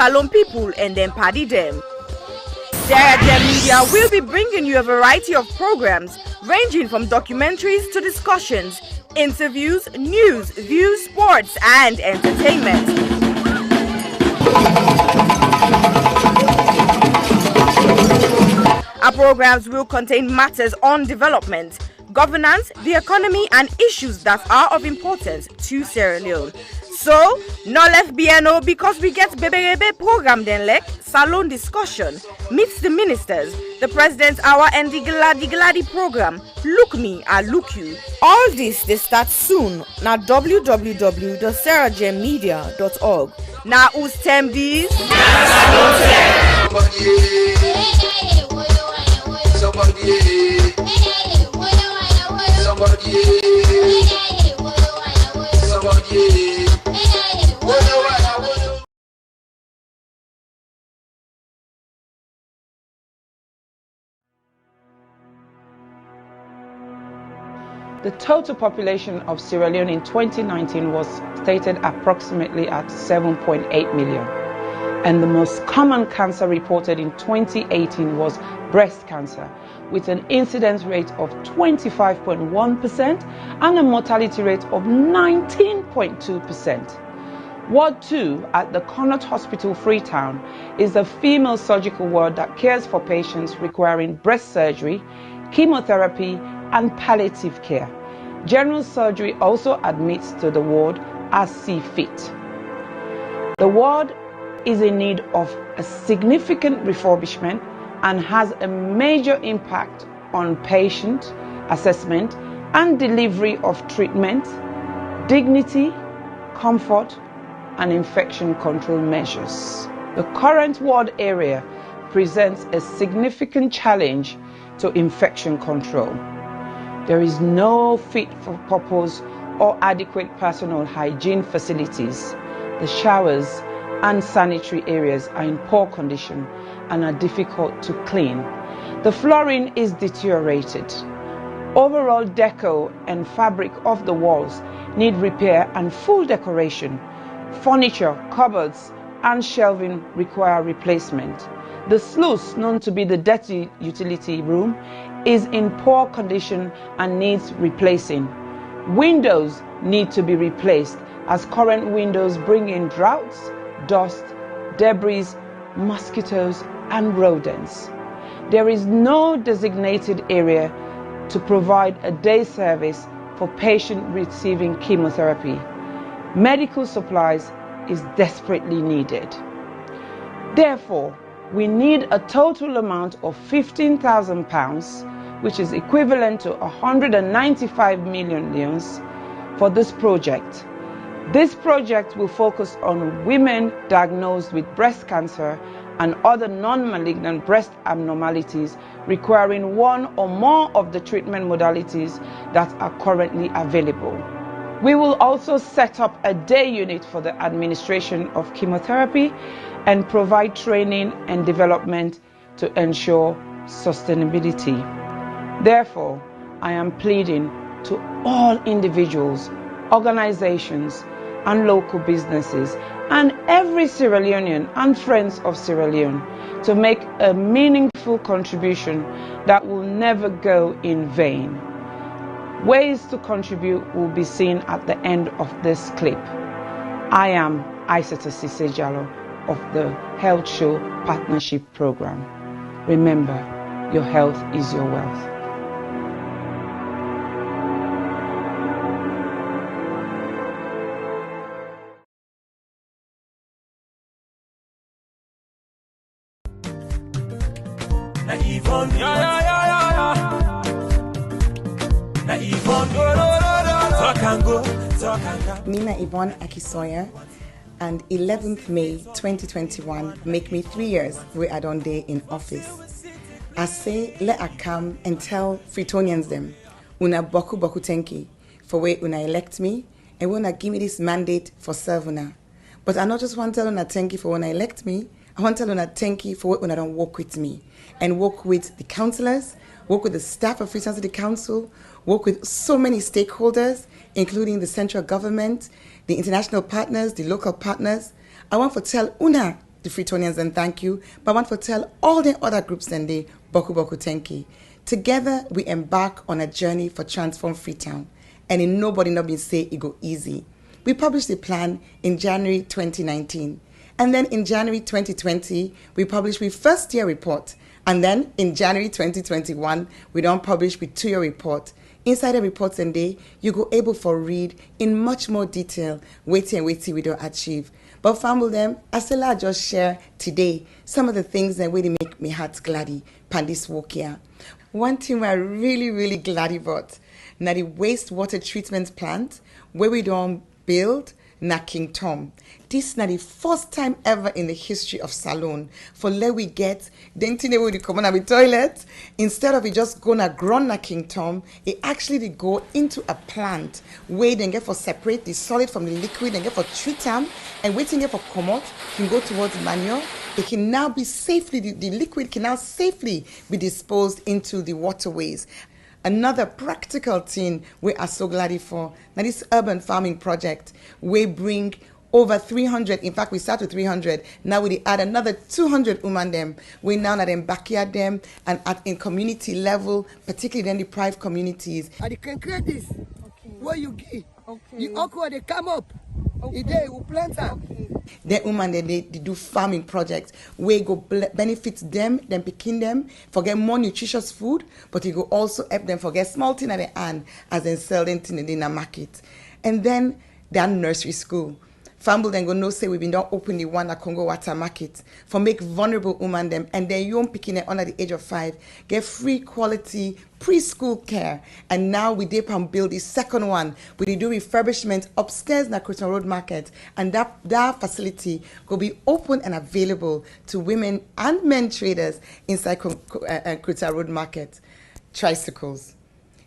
Salon people and then party them. Sierra Leone Media will be bringing you a variety of programs ranging from documentaries to discussions, interviews, news, views, sports and entertainment. Our programs will contain matters on development, governance, the economy and issues that are of importance to Sierra Leone. So, no left BNO because we get Bebe program then like salon discussion, meets the ministers, the president's hour and the Gladi program. Look me, I look you. All this they start soon na www.sierragemmedia.org. Now who's tem these? The total population of Sierra Leone in 2019 was stated approximately at 7.8 million. And the most common cancer reported in 2018 was breast cancer, with an incidence rate of 25.1% and a mortality rate of 19.2%. Ward 2 at the Connaught Hospital, Freetown, is a female surgical ward that cares for patients requiring breast surgery, chemotherapy, and palliative care. General surgery also admits to the ward as see fit. The ward is in need of a significant refurbishment and has a major impact on patient assessment and delivery of treatment, dignity, comfort, and infection control measures. The current ward area presents a significant challenge to infection control. There is no fit-for-purpose or adequate personal hygiene facilities. The showers and sanitary areas are in poor condition and are difficult to clean. The flooring is deteriorated. Overall decor and fabric of the walls need repair and full decoration. Furniture, cupboards, and shelving require replacement. The sluice, known to be the dirty utility room, is in poor condition and needs replacing. Windows need to be replaced as current windows bring in draughts, dust, debris, mosquitoes, and rodents. There is no designated area to provide a day service for patients receiving chemotherapy. Medical supplies is desperately needed. Therefore, we need a total amount of £15,000, which is equivalent to 195 million leones, for this project. This project will focus on women diagnosed with breast cancer and other non-malignant breast abnormalities requiring one or more of the treatment modalities that are currently available. We will also set up a day unit for the administration of chemotherapy and provide training and development to ensure sustainability. Therefore, I am pleading to all individuals, organizations, and local businesses, and every Sierra Leonean and friends of Sierra Leone to make a meaningful contribution that will never go in vain. Ways to contribute will be seen at the end of this clip. I am Aissata Cissé Jallow of the Health Show Partnership Program. Remember, your health is your wealth. Nina Yvonne Akisoya, and 11th May 2021 make me 3 years we are on day in office. I say let I come and tell Freetonians them una boku tenki for way una elect me and una give me this mandate for serve una. But I not just want to tell una thank you for when I elect me, I want to tell una thank you for when I don't work with me and work with the councillors, work with the staff of Freetown City Council, work with so many stakeholders, including the central government, the international partners, the local partners. I want to tell una the Freetonians and thank you, but I want to tell all the other groups and the Boku Boku Tenki. Together, we embark on a journey for Transform Freetown, and in nobody not been say it go easy. We published the plan in January 2019, and then in January 2020, we published our first year report, and then in January 2021, we don't publish with 2-year report. Inside the reports and day, you go able for read in much more detail, waiting we don't achieve. But family them, as I just share today some of the things that really make me heart gladdy pan this walk here. One thing I'm really glad about, now the wastewater treatment plant where we don't build na King Tom. This is not the first time ever in the history of Salone for let we get the thing they will come on the toilet. Instead of it just gonna grow na King Tom, it actually go into a plant where they get for separate the solid from the liquid and get for treat them and waiting for come out can go towards manure. It can now be safely the liquid can now safely be disposed into the waterways. Another practical thing we are so glad for. Now this urban farming project, we bring over 300, in fact we start with 300, now we add another 200 women them. We now at them backyard them and in community level, particularly in the deprived communities. And you can create this, what you give, the okra they come up, Okay. they will plant them. Okay. The women they do farming projects where go benefit them picking them for get more nutritious food, but it go also help them for get small thing at the hand as they sell them in the market. And then their nursery school. Famble then go no say we've been done open the one at Congo Water Market for make vulnerable women them and their young picking it under the age of 5 get free quality preschool care. And now we dip and build the second one. We do refurbishment upstairs in the Freetown Road Market, and that facility will be open and available to women and men traders inside Freetown Road Market. Tricycles.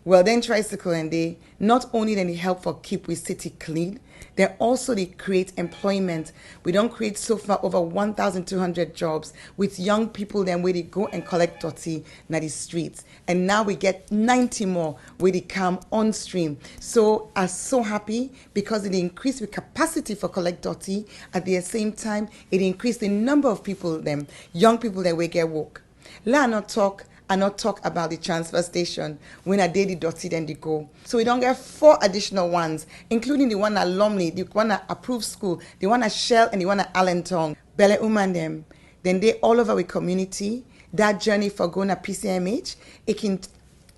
Well, then tricycle and they not only then they help for keep we city clean, they also they create employment. We don't create so far over 1,200 jobs with young people then where they go and collect dirty na the streets. And now we get 90 more where they come on stream. So I'm so happy because it increased the capacity for collect dirty. At the same time, it increased the number of people them, young people that we get work. Let not talk and not talk about the transfer station when I did the dirty then they go. So we don't get 4 additional ones, including the one at Lumley, the one at Approved School, the one at Shell, and the one at Allentown. Bele Uman them. Then they all over the community. That journey for going to PCMH, it can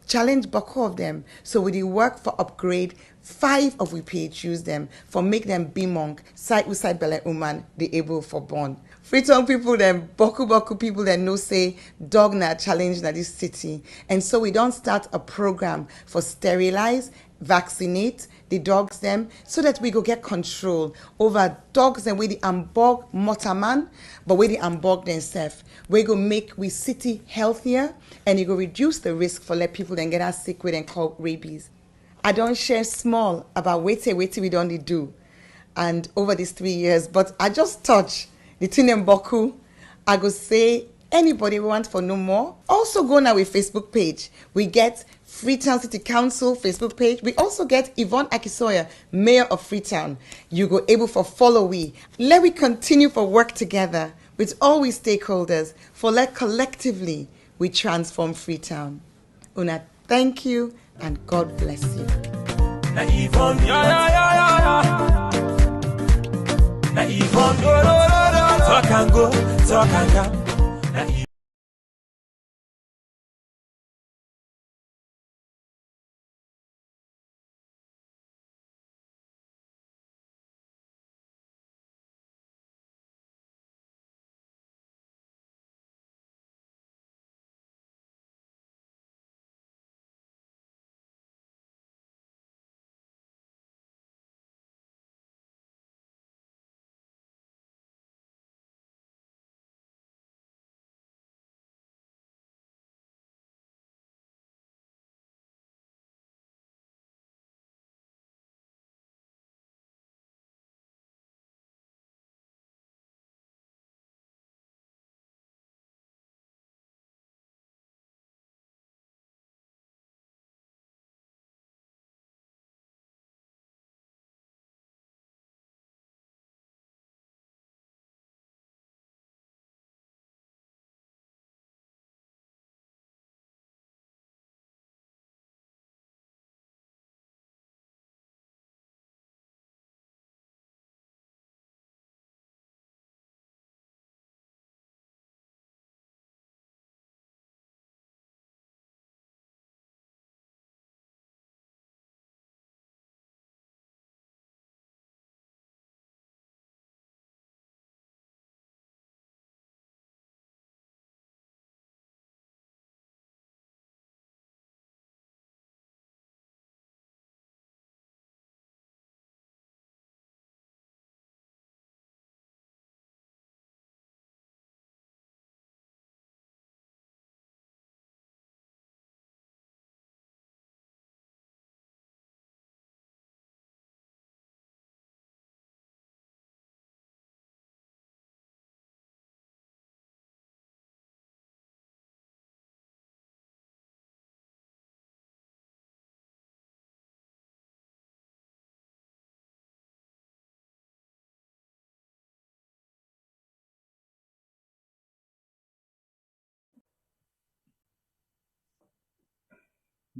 challenge Boko of them. So with the work for upgrade, 5 of we page use them for make them be monk, side with side Bele Uman, the able for born. Freetown people then, Boku people that know say dog na challenge na this city. And so we don't start a program for sterilize, vaccinate the dogs them so that we go get control over dogs and we the ambog motaman, but we the ambog themselves. We go make we city healthier and it go reduce the risk for let people then get us sick with and call rabies. I don't share small about wait we don't do and over these 3 years, but I just touch the thing in Boku. I go say anybody want for no more. Also go now with Facebook page. We get Freetown City Council Facebook page. We also get Yvonne Akisoya, Mayor of Freetown. You go able for follow we. Let we continue for work together with all we stakeholders for let collectively we transform Freetown. Una, thank you and God bless you. Na Yvonne, Na Yvonne, talk and go, talk and come. Na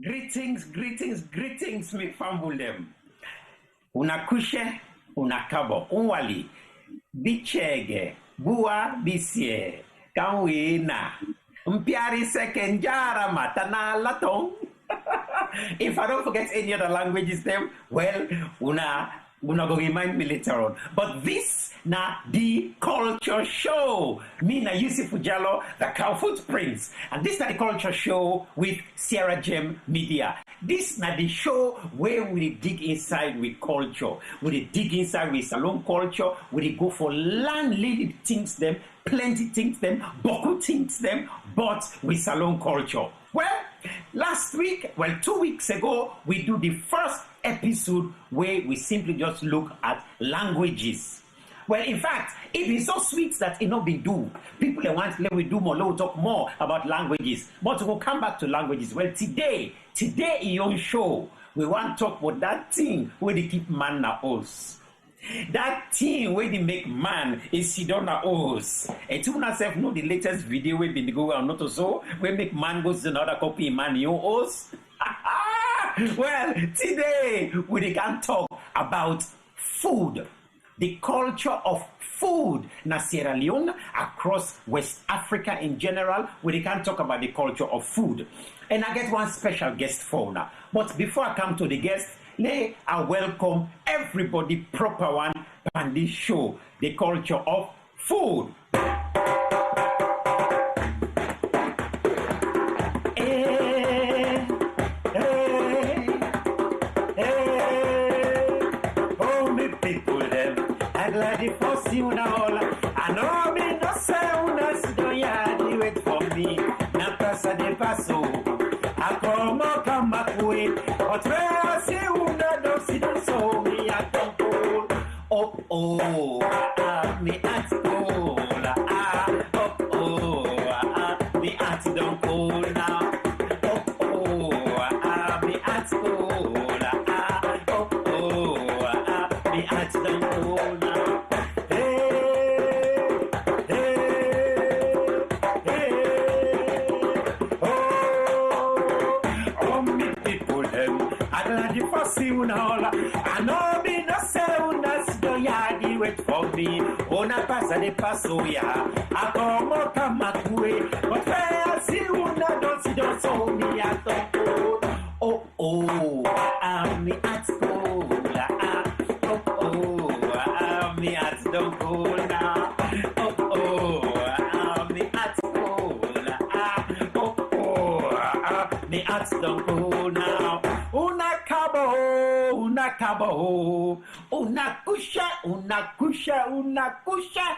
Greetings, me fambulem. Una kushe, una kabo, unwali, bichege, bua bisie, kanwina, mpiari sekenjara matana latong. If I don't forget any other languages, then well, una go remind me later on. But this na the culture show. Me na Yusuf Ujalo, the Cow Footprints, and this na the culture show with Sierra Gem Media. This na the show where we dig inside with culture. We dig inside with salon culture. We go for landlady things them, plenty things them, boku things them, but with salon culture. Well, last week, 2 weeks ago, we do the first episode where we simply just look at languages. Well, in fact, it is so sweet that it not been do. People want to let we do more, let we talk more about languages. But we'll come back to languages. Well, today in your show, we want to talk about that thing where they keep man na us. That thing where they make man is Sidona O's. And to myself know the latest video we been go on not so we make man goes to another copy man your O's. Well, today we can talk about food, the culture of food na Sierra Leone, across West Africa in general. We can talk about the culture of food. And I get one special guest for now. But before I come to the guest, let I welcome everybody proper one on this show, the culture of food. Oh, me people them, I glad you for see una all. I know me no say una si don't yadi wait for me. Na pasa de paso, I come back way. But where I see una don't see don't so me I don't go. Oh, me at go. Me at don't go now. Me at go. Me at don't go now. See una hola, I know me no say una si do yadi wait for me. Una pasa de paso ya, I come makwe. But where I see una don't see don't so me at go. Me at school. Me at don't go now. Me at school. Me at don't go now. Una kusha.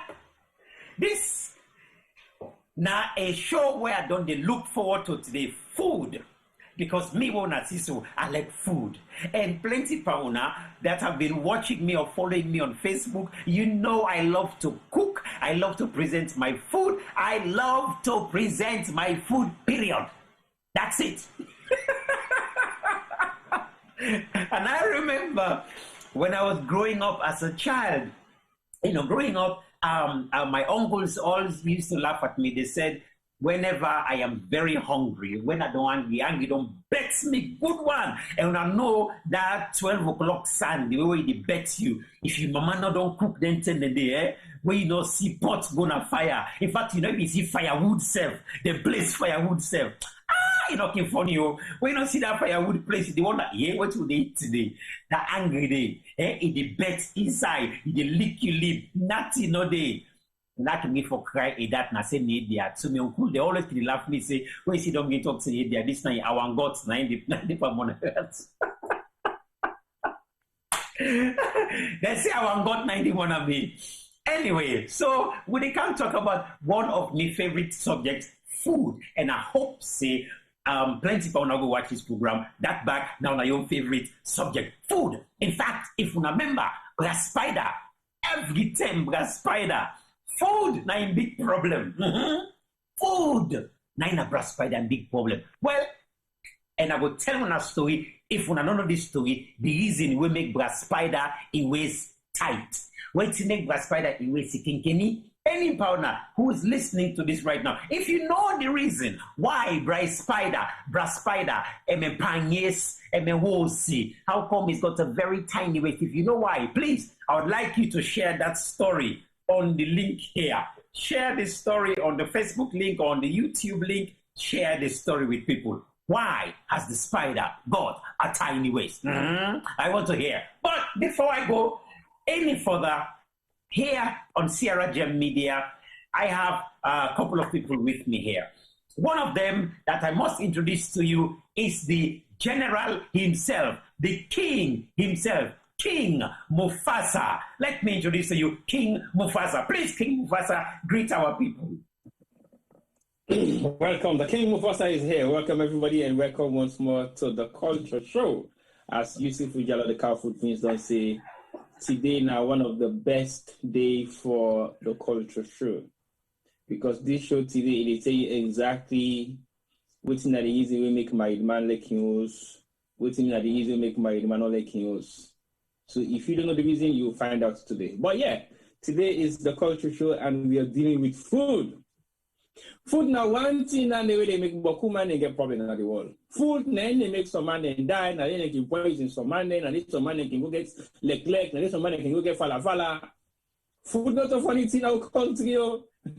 This now a show where I don't look forward to today, food. Because me wanna see so I like food. And plenty pauna that have been watching me or following me on Facebook, you know I love to cook, I love to present my food, I love to present my food, period. That's it. And I remember when I was growing up as a child, my uncles always used to laugh at me. They said, whenever I am very hungry, when I don't angry, don't bet me good one. And when I know that 12 o'clock sun, the way they bet you, if your mama no don't cook then 10 a day, where you know see pots gonna fire. In fact, if you see firewood serve, the blaze firewood serve. You know, funny, when you don't see that firewood place, the one that, what will they eat today? That angry day, in the bed inside, in the lick you lip, nothing no day. That me for cry that na say need there. So me uncle they always laugh me say, when you see don't get talk say there, this night our gods na in the on earth. They say our God 91 of me. Anyway, so we can talk about one of my favorite subjects, food, and I hope say plenty people now go watch this program. That back now your favorite subject, food. In fact, if you remember, grass spider every time grass spider, food na in big problem. Food na in a grass spider and big problem. Well, and I will tell you a story. If you don't know this story, the reason we make grass spider in ways tight. When to make grass spider in ways kinkeni, any partner who's listening to this right now, if you know the reason why Bra Spider, Panyes, Wosi, how come it's got a very tiny waist? If you know why, please, I would like you to share that story on the link here. Share this story on the Facebook link or on the YouTube link. Share this story with people. Why has the spider got a tiny waist? I want to hear. But before I go any further, here on Sierra Gem Media, I have a couple of people with me here. One of them that I must introduce to you is the general himself, the king himself, King Mufasa. Let me introduce to you King Mufasa. Please, King Mufasa, greet our people. Welcome. The King Mufasa is here. Welcome, everybody, and welcome once more to the Culture Show. As Yusuf Ujala, the Cow Food Prince, don't say, today now one of the best day for the Culture Show. Because this show today, they tell you exactly what's in the easy way make my man like yours, what's in the easy way make my man not like yours. So if you don't know the reason, you'll find out today. But yeah, today is the Culture Show, and we are dealing with food. Food now one thing and the way they make Boku man and get problem in the world. Food then they make some man and die, and then they can poison some man, and then some man can go get leg, and then some man can go get fala. Food not a funny thing our country.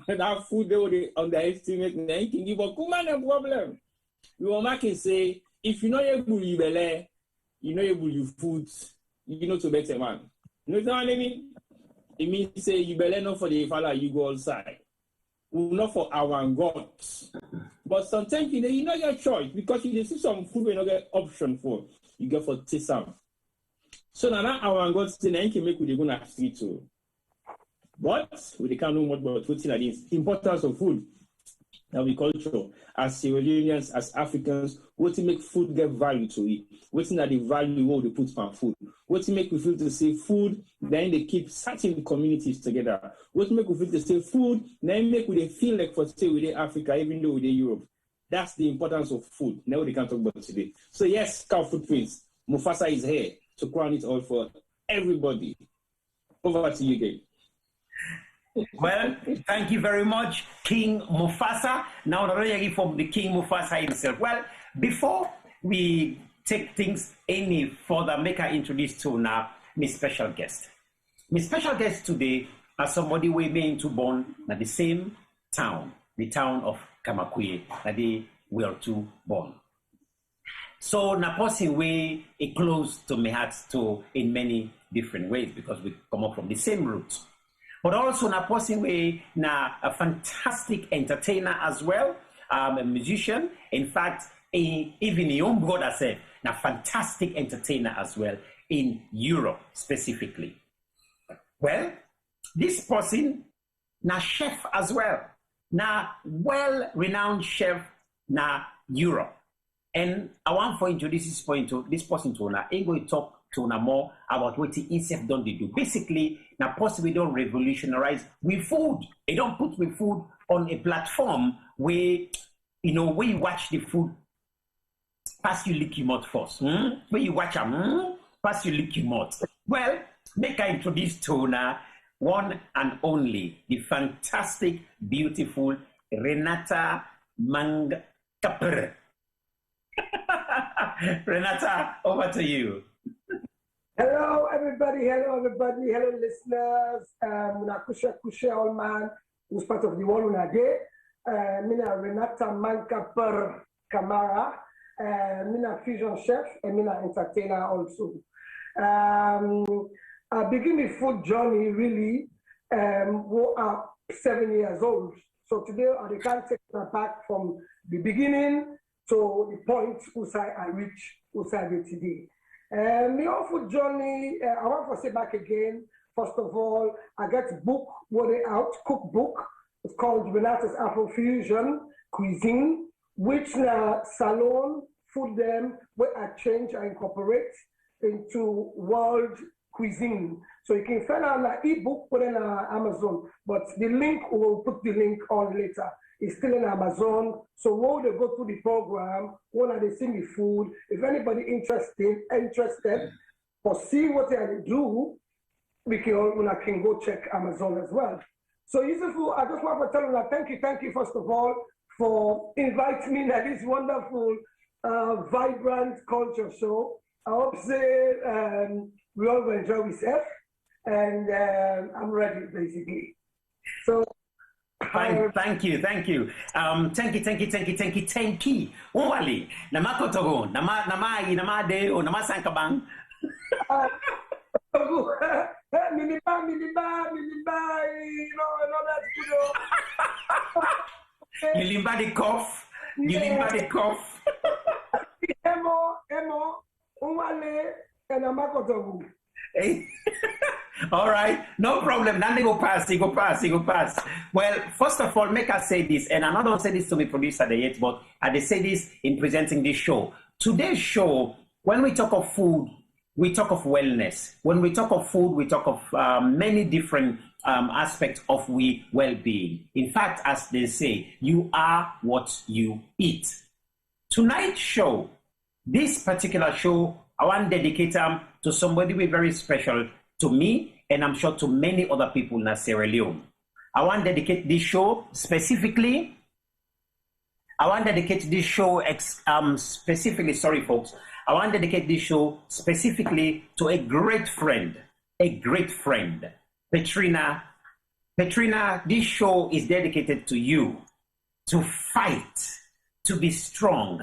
That food they would underestimate, and then can give Boku man a problem. We will make it say, if you know able you belay, you know able you food, you know to better man. You know what I mean? It means say you belay not for the fala, you go outside. Not for our gods. But sometimes you know your choice because you see some food you don't get option for. You get for taste some. So now our gods say you can make with the gonna street too. But we can't know much about what's in this importance of food. Now we culture as Sierra Leoneans, as Africans, what to make food get value to it. What's in the value what they put on food. What to make we feel to say food, then they keep certain communities together. What to make we feel to say food, then make we feel like for stay within Africa, even though within Europe. That's the importance of food. Now we can talk about today. So yes, Cow Food Prince, Mufasa is here to crown it all for everybody. Over to you again. Well, thank you very much, King Mufasa. Now, from the King Mufasa himself. Well, before we take things any further, make I introduce to now my special guest. My special guest today are somebody we mean to born at the same town, the town of Kamakwe, that they were to born. So, na person way it close to my heart to in many different ways because we come up from the same roots. But also na person way na a fantastic entertainer as well, a musician. In fact, even your own brother said, na fantastic entertainer as well in Europe specifically. Well, this person na chef as well, na well-renowned chef na Europe. And I want to introduce this person to now. I'm going to talk to now more about what he himself done they do. Basically, now possibly don't revolutionize with food. They don't put with food on a platform where where you watch the food, pass you lick your mouth first. Where you watch them, pass you lick your mouth. Well, make I introduce to now one and only, the fantastic, beautiful Renata Mankaper. Renata, over to you. Hello, everybody. Hello, listeners. Kusha old man who's part of the world unade. Mina Renata Mankaper Kamara. Mina fusion chef and mina entertainer also. I begin the food journey really who are 7 years old. So today I can't take my back from the beginning to the point Usai I reach Usai today. My food journey, I want to say back again. First of all, I get a book, cookbook. It's called Renata's Afrofusion Cuisine, which salon food them where I change, I incorporate into world cuisine. So you can find out an ebook, put in Amazon, but the link, we'll put the link on later. It's still in Amazon. So when they go through the program, when they see the food, if anybody interested, or see what they do, we can go check Amazon as well. So Yusufu, I just want to tell you that thank you first of all for inviting me to this wonderful, vibrant culture show. I hope we all will enjoy ourselves, and I'm ready basically. So. Thank you. Thank you. Umwali, nama kotogo, nama deo, nama sankabang. Miniba, You limba the cough. Emo, umwale, and nama kotogo. All right, no problem. Then they go pass. Well, first of all, make us say this, and I'm not going to say this to my producer yet, but I say this in presenting this show. Today's show, when we talk of food, we talk of wellness. When we talk of food, we talk of many different aspects of well-being. In fact, as they say, you are what you eat. Tonight's show, this particular show, I want to dedicate to somebody very special to me, and I'm sure to many other people in Sierra Leone. I want to dedicate this show specifically. Sorry, folks. I want to dedicate this show specifically to a great friend, Petrina. Petrina, this show is dedicated to you, to fight, to be strong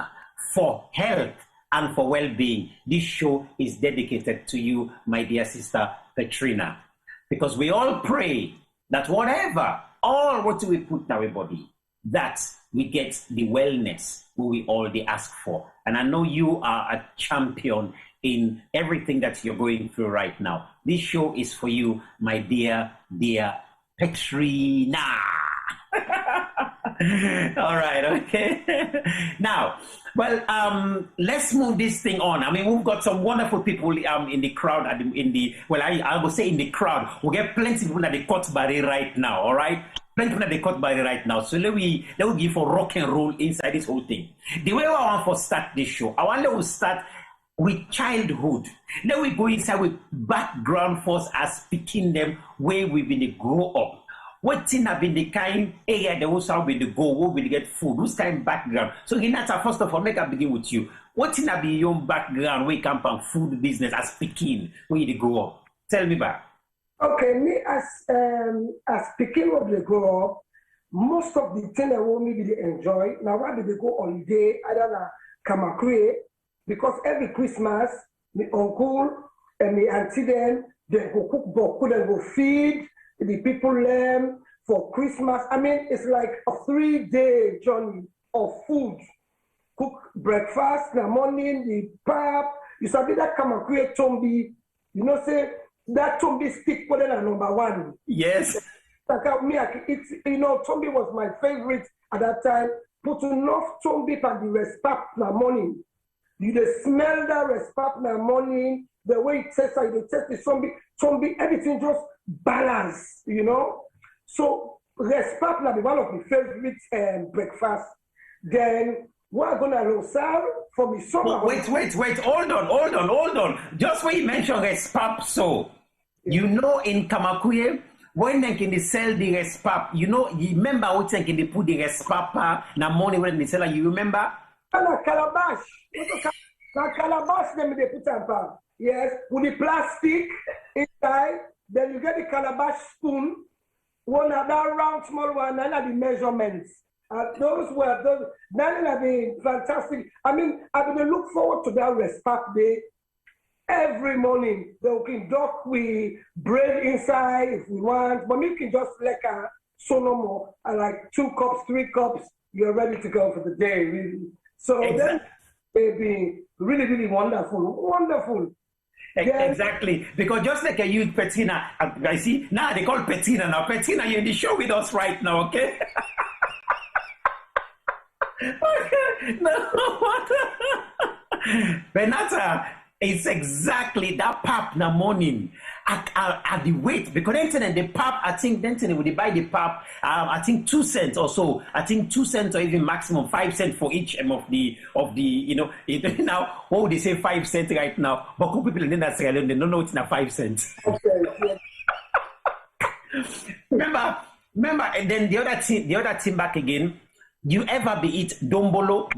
for health and for well-being. This show is dedicated to you, my dear sister Petrina, because we all pray that all what we put in our body, that we get the wellness we all ask for. And I know you are a champion in everything that you're going through right now. This show is for you, my dear Petrina. All right, okay. Now, well, let's move this thing on. I mean, we've got some wonderful people in the crowd. I will say in the crowd. We get plenty of people at the court barrier right now, all right? Plenty of people at the court barrier right now. So let me give for rock and roll inside this whole thing. The way I want to start this show, I want to start with childhood. Then we go inside with background first as picking them where we've been grow up. What thing have been the kind area they also have been the go, where we get food, whose kind of background. So Hinata, first of all, make I begin with you. What thing have been your background where you come from food business as Pekin, where you grow up? Tell me back. Okay, me as Pekin where they grow up, most of the thing I want me to enjoy. Now why did they go holiday? I don't know, Kamakwe, because every Christmas, my uncle and my auntie them, they go cook boku, they go feed the people for Christmas. I mean, it's like a 3-day journey of food. Cook breakfast in the morning, the pap. You sabi that Kamakwe tombi. You know, say that tombi stick put in number one. Yes. Like me, tombi was my favorite at that time. Put enough tombi and the respect in the morning. You just smell that respect in the morning. The way it tastes, like they taste the tombi, everything just balance, So respect will be one of my favorite breakfast. Then we're gonna rosar for me summer. Wait, hold on. Just when you mention respect, in Kamakuye, when they can sell the respect, you remember what they can put the respect na money when they sell, you remember? Na calabash. Na calabash them they put up. Yes, with the plastic inside. Then you get the calabash spoon, one of that round small one, and the measurements. Those are the fantastic. I mean, I'm going to look forward to that respect day every morning. They can duck with bread inside if we want, but you can just like a sonomo, like 2 cups, 3 cups, you're ready to go for the day, really. So then it'll be really, really wonderful. Exactly, because just like a youth Petina, I see now they call Petina now. Petina, you're in the show with us right now, okay? No, Benata, it's exactly that pap in the morning at the weight, because then the pap, I think then when they buy the pap, I think 2 cents or so. I think 2 cents or even maximum 5 cents for each of the now what would they say 5 cents right now? But people in that Sierra Leone, they don't know it's not 5 cents. Okay. Remember, Remember, and then the other thing back again. You ever be eat dombolo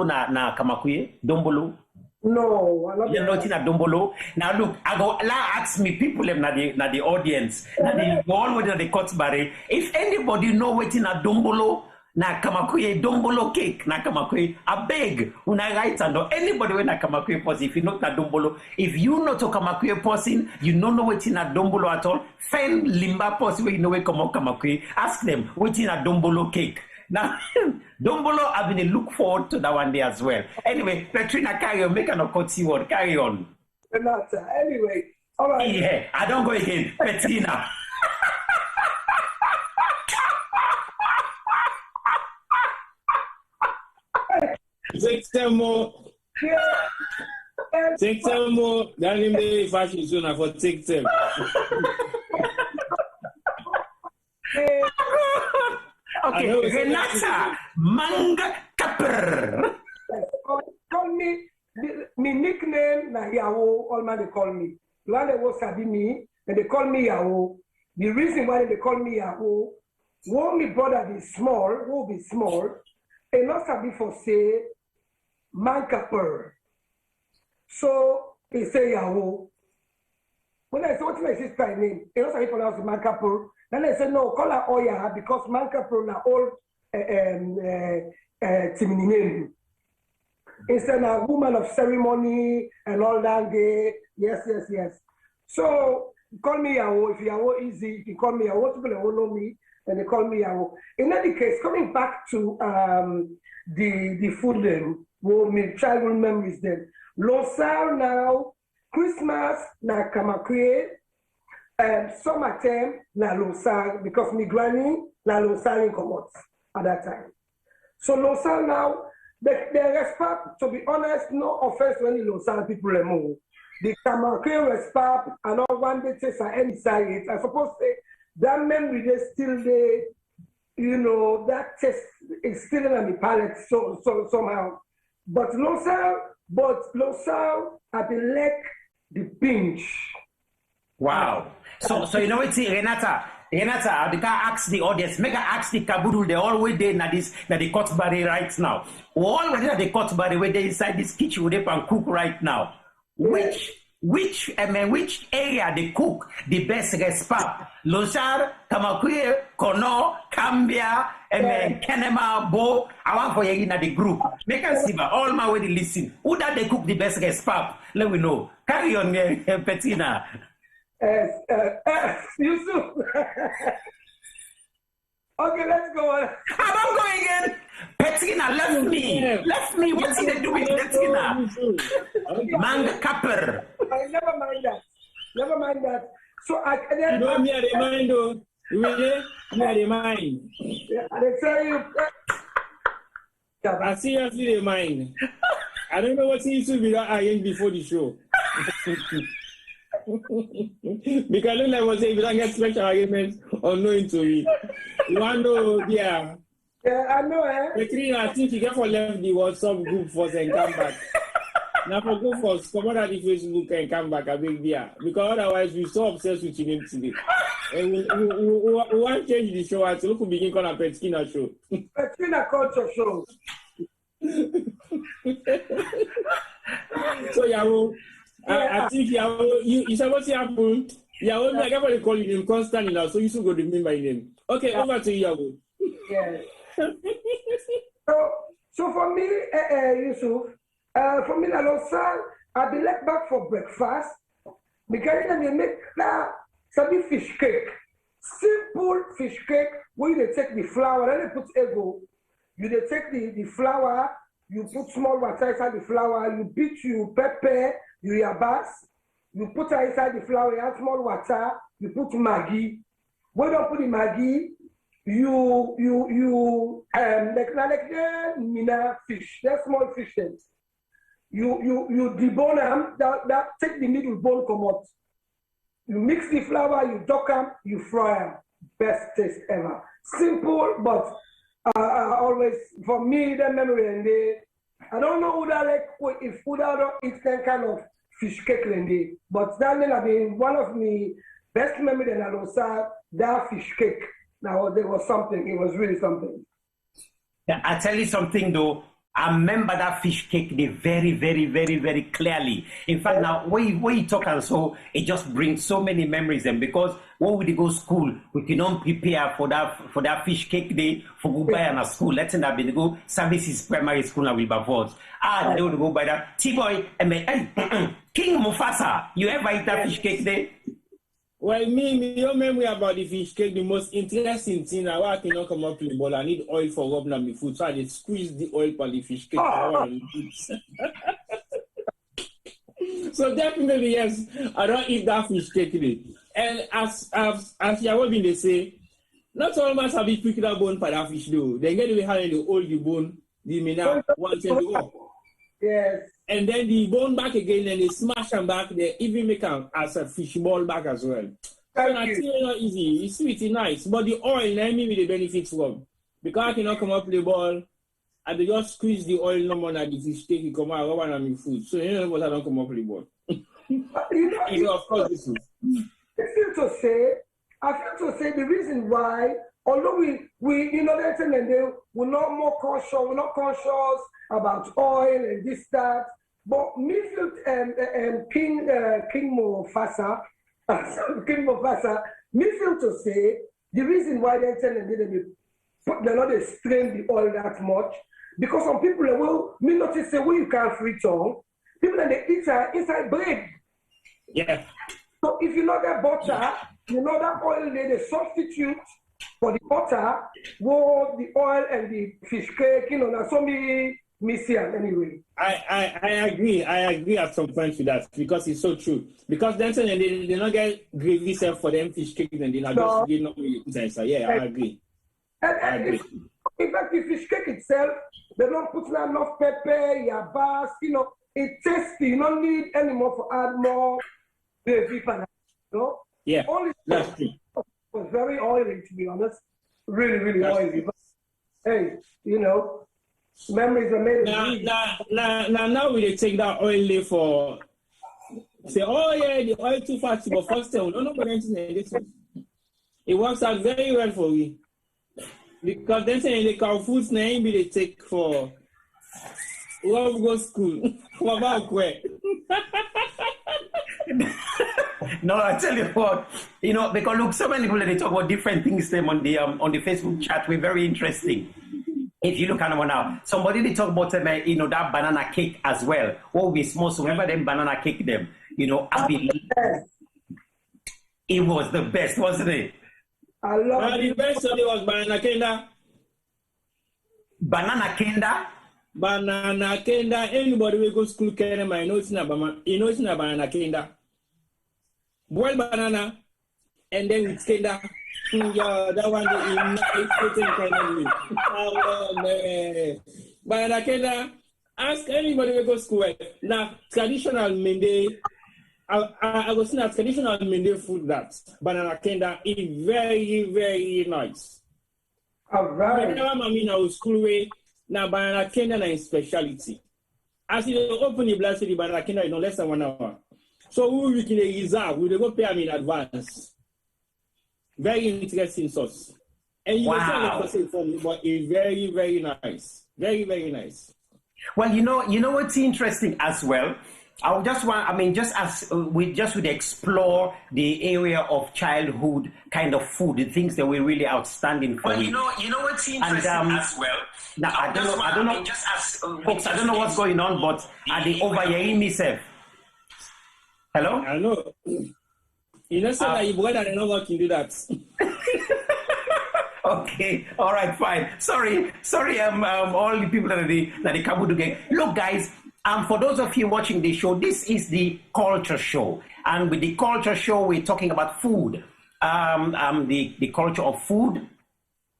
na kamakuye? Dombolo? No, I'm not. You're not in a dombolo. Now look, I go ask me people na the audience. Now they go all with the Kotsbari. If anybody know what in a dombolo na kamakuye dombolo cake na kamakuye, I beg una right and anybody when a kamakuye person. If you not a dombolo, if you not a kamakuye person, you don't know what in a dombolo at all. Find limba person where you know where kamakuye. Ask them what in a dombolo cake. Now, Dombolo, I've been look forward to that one day as well. Anyway, Petrina, carry on, make an occurrency word, carry on. Anyway, all right. Yeah, I don't go again. Petrina. Take some more. Take some more. That name the fashion soon for take them. Okay, Renata Manga Kapper. Call me, my nickname na Yahoo, all man they call me. When they was sabi me, and they call me Yahoo. The reason why they call me Yahoo, when my brother be small, will be small, and not sabi for say, man Kapper. So, he say Yahoo. When I say, what's my sister's name? He not sabi pronounce man Kapper. Then I said, no, call her Oya because Manka Pro na old Timini name. Instead a woman of ceremony and all that day. Yes. So call me Yahoo. If Yahoo easy, you can call me Yahoo. People who know me and they call me Yahoo. In any case, coming back to the food then, my childhood memories then. Losar now, Christmas na Kamakwe. Summertime na Losar because my granny na Losar in Comot at that time. So Losar now, the respect, to be honest, no offense to any Losar people remove. The Kamakwe respect and all one day taste are inside it. I suppose that memory they still there, you know, that taste is still in my palate so somehow. But Losar, I be like the pinch. Wow. So you know what, Renata, I can ask the audience, make her ask the Kabudul, they're all way there na the Kotsbari right now. All way there the Kotsbari where they inside this kitchen where they can cook right now. Which area they cook the best respect? Losar, Kamakwe, Kono, Cambia, Kenema, Bo. I want for you in the group. Make us see all my way to listen. Who that they cook the best respect? Let me know. Carry on, Petina. Yusuf. Okay, let's go on. I'm going again. Petina left me. What's he do with Petina? Manga Kapper. Never mind that. So you know me the mind though. Really? Me the mind. I tell you. I see the mind. I don't know what he used to be that iron before the show. Because I was saying, we don't get special arguments unknowing to me. You want to know, yeah. Yeah, I know, Petrina, I think you get for left the WhatsApp group first and come back. Now for go first, come on at the Facebook and come back a big deal. Because otherwise we're so obsessed with him today. And we want to change the show and so we could begin calling a Petrina show. Petrina culture show. So Yahoo. I think you supposed to happen. Yahoo, I can't really call you name constantly now, so you should go to me by name. Okay, over to you, Yahoo. Yeah. So for me, Yusuf, for me, I'll be left back for breakfast because they make some fish cake. Simple fish cake where they take the flour, then they put ego. You they take the flour, you put small water inside the flour, you beat you pepper, you yabas, you put her inside the flour, you add small water, you put Maggi. When you put the Maggi, you like mina fish, that small fish then. You debone them, that take the middle bone come out. You mix the flour, you duck them, you fry them. Best taste ever. Simple, but always for me the memory and I don't know who that like if who that don't eat that kind of fish cake and but that may have been one of my best memory than I was that fish cake. Now there was something. It was really something. Yeah, I tell you something though. I remember that fish cake day very, very, very, very clearly. In fact, now when you talk and so, it just brings so many memories. And because when we go school, we cannot prepare for that fish cake day for go by in a school. Let's say that we go services primary school and Wilberforce. They would go by that. T-boy, King Mufasa, you ever eat that fish cake day? Well, your memory about the fish cake, the most interesting thing now, I cannot come up with the ball. I need oil for rubbing on my food, so I just squeeze the oil for the fish cake. So definitely, yes, I don't eat that fish cake today. And as you have been, they say, not all must have been picking up bone for that fish though. They get the hand and they hold the bone, the mina, once and go. Yes. And then the bone back again, and they smash them back. They even make them as a fish ball back as well. So it's not easy. It's sweet, it's nice. But the oil, let me with the benefits from. Because I cannot come up with the ball, and they just squeeze the oil no more than the fish cake, come out, rub on my food. So you know what I don't come up with the ball. You know, of course, this is. I feel to say the reason why, although we you know that and we're not more cautious, we're not conscious about oil and this, that. But me feel King Mufasa, me feel to say the reason why they tell them they're not they strain the oil that much, because some people will me notice say when you can't Freetown, people that they eat inside bread. Yeah. So if you know that butter, you know that oil they substitute for the butter, well, the oil and the fish cake, you know, that's so messian anyway. I agree at some point with that, because it's so true. Because then they not get gravy self for them fish cake and they not just you know yeah, I agree. And in fact, the fish cake itself, they don't put enough pepper, yabas, you know, it's tasty. You don't need any more to add more gravy, you know? Yeah, only that's true. It was very oily, to be honest. Really, really oily. But, hey, you know, memories are made. Now we take that oil for say, oh yeah, the oil too fast, but first time, no, but this one. It works out very well for me. Because then saying the cow foods name they take for love go school. What about where? No, I tell you what, you know, because look, so many people they talk about different things them on the Facebook chat. We're very interesting. If you look at them now, somebody they talk about you know, that banana cake as well. What we small, so remember them banana cake them. You know, I believe it was the best, wasn't it? I love the best of it was banana kenda. Banana kenda? Banana kenda. Anybody will go to school can you know it's not banana kenda. Boil banana and then with kenda. Yeah, that one is banana kenda. Ask anybody will go to school. Now traditional Mende. I was saying that traditional Mende food that banana kenda is very, very nice. All right. I mean, our school way now banana kenda is speciality. As you open the blast the banana kenda in less than 1 hour. So we can reserve, we will go pay them in advance. Very interesting sauce. And you will say for me, but it's very, very nice. Very, very nice. Well, you know what's interesting as well. I just would explore the area of childhood kind of food, the things that were really outstanding for me. Well, you know what's interesting as well. Now I don't know, folks. I don't know what's going on, but are they overhearing myself? Hello? I know. You know, so that you brother, I know what can do that. Okay, all right, fine. Sorry, all the people that the Kabudu gang. Look, guys. For those of you watching the show, this is the Culture Show. And with the Culture Show, we're talking about food. The culture of food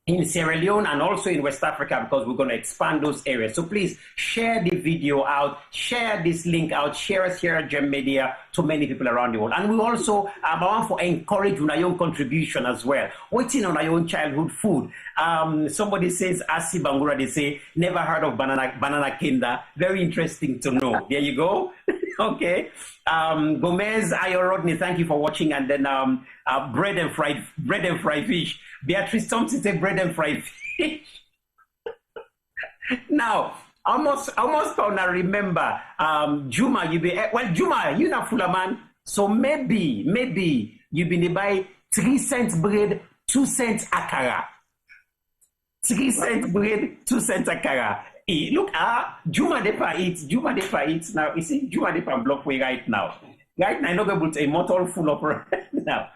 in Sierra Leone and also in West Africa, because we're going to expand those areas. So please share the video out, share this link out, share Sierra Gem Media to many people around the world. And we also want to encourage our own contribution as well. What's in our own childhood food? Somebody says, Asi Bangura, they say, never heard of banana kenda. Very interesting to know. There you go. Okay. Gomez, Ayo Rodney, thank you for watching. And then bread and fried fish. Beatrice Thompson say bread and fried fish. Now, almost gonna remember Juma, Juma, you not full man. So maybe you been buy 3 cents bread, 2 cents akara. 3 cents bread, 2 cents akara. Look, Juma Depa eats now. You see, Juma Depa block way right now. Right now, I'm not able to a motor full of right now.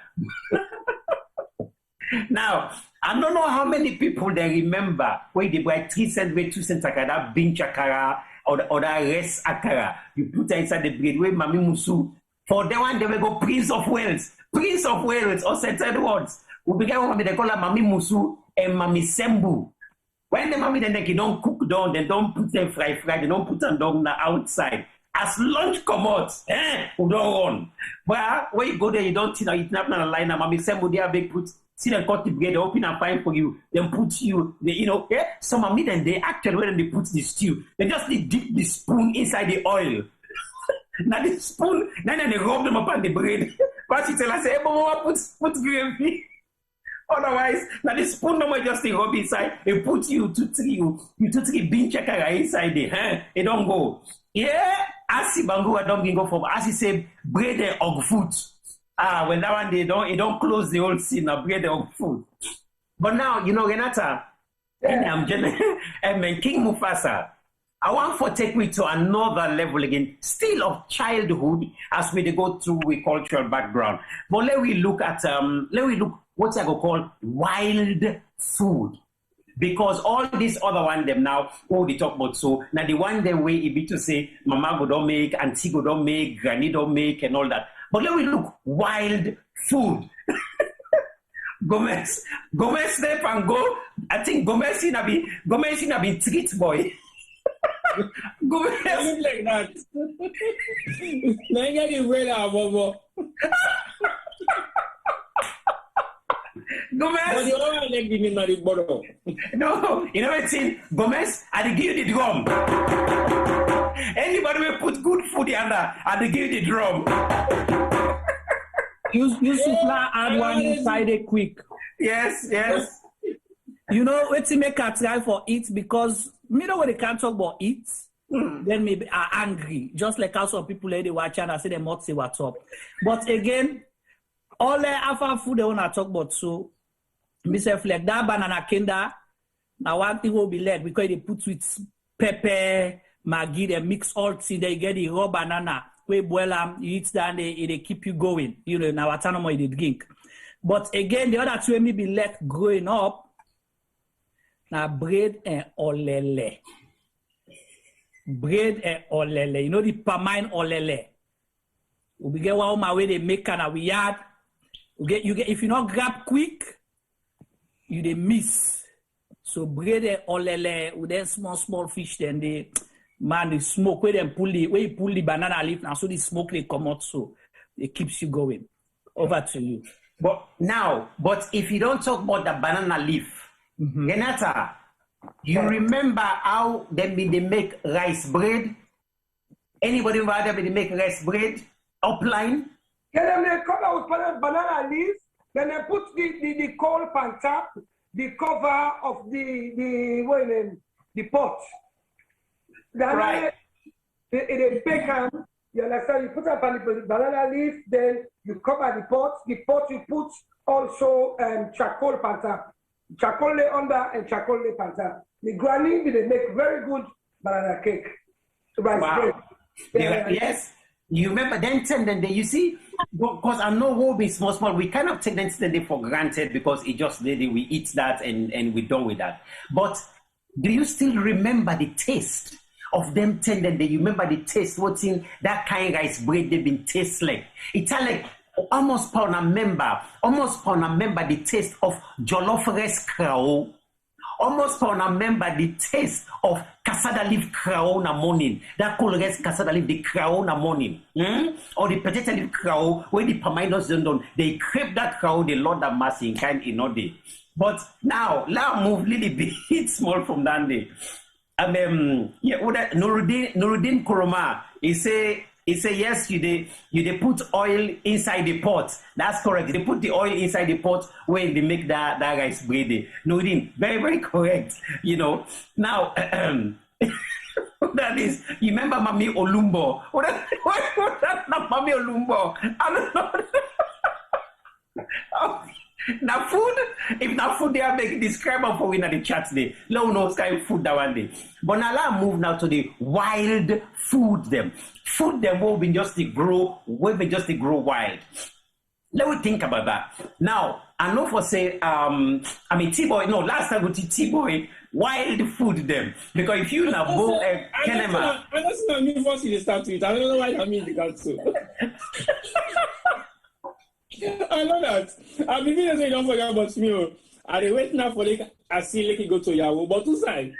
Now, I don't know how many people they remember where they buy 3 cents bread, 2 cents akara, that binch akara, or that rest akara. You put it inside the bread where Mami Musu. For that one, they will go Prince of Wales, or certain words. We began with they call her Mami Musu and Mami Sembu. When the mommy then they don't cook down, they don't put them fry, they don't put them down the outside. As lunch come out, we don't run. But when you go there, you don't see now, it's not a line. Mommy Sembu, they are big put, see them cut the bread, they open and find for you, then put you, some mommy then they actually, when they put the stew, they just dip the spoon inside the oil. Now the spoon, then they rub them upon the bread. But she tell us, hey, mama, put gravy. Otherwise, now the spoon no more just rub inside. They put you to three bean chakara inside there. It don't go. Yeah, as the bangu I don't go for. As he say bread and food. When that one it don't close the whole scene. Now bread and food. But now Renata, I'm King Mufasa. I want to take me to another level again, still of childhood as we go through with cultural background. But let we look what I go call wild food. Because all these other one them now, they talk about so now the one them way it be to say mama go don't make, auntie go don't make, granny don't make and all that. But let we look wild food. Gomez step and go. I think Gomez in a be treat boy. Gomez like that. Now get away now, Bobo. Gomez. But you don't like giving me the bottle. No, you know what's in Gomez? I give you the drum. Anybody will put good food under, I give you the drum. You add one inside it quick. Yes. You know, what's make a try for it because me know when they can't talk about it, then maybe are angry. Just like how some people they watch and I say they must say what's up. But again, all the alpha food they wanna talk about so myself like that banana kenda. Now one thing will be led because they put with pepper, Maggi, they mix all things, they get the raw banana. We boil them, you eat that, they keep you going. You know, now what time they drink. But again, the other two may be let growing up. Now bread and olele. Bread and olele. You know the pamine olele. We get one my way they make and we yard. You get if you not grab quick, you they miss. So bread and olele with them small fish, then they the smoke where you pull the banana leaf now, so the smoke they come out, so it keeps you going. Over to you. But if you don't talk about the banana leaf, Renata, you remember how they make rice bread? Anybody remember they make rice bread? Upline? Yeah, they come out with banana leaf, then they put the coal pan top, the cover of the pot. Then right. They bake them. You understand? You put up the banana leaf, then you cover the pot. The pot you put also charcoal pan top. Charcoal lay under and charcoal lay pan top. The granny they make very good banana cake. Rice bread. Yes. You remember then you see, because I know what be small, we kind of take them for granted because it just we eat that and we're done with that. But do you still remember the taste of them tendon? You remember the taste, what's in that kind of rice bread they've been taste like? It's like almost upon a member the taste of jollof rice crow. Almost upon a member the taste of cassava leaf crow in the morning. That cool rice cassava leaf, the crow in the morning. Or the potato leaf crow, where the paminos done, they crepe that crow, they load that mass in kind in all day. But now move little bit small from that day. Nuruddin Kuroma, he say He say yes, you they put oil inside the pot. That's correct. They put the oil inside the pot when they make that rice bread. Nurdin, very, very correct. You know. Now that is, you remember Mami Olumbo? What that's not Mami Olumbo. I don't know. Now food, if now food they are making describe for we in the chat today. No kind of food that one day. But now let's move now to the wild food them. Food them will be just to grow, will be just to grow wild. Let me think about that. Now, I know for say T-boy, no, last time we T-boy, wild food them. Because if you now go Kenema. I just know me first you start with. I don't know why I mean the council. I know that. I'm even saying don't forget about me. I wait now for like I see like go to Yahoo, but two side.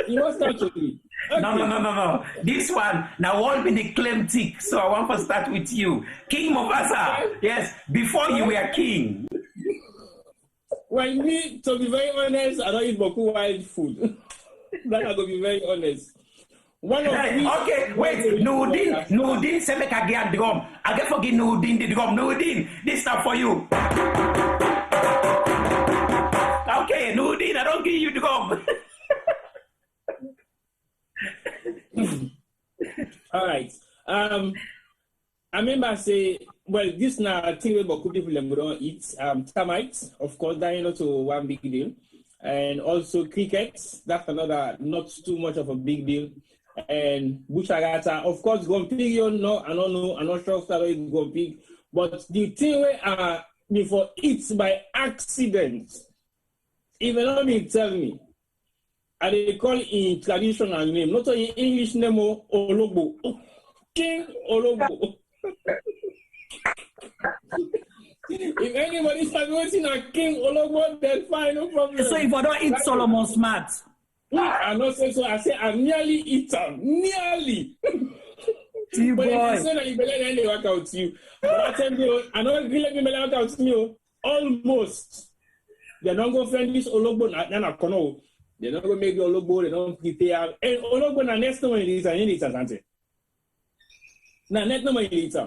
You must start to me. Okay. No. This one now all been the claim tick. So I want to start with you. King Mufasa. Yes, before you were king. Well, me, to be very honest, I don't eat Boku wild food. That I go be very honest. One of okay, wait, Nurdin, say make I get drum. I get forget Nurdin the drum. Nurdin, this stuff for you. Okay, Nurdin, I don't give you the drum. All right. I remember say, well, this now thing we Boku people don't eat termites, of course, that you know to one big deal, and also crickets. That's another not too much of a big deal. And bushagata, of course, Gompig, no, I don't know, I'm not sure if it's Gompig, but the thing where before eats by accident, even though me tell me, and they call it in traditional name, not in English name, Ologbo, King Ologbo. If anybody's waiting a King Ologbo, then fine, no problem. So if I don't eat Solomon Smart. I not say so. I say I nearly eat them. Nearly. But if you say that you believe then they work out to you. But I tell you, I know really let me work out to you. Almost. They don't go find this Ologbo na kono. They don't go make the Ologbo. They don't prepare. And Ologbo na next time it is an instant. Now next time it is.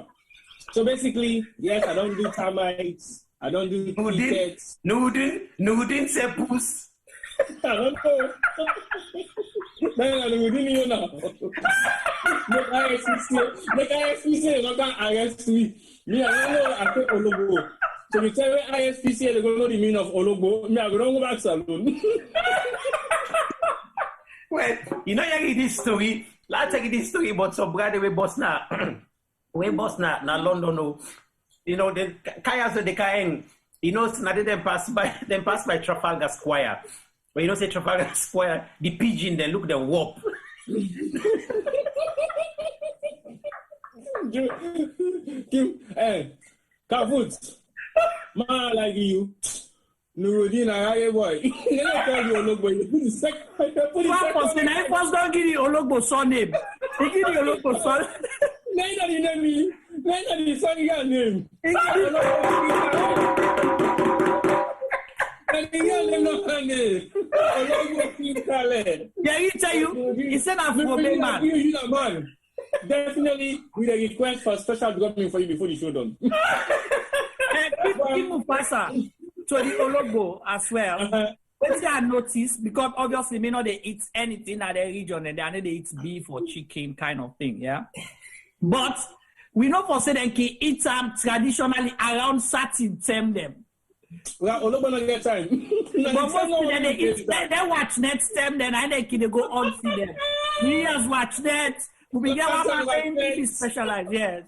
So basically, yes, I don't do termites. I don't do crickets. Nurdin say puss. I don't know. No, we didn't even know. Make ISPC, not that ISP. Me, I don't know. I think Ologbo. So you tell me ISPC, they don't know the meaning of Ologbo. Me, I don't go back salon. Well, you know, you get this story. Let's take this story about some brother we boss na London. No, you know the kayas the kaeng. You know, now they pass by Trafalgar Square. But you know, say Trafalgar Square, the pigeon, they look the warp. Hey, Kavut, man like you, Nurdin, I boy. You don't call you Ologbo. You put the second. I first don't give you Ologbo son name. He give you Ologbo son. Neither the name, neither the son your name. Yeah, he tell you, he said I'm from man. Definitely, with a request for special government for you before the show done. Give Mufasa to the Ologbo as well. What I noticed, because obviously me know they eat anything at the region and they eat beef or chicken kind of thing, yeah. But we know for certain they eat them traditionally around certain time them. Well, Ologbo not get time. But most they eat, they watch next time, then I think they go on see them. We just watch that. We get one thing specialized, yes.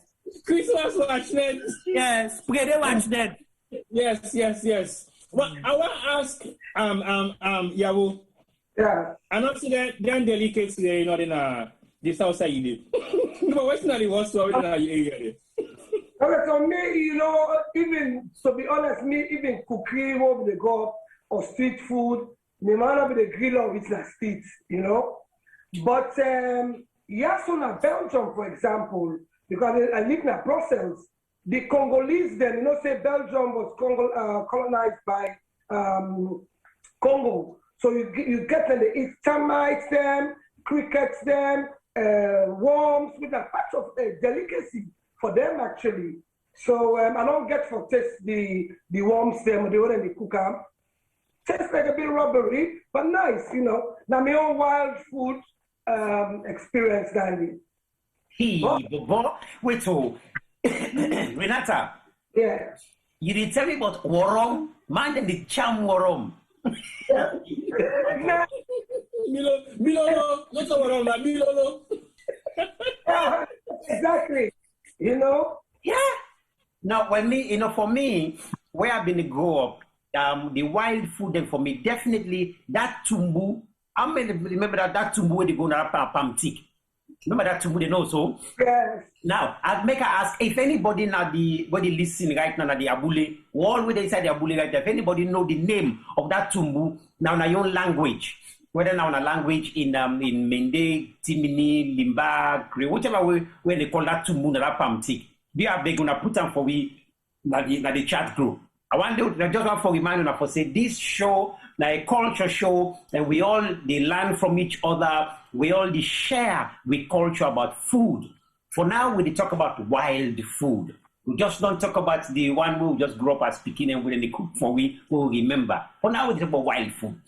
Christmas watch that. Yes, we they watch that. Yes. Well, I want to ask, Yabo. Yeah. I not see that they're delicate there, you know, in the south side you did. But what's not the worst story in our area? Okay, so me, you know, even to be honest, me even cooking what they go or street food, me might not be the grill of it like street, you know. But yes, on Belgium, for example, because I live in Brussels, the Congolese then, you know, say Belgium was colonized by Congo. So you get them, they eat termites them, crickets them, worms, which are part of a delicacy for them actually. So I don't get for taste the worms them, the one they cook them. Tastes like a bit rubbery, but nice, you know. Now my own wild food experience, Dandy. Wait, so Renata. Yeah. You did tell me about Worom, man, and the charm Worom. Milolo, what's Worom? Milolo. Exactly. You know? Yeah. Now, for me, where I've been to grow up, the wild food, and for me, definitely that tumbu. I remember that tumbu where they go na pamtik. Remember that tumbu they know so? Yes. Now, I'd make her ask if anybody now body listening right now the abule, all with inside the abule right there, if anybody know the name of that tumbu now in your own language, whether now in a language in Mende, Timini, Limba, Cree, whichever way where they call that tumbu na that pamtik. They are gonna put them for we na the chat group. I want to just want for remind you for say this show like a culture show, and we all they learn from each other. We all they share with culture about food. For now, we talk about wild food. We just don't talk about the one who just grew up as speaking and when they cook for we will remember. For now, we talk about wild food.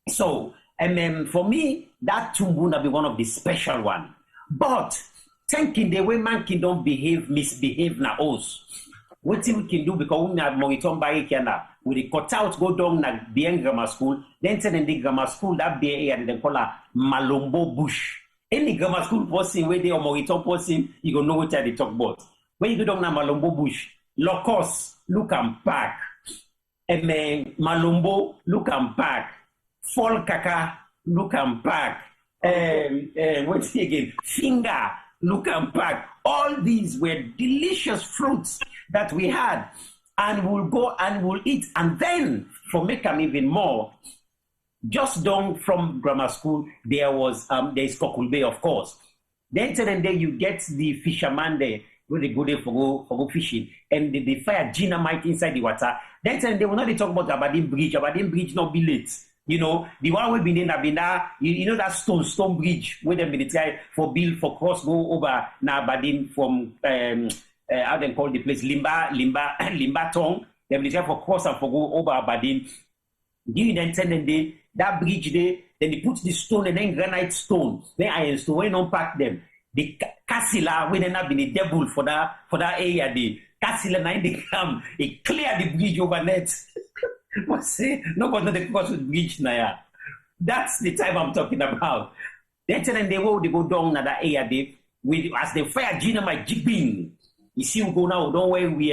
So, and then for me, that tumbu will be one of the special one. But thinking the way man can don't misbehave na us. What we can do because we have monitor by Kenya. We cut out go down na BN grammar school. Then send in the grammar school that be area they call a Malombo bush. Any grammar school person where they are monitor person, you gonna know what they talk about. When you go down na Malombo bush, locust, look and pack. And then Malombo, look and pack. Fall kaka, look and pack. What's it again? Finger, look and pack. All these were delicious fruits that we had, and we'll go and we'll eat. And then, for make them even more, just down from grammar school, there is Kokulbe, of course. Then you get the fisherman there, where they go there for go fishing, and they fire dynamite inside the water. Then they will not talk about Aberdeen Bridge. Aberdeen Bridge not be late. You know, the one we've been in Abina, you know that stone bridge where they been try for build for cross go over now Aberdeen from how they call the place Limba Tong. They been try for cross and for go over Aberdeen. During the then day that bridge there, then they put the stone and then granite stone, then iron stone, when don't pack them. The Casilla when they not been the devil for that area the Casilla 9 they come, they clear the bridge overnight. But say nobody know the cross with bridge now. That's the time I'm talking about. Then they go down na that area they with as they fire dynamite jibbing. You see we go now, don't worry, we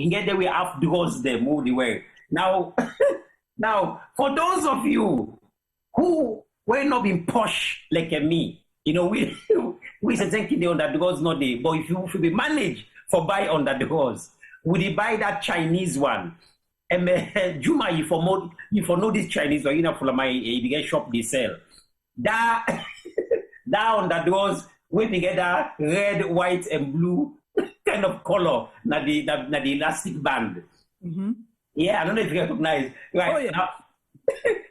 can get there we half doors there, move the way. Now now for those of you who were not being posh like me, you know, we say thinking the underdoors not there, but if you be managed for buy underdoors, would you buy that Chinese one? And Juma, if you know this Chinese one, you know, for my big shop they sell. That on the doors, we together red, white, and blue kind of color, na the elastic band. Mm-hmm. Yeah, I don't know if you recognize. Right. Oh, yeah. Now,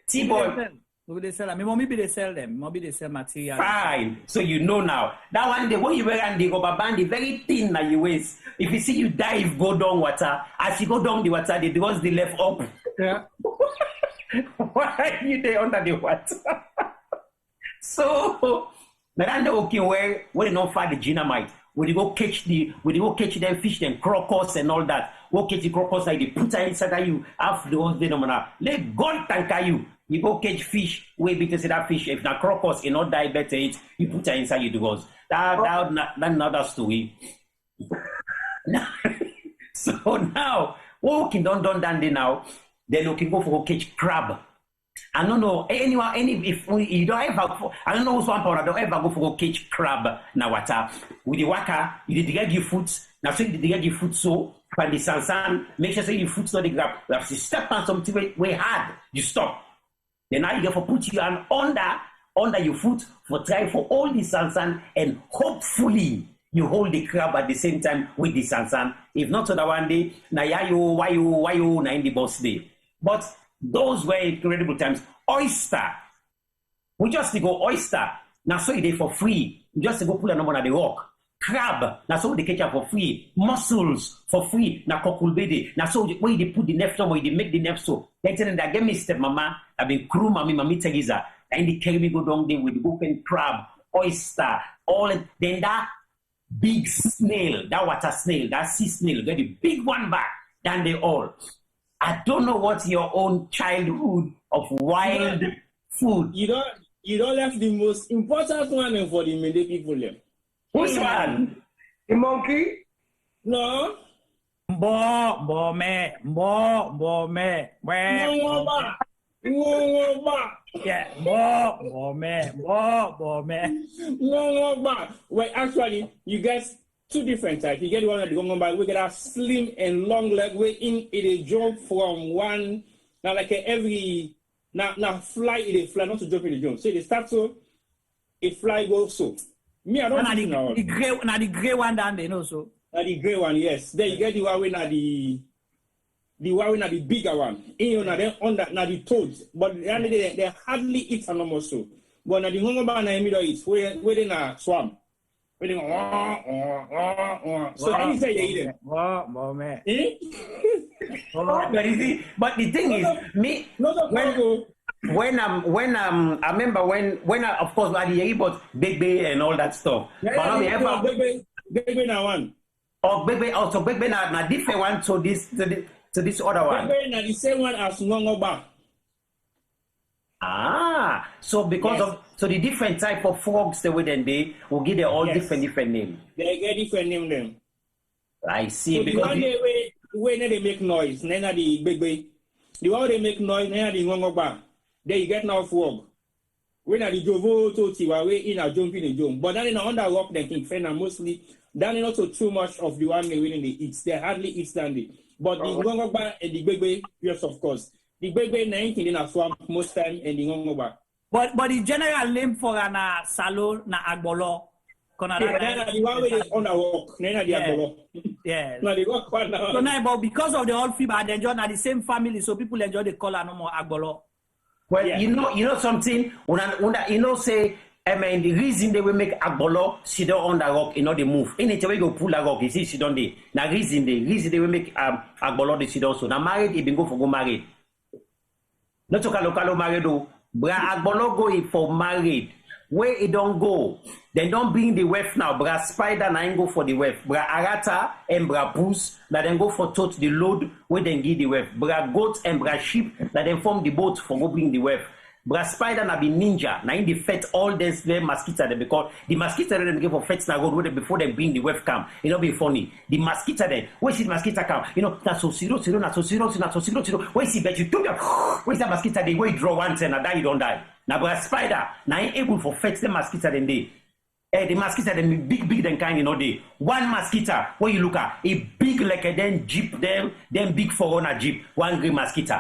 T-boy. They sell. I mean, maybe they sell them. Maybe they sell material. Fine. So you know now. That one, the way you wear and the rubber band, is very thin na your waist. If you see you dive, go down water. As you go down the water, the doors the left up. Yeah. Why are you there under the water? So, now that okay where they don't find the dynamite. When you go catch them fish, them crocodiles and all that. Go catch the crocodiles like they put her inside of you. After the ones they don't wanna let God tanker you. You go catch fish, wait because that fish, if na crocodiles you not die better it, you put her inside you goes. That's another story. So now, what we can done there now, then we can go for catch crab. I don't know anyone if you don't ever I don't know who's one power don't ever go for catch crab na water. With the waka, you did get your foot, now so you did get your foot so when the sansan, make sure say your foot's not the grab. You have to step on something way hard, you stop. Then now you get for put your hand under your foot for try for all the sansan and hopefully you hold the crab at the same time with the sansan. If not so that one day, na yayo, why you na in the boss day. But those were incredible times. Oyster. We just go oyster. Now so they for free. You just go pull a number on the rock. Crab, now so they catch up for free. Mussels for free. Now kokulbede. Now so where they put the neft on, where they make the neft so. Then tell them that get me step mama. I've been crew mommy tegiza. And they carry me go down there with open crab, oyster, all it. Then that big snail, that water snail, that sea snail, get the big one back than they all. I don't know what's your own childhood of wild food. You don't left the most important one for the Mende people there. Which one? The monkey? No. Bo me. Yeah, bo me. No. Well, actually, you get two different types. You get the one that go by. We get a slim and long leg. We in it jump from one now like every now fly it a fly not to jump in the jump. So they start so it fly goes so. Me I don't know. The gray one down there also. The gray one, yes. Then you get the one with the one with the bigger one. In then on that now the toads, but they hardly eat animal so. But now the ngomba na middle is where they na swamp. Where they so anytime you eat them. But the thing is, me when I remember when I, of course I did but baby and all that stuff. Yeah, but I mean, ever baby now one. Oh baby, also baby na different one to this other one. Baby na the same one as ngongoba. Ah, so because of the different type of frogs the way then they will give them all different names. They get different name them. I see. So because the one when they make noise, then the baby. The one they make noise, then the ngongoba. Then you get now frog. When the jovo to tiwa way in a jump in a jump. But then in under rock they can find mostly then not so too much of the one they eat. They hardly eat standing. But the ngongoba and the baby, yes of course. The baby 19 in a swamp most time and the ngongoba. But the general name for an salo na agbolo. The one way is on the rock. Then the agbolo. Yeah. Now the rock one now. So now, but because of the old fever, they enjoy the same family, so people enjoy the color no more agbolo. Well, you know something. When say, I mean, the reason they will make agbolo sit down on the rock, they move. In it, we go pull the rock. You see, sit down there. Now reason they will make agbolo they sit down. So now married, it been go for go married. Not to local married though. Bra agbolo go for married. Where it don't go, then don't bring the weft now. Bra spider na go for the weft. Bra arata and bra poos that then go for tote the load where then give the weft. Bra goat and bra sheep that then form the boat for go bring the weft. Bra spider na be ninja na in the fet all this mosquito them because the mosquito them give for fets na go before they bring the weft come. It not be funny. The mosquito then where see the mosquito come? That's so zero. Where see bet you took them? Where's the mosquito they where you draw once and die you don't die. Now, but a spider, now ain't able for fetch the mosquito than they. The mosquito them big than kind, they. One mosquito, where you look at, a big like a then jeep, then big for on a jeep, one green mosquito.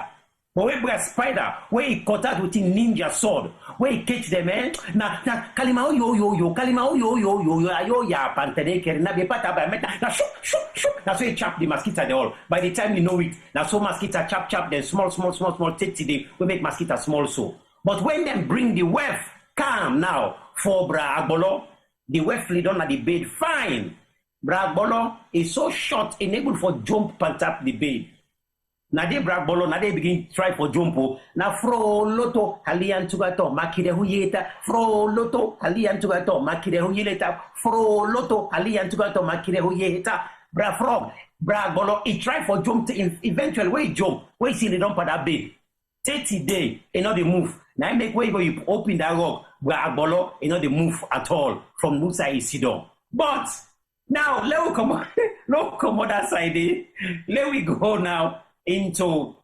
But where a spider, where he cut out with a ninja sword, where he catch them, now, kalima yo, ya, pantene, na be pata by meta, now shoot, that's why he chop the mosquito they all. By the time you know it, now so mosquito chop, then small, take today, we make mosquito small so. But when them bring the weft, calm now for Bra Agbolo, the weft lead on at the bed, fine. Bra Agbolo is so short, enabled for jump and tap the bed. Now they Bra Agbolo, now they begin try for jumpo. Now fro loto halian tugato makide huyeta, fro loto halian tugato makide huyeta, fro loto halian tugato makide huyeta. Bra frog, Bra Agbolo, he try for jump to eventually where he jump, where he see the dump at that bed. 30 days, they move. Now make way go you open that rock where Agbolo, they move at all from Musa Isidon. But now let we come on that side. Let we go now into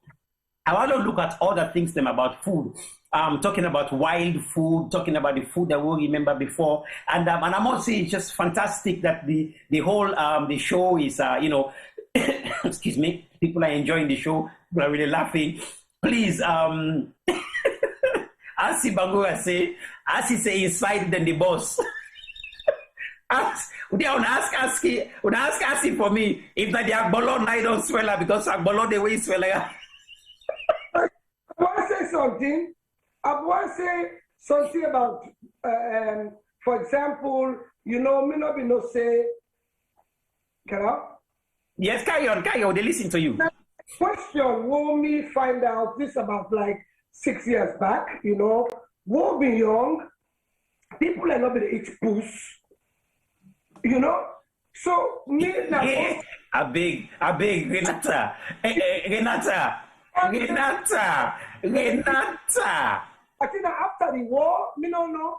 I want to look at other things them about food. Talking about wild food, talking about the food that we remember before, and I must say it's just fantastic that the whole the show is excuse me, people are enjoying the show, people are really laughing. Please, as Bangura say, as he say inside than the boss. Would ask asking for me if that the Agbolo I don't swell because Agbolo the way swell. I want to say something. I want to say something about, for example, me not be no say, Yes, carry on, they listen to you. Question, will me find out this about like 6 years back, we'll be young, people are not going to eat puss, so me now. I beg, Renata. Renata. I think that after the war, me don't know.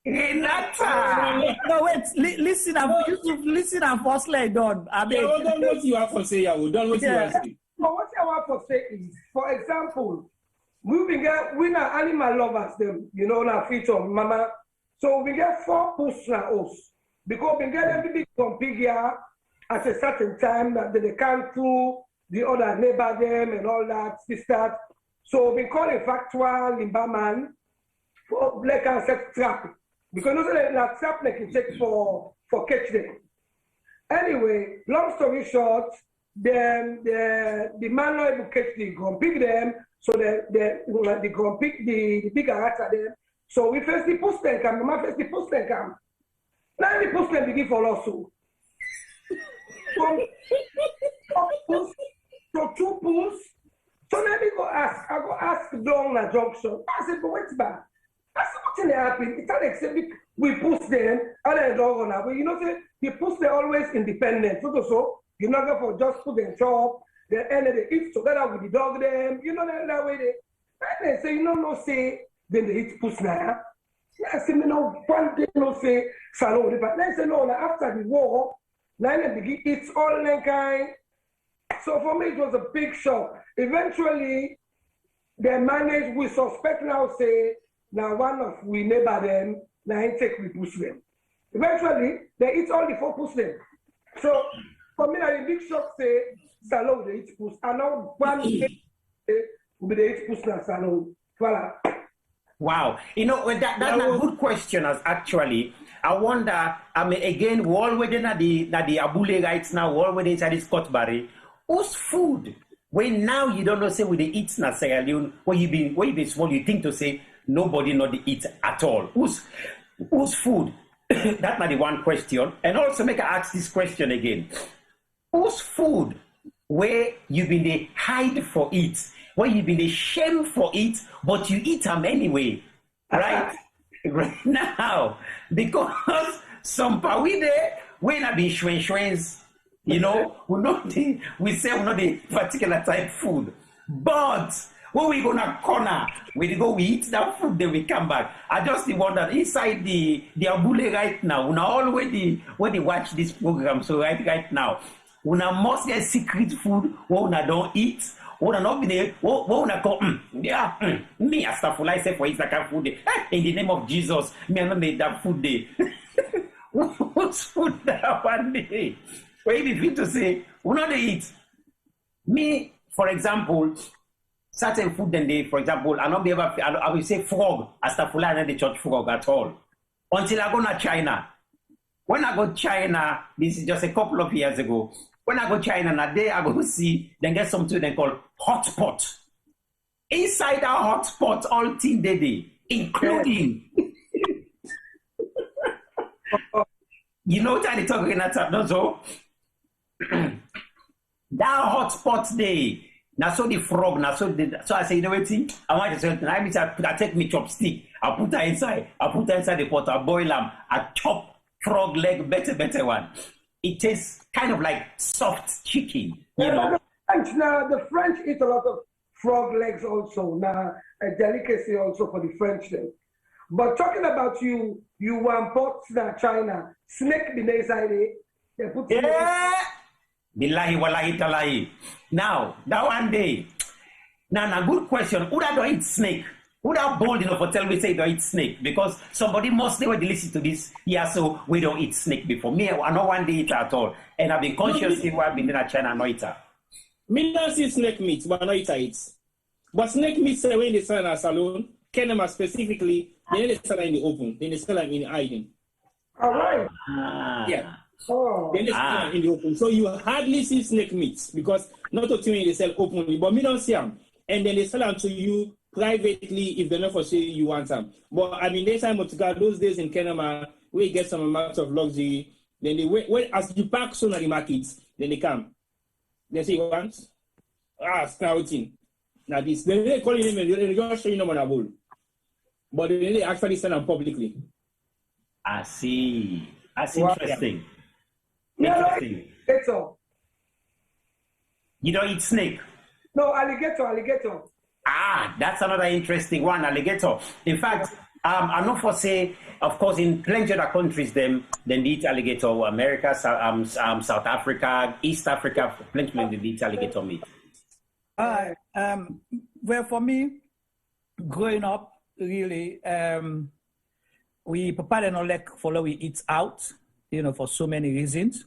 Renata. No, wait, listen and first lay done. I beg. Yeah, don't what you have to say, Yahoo. Don't what you have to say. But what I want to say is, for example, we are animal lovers, them, na Freetown, mama. So we get 4 puss na us. Because we get every big pig here at a certain time that they can't do the other neighbor them and all that, this, that. So we call a factual limbaman for black and set trap. Because that trap like you take for catch them. Anyway, long story short, the man not able to catch the grumpig them, so the grumpig the bigger rats are them. So we first the post them come, my first the post them come. Now the post them begin for also. So 2 pools. So let me go ask. I go ask down the junction. I said, but wait back. I said, what's happening? It's not except we push them, and then dog on that. But say the push they're always independent. So you're not going for just put them chop. Then they eat together with the dog them. That way they. And they say, no say then they eat push now. I say, one day no say salon. But they say no. After the war, now they begin eat all that kind. So for me, it was a big shock. Eventually, they managed, we suspect now, say, now one of we neighbor them, now he take we push them. Eventually, they eat all the 4 push them. So for me, a big shock, say, salon, they eat push. And now one day, will be the eat push now, salon. Voila. Wow. That's a good question, actually. I wonder, again, we're all waiting at the Abule right now, we're all waiting inside this Cutbury. Whose food? When now you don't know, say, with the eats na Sierra Leone, when you been small, you think to say, nobody not the eat at all. Whose food? That's not the one question. And also make I ask this question again. Whose food where you been the hide for it, where you been the shame for it, but you eat them anyway, right? Right now, because some we there when I be shwens, we say we're not the particular type food, but when we gonna corner, we eat that food, then we come back. I just wonder inside the Abule right now, we already when they watch this program, so right now, we must get secret food what we don't eat. What not been there? What call? Me as stuff I say for it like a food day. In the name of Jesus, me I not made that food day. What's food that one day? Where if you to say we not eat. Me, for example, certain food then they, for example, I not be ever. I will say frog as stuff I not the church frog at all. Until I go to China. When I go to China, this is just a couple of years ago. When I go to China, and a day I go see, then get something they call hot pot. Inside that hot pot, all things they including. You know what I'm talking about? No, so that hot pot day. Now so the frog, so I say, what? I want to say, I take me chopstick, I put her inside, the pot, I boil them, I chop frog leg, better one. It tastes kind of like soft chicken, Now, the French eat a lot of frog legs also. Now, a delicacy also for the French then. But talking about you import to China, snake the inside they put Billahi wallahi talahi. Now, that one day, now, good question. Who that don't eat snake? Who that bold enough to tell me say don't eat snake? Because somebody must never listen to this. Yeah, so we don't eat snake before. Me, I know one day eat at all. And I've been consciously while I've been in China, no eater. Me don't see snake meat, but no eater eats. But snake meat say when they sell in a salon, Kenema specifically, they sell in the open. Then they sell in hiding. All right. Yeah. Oh. Then they sell in the open. So you hardly see snake meat because not to me they sell openly, but me don't see them. And then they sell them to you privately if they're not for sale, you want them. But I mean, this time those days in Kenya, we get some amount of luxury. Then they wait as you park soon at the markets, then they come. They say, "Want scouting." Now this, then they call him and they just show you no money, but then they actually send them publicly. I see. That's Wow. interesting. Yeah, Interesting. alligator. You don't eat snake? No, alligator. Ah, that's another interesting one, alligator. In fact, I know for say, of course, in plenty of other countries, then they eat alligator. America, South Africa, East Africa, plenty they eat alligator meat. Well, for me, growing up, really, we papa and all like follow we eat out, for so many reasons.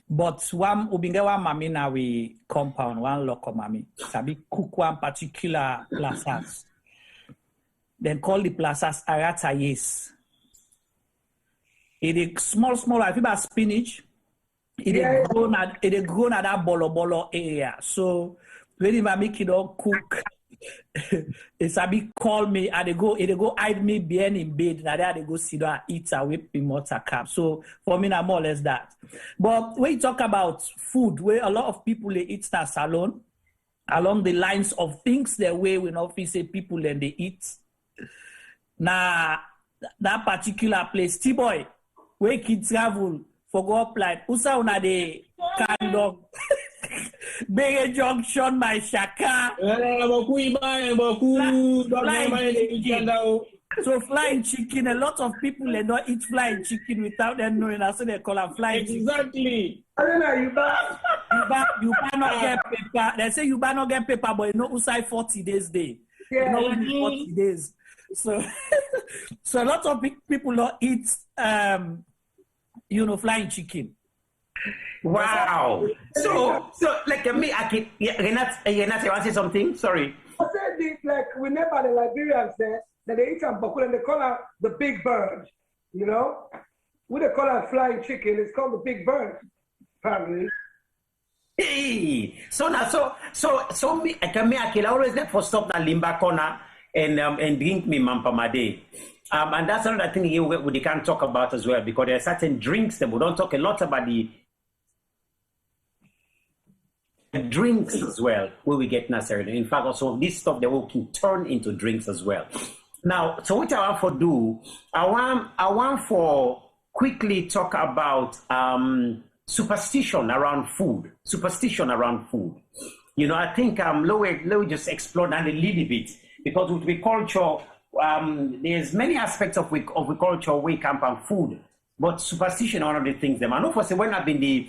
But one mami na we compound, one local mami, sabi cook one particular plazas. Then call the plazas arata It is small, I feel about spinach. It is grown at that bolo area. So when the mami kiddo cook, it's a big call me and they go hide me behind in bed. Now they go sit down, eat and whip me motor cap. So for me, now more or less that. But when you talk about food, where a lot of people they eat that salon, along the lines of things the way we not say people and they eat. Now that particular place, T-boy, where kids travel for go up like usa una de kind of Big Junction, my shaka. So flying chicken, a lot of people they don't eat flying chicken without them knowing. I say they call them flying Exactly. chicken. You better not get paper. They say you better not get paper, but you know usai 40 days day. Yeah. You know 40 days. So so a lot of people don't eat flying chicken. Wow. So like me, I can Renat, you want to say something? Sorry. I said like remember the Liberians there that they eat some bakul and they call her the big bird. We they call her flying chicken. It's called the big bird, apparently. Hey, so me, I can always let for stop na limba corner and drink me mampamade. And that's another thing here we can't talk about as well, because there are certain drinks that we don't talk a lot about the drinks as well, where we get necessarily. In fact, also this stuff that we can turn into drinks as well. Now, so what I want to do, I want for quickly talk about superstition around food. I think let me just explore that a little bit, because with the culture, there's many aspects of we culture we camp and food, but superstition are one of the things them. I know for say when I've been to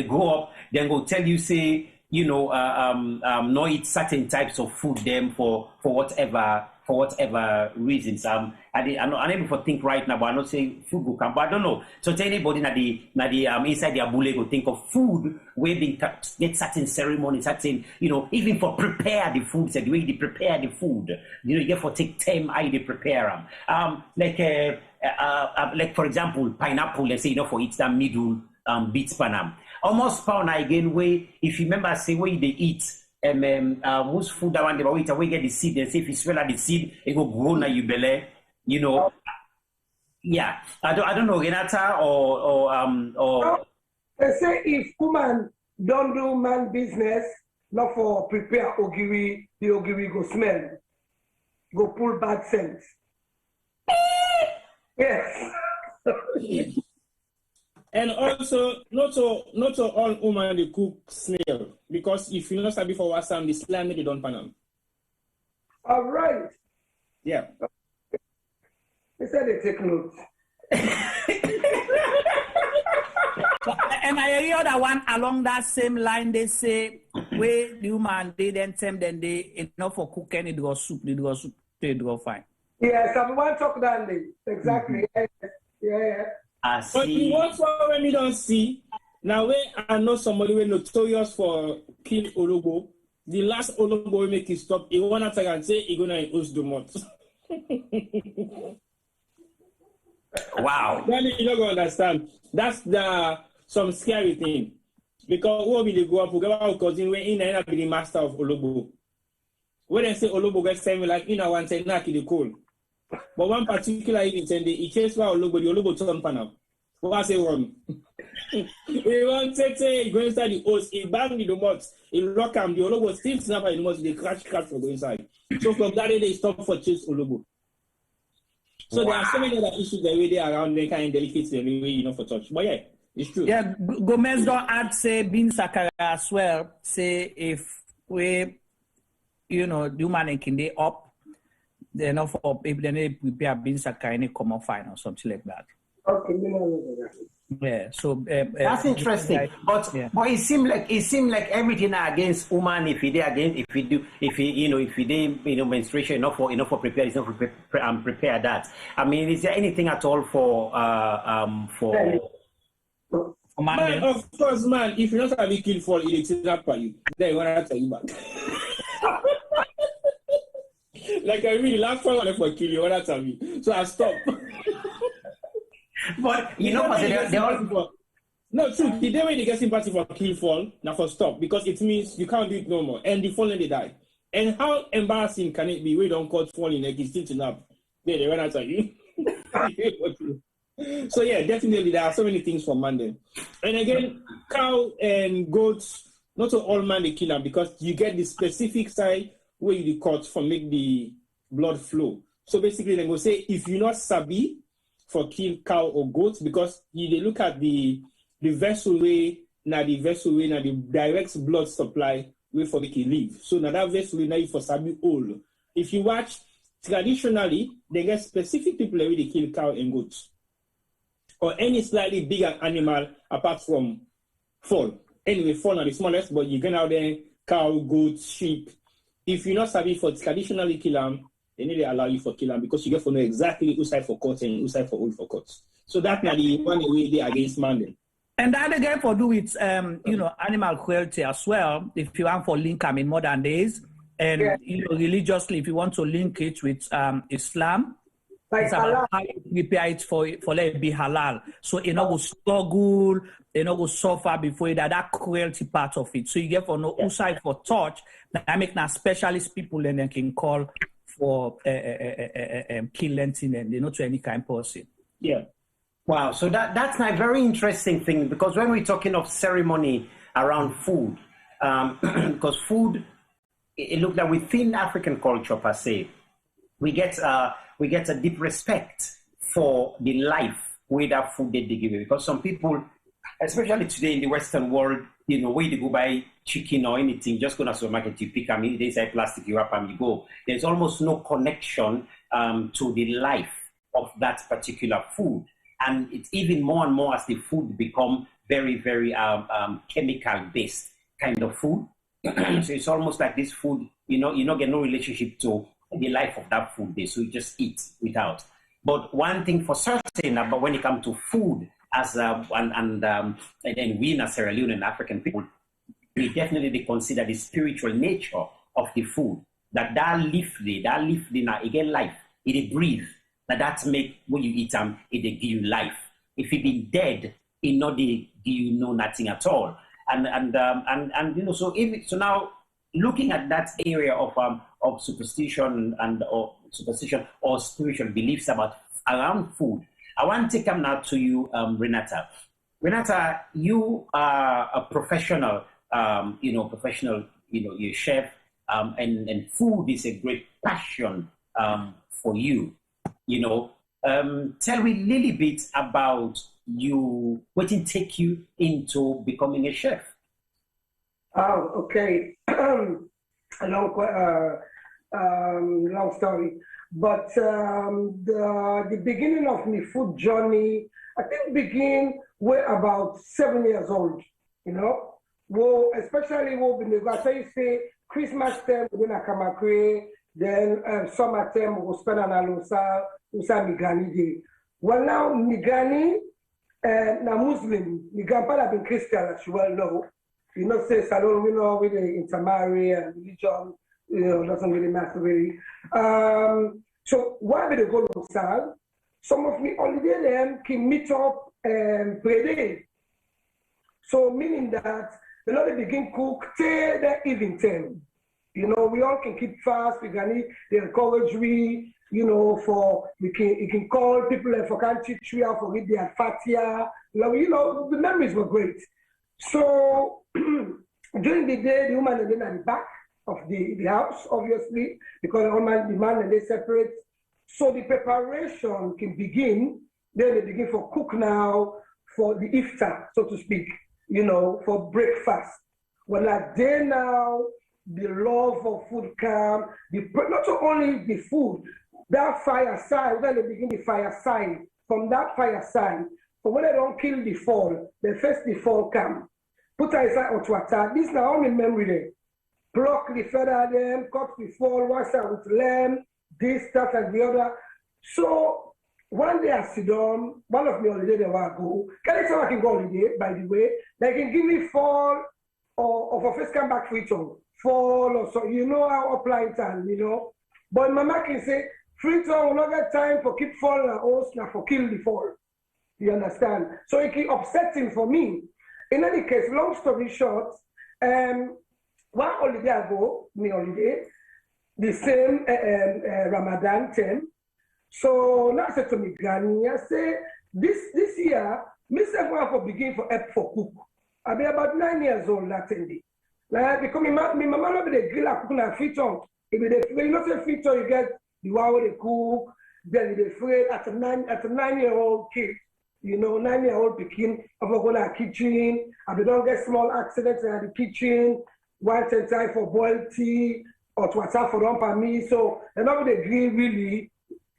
grow up, then go tell you say no eat certain types of food them for whatever reasons. I'm unable to think right now, but I not say food will come. But I don't know. So to anybody inside their bule go think of food where they get certain ceremony, certain even for prepare the food. So the way they prepare the food, you get for take time how they prepare them. Like for example, pineapple. Let's say for eat that middle beats panam. Almost pound again way. If you remember, say where they eat. Most food that one they eat away get the seed. They say if you swallow the seed, it go grow na you belly. Yeah. I don't know, Renata or. They say if woman don't do man business, not for prepare ogiri, the ogiri go smell, go pull bad scent. Yes. And also, not all women they cook snail, because if you know sabi for what some the slime they don't pan. All right. Yeah. They said they take notes. And I hear that one along that same line. They say where the woman they then enough for cooking it go soup, they go fine. Yeah, someone talk that day. Exactly. Yeah. But the one when you don't see, now where I know somebody who notorious for kill Olobo, the last Olobo will make it stop. He wanna take and say he gonna host the month. Wow. Then you don't understand. That's some scary thing. Because who will they go up, who go out cousin when in and be the master of Olobo. when I say Olobo gets time, like in a one say knock in the cold. But one particular evening, he chased for Olobo, the Olobo turn panel. What I say wrong? He won't say he go inside the house, he bang the mouth, he lock him, the Olobo still snap at the mouth, they crash for go inside. So from that day they stop for chase Olobo. So there are so many other issues that way there around they kind of delicate anyway, for touch. But yeah, it's true. Yeah, Gomez don't add say bean sakara as well. Say if we, the human can they up, they're not for if they prepare bean sakara and they come out fine or something like that. Okay, yeah. So that's interesting. But it seemed like everything against woman. If they menstruation enough for prepare, it's not prepare that. I mean, is there anything at all for man, of course, man. If you're not having kill for it, it's not for you. Then what I tell you back. Like I really last one I for kill you, what I tell me. So I stop. But they all. No, true. The day when they get sympathy for kill fall, now for stop, because it means you can't do it no more. And the fallen they die. And how embarrassing can it be? We don't call falling like it's still to nap. They run out of you. So yeah, definitely there are so many things for man then. And again, cow and goats, not all man they kill them because you get the specific side where you cut for make the blood flow. So basically they go say if you're not sabi for kill cow or goats, because they look at the vessel way, now the direct blood supply way for the kill live. So now that vessel now for sabi all. If you watch traditionally, they get specific people that really kill cow and goats. Or any slightly bigger animal apart from fall. Anyway, fall are the smallest, but you get out there, cow, goats, sheep. If you're not savvy for traditionally kill them, they need to allow you for kill them because you get to know exactly who side for cut and who side for old for cut. So that's the one way they against man then. And that again for do with animal cruelty as well. If you want for link them in modern days, and religiously, if you want to link it with Islam. Like it's about how you prepare it for let it be halal. So you know go struggle, you know go suffer before that cruelty part of it. So you get for no side for touch. That make now specialist people and then can call for killing and to any kind of person. Yeah. Wow. So that's a very interesting thing because when we're talking of ceremony around food, because food, it looks like within African culture per se, we get a deep respect for the life with that food that they give you. Because some people, especially today in the Western world, where you go buy chicken or anything, just go to the supermarket, you pick them, they inside plastic, you wrap them, you go. There's almost no connection to the life of that particular food. And it's even more and more as the food become very, very chemical-based kind of food. So it's almost like this food, you don't get no relationship to the life of that food day, so you just eat without. But one thing for certain about when it comes to food, as and then we in Sierra Leone and African people, we definitely consider the spiritual nature of the food. That leaf now again life, it breathe. That make when you eat them, it give you life. If it be dead, it not give you nothing at all. And so now looking at that area of superstition or spiritual beliefs around food, I want to come now to you, Renata. Renata, you are a professional, you're a chef, and food is a great passion for you. Tell me a little bit about you. What did take you into becoming a chef? Oh, okay. Long story, but the beginning of my food journey, I think, begin when about 7 years old. Well, especially when I say Christmas time when I come then summer time we spend on Alosa, Migani Day. Well, now Migani, na Muslim, my grandpa have been Christian, as you well know. Say Salon, with the intermarry and religion, doesn't really matter really. So why would they go to Sal? Some of me holiday them can meet up and pray. So meaning that they begin cook till the evening time. You know, we all can keep fast. We can eat. They encourage we. You know, you can call people for country tree or for eat their fatia. You know, the memories were great. So during the day, the woman and then at the back of the house, obviously, because the man and they separate. So the preparation can begin. Then they begin for cook now for the iftar, so to speak. You know, for breakfast. Well, like day now, the love of food come. Not only the food. That fireside, when they begin the fireside, from that fireside, so when they don't kill the fall, the first the fall come. Put aside hot water. This now all in memory there. Pluck the feather them, cut the fall, wash out with lamb, this, that, and the other. So one day I sit down, one of me holiday there I go. Can I say I can go holiday, by the way? They can give me fall or for first come back Freetown. Fall or so, you know how applying time, you know. But Mama can say, Freetown will not get time for keep fall and host now for kill the fall. You understand? So it keep upsetting for me. In any case, long story short, one holiday ago, me holiday, the same Ramadan time. So now I said to me, Granny, I say, this year, me say one for begin for help for cook. I be about 9 years old that day. Like, because my mama not be the grill cook na Freetown. If you not say Freetown, you get the one where they cook, then they afraid at a 9-year-old kid, you know, 9-year-old picking, I'm going to the kitchen, and they don't get small accidents in the kitchen, one time for boiled tea, or to water for them for me. So they're not going to agree really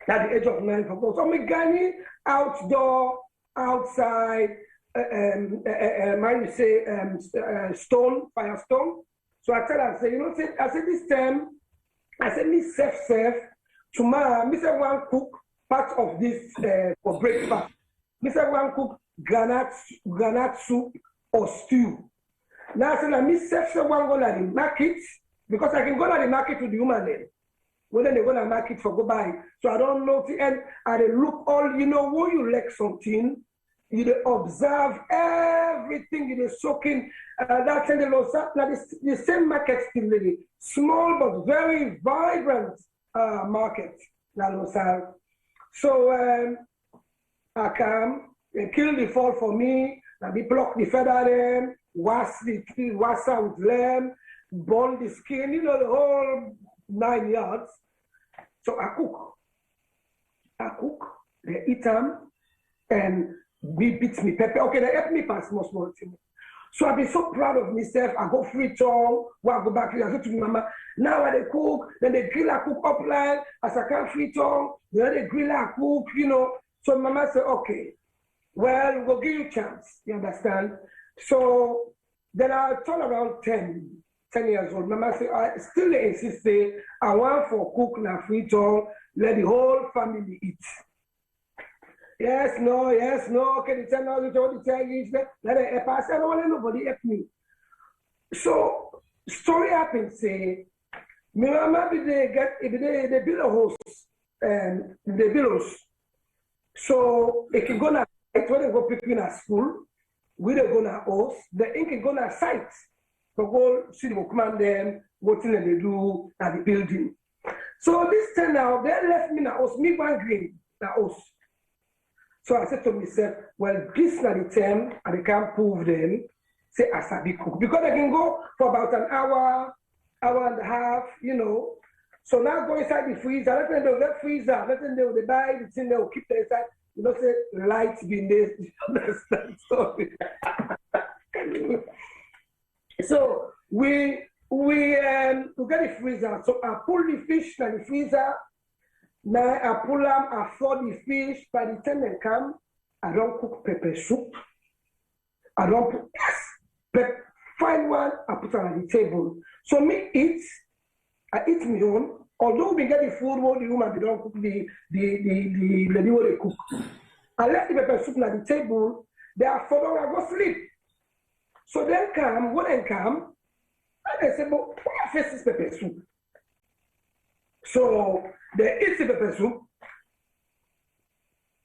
at the age of 9 for both. So I'm going outdoor, outside, firestone. So I tell her, I say, you know, I said this time, I said, me self. Tomorrow, Mr. One cook part of this for breakfast. Mr. One cook granite soup or stew. Now I said, Mr. One go to the market because I can go to the market with the woman then. When they go to the market for go buy. So I don't know the end. I look all, you know, when you like something, you observe everything, you soaking. That's in the same market still really small but very vibrant. Market. So I come, they kill the fall for me, and we pluck the feather them, wash out with lamb, boil the skin, you know, the whole 9 yards. So I cook, they eat them, and we beat me pepper. Okay, they help me pass small thing. So I've been so proud of myself. I go Freetown, I go back here, I say to my mama, now I cook, then they grill, I cook upline, as I come Freetown, then they grill, I cook, you know. So mama said, okay, well, we'll give you a chance, you understand? So then I turn around 10 years old. Mama said, I still insist, say, I want for cook now Freetown, let the whole family eat. Yes, no, okay, the tell now, the tell you, let it pass. I don't want nobody help me. So, story happens, say, my mama, they build a house, and they build us. So, they can go to site, when they go pick in at school, we they go to house, the ink can go to site, to go see the workman them, what thing they do at the building. So, this time now, they left me in the house, me one green, the house. So I said to myself, well, this is the time, and I can't prove them, say, as I be cook. Because I can go for about an hour and a half, you know. So now go inside the freezer, let them know that freezer, let them know they buy the thing, they will keep it inside. You know, say, lights be there, you understand? So we get the freezer. So I pull the fish from the freezer. Now I pull them, I fry the fish. By the time they come, I don't cook pepper soup. I don't put, find one, I put it on the table. So me eat, I eat my own. Although we get the food, what the woman they don't cook the lady what they cook. I left the pepper soup on the table. They are following, I go sleep. So then come, when they come, and they say, but why face this pepper soup? So they eat the pepper soup.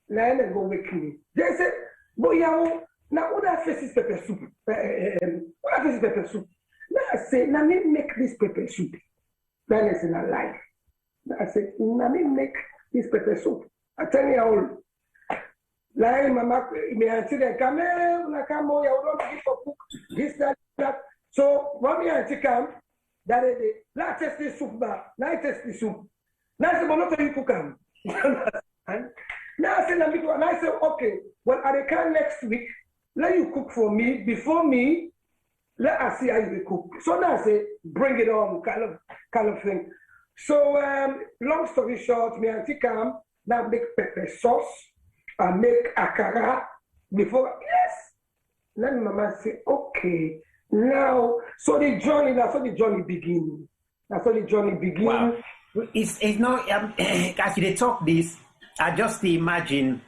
Then they go wake me. They say, but yeah, now what I face is pepper soup. What I face is pepper soup. Now I say, now me make this pepper soup. Then it's in a life. I said, let me make this pepper soup. A 10-year-old. Like mama, me auntie they come, like come on, you don't give for cook this that. So when me auntie come, that is let's test this soup now. Let's test this soup. Now I say, but not you cook them. Now I say, and I say, okay, well, I can next week. Let you cook for me before me. Let us see how you cook. So now I say, bring it on, kind of thing. So long story short, me auntie come now make pepper sauce. I make akara before. Yes. Then mama say, okay. Now, so the journey begins. That's how the journey begins. Wow. It's not, as they talk this, I just imagine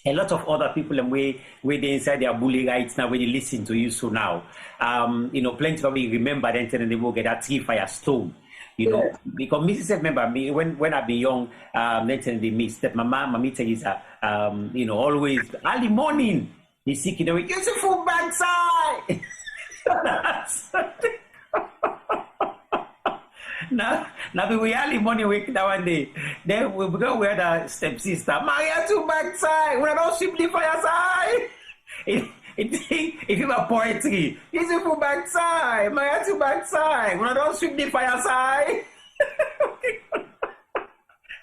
a lot of other people and where they inside their bully rights now, when they listen to you. So now, plenty of people remember then and they will get that 3 fire stone. Because Mrs. remember me when I've been young, then they miss that my mommy is always early morning. He's sick, use the food backside. Now we early morning wake that one day. Then we go with the stepsister. Maria to backside. We don't sweep the fireside. If you have poetry, use it for backside. Maria to backside. We don't sweep the fireside.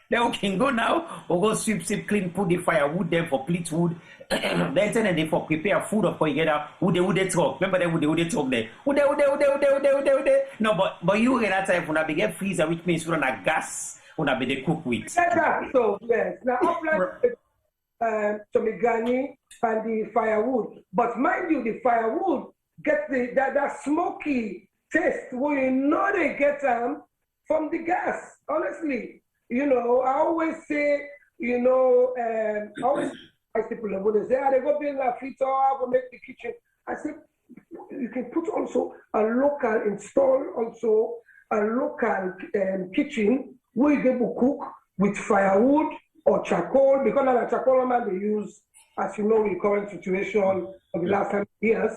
Then we can go now. We go sweep, clean, put the firewood there for pleat wood. Then they for prepare food or you get out. Would they talk? Remember they would talk there. Would. No, but you at that time when I begin freezer, which means you run a gas when I be the cook with. So yes. Now upland tomigani and the firewood. But mind you, the firewood get that smoky taste where they get from the gas. Honestly, I always say, always people when they say, they go build a Freetown, go make the kitchen. I say, you can put also install a local kitchen where they will cook with firewood or charcoal, because now the charcoal man they use, as you know, in current situation of the last 10 years,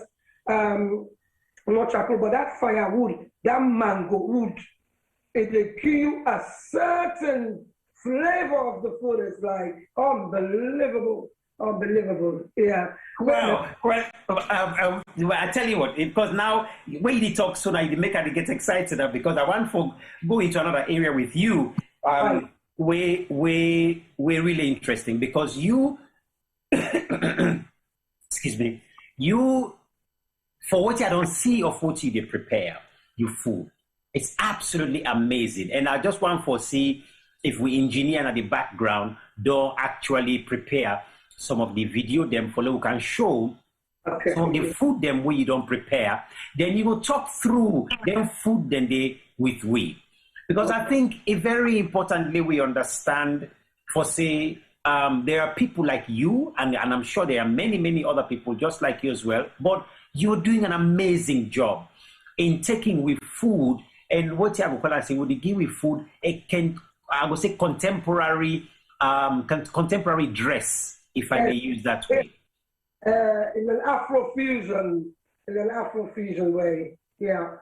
not charcoal, but that firewood, that mango wood, it will give you a certain flavor of the food. It's like unbelievable. Yeah. Well, I tell you what, because now when you talk so now you make her get excited because I want to go into another area with you. We're really interesting because you excuse me, you for what I don't see of what you did prepare your food. It's absolutely amazing. And I just want to see if we engineer at the background don't actually prepare some of the video them for who can show some of the food them where you don't prepare, then you will talk through them food then they with we. Because I think it very importantly we understand for say there are people like you and I'm sure there are many other people just like you as well, but you're doing an amazing job in taking with food and what I would call say would give with food it can I would say contemporary dress, if I may use that way. In an Afrofusion way. Yeah.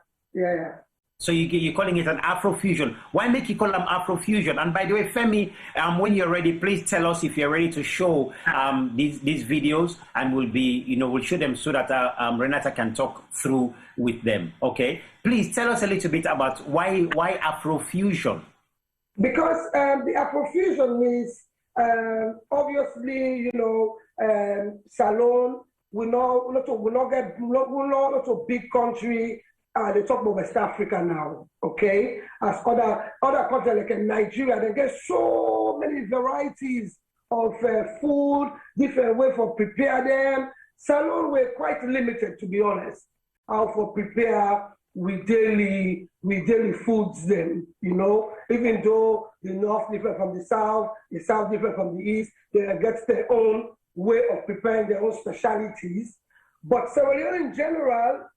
So you're calling it an Afrofusion. Why make you call them Afrofusion? And by the way, Femi, when you're ready, please tell us if you're ready to show these videos, and we'll show them so that Renata can talk through with them. Okay? Please tell us a little bit about why Afrofusion. Because the Afrofusion means obviously, Salon, we're not a big country. They talk about West Africa now, okay? As other countries like in Nigeria, they get so many varieties of food, different way for prepare them. Salon, we're quite limited, to be honest, how for prepare with daily foods them, even though the north different from the south different from the east, they get their own way of preparing their own specialities. But Sierra Leone in general,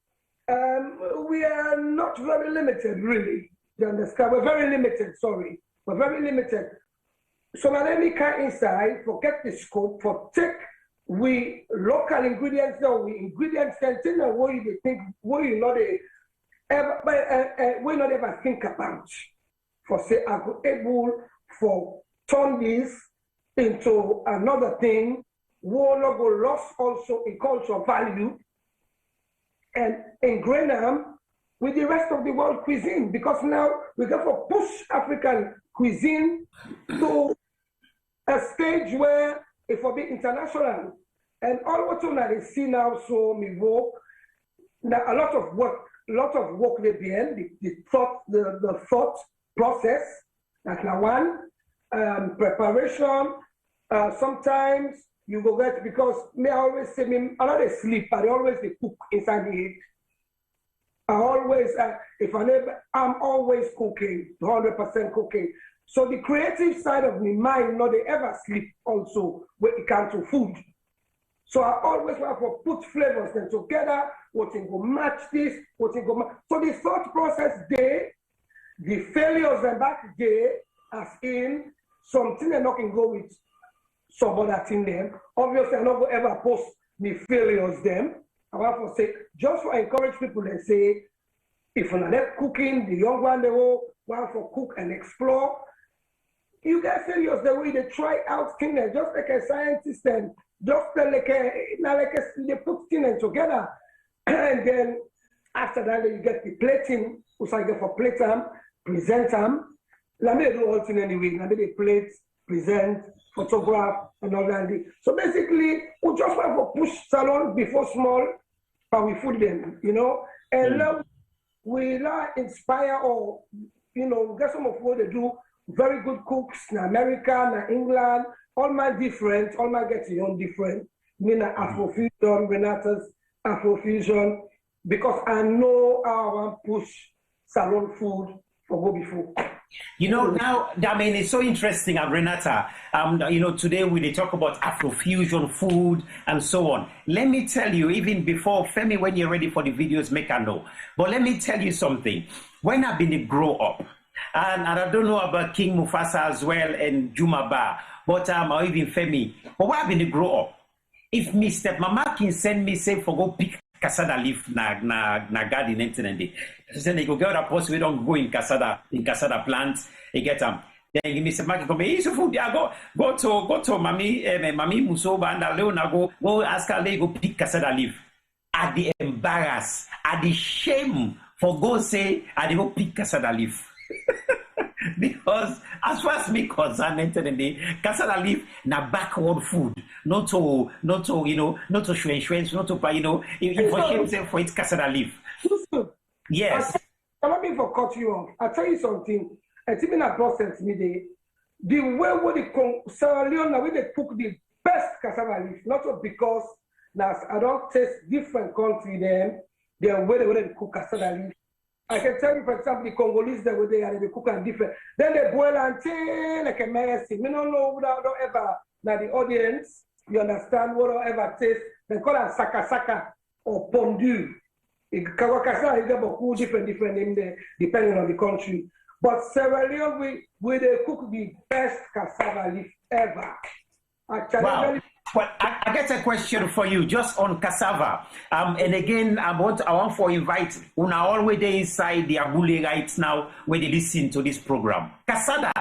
we are not very limited, really. You understand? We're very limited, sorry. We're very limited. So now let me come inside, forget the scope, for take we local ingredients now, we ingredients can tell you what you think, what you know they ever think about. for say I could able for turn this into another thing, will not go lost also in cultural value and ingrain them with the rest of the world cuisine, because now we got to push African cuisine to a stage where it will be international. And all what they see now, so me work, now a lot of work they behind the thought process, like now one, preparation, sometimes you go get, because me I always say, I don't sleep, but I always they cook inside the head. I always, I'm always cooking, 100% cooking. So the creative side of my mind, not they ever sleep also when it comes to food. So I always want to put flavors then together, what can go match this, what can go match. So the thought process there, the failures and back there, as in something that not can go with some other thing them. Obviously, I'm not going to ever post the failures them. I want to say, just to encourage people and say, if you're not cooking, the young one, they will want to cook and explore. You get failures the way they try out things, just like a scientist and just like they put things together. And then after that, you get the plating, which I get for plate them, present them. Let me do all things anyway. Let me they plate, present, photograph, and all that. So basically, we just want to push salon before small, but we food them, and now we inspire or, get some of what they do, very good cooks in America, in England, all my different, all my get your own different, Afrofusion, Renata's Afrofusion, because I know how I want to push salon food for go before. Now, I mean, it's so interesting, Renata. Today we talk about Afrofusion food and so on. Let me tell you, even before, Femi, when you're ready for the videos, make a know. But let me tell you something. When I've been a grow up, and I don't know about King Mufasa as well and Juma Ba, but or even Femi, but when I've been a grow up, if me stepmama can send me, say, for go pick cassava leaf na garden internet. So they go get a post, we don't go in cassava plants, they get them. Then give me some market come, hey, so food, yeah, go to mommy Musoba and Leona go ask her, they go pick cassava leaf. At the embarrass, at the shame for go say, I go pick cassava leaf. Because as far as me concerned, cassava leaf na backward food, not to shwenshwens, not to if for shame say for its cassava leaf. Yes. I'm not being for cut you off. I'll tell you something. It's even a process me the way what the Sierra Leone now, when they cook the best cassava leaf, not just because I don't taste different country them, their way they cook cassava leaf. I can tell you, for example, the Congolese, the way they cook and different. Then they boil and tail like a mercy. We don't know without ever, now the audience, you understand what ever taste. They call it saka or pondu. Cassava is about different names there, depending on the country. But Sierra Leone, we they cook the best cassava leaf ever. Wow. Well, I get a question for you just on cassava. And again, I want to invite Una always there inside the Abule right now when they listen to this program. Cassava,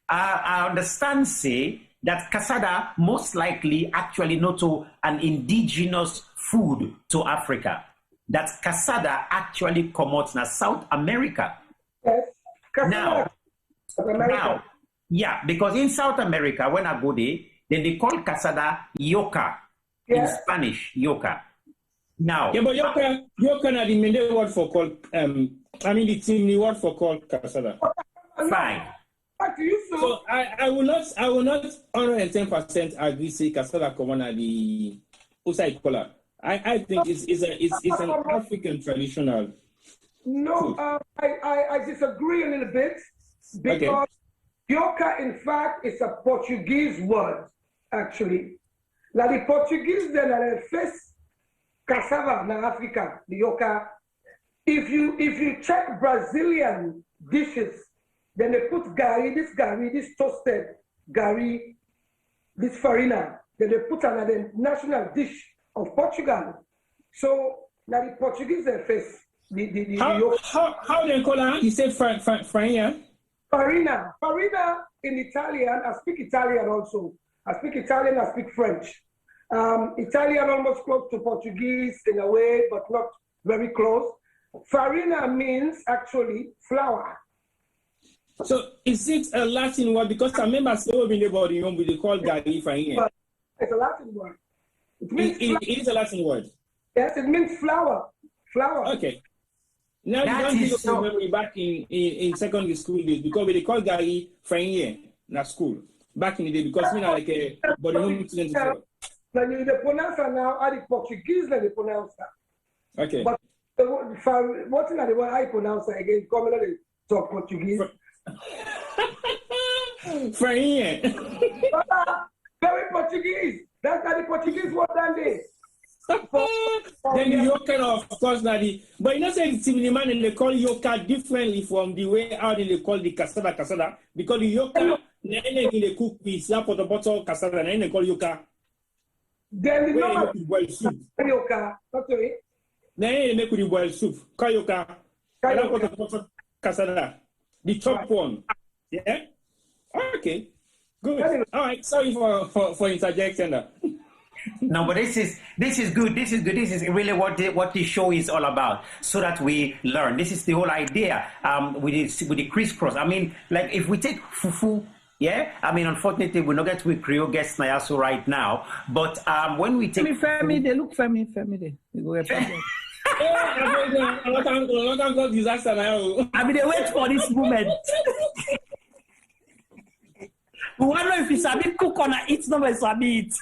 I understand say that cassava most likely actually not to an indigenous food to Africa. That cassava actually comes out in South America. Yes. Now, yeah, because in South America, when I go there, then they call cassava yuca. Yes. In Spanish, yuca. Now, yeah, but yuca na the main word for called the word for called cassava. Fine. So I will not 110% agree say cassava come on the outside color. I think it's an African traditional. No, I disagree a little bit because yuca, in fact, is a Portuguese word, actually. Now the Portuguese then are first cassava in Africa, the yuca. If you check Brazilian dishes, then they put gari, this toasted gari, this farina, then they put another national dish of Portugal. So now the Portuguese are first. How they call her? You said farina? Farina. Farina in Italian, I speak Italian also. I speak Italian, I speak French. Italian almost close to Portuguese in a way, but not very close. Farina means actually flour. So is it a Latin word? Because I remember saying about they call gari farina. It's a Latin word. It is a Latin word. Yes, it means flour. Flour. Okay. Now you don't think of memory back in secondary school days because they call gari farina in school back in the day because we are like a but now you pronounce it now, how the Portuguese they pronounce that. Okay. But what thing are the word I pronounce it again? Come on, they talk Portuguese. Farina. Very Portuguese. That's the Portuguese word that day. Then the yoka, of course, but you know, say the man they call yoka differently from the way how they call the casada because the yoka they cook peas, that for the bottle casada, and they call yoka. Then the normal boil soup. Yoka, sorry. Then they make with the boil soup. Kayoka. That for the bottle casada. The top one. Yeah. Okay. Good. All right. Sorry for interjecting that. No, but this is good. This is good. This is really what the show is all about, so that we learn. This is the whole idea. With the crisscross. I mean, like if we take fufu, yeah. I mean, unfortunately, we're not get with Creole guests Nayaso right now. But when we take family, they look family. They go disaster now. I mean, they wait for this moment. We wonder if it's a bit cook on it, no, it's a bit.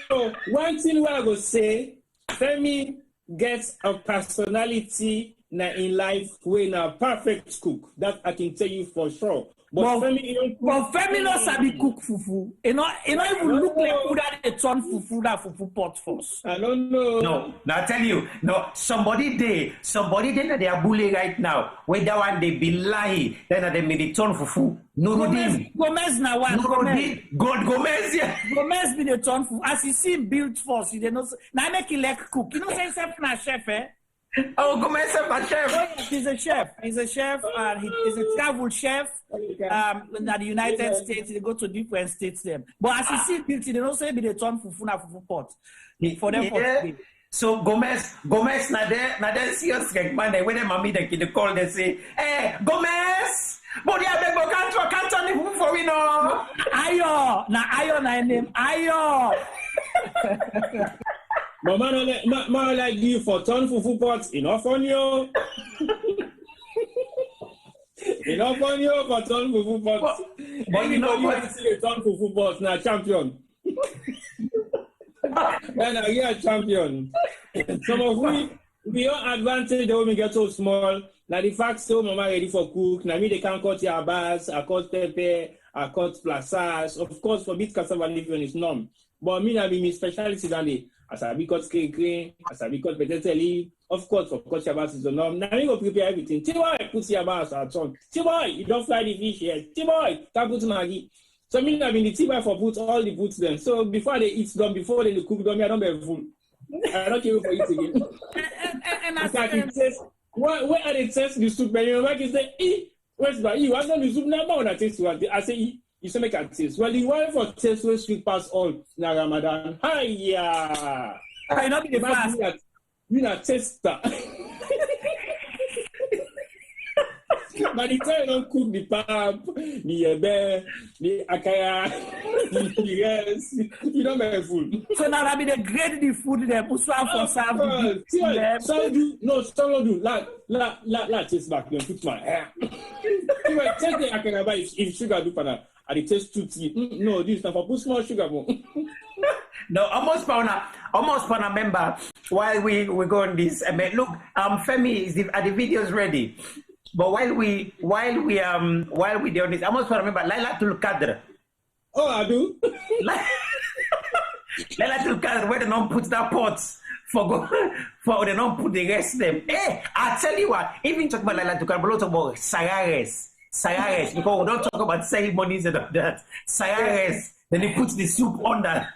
So, one thing I will say, Femi gets a personality in life when a perfect cook. That I can tell you for sure. But Femi not sabi cook fufu. You know even look like who that they turn fufu that fufu pot first. I don't know. No, I tell you, no. Somebody that they are bullying right now. When that one they be lying, then they made it turn fufu. Nuruddin. Gomez now one. Gomez, yeah. Gomez be the turn fufu. As you see him build first, you know. Now make him like cook. You know say himself na chef, eh? Oh, Gomez is a chef. Oh, yes, he's a chef. He's a chef, and he's a travel chef. In the United States, they go to different states them. But as you see, beauty, they don't say be the turn fufu na fufu pot for them. Yeah. So Gomez, now they serious man. When them mommy they call, they say, "Hey, Gomez, but yeah, they can't turn the fufu for we no." Ayo, na name Ayo. Mama like you for turn fufu pots enough on you. Enough on you for turn fufu pots. But you know what? See the turn fufu pots now champion. Then I get champion. Some of we all advantage when we get so small. Now the fact so mama ready for cook. Now me they can cut your bars, I cut pepper, I cut plasas. Of course for bit cassava leaf is norm. But me na be my specialty than the as I be cut green, as I be cut potato leaf. Of course, for cut yabas is the norm. Now we go prepare everything. Tiboy put yabas at on. Tiboy, you don't fry the fish here. Tiboy, can't put Maggi. So me na be the Tiboy for put all the boots then. So before they eat them, before they cook them, I don't be full. I don't care for it again. And I can taste. Where are they taste the soup? And you know, like say, where's the you want the soup now? When I taste one, I say. You say make a taste. Well, the one for taste will sweet pass all na Ramadan. Hiya! I not be the fast. You not taster. But the time you don't cook the pap, the ebe, the akaya, the rest, you don't make food. So now I be the grade the food them put one for serve. Some do no, some don't do. La taste back. Then put my hair. Take the akaya by if sugar do pana. I taste too tea. No, this is not for put small sugar more. No, almost for member. While we go on this, I mean, look, Femi are the videos ready? But while we do this, almost for member Laylatul Qadr. Oh, I do. Laylatul Qadr, where they don't put that pots for they don't put the rest of them. Hey, I tell you what, even talk about Laylatul Qadr, but talk about Sagares, because we don't talk about ceremonies and all that. Sagares, then they put the soup on that.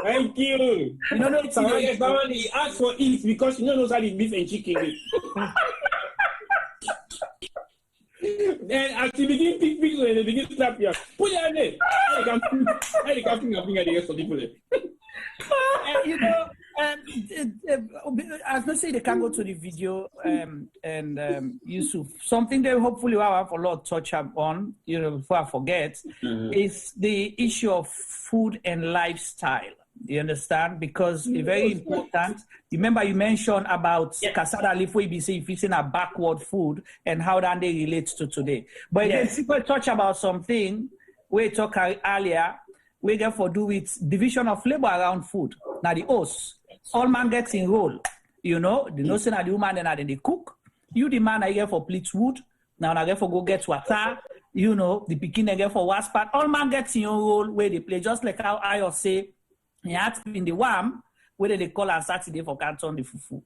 Thank you. You know, Sagares, he asked for it because you don't know how the beef and chicken is. And as you begin to pick people and they begin to slap you, put your hand there. I can't think of the rest of people. You know, as they say, they can go to the video Yusuf. Something that hopefully I have a lot to touch on, you know, before I forget, is the issue of food and lifestyle. You understand? Because it's very important. Remember, you mentioned about cassava leaf, where you say if it's in a backward food and how that they relate to today. But then people touch about something we talked earlier. We therefore do with division of labor around food. Now the host, all man gets in role. You know, the notion of the woman then they cook. You the man I get for plate wood. Now I get for go get water. You know, the beginning get for wash part. All man gets in your role where they play. Just like how I say, you have to be in the warm, where they call on Saturday for canton the fufu.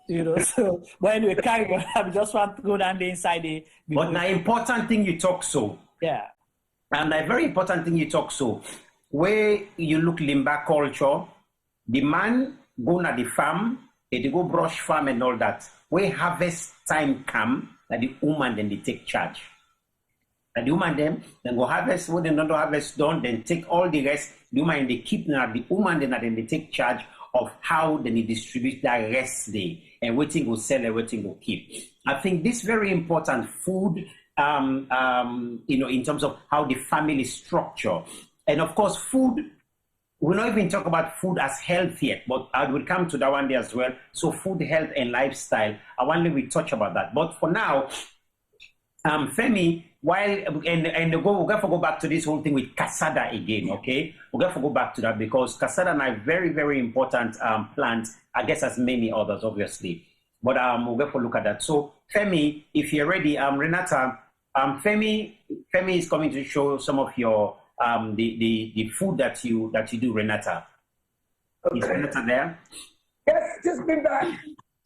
You know, so but anyway, carry on. I just want to go down the inside the. But the important thing you talk so. Yeah. And a very important thing you talk so, where you look Limba culture, the man go na the farm, they go brush farm and all that. Where harvest time come, that the woman then they take charge. And the woman then go harvest, when they not harvest done, then take all the rest. The woman they keep now, the woman then they take charge of how they distribute that rest day and waiting will sell and waiting will keep. I think this very important food. You know, in terms of how the family structure. And of course, food, we're not even talking about food as health yet, but I will come to that one day as well. So food, health, and lifestyle, I want to touch about that. But for now, Femi, while, we're going to go back to this whole thing with cassava again, okay? We're going to go back to that because cassava is a very, very important plant, I guess as many others, obviously. But we're going to look at that. So Femi, if you're ready, Renata, Femi is coming to show some of your the food that you do, Renata. Okay. Is Renata there? Yes, just been back.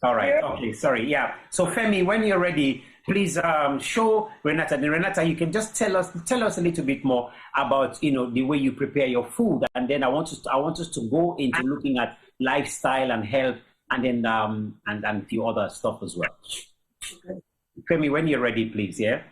All right. Yeah. Okay. Sorry. Yeah. So Femi, when you're ready, please show Renata. And Renata, you can just tell us a little bit more about the way you prepare your food, and then I want us to go into looking at lifestyle and health, and then and a few other stuff as well. Okay. Femi, when you're ready, please. Yeah.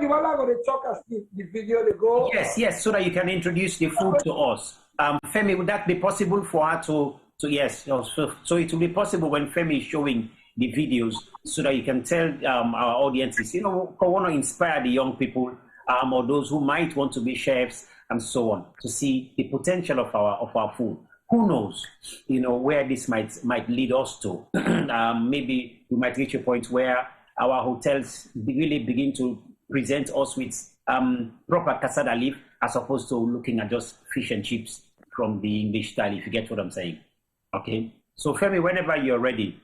You want to talk as the video they go? Yes, so that you can introduce the food to us. Femi, would that be possible for her to yes? So it will be possible when Femi is showing the videos, so that you can tell our audiences, we want to inspire the young people or those who might want to be chefs and so on, to see the potential of our food. Who knows, where this might lead us to? Maybe we might reach a point where our hotels really begin to present us with proper cassava leaf as opposed to looking at just fish and chips from the English style, if you get what I'm saying. Okay, so Femi, whenever you're ready.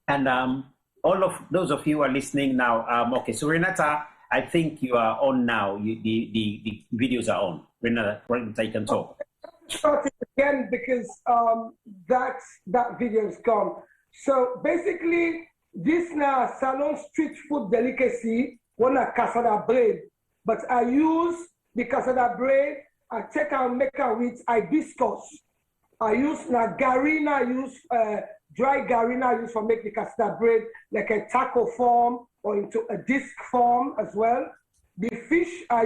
And all of those of you who are listening now, okay, so Renata, I think you are on now. The videos are on. Renata, you can talk. Start it again because that video is gone. So basically, this now salon street food delicacy, one a cassava bread, but I use the cassava bread. I take and make it with hibiscus. I use garina. I use dry garina. I use for make the cassava bread like a taco form or into a disc form as well. The fish I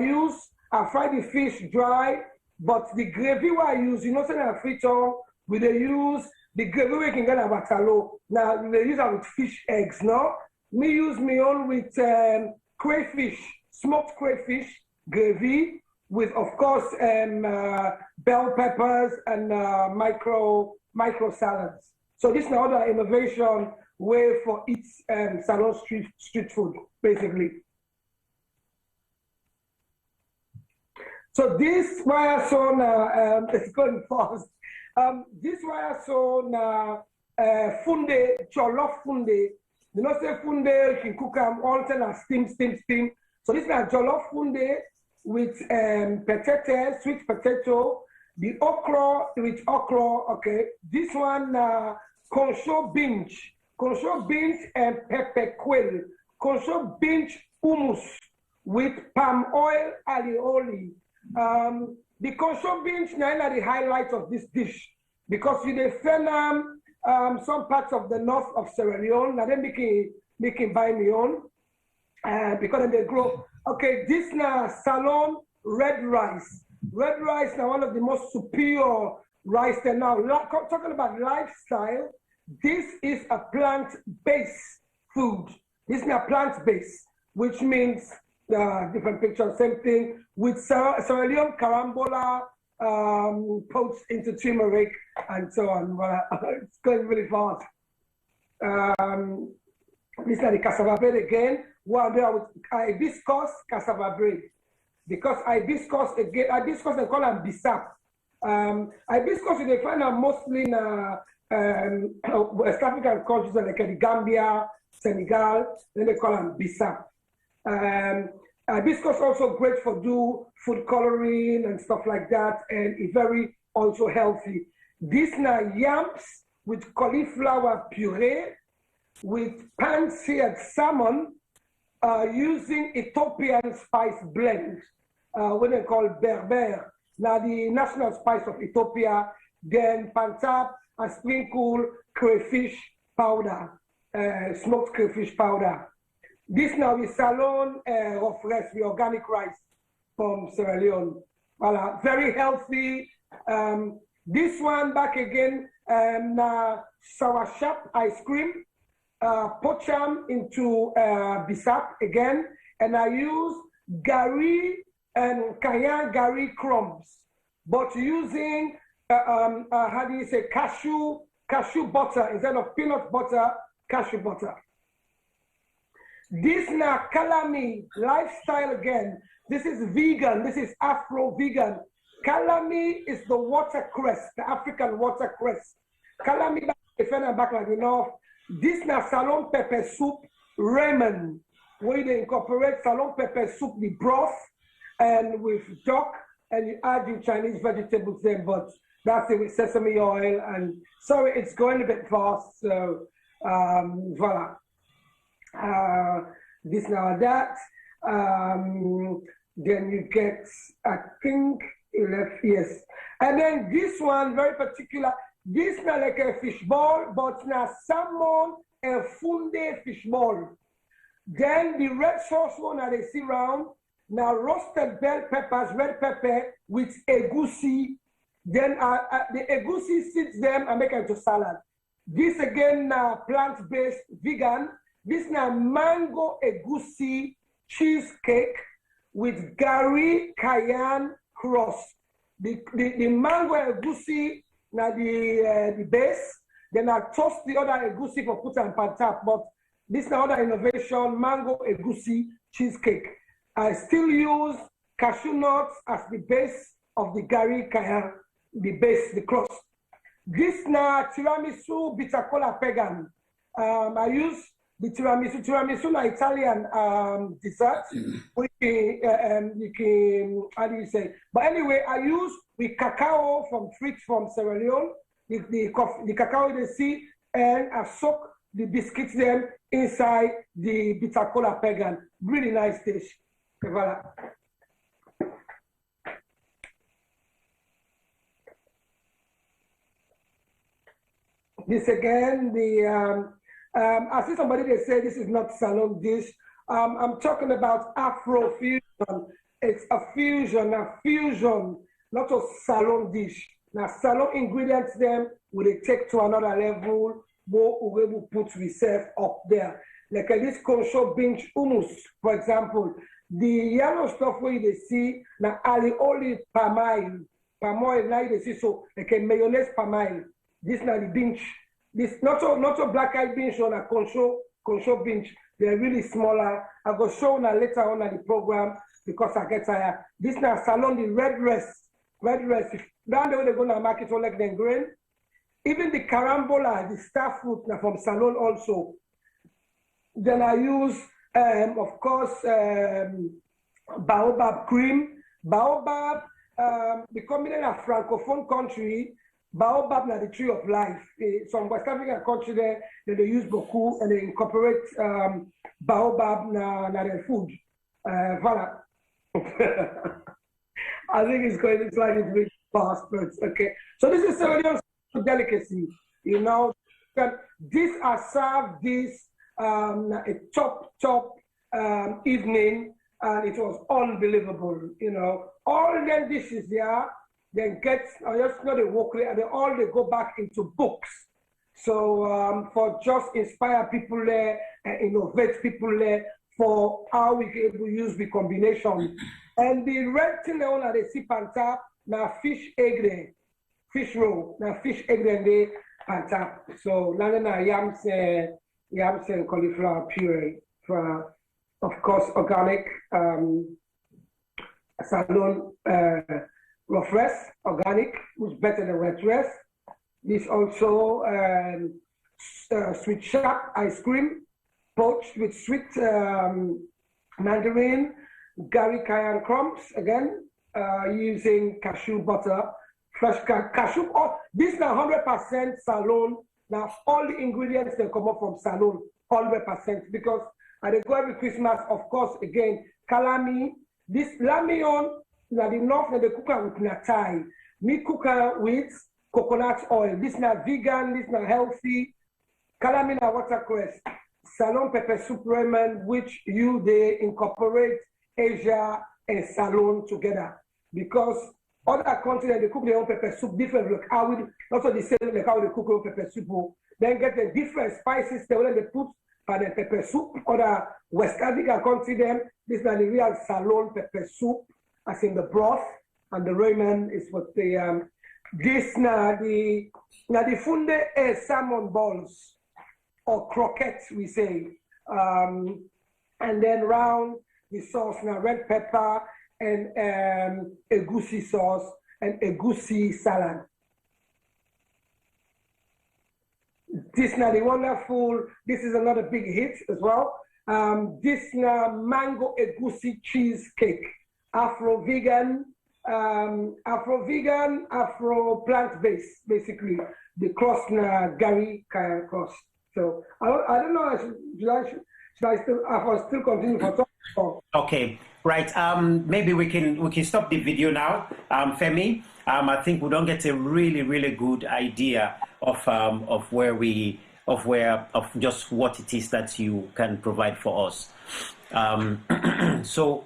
fry the fish dry, but the gravy I use, in a Freetown, we they use the gravy we can get at Batalo. Now they use it with fish eggs. No, me use me own with crayfish, smoked crayfish gravy with, of course, bell peppers and micro salads. So this is another innovation way for eat salon street food, basically. So this wire saw now, it's going fast. This wire saw now funde, jollof funde. You know, say funde, you can cook them all and steam. So this is a jollof funde with potato, sweet potato, the okra with okra, okay. This one, concho beans and pepper quail. Concho beans hummus with palm oil alioli. The concho beans now are the highlight of this dish because you defend some parts of the north of Sierra Leone, and then they can buy me on. because they grow. Okay, this now Salon red rice. Red rice now one of the most superior rice there now. Talking about lifestyle, this is a plant-based food. This is a plant-based, which means different picture, same thing with Sierra Leone carambola poached into turmeric and so on. It's going really fast. This is the cassava bread again. One there with hibiscus cassava bread. Because hibiscus again, hibiscus they call them bisap. Hibiscus you find them mostly in West African countries like the Gambia, Senegal, then they call them bisap. Hibiscus also great for do food coloring and stuff like that, and it's very also healthy. This now yams with cauliflower puree, with pan-seared salmon, using Ethiopian spice blend, what they call berber. Now the national spice of Ethiopia, then pantap and sprinkle crayfish powder, smoked crayfish powder. This now is Salon of rice, the organic rice from Sierra Leone. Voilà, very healthy. This one back again, sour shop ice cream. Poach them into bisap again, and I use gari and cayenne gari crumbs, but using how do you say cashew butter instead of peanut butter, cashew butter. This now Kalami lifestyle again. This is vegan. This is Afro vegan. Kalami is the watercress, the African watercress. Kalami back like the north. This now Salon pepper soup ramen, where they incorporate Salon pepper soup with broth and with duck, and you add your Chinese vegetables there, but that's it with sesame oil. And sorry, it's going a bit fast, so voila. This now that. Then you get, I think, yes. And then this one, very particular. This now like a fish ball, but now salmon and funde fish ball. Then the red sauce one that they see around, now roasted bell peppers, red pepper with egusi. Then the egusi sits them and make it into salad. This again now plant-based vegan. This now mango egusi cheesecake with gari cayenne crust. The mango egusi now the base, then I toast the other egusi for put and pantap. But this is another innovation, mango egusi cheesecake. I still use cashew nuts as the base of the gari cayenne, the base, the crust. This now tiramisu bitter cola pagan. I use the tiramisu. Tiramisu na Italian dessert. You can, how do you say? But anyway, I use with cacao from Sierra Leone, the cacao they see, and I soak the biscuits them inside the bitter cola pagan. Really nice dish. Voilà. This again, I see somebody they say this is not Salon dish. I'm talking about Afro fusion. It's a fusion, not a Salon dish. Now Salon ingredients them will they take to another level, more we will put reserve up there. Like this concho binge hummus, for example. The yellow stuff where they see now olive palm oil now they see so like a mayonnaise palm oil. This now the binge. This not a black eyed binge or a concho binge. They're really smaller. I go show now later on in the program because I get tired. This now Salon the red rice. Down the way they're gonna market all like them grain. Even the carambola, the star fruit now from Salon also. Then I use of course baobab cream. Baobab becoming a francophone country. Baobab na the tree of life. Some West African country there, they use beaucoup and they incorporate baobab na their food. Voilà. I think it's going to slightly bit fast, but it's okay. So this is Sierra Leone's delicacy. You know, this I serve this a top evening, and it was unbelievable. You know, all the dishes there, then get, I just know they walk and they go back into books. So for just inspire people there and innovate people there for how we can use the combination. And the red thing they want to see on top, now fish egg there, fish roll, now fish egg there on top. So now yams and cauliflower puree for, of course, organic salon rough rice, organic, which is better than red rice. This also sweet sharp ice cream, poached with sweet mandarin, Gary cayenne crumbs, again, using cashew butter, fresh cashew. Oh, this is 100% salon. Now, all the ingredients that come up from salon, 100%, because they go every Christmas, of course, again, kalami, this lamion, now the north, they cook with natai. Me cook with coconut oil. This is not vegan, this is not healthy. Calamina watercress, salon pepper soup ramen, which they incorporate Asia and salon together. Because other continents, they cook their own pepper soup different. Like how we, also the same like how they cook their own pepper soup. Then get the different spices they put for the pepper soup. Other West African continent, this is not the real salon pepper soup, as in the broth, and the ramen is what the this now the funde salmon balls or croquettes we say, and then round the sauce now red pepper and egusi sauce and egusi salad. This now the wonderful. This is another big hit as well. This now mango egusi cheesecake, Afro vegan, Afro plant-based, basically. The cross na Gary Kaya cross. So I don't know. Should I still continue for talk? Okay, right. Maybe we can stop the video now, Femi. I think we don't get a really good idea of just what it is that you can provide for us. So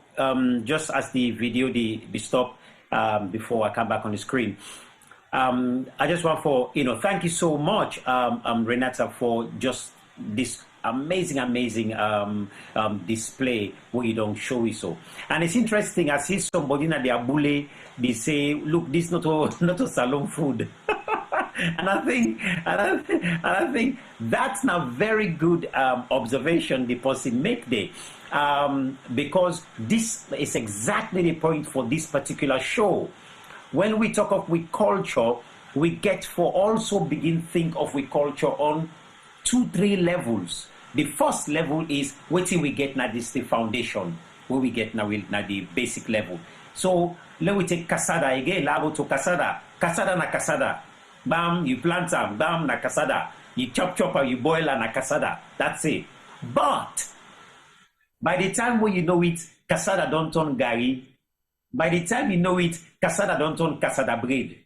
just as the video the stop before I come back on the screen. I just want thank you so much, Renata, for just this amazing display where you don't show it so. And it's interesting, I see somebody in the abule, they say, look, this not a salon food. and I think that's now very good observation the person make there. Because this is exactly the point for this particular show. When we talk of with culture, we get for also begin think of with culture on 2-3 levels. The first level is what we get now, this the foundation, where we get now the basic level. So let we take casada again, labo to casada na casada. Bam, you plant some, bam na casada. You chop or you boil na casada. That's it. But by the time when you know it, casada don't turn gari. By the time you know it, casada don't turn casada bread.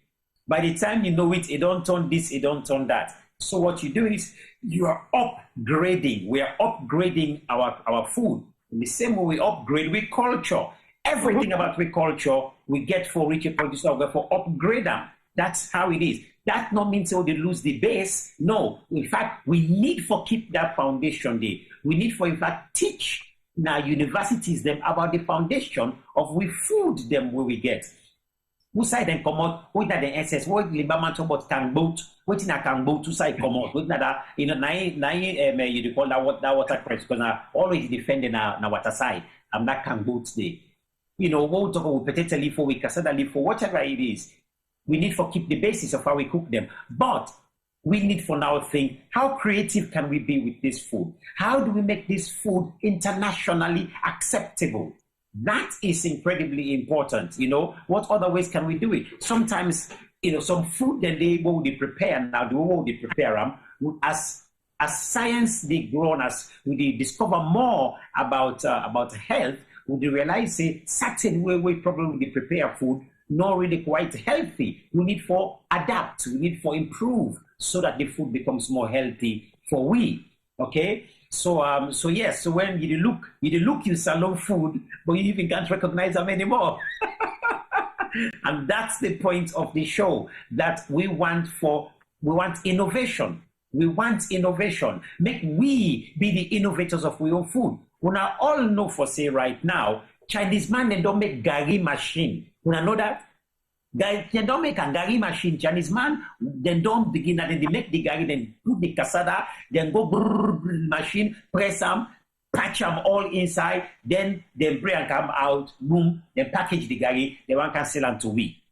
By the time you know it, it don't turn this, it don't turn that. So what you do is you are upgrading. We are upgrading our food. In the same way we upgrade with culture. Everything about we culture we get for rich producer, for upgrade them. That's how it is. That not means they lose the base. No, in fact, we need for keep that foundation there. We need for in fact teach now universities them about the foundation of we food them where we get. Who side them come out, what that the SS, what Liberman talk about can boat, what in a can boat to side come out, what that you call that water press because I always defending our water side. And that can boat there. What talk about potato leaf for we cassava leaf for whatever it is. We need for keep the basis of how we cook them. But we need for now think, how creative can we be with this food? How do we make this food internationally acceptable? That is incredibly important. What other ways can we do it? Sometimes, some food that they will prepare now, the way they prepare them, as science they grown, as we discover more about health, we realize a certain way probably they prepare food not really quite healthy. We need for adapt, we need for improve so that the food becomes more healthy for we. Okay, So yes, so when you look you salon food, but you even can't recognize them anymore. And that's the point of the show, that we want innovation. We want innovation. Make we be the innovators of our own food. We now all know for say right now, Chinese man, they don't make gari machine. We know that? They don't make a gari machine. Chinese man, they don't begin and then they make the gari, then put the casada, then go brrr, machine, press them, patch them all inside, then they bring and come out, boom, then package the gari, they want to sell them to we.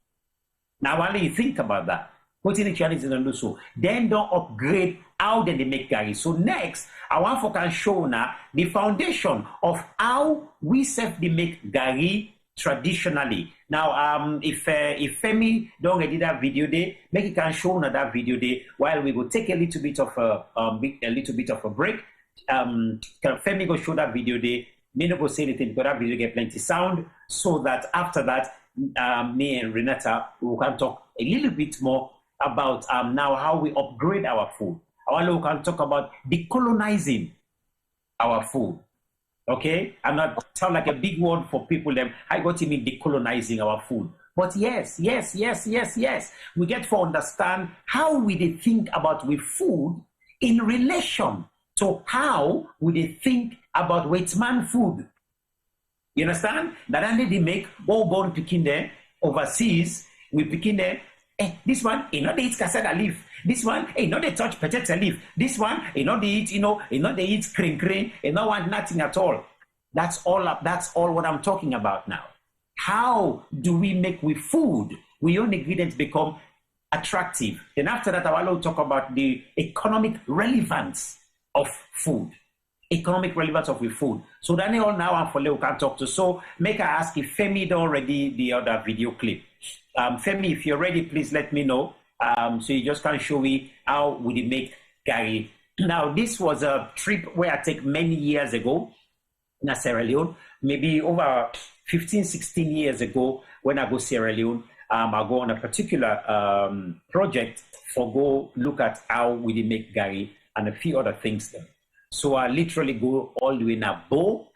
Now, while you think about that, putting the Chinese in do so, then don't upgrade how they make gari. So next, I want to can show now the foundation of how we self they make gari traditionally. Now, if Femi don't already that video day, make it can show now that video day while we will take a little bit of a break. Femi go show that video day. Me no go say anything because that video get plenty sound. So that after that, me and Renata we can talk a little bit more about now how we upgrade our food. We can talk about decolonizing our food. Okay, I'm not sound like a big word for people. I got to mean decolonizing our food. But yes, we get to understand how we they think about with food in relation to how we they think about white man food. You understand? That only they make all born picking there overseas. We picking there. This one, they eat cassava leaf. This one, they touch potato leaf. This one, they eat, they eat cream, they don't want nothing at all. That's all what I'm talking about now. How do we make with food, we own ingredients become attractive? Then after that, I will talk about the economic relevance of food. Economic relevance of with food. So Daniel now and for Leo can talk to. So make I ask if Femi don't already the other video clip. Femi, if you're ready, please let me know. So you just can show me how would you make gari. Now, this was a trip where I take many years ago in Sierra Leone, maybe over 15, 16 years ago when I go Sierra Leone. I go on a particular project for go look at how would you make gari and a few other things there. So I literally go all the way in a bow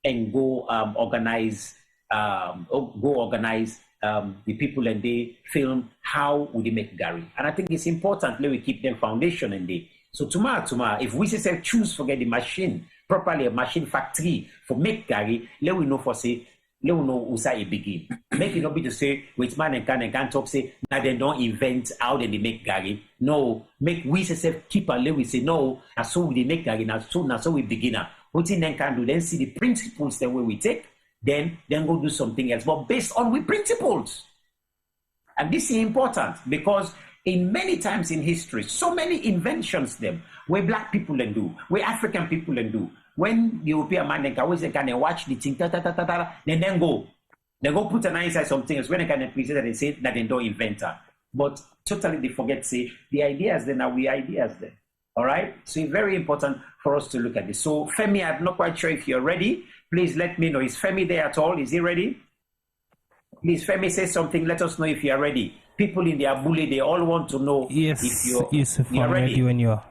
and go organize the people and they film how would they make gari. And I think it's important that we keep them foundation in there. So tomorrow, if we say choose forget the machine, properly a machine factory for make gari, let we know for say, let we know who's it begin. Make it not be to say, which man and can talk say, now they don't invent how they make gari. No, make we say keep and let we say, no, and so we make gari, now so we begin. What in then can do, then see the principles the way we take. Then go do something else, but based on with principles. And this is important because in many times in history, so many inventions them where black people and do, where African people and do. When the European man they always can watch the thing, then go put an inside something else. When they can present that they say that they don't invent her. But totally they forget say the ideas then are we ideas then. All right. So it's very important for us to look at this. So Femi, I'm not quite sure if you're ready. Please let me know. Is Femi there at all? Is he ready? Please, Femi, say something. Let us know if you are ready. People in the Abule, they all want to know if you're ready. When you're...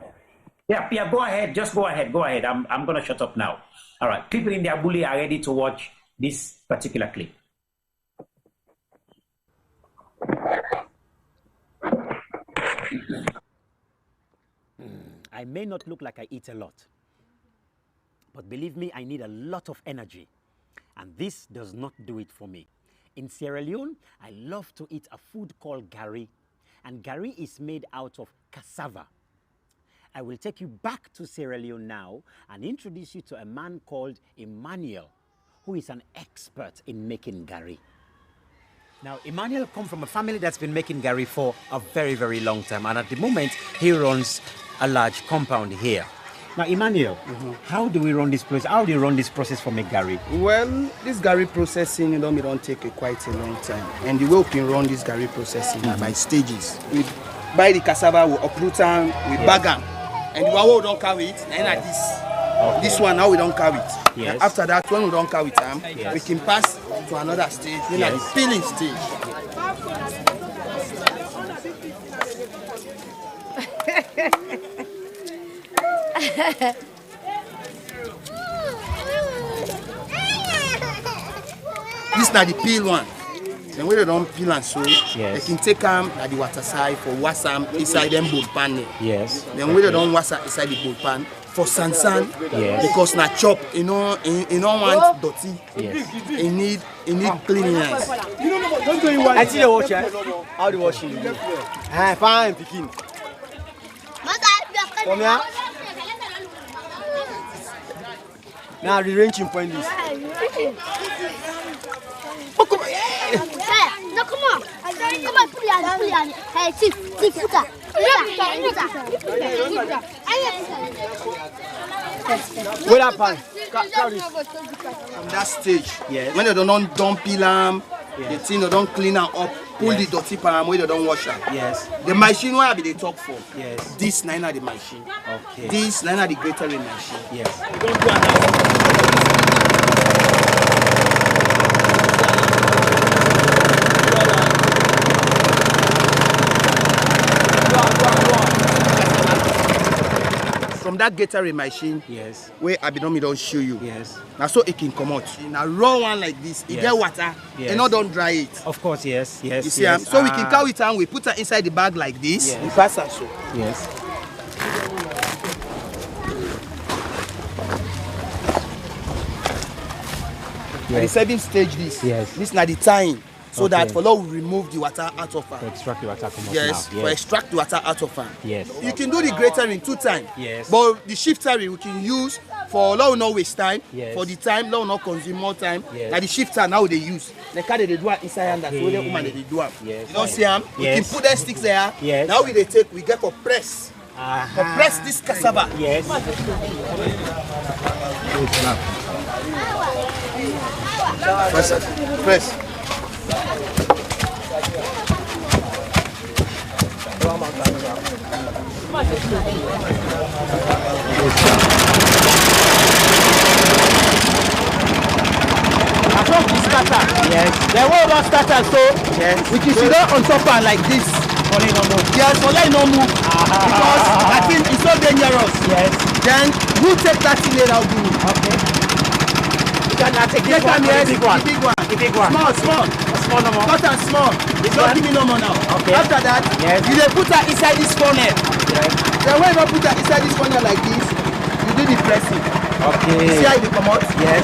Yeah, go ahead. Just go ahead. Go ahead. I'm going to shut up now. All right. People in the Abule are ready to watch this particular clip. I may not look like I eat a lot, but believe me, I need a lot of energy. And this does not do it for me. In Sierra Leone, I love to eat a food called gari. And gari is made out of cassava. I will take you back to Sierra Leone now and introduce you to a man called Emmanuel, who is an expert in making gari. Now, Emmanuel comes from a family that's been making gari for a very, very long time. And at the moment, he runs a large compound here. Now, Emmanuel, how do we run this process? How do you run this process for make gari? Well, this gari processing, it don't take quite a long time. And the way we can run this gari processing by stages. We buy the cassava, we uproot them, we bag them. And the one we don't carry it, then like this. Okay. This one now we don't carry it. Yes. And after that, when we don't carry them, we can pass to another stage, like the peeling stage. This na the peel one. Then when they don't peel and so, Yes. they can take them at the water side for wash them inside them bowl pan. Yes. Then when they don't wash them inside the bowl pan for sansan, Yes. because na chop, you know, you don't want dirty. Yes. You need cleanliness. I see the watch. How the washing? Ah, fine, picking. Come here. Now the ranching point is. Oh, come on. No, come on. Come on, pull on. Hey, Chief, put up. What happened? From that stage, Yes. when they don't peel them, the thing they don't clean them up, pull the dirty pan where they don't wash them. Yes. The machine where they talk for. Yes. This nine the machine. Okay. This nine the greater machine. Yes. From that gatering machine, Yes. where Abinomi don't show you. Yes. Now so it can come out. In a raw one like this, it Yes. get water, Yes. and not don't dry it. Of course, yes. Yes. You see, yes. so we can carry it and we put it inside the bag like this. Yes. We pass her so. Yes. At the second stage, this. Yes. This now the time, so that Okay. for now we remove the water out of To her. extract the water come out Yes, now. for extract the water out of her. Yes. You can do the gratering 2 times. Yes. But the shiftering we can use for now no waste time. Yes. For the time, now not consume more time. Yes. Like the shifter now they use. The car they do it inside and that's Okay. where the woman they do it. Yes. You don't see them? We can Yes. put the sticks there. Yes. Now we they take, we get for press. For press this cassava. Yes. Press it. Press. Yes. The way we started so we can sit down on top and like this. Yes, for let it not move. Because I think it's so dangerous. Yes. Then you take that thing later out. Okay. You can now take this Take one. time, yes, The big one. the big one. The big one. Small. Small no more. Cut and small. This Don't one? give me no more now. Okay. After that, Yes. you dey put her inside this funnel. Yes. Then when you put her inside this funnel like this, you do the pressing. Okay. See how it come out? Yes.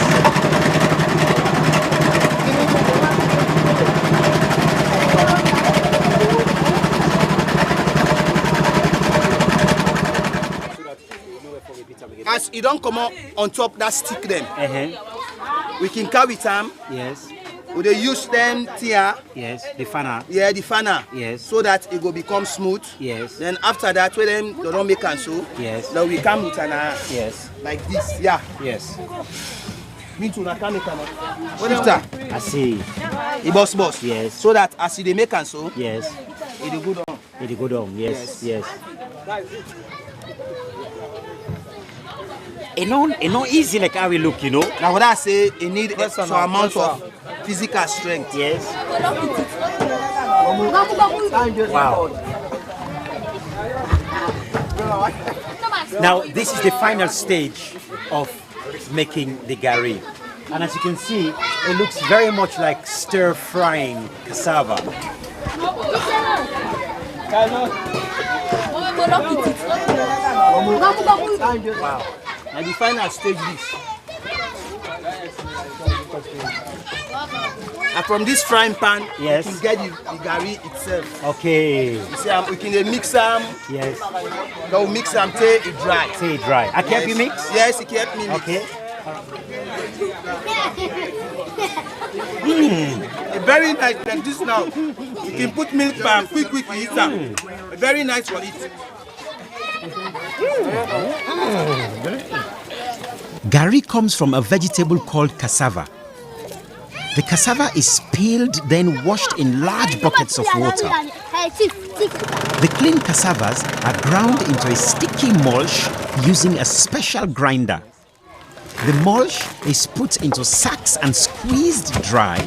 As it don't come out on top that stick them, we can carry them. Yes. We dey use them here. Yes. The fanner. Yeah, the fanner. Yes. So that it will become smooth. Yes. Then after that, when them they don't make and so. Yes. Then we come with an Yes. like this. Yeah. Yes. Me too. I can't make an. Shifter. I see. The boss. Yes. So that as they make and so, Yes. it will go down. It go down. Yes. Yes. It's not easy like how we look, you know. Now what I say, it need some amount of physical strength. Yes. Wow. Now this is the final stage of making the gari, and as you can see, it looks very much like stir frying cassava. Wow. And the final stage this. And from this frying pan, Yes. you can get the gari itself. Okay. You see, we can mix them. Yes. Now we mix them till it dry. Say it dry. I can't be Yes. mixed. Yes, it kept me mix. Okay. Very nice like this now. You can put milk palm quick eat them. Very nice for it. Gari comes from a vegetable called cassava. The cassava is peeled, then washed in large buckets of water. The clean cassavas are ground into a sticky mulch using a special grinder. The mulch is put into sacks and squeezed dry.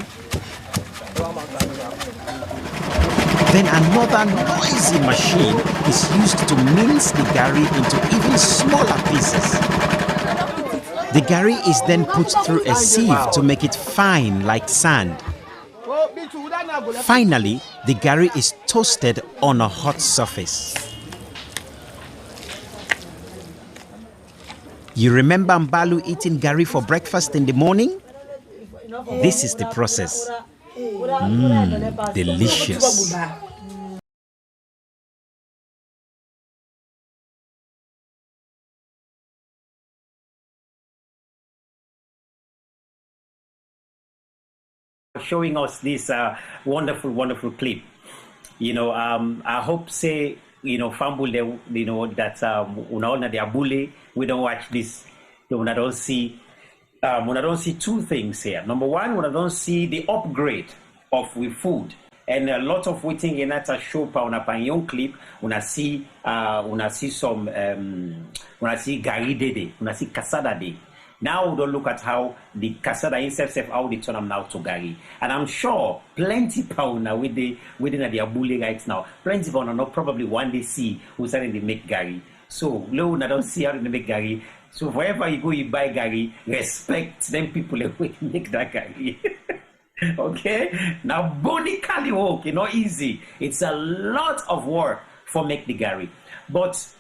Then another noisy machine is used to mince the gari into even smaller pieces. The gari is then put through a sieve to make it fine like sand. Finally, the gari is toasted on a hot surface. You remember Mbalu eating gari for breakfast in the morning? This is the process. Delicious. Showing us this wonderful clip. I hope say, Fambule, that unaona the abule, we don't watch this. When I don't see two things here. Number one, when I don't see the upgrade of with food. And a lot of waiting in that show on a young clip, when I see some when I see gari dede, when I see kasada de. Now we don't look at how the cassava itself, how they turn them now to gari. And I'm sure plenty powder within the abule right now. Plenty powder not probably one day see who's starting to make gari. So low I don't see how they make gari. So wherever you go, you buy gari, respect them people that make that gari. Okay? Now body kali work, easy. It's a lot of work for make the gari. But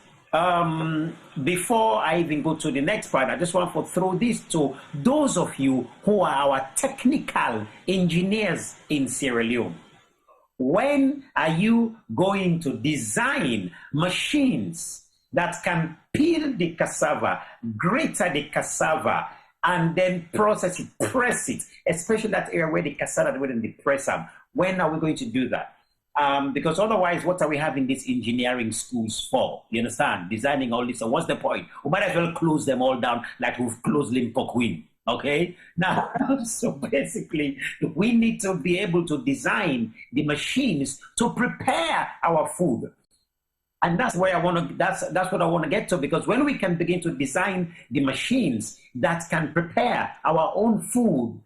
before I even go to the next part, I just want to throw this to those of you who are our technical engineers in Sierra Leone. When are you going to design machines that can peel the cassava, grate the cassava, and then process it, press it, especially that area where the cassava wouldn't press them? When are we going to do that? Because otherwise, what are we having these engineering schools for? You understand? Designing all this. So what's the point? We might as well close them all down like we've closed Limpopo Queen. Okay? Now, so basically, we need to be able to design the machines to prepare our food. And that's where that's what I want to get to, because when we can begin to design the machines that can prepare our own food,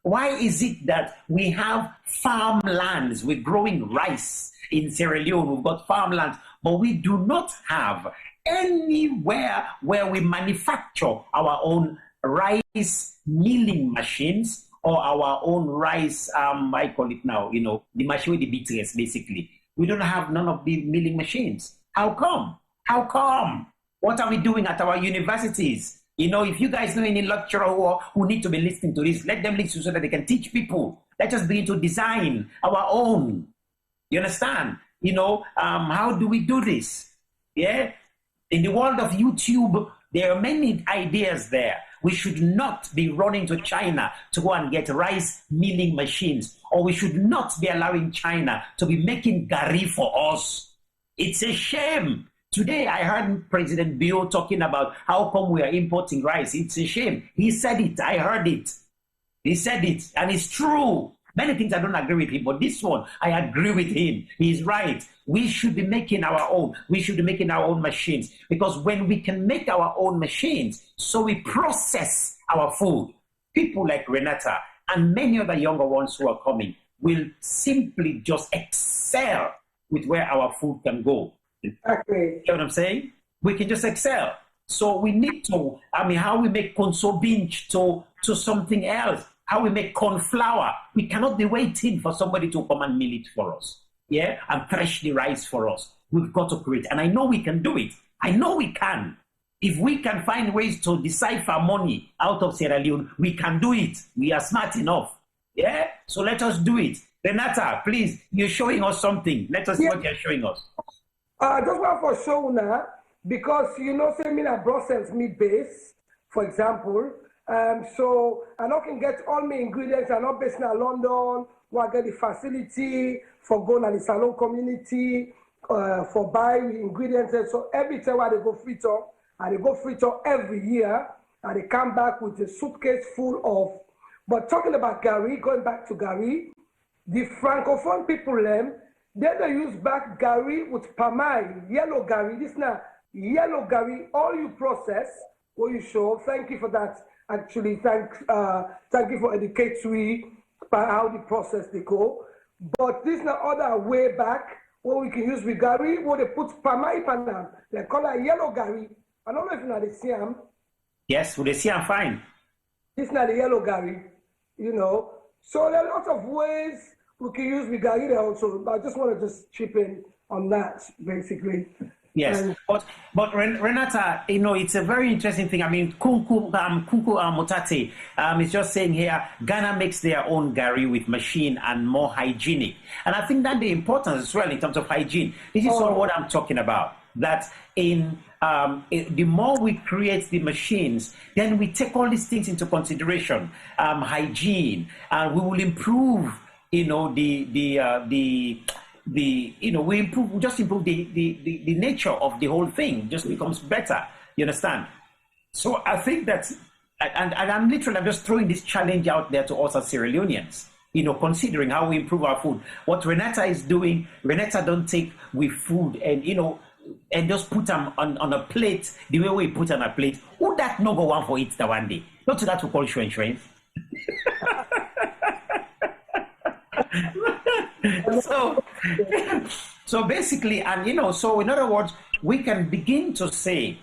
why is it that we have farmlands? We're growing rice in Sierra Leone, we've got farmlands, but we do not have anywhere where we manufacture our own rice milling machines or our own rice, I call it now, the machine with the beaters, basically. We don't have none of the milling machines. How come? How come? What are we doing at our universities? If you guys know any lecturer who need to be listening to this, let them listen so that they can teach people. Let us begin to design our own. You understand? How do we do this? Yeah? In the world of YouTube, there are many ideas there. We should not be running to China to go and get rice milling machines, or we should not be allowing China to be making gari for us. It's a shame. Today, I heard President Bio talking about how come we are importing rice. It's a shame. He said it. I heard it. He said it. And it's true. Many things I don't agree with him, but this one, I agree with him. He's right. We should be making our own. We should be making our own machines. Because when we can make our own machines, so we process our food, people like Renata and many other younger ones who are coming will simply just excel with where our food can go. Okay. You know what I'm saying? We can just excel. So we need to, how we make conso binge to something else, how we make corn flour. We cannot be waiting for somebody to come and mill it for us, yeah, and thresh the rice for us. We've got to create, and I know we can do it. I know we can. If we can find ways to decipher money out of Sierra Leone, we can do it. We are smart enough, yeah? So let us do it. Renata, please, you're showing us something. Let us see what you're showing us. Just one for show now, because say me na Brussels meat base, for example. So I not can get all my ingredients. I'm not based in London. Where I get the facility for going to the salon community for buying ingredients. And so every time I go Freetown, I go Freetown every year, and they come back with a suitcase full of. But talking about gari, going back to gari, the Francophone people they use back gari with pamai, yellow gari. This now yellow gari, all you process, what you show. Thank you for that. Actually, thank you for educating me about how the process they go. But this now other way back, what we can use with gari, what they put pamai panam. They call it yellow gari. I don't know if you know the same. Yes, would they see I'm fine? This is not the yellow Gary, you know. So there are lots of ways we can use the Gary there also. I just want to just chip in on that, basically. Yes, but Renata, you know, it's a very interesting thing. I mean, Kunku Motate is just saying here, Ghana makes their own Gary with machine and more hygienic. And I think that the importance as well in terms of hygiene. This is all what I'm talking about. That the more we create the machines, then we take all these things into consideration, hygiene, and we will improve, you know, we just improve the nature of the whole thing, just becomes better. You understand? So I think that, and I'm just throwing this challenge out there to us as Sierra Leoneans, you know, considering how we improve our food. What Renata is doing, Renata don't take with food and, you know, and just put them on a plate the way we put on a plate. Who that no go one for it the one day? Not to that we call insurance. So basically, and you know, so in other words, we can begin to say,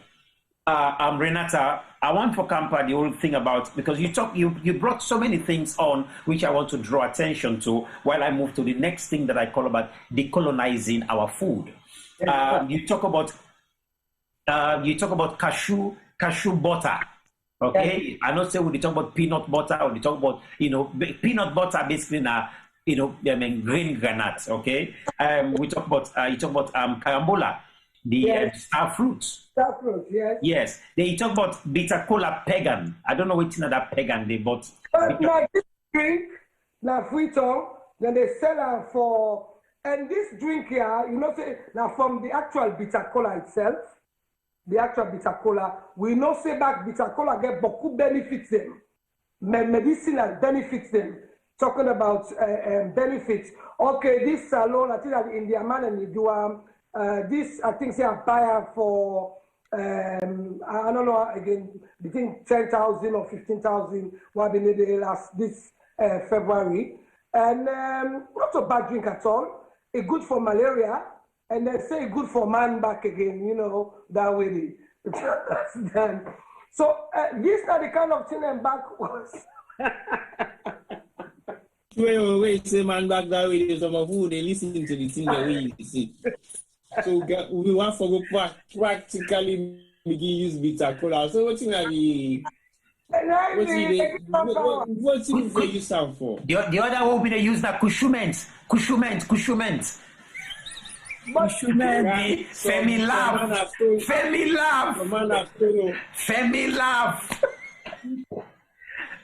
Renata, I want for Kampa the whole thing about, because you brought so many things on which I want to draw attention to while I move to the next thing that I call about decolonizing our food. You talk about cashew butter. Okay, I not say we talk about peanut butter, or we talk about, you know, peanut butter basically now, you know, I mean green granite. Okay, we talk about you talk about carambola, the star fruits. Star fruits, yes. Yes, they talk about bitter cola pagan. I don't know which another pagan they bought. Now this drink, now Freetown, then they sell her for. And this drink here, you know, say now from the actual bitter cola itself, the actual bitter cola, we know say back bitter cola get beaucoup benefits them, medicinal benefits them. Talking about benefits. Okay, this alone, I think that in the man and the do this I think say a buyer for I don't know again between 10,000 or 15,000 what we needed last this February, and not a bad drink at all. It's good for malaria, and they say good for man back again, you know, that way. That's done. So these are the kind of thing and back was. Wait, say man back that way, there's some of who they listen to the thing that we see. So we want to go practically begin use bitter cola. So what's in the what's they use that for? The other one we use that cushment. Femi love.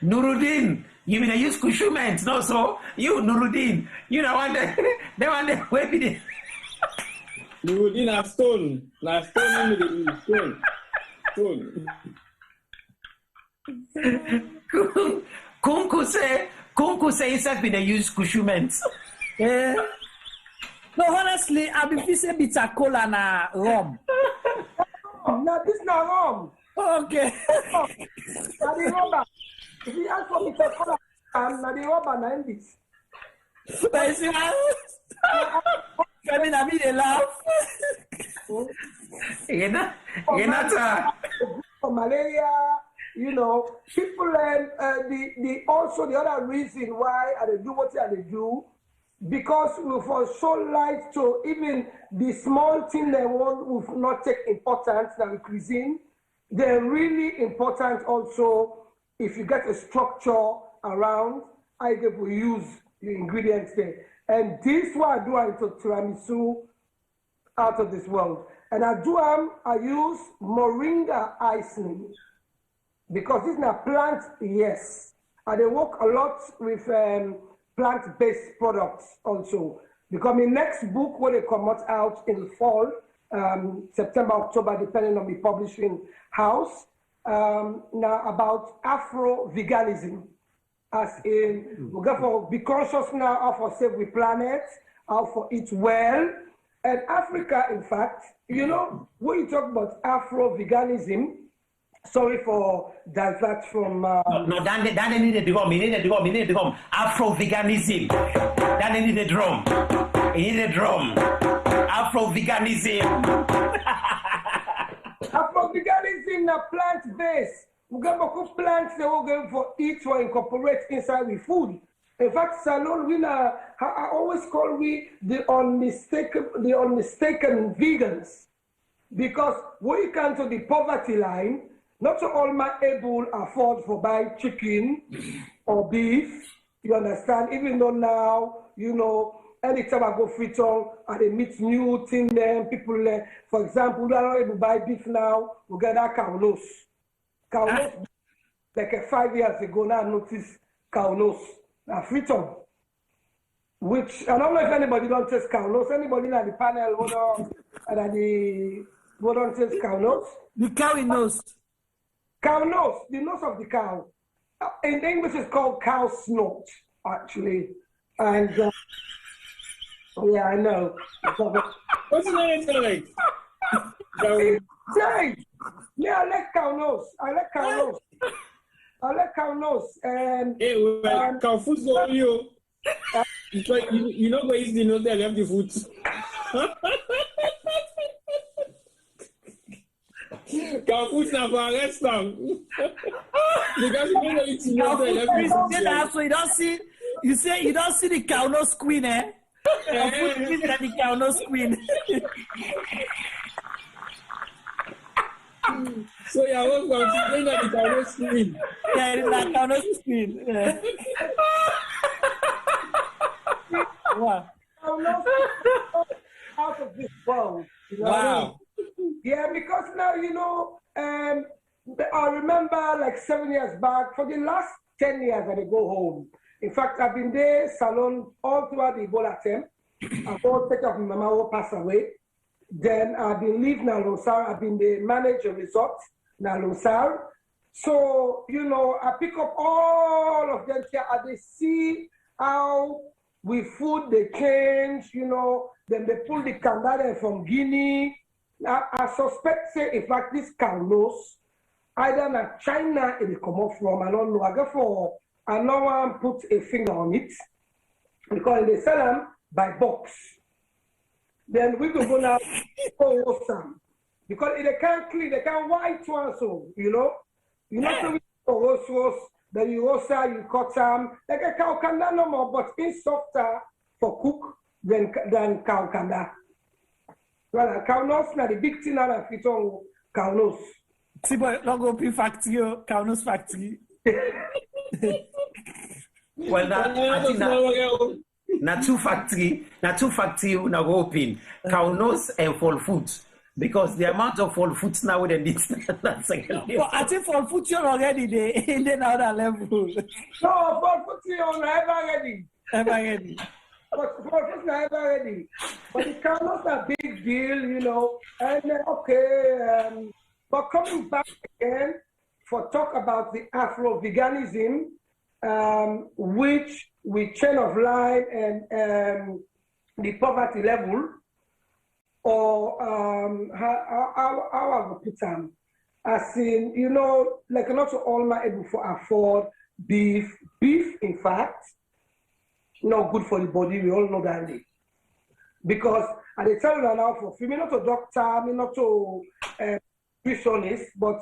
Nuruddin, you mean I use cushment? No, so you Nuruddin, you know one day where be the Nuruddin a stone in the stone. Kunku say himself in the use cushment. No, honestly, I've been saying bitter cola na rum. No, this not rum. Okay. Now the rubber. If you ask for bitter cola, now the rubber na this. But you see, I mean, I mean, they laugh. You're not for malaria, you know, people and the also the other reason why they do what they do, because we for so like to even the small thing they want will not take importance than the cuisine. They're really important also if you get a structure around, I get to use the ingredients there. And this one I do into tiramisu out of this world. And I use moringa icing because it's not plant, yes. And they work a lot with plant-based products also. Because my next book will come out in the fall, September, October, depending on the publishing house, now about Afro-veganism. As in, we go for be conscious now how for save the planet, how for eat well. And Africa, in fact, you know, when you talk about Afro-veganism, sorry for divert from... No, Dan need the drum, he need the drum. Afro-veganism, Dan need the drum. He need the drum. Afro-veganism. Afro-veganism na plant-based. We get beaucoup plants that we're going for eat or incorporate inside with food. In fact, Salon, I always call we the unmistaken vegans, because when you come to the poverty line, not all my able afford for buy chicken or beef. You understand? Even though now, anytime I go Freetown, and they meet new thing there, people there. For example, we are not able to buy beef now. We get that cow nose. Cow nose, like 5 years ago, now I noticed cow nose. Now Freetown, which I don't know if anybody don't taste cow nose. Anybody in the panel who don't taste cow nose? The cow nose. Cow nose, the nose of the cow. In English, it's called cow snort, actually. And yeah, I know. What's the name like? Yeah, I like cow nose. I like cow nose. And hey, well, cow food's on you. Because you know where is the nose that left the food. Cow food's not for a restaurant. Because you don't know it's nose that left the food. So you don't see. You say you don't see the cow nose queen, eh? The cow nose queen. So yeah, what's going to the cow nose queen? Yeah, the cow nose queen. Yeah. Wow. Out of this world. Wow. Yeah, because now, I remember like 7 years back, for the last 10 years I go home. In fact, I've been there, Salon, all throughout the Ebola attempt. I've all taken off my mama who passed away. Then I've been leaving Nalonsar. I've been the manager resort, Nalonsar. So, I pick up all of them here and they see how with food they change, then they pull the candada from Guinea. I suspect, say, in fact, this cow nose, either in China it will come off from, I don't know. I go for, and no one put a finger on it, because they sell them by box. Then we can go now for some, because if they can't clean, they can't white one, so so we for roast, then you roast, you cut them like a cow kanda no more, but it's softer for cook than cow kanda. Well, cow nose now the big thing now that fit on cow nose. See, but not go be factory, cow nose factory. Well, na two factory na go open cow nose and fall foods, because the amount of fall foods now with the that's well, I think fall foods you're already in the other level. No, fall foods you're never ready. But fall foods never ready. But the cow nose a big deal, and okay. But coming back again for talk about the Afro-veganism, which with chain of life and the poverty level, or how I would put them, as in, like not all my able to afford beef. Beef, in fact, not good for the body. We all know that. Because I tell you now for me, not a doctor, me not a nutritionist, but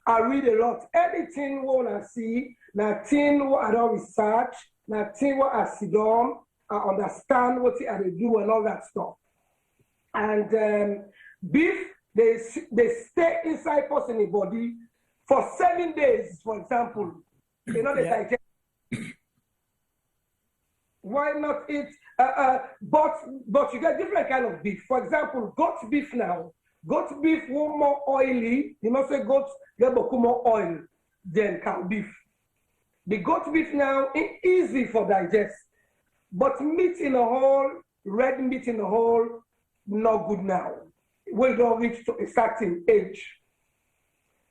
I read a lot. Anything what I see, nothing what I don't research, nothing what I see down, I understand what I do and all that stuff. And beef, they stay inside person in the body for 7 days, for example. They digest. Why not eat? But you get different kind of beef. For example, goat beef now. Goat beef more oily. Say goats get more oil than cow beef. The goat beef now is easy for digest, but meat in a whole, red meat in a whole, not good now. We don't reach to a certain age.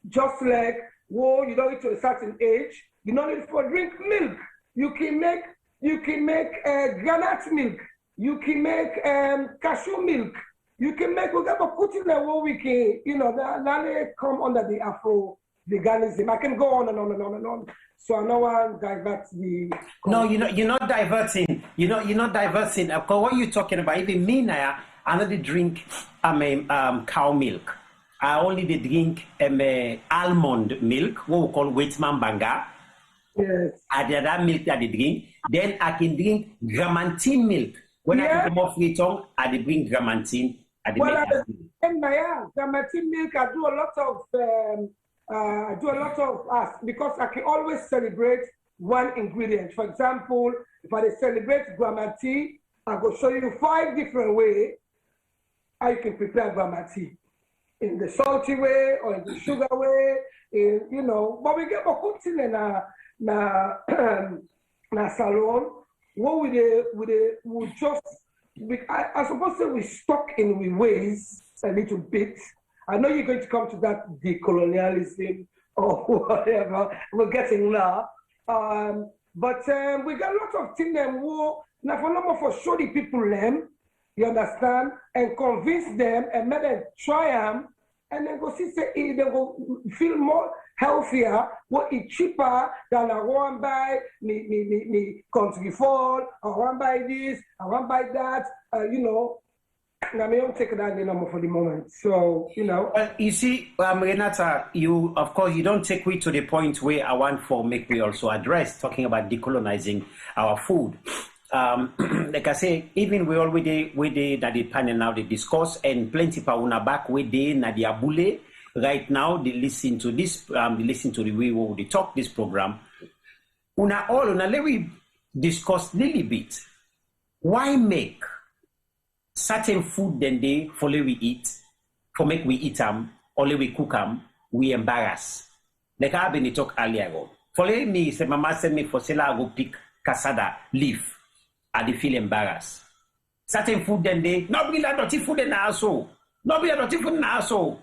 Just like you don't reach to a certain age, you don't need to drink milk. You can make granite milk. You can make cashew milk. You can make whatever put in there what we can, that come under the Afro-veganism. I can go on and on and on and on. So I know I divert the. No, you're not diverting. You're not diverting. Because what you're talking about, even me now, I know they drink cow milk. I only they drink almond milk, what we call Waitman Banga. Yes. And the other milk that they drink. Then I can drink Gramantine milk. When I come off Freetown, I bring Gramantine. Gramantine milk, I do a lot of, because I can always celebrate one ingredient. For example, if I celebrate Gramantine, I go show you 5 different ways how you can prepare Gramantine. In the salty way or in the sugar way, you know. But we get more cooking in na salon. What we just, I suppose that we stuck in we ways a little bit. I know you're going to come to that decolonialism or whatever. We're getting now. But we got a lot of things that now for show the people them. You understand? And convince them and make them try them. And then go see, say, they will feel more healthier, what is cheaper than I want buy me country fall, I want buy this, I want buy that, you know. I may not take that number for the moment. So, you know. Well, you see, Renata, you, of course, you don't take me to the point where I want for make me also address, talking about decolonizing our food. Like I say, even we already that the panel now they discuss and plenty pauna back with the Nadia Abule right now they listen to this they listen to the way we talk this program. Una let we discuss little bit. Why make certain food then they for we eat, for make we eat them, or we cook them, we embarrass. Like I've been talk earlier on. For me, say mama send me for sell I go pick cassada leaf. I feel embarrassed. Certain food then they nobody like dirty food in our soul. Nobody like dirty food in our soul.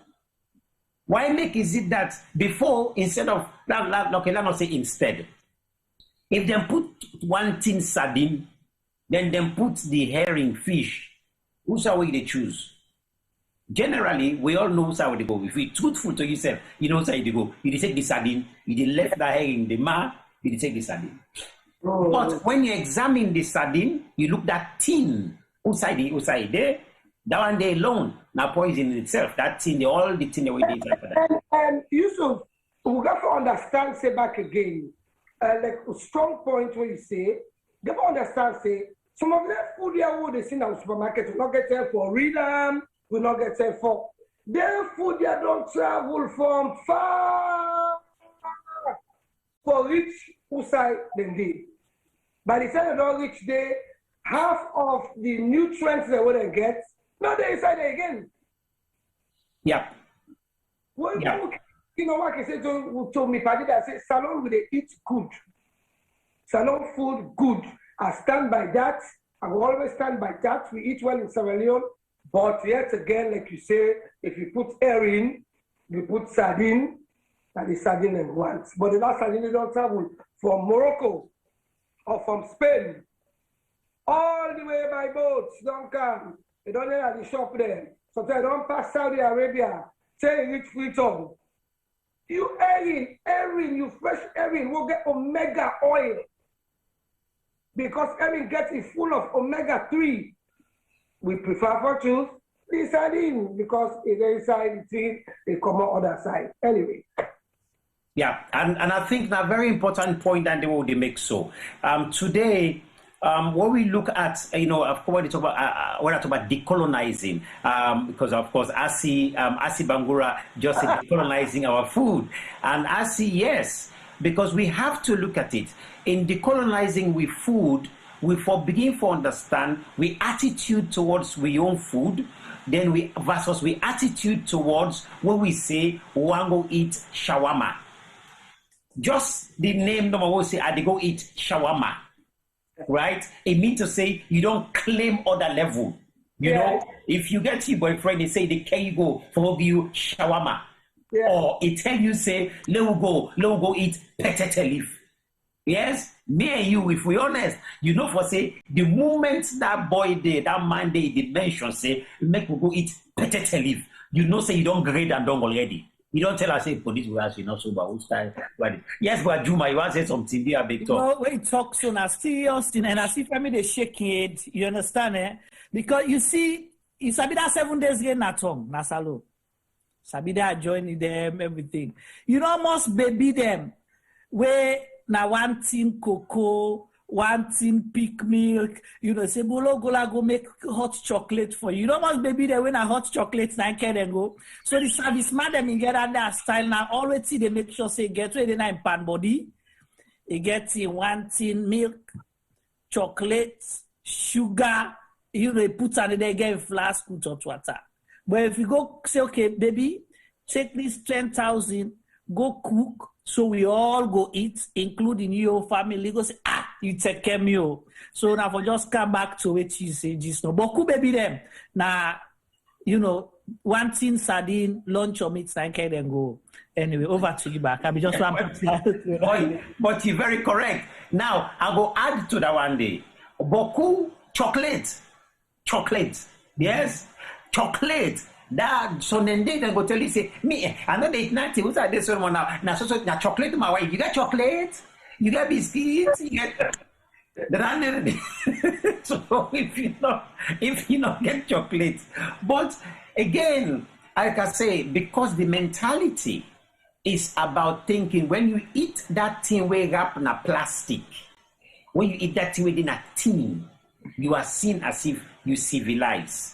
Why make is it that before instead of okay, let not say instead. If they put one tin sardine, then they put the herring fish, who's how they choose? Generally, we all know how they go. If you're truthful to yourself, you know how they go. You take the sardine, you left the herring, the ma, you take the sardine. Oh. But when you examine the sardine, you look that tin outside there, that one day alone, now poison in itself. That tin, all the tin that we did for that. And Yusuf, we got to understand, say back again, like a strong point where you say, they don't understand, say, some of their food here, they see in the supermarket, will not get there for rhythm, will not get there for. Their food here don't travel from far for reach outside them day. By the time they don't reach there, half of the nutrients they wouldn't get, not they inside there again. Yeah. Well, yeah. You know what I say to me, Paddy, I say, salon will they eat good. Salon food good. I stand by that. I will always stand by that. We eat well in Sierra Leone. But yet again, like you say, if you put herring, you put sardine, and the sardine and once. But the last sardine they don't travel from Morocco or from Spain. All the way by boats, don't come. They don't have the shop there. Sometimes they don't pass Saudi Arabia. Say reach Freetown. You herring, you fresh herring will get omega oil. Because herring gets it full of omega-3. We prefer for choose the sardine because it's inside the thing, they come on other side. Anyway. Yeah, and I think that very important point that they make so. Today, when we look at, you know, of course, when I talk about decolonizing, because of course, Asi Bangura just said decolonizing our food. And Asi, yes, because we have to look at it. In decolonizing with food, we begin to understand we attitude towards we own food, then we versus we attitude towards when we say we want to go eat shawarma. Just the name number one say I go eat shawarma, right? It means to say you don't claim other level. You know, if you get your boyfriend, they say they can go for you shawarma, or it tell you say let we go eat potato leaf. Yes, me and you, if we honest, you know for say the moment that boy did, that man did mention say make we go eat potato leaf. You know say you don't grade and don't already. You don't tell us say for this we ask you not so but which time. Yes, but Juma, you want to say something be a big talk. No, when you talk so now serious thing and I see family they shake it, you understand, eh? Because you see, it's a bit that 7 days again na tongue, na salo. Sabida joining them, everything. You know, almost baby them. Where now one tin cocoa, one tin peak milk, you know, say bolo go make hot chocolate for you. You know, almost baby them when a hot chocolate now can go. So the service man them in get under style now. Already they make sure say get ready now in pan body. They get in one tin milk, chocolate, sugar. You know, put on they get flask with hot water. But if you go say, okay, baby, take this 10,000, go cook, so we all go eat, including your family. Go say, you take care of me. So now for just come back to what you say, just no. But cool, baby, them. Now, you know, one thing sardine, lunch or meat, and then go. Anyway, over to you back. I mean, just one. But you're very correct. Now, I'll go add to that one day. Boku chocolate. Yes? Chocolate. That so then they go tell you say me I know they eat 90 what's that this one now so now chocolate my wife you got chocolate you got biscuits you get so if you not get chocolate but again like I say because the mentality is about thinking when you eat that thing way wrapped in a plastic when you eat that thing within a tin you are seen as if you civilize.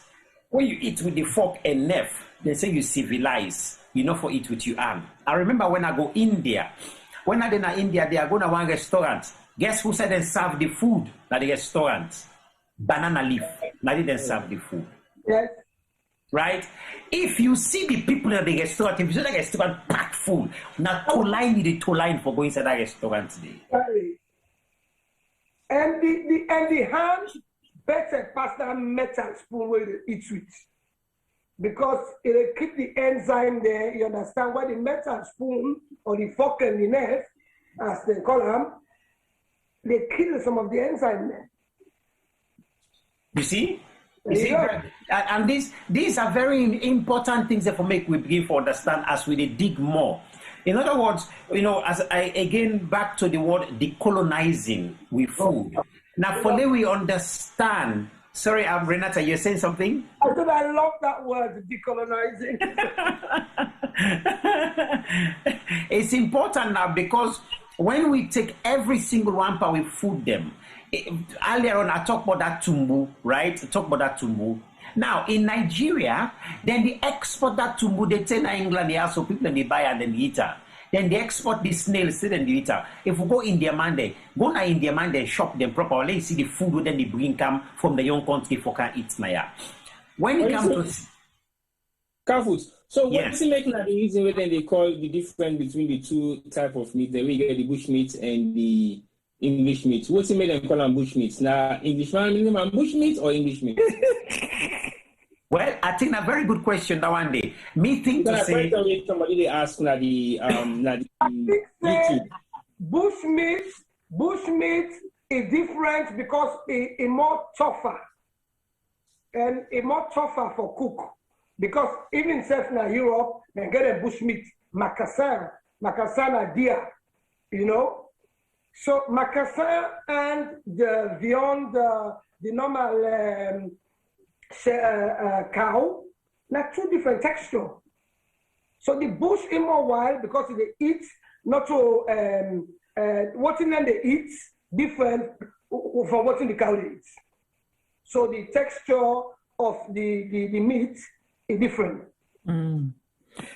When you eat with the fork and knife, they say you civilize. You know, for eat with your hand. I remember when I go India. When I in India, they are going to one restaurant. Guess who said they serve the food at the restaurant? Banana leaf. Now they didn't serve the food. Yes. Right? If you see the people at the restaurant, if you see the restaurant packed full, now two line for going inside that restaurant today. Sorry. And the hand better pass that metal spoon where they eat with. Because it keep the enzyme there, you understand why the metal spoon or the fork and the knife, as they call them, they kill some of the enzyme there. You see? And these are very important things that for make we begin to understand as we dig more. In other words, you know, as I again back to the word decolonizing with food. Now, for we understand. Sorry, Renata, you're saying something? I said I love that word, decolonizing. It's important now because when we take every single one part, we food them. Earlier on, I talked about that tumbu, right? Now, in Nigeria, then they export that tumbu, they take to England, they also people and they buy and then eat her. Then they export the snails, still and they eat her. If we go India Monday, go to India Monday, shop them properly, see the food, then they bring come from the young country for can eat Maya. When it comes to Careful. So what is it making the reason why they call the difference between the two type of meat? Then we get the bush meat and the English meat. What's it make them call them bush meat? Now English man bush meat or English meat? Well, I think a very good question that one day. Me think to say somebody they ask na the YouTube. Bush meat is different because it's more tougher and it's more tougher for cook. Because even self in Europe, they get a bush meat, macassan deer, you know. So macassan and the beyond the normal cow, not two different texture. So the bush is more wild because they eat not so what in them they eat different from what in the cow eats. So the texture of the meat is different. And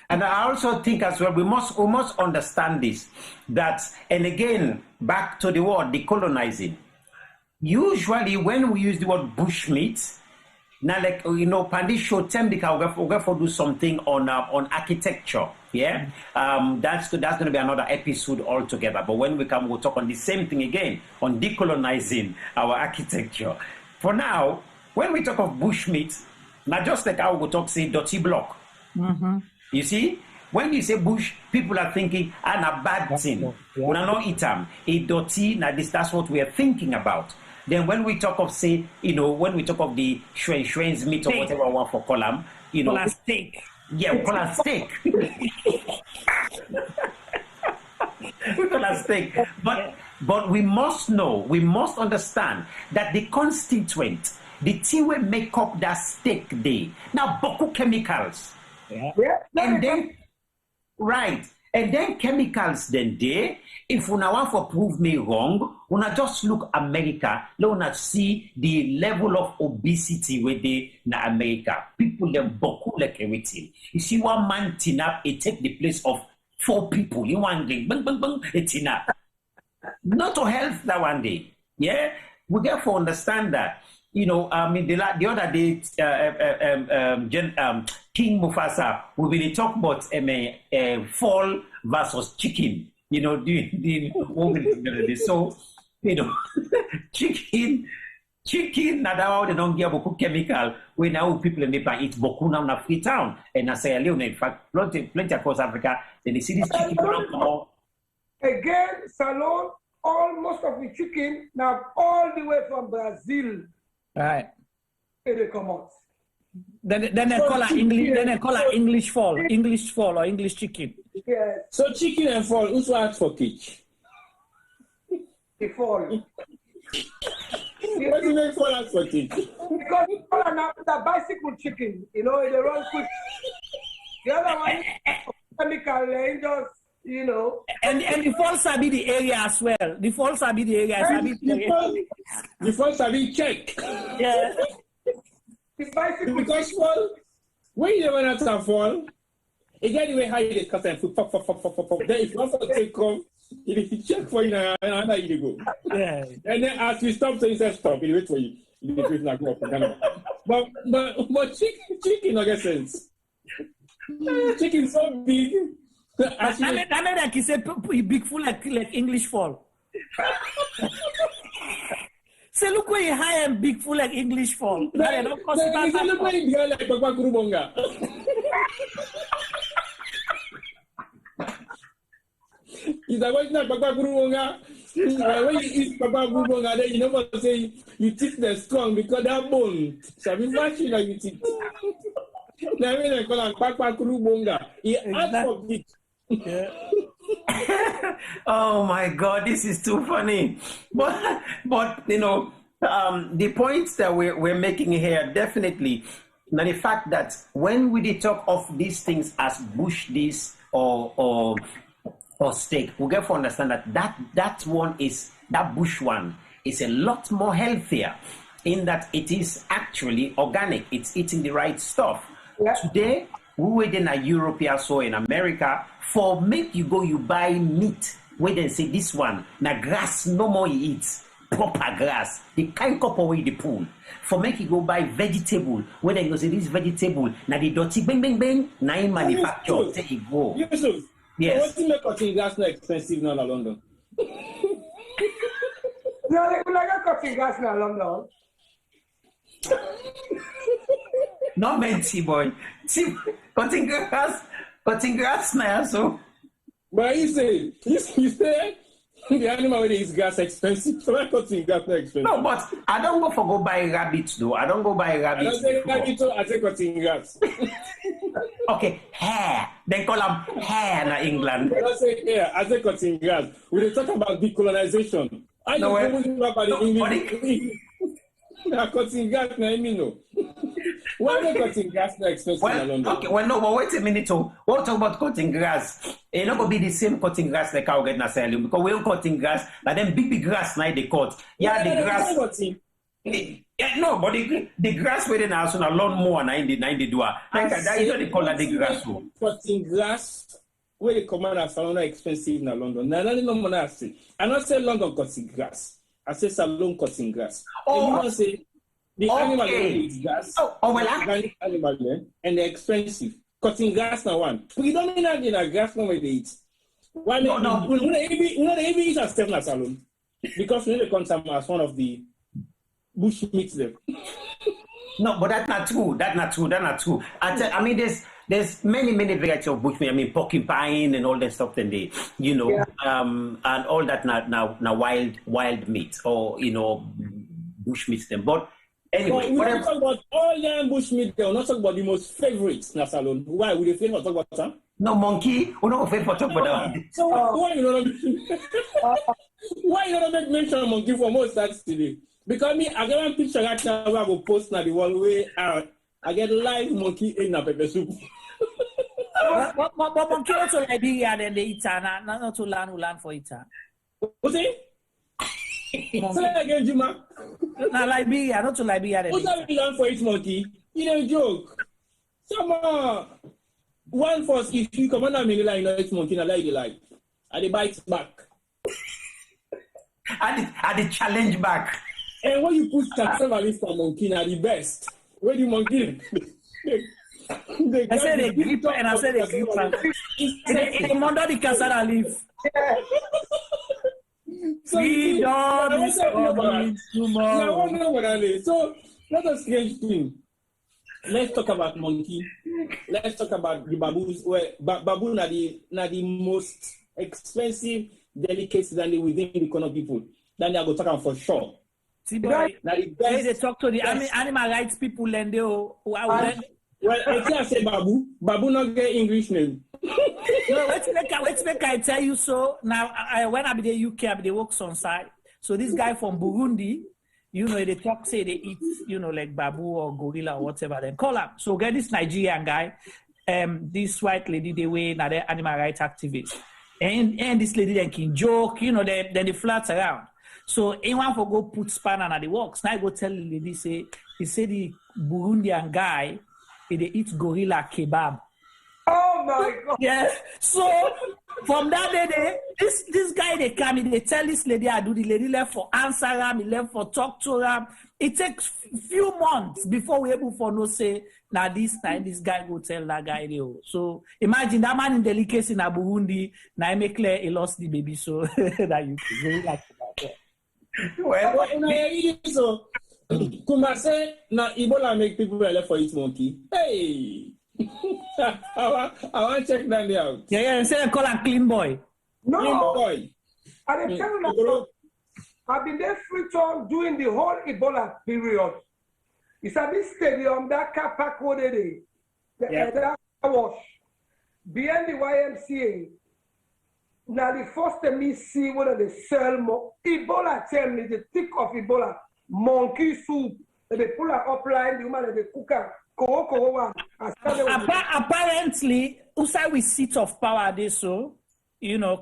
I also think as well we must understand this that, and again back to the word decolonizing. Usually when we use the word bush meat, now, like, you know, Pandi showed them because we're going to do something on architecture. Yeah, that's going to be another episode altogether. But when we come, we'll talk on the same thing again on decolonizing our architecture. For now, when we talk of bushmeat, not just like how we talk say dirty block. Mm-hmm. You see, when you say bush, people are thinking a bad thing. We not eat them. A dirty. Now that's what we are thinking about. Then when we talk of, say, you know, when we talk of the shwen's meat or whatever we want for column, you know. Call a steak. Yeah, we call a steak. We call a steak. But we must know, we must understand that the constituent, the thing will make up that steak day. Now, boku chemicals. And then, right, and then chemicals then there. If una want to prove me wrong, una just look America, let una see the level of obesity where they in America. People them boku like everything. You see one man tin up, it take the place of 4 people. You want drink, bang, bang, bang, it tin up. Not to health that one day. Yeah, we therefore understand that. You know, I mean, the other day, King Mufasa, we really talk about fall versus chicken. You know, so, you know, chicken, now they don't get boku chemical. We now people in the eat boku now na Freetown and na Sierra Leone. In fact, plenty across Africa. Then they see this chicken around come out. Again, Salon, almost of the chicken now all the way from Brazil. Right. They come out. Then they call it English. Then they call it English fall or English chicken. Yes. So chicken and fall. Who's asked for cake? The fall. What do you make fall ask for cake? Because fall are the bicycle chicken. You know, they run quick. The other one, chemical angels. You know, and the falls are be the area as well. The falls are be the area. The falls are be check. Yeah. Because fall, when you never have to fall, it get the way how you cut and pop. Then if you want to take off, you check for you and how you go. Yeah. And then as you stop, so you say stop. You wait for you. You wait not go up. But chicken no get sense. Chicken so big. I mean like he said, big full like English fall. Say, look where you high and big full like English fall. Look where you behind like Papa Kurubonga. Is that what not Papa Kurubonga? When you eat Papa Kurubonga, then you never say you teeth the strong because that bone. So I'm watching like you teeth. Now when I call him Papa Kurubonga, he asked for it. Yeah. Oh my God, this is too funny. But you know, the points that we're making here definitely, now the fact that when we talk of these things as bush this or steak, we get to understand that bush one is a lot more healthier in that it is actually organic. It's eating the right stuff. Yeah. Today, we were in Europe so in America, for make you buy meat, where they say this one, na grass no more you eat, proper grass, the kind cup away the pool. For make you go buy vegetable, where they go say this vegetable, na the dirty bang, na in manufacture, take it go. Yes. Yes. So what make cutting grass not expensive now in London? No, they like cutting grass now in London. No mentee boy. See, cutting grass now so. But you say the animal when is grass expensive, so why cutting grass not expensive? No, but I don't go buy rabbits though. I don't go buy rabbits. I don't say rabbit, I say cutting grass. Okay, hair. They call them hair in England. I don't say hair, I say cutting grass. We talk about decolonization. I no, don't know about the English. Cutting grass now, I mean no. Why are cutting grass not expensive in London? Okay, well no, but wait a minute. We'll talk about cutting grass. It's not gonna be the same cutting grass like I'll get in Sierra Leone because we're cutting grass, but then big grass now they cut. Yeah, the grass. Yeah, no, but the grass where they now so a lot more na in the do. Like that, you know they call that the grass. Cutting grass where the commanders are not expensive in London. Now no more I say. I not say London cutting grass. I say salon cutting grass. Oh, you say the animal eats grass. Organic animal and they're expensive. Cutting grass now one. Predominantly in grass now where they eat. Why no? We not even eat as Stephen salon because we need to count them as one of the bush meats them. No, but that's not true. That's not true. I mean, there's many varieties of bushmeat. I mean, porcupine and all that stuff. And they, you know, and all that now wild meat or bushmeat them. But anyway, we don't talk about all them bushmeat. They will not talk about the most favorites in salon. Why would they fail to talk about them? No monkey. We don't fail for talk about them. So why you don't make mention of monkey for most stats today? Because me, I get one picture right now where I go post now the one way out. I get live monkey in a pepper soup. But monkey not to Liberia, then they eat not to land for it. What's it? Say again, Juma. Now Liberia, not to Liberia. What's that land for it, monkey? You know, joke. Some one force if you come on a minute like it's monkey, I like. And they bite back. And the challenge back. And when you put cassava for monkey, are the best. Where do monkey? I said they grip and I said they grip. It's under the cassava leaf. Freedom is coming tomorrow. So that's a strange thing. Let's talk about monkey. Let's talk about the baboons. Where baboon are the most expensive delicacy than the within the corner people. Then they are going to talk about for sure. See, boy, they talk to the animal rights people and they well, I can't say babu. Babu not get English name. No, let's make I tell you so. Now, when I be the UK, I be the works on site. So this guy from Burundi, they talk, say they eat, like babu or gorilla or whatever. Then call up. So get this Nigerian guy, this white lady, they way now they're animal rights activists. And this lady then can joke, then they flat around. So anyone for go put spanner at the works. Now I go tell the lady, he said the Burundian guy, they eat gorilla kebab. Oh my God. Yes. So from that day, this guy they come in, they tell this lady I do. The lady left for answer him, he left for talk to him. It takes few months before we able for no say now this time this guy go tell that guy. So imagine that man in delicacy in Burundi. Now I make clear he lost the baby, so that you really like that. Well, so Kumase na Ebola make people left for eat monkey. Hey. I want to check that out. Yeah, instead of call a clean boy. No, clean boy. I've been there Freetown during the whole Ebola period. It's a big stadium, that car park what they that wash. Behind the YMCA. Now the first time me see whether they sell more Ebola tell me the thick of Ebola, monkey soup. They pull her up line, the woman they cook her. Apparently, outside we seat of power, this so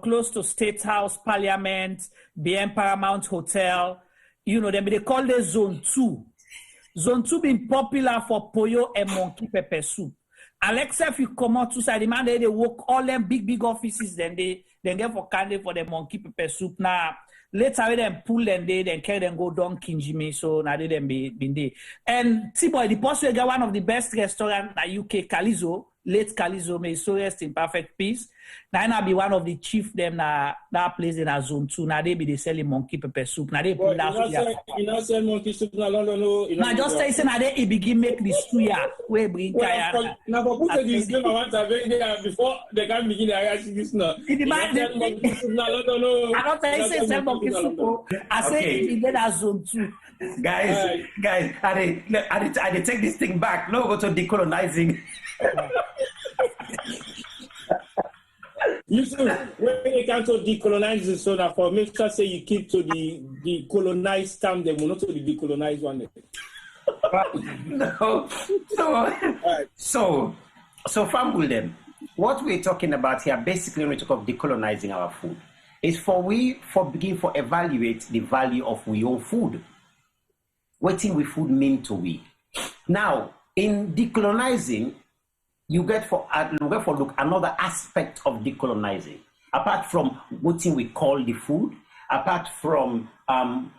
close to State House, Parliament, BM Paramount Hotel. They call it Zone 2. Zone 2 being popular for pollo and monkey pepper soup. Alexa, if you come out to side, the man they work all them big offices, then they get for candy for the monkey pepper soup. Now later we then pull them there, then carry them go down Kinjimi, so now they then been there. And T-boy, the boss will get one of the best restaurants in UK, Calizo, late Calizo, may so rest in perfect peace. Now be one of the chief them that place in a Zone 2. Now they be they selling monkey pepper soup. Now they pull that soup. You not sell monkey soup now, no. Now just say now they begin make the suya where bring kaya. Now for put the disclaimer once there before they can begin to ask this now. No. I don't say sell monkey soup. I say it in a Zone 2. Guys, I take this thing back. No, go to decolonizing. You see, when you come to decolonize the so that for make sure say you keep to the colonized term, they will not to the decolonized one. No. So fumble them. What we're talking about here, basically when we talk of decolonizing our food, is begin for evaluate the value of we own food. What thing we food mean to we? Now, in decolonizing, you get for look another aspect of decolonizing. Apart from what thing we call the food, apart from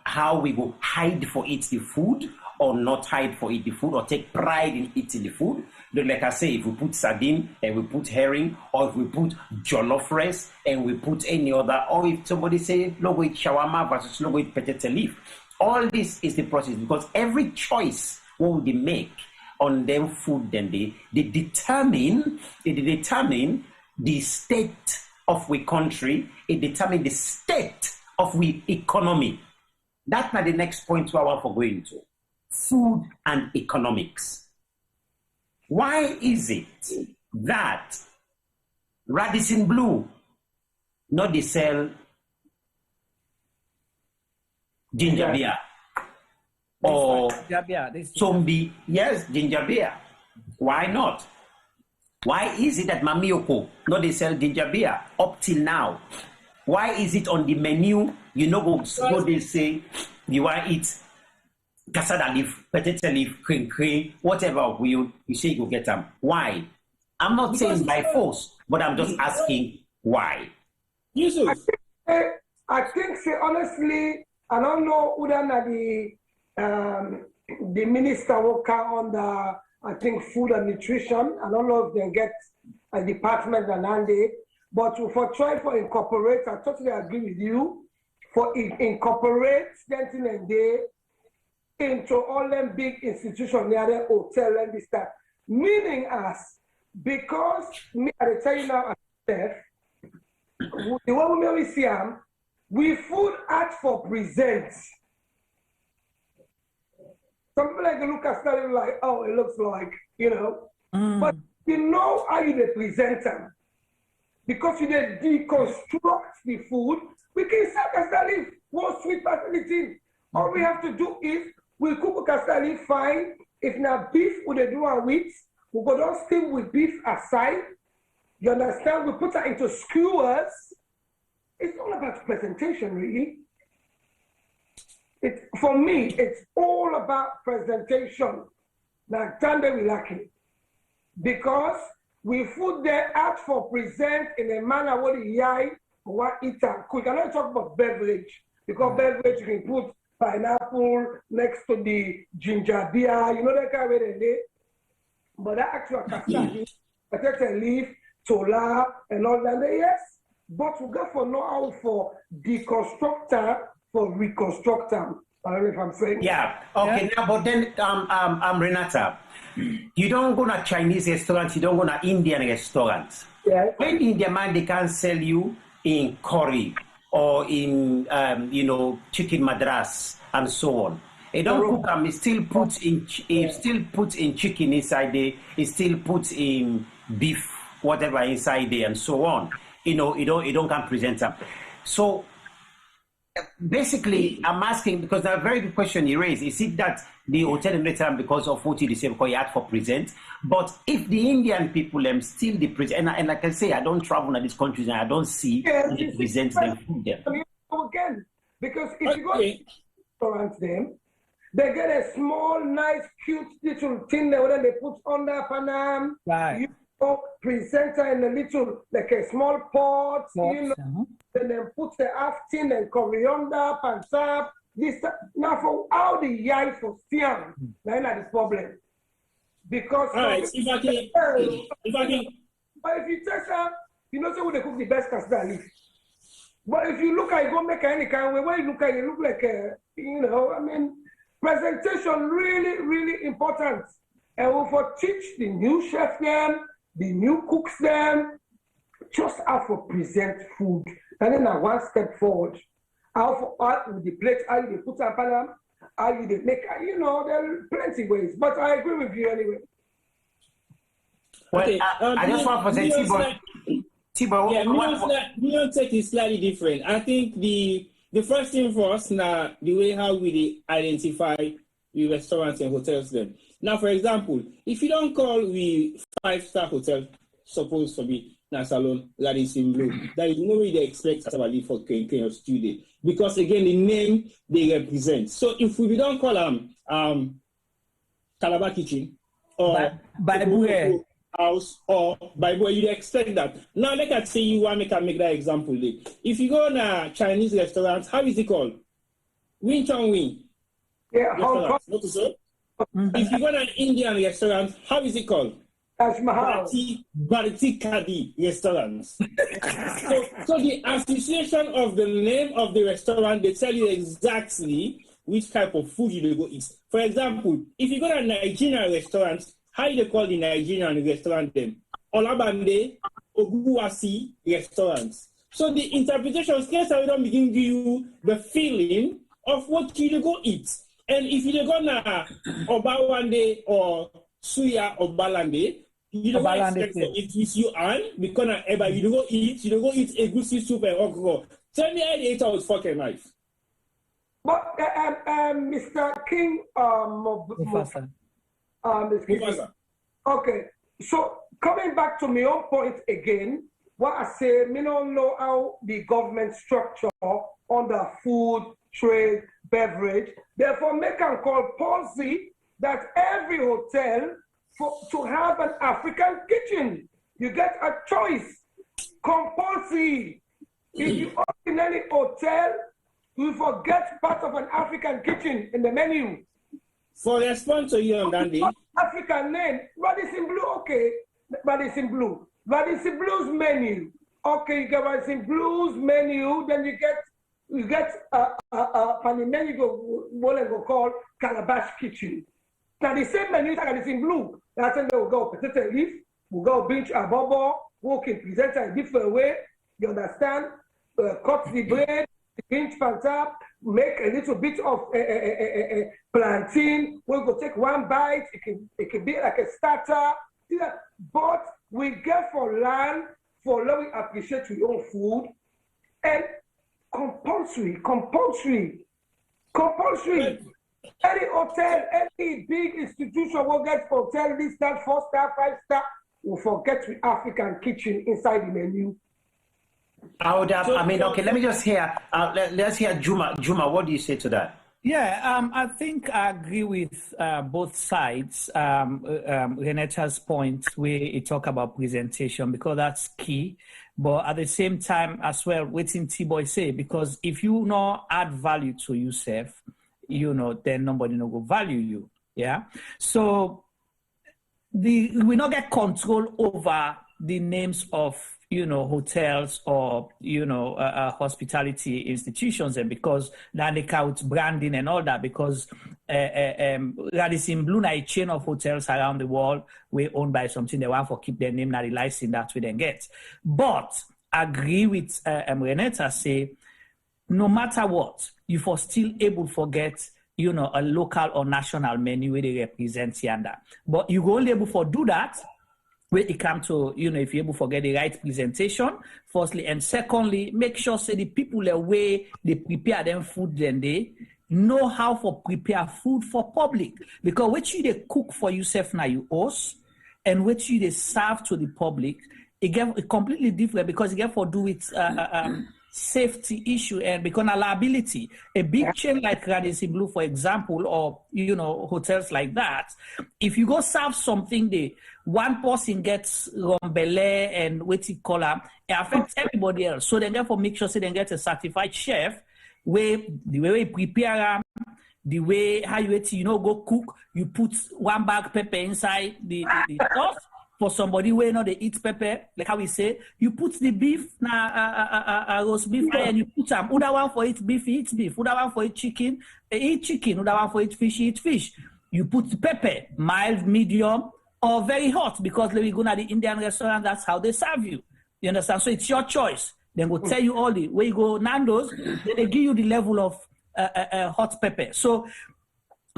how we go hide for eat the food or not hide for eat the food or take pride in eating the food. Like I say, if we put sardine and we put herring, or if we put jollof rice and we put any other, or if somebody say logo eat shawarma versus logo eat potato leaf, all this is the process because every choice what they make on them food, then they determine the state of we country, it determine the state of we economy. That's not the next point we want for going to. Food and economics. Why is it that Radisson Blue not they sell ginger beer? Or zombie, yes, ginger beer. Why not? Why is it that Mamioko, no, they sell ginger beer up till now? Why is it on the menu? You know, go they say you want to eat cassava leaf, potato leaf, cream, whatever you say you get them. Why? I'm not saying by force, but I'm just asking why. Yusuf. I think, honestly, I don't know whether the minister will come on the, I think, food and nutrition. I don't know if they get a department and Andy, but for try for incorporate, I totally agree with you, for incorporate Denton and Day into all them big institutions near the hotel and this stuff. Meaning us, because me, I tell you now, the way we see them, we food art for presents. Some people like to look at stuff like, oh, it looks like, you know. But you know how you present them. Because you deconstruct the food, we can sell casta leaf, one sweet facility. All we have to do is we cook casta leaf fine. If now beef we do our wheat, we go down steam with beef aside. You understand? We put that into skewers. It's all about presentation, really. For me, it's all about presentation. Now, Tande we lacking. Because we put there out for present in a manner what the yai what eat and cook. We cannot talk about beverage. Because beverage you can put pineapple next to the ginger beer, you know that kind of way they did. But that actual casta potato leaf, tola, and all that, yes. But we got for know how for deconstructor for reconstructor. I don't know if I'm saying. Yeah. Okay. Yeah. Now, but then, Renata, you don't go to Chinese restaurants. You don't go to Indian restaurants. Yeah. When Indian man they can sell you in curry or in chicken madras and so on. They don't cook them. It still puts in chicken inside there. It still puts in beef, whatever inside there, and so on. You don't can present them. So basically, I'm asking because a very good question you raised. Is it that the hotel in Freetown because of what you say because you had for present? But if the Indian people still the present, and like I say, I don't travel to these countries and I don't see the present them food there. Again, because if you go to restaurants, they get a small, nice, cute little thing that they put under Panam. Right. You know, presenter in a little, like a small pot, you know, and then put the half tin and coriander, pansap, this. Now, for how the yai for Siam, that's not the problem. Because all right, if I can. But if you test out, you know, so they cook the best casta leaf. But if you look at it, go make any kind of way, when you look at it, look like a, presentation really, really important. And we for teach the new chef them, the new cooks them, just how to present food. And then one step forward. How with the plate, how you put up on them, how you make, there are plenty ways. But I agree with you anyway. Well, okay, I just want to say, Tibo. Yeah, me take is slightly different. I think the first thing for us now, the way how we identify the restaurants and hotels then. Now, for example, if you don't call the 5-star hotel supposed to be Nasalon, Radisson Blue, there is no way they expect somebody for Ken or studio. Because again, the name they represent. So if we don't call them Calabar Kitchen or Bible House or Bible, you'd expect that. Now, let us say you want to make that example. If you go to a Chinese restaurant, how is it called? Wing Chong Wing. Yeah, Hong Kong. If you go to an Indian restaurant, how is it called? Taj Mahal. Bharati Kadi restaurants. so the association of the name of the restaurant, they tell you exactly which type of food you go eat. For example, if you go to a Nigerian restaurant, how do they call the Nigerian restaurant then? Olabande, Oguwasi restaurants. So the interpretations can don't begin give you the feeling of what you go eat. And if you go na Obawande or Suya Obalande, you don't expect to eat with you and because you don't go eat a goosey soup and okra. Tell me how they ate out fucking knife. But Mr. King, Mufasa. Okay, so coming back to my own point again, what I say, me don't know how the government structure on the food, trade, beverage. Therefore, make a compulsory that every hotel to have an African kitchen. You get a choice. Compulsory. If you open in any hotel, you forget part of an African kitchen in the menu. For response to you on Dandy. African name, Radisson Blue, okay. Radisson Blue. Radisson Blue's menu. Okay, you get Radisson Blue's menu, then you get on the menu go called Calabash Kitchen. Now the same menu is Radisson Blue. That's when we'll go potato leaf, we'll go binge a bubble, we can present it a different way. You understand? Cut the bread, pinch on top, make a little bit of plantain. We'll go take one bite. It can be like a starter. But we get for land for let we appreciate your own food and compulsory. Any hotel, any big institution will get for hotel, this, that, 4-star, 5-star, will forget the African kitchen inside the menu. Okay, let me just hear, let's hear Juma. Juma, what do you say to that? Yeah, I think I agree with both sides. Renata's point where he talk about presentation, because that's key. But at the same time as well, waiting T-Boy say, because if you not add value to yourself, then nobody no go value you. Yeah. So we not get control over the names of hotels or hospitality institutions, and because then they count branding and all that, because Radisson Blue na a chain of hotels around the world we owned by something they want for keep their name, not the license that we then get. But agree with Renata say, no matter what, you for still able to forget a local or national menu where they represent yanda. But you go only able to do that where it come to, if you're able to get the right presentation, firstly, and secondly, make sure say the people the way they prepare them food, then they know how to prepare food for public. Because what you they cook for yourself now you host, and what you they serve to the public, it get completely different, because it get for do with safety issue and because of liability. A big chain like Radisson Blue, for example, or hotels like that, if you go serve something there, one person gets rombele and what you call it affects everybody else. So then therefore make sure they get a certified chef where the way we prepare the way how you go cook, you put one bag pepper inside the sauce. For somebody where they eat pepper, like how we say, you put the beef, roast beef, and you put some. Other one for eat beef, he eats beef. Other one for eat chicken, he eat chicken. Other one for eat fish, he eat fish. You put the pepper, mild, medium, or very hot, because when we go to the Indian restaurant, that's how they serve you. You understand? So it's your choice. Then we'll tell you all the way you go Nando's, then they give you the level of hot pepper. So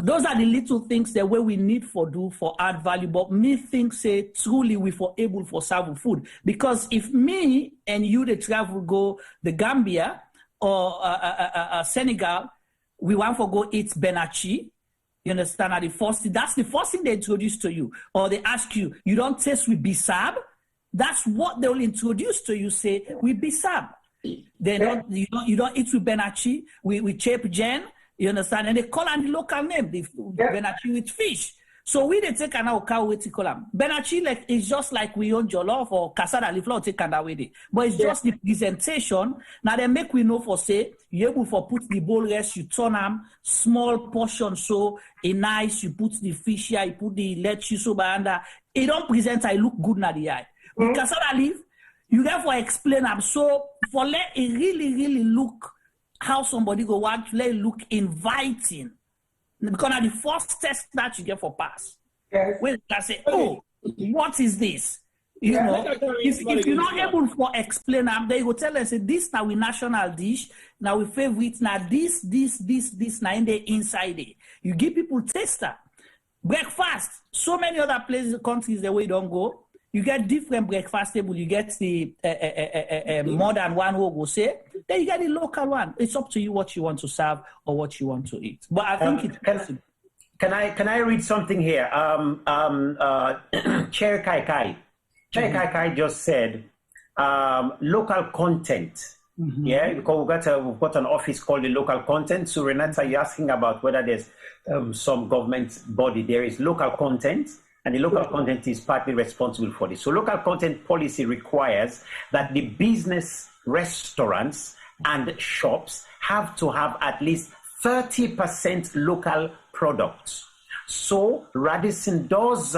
those are the little things that we need for add value. But me think say truly we for able for serve food, because if me and you the travel go the Gambia or Senegal, we want to go eat benachi. You understand? That's the first thing they introduce to you, or they ask you, you don't taste with bisab. That's what they will introduce to you. Say with bisab. You don't eat with benachi. We chep jen. You understand? And they call on the local name, the benachi with fish. So we they take an cow with the column. Benachi like it's just like we own jollof or casada leaf flour take and with it. But it's just the presentation. Now they make we know for say you able for put the bowl rest, you turn them small portion so a nice, you put the fish here, you put the lettuce over under. It don't present I look good na the eye. With casada leaf, you have to explain them. So for let it really, really look how somebody go want to let it look inviting. Because now the first test that you get for pass. Yes. When I say, oh, what is this? You know, if you're not able to explain them, they go tell us, say, this now we national dish, now we favorite, now this, now in the inside it. You give people taster. Breakfast. So many other places, countries, the way you don't go. You get different breakfast table. You get the more than one who go say. Then you get the local one. It's up to you what you want to serve or what you want to eat. But I think it's possible. Can I read something here? Chair Kai Kai. Kai just said local content. Yeah, because we've got an office called the local content. So Renata, you're asking about whether there's some government body. There is local content, and the local content is partly responsible for this. So local content policy requires that the business, restaurants, and shops have to have at least 30% local products. So Radisson does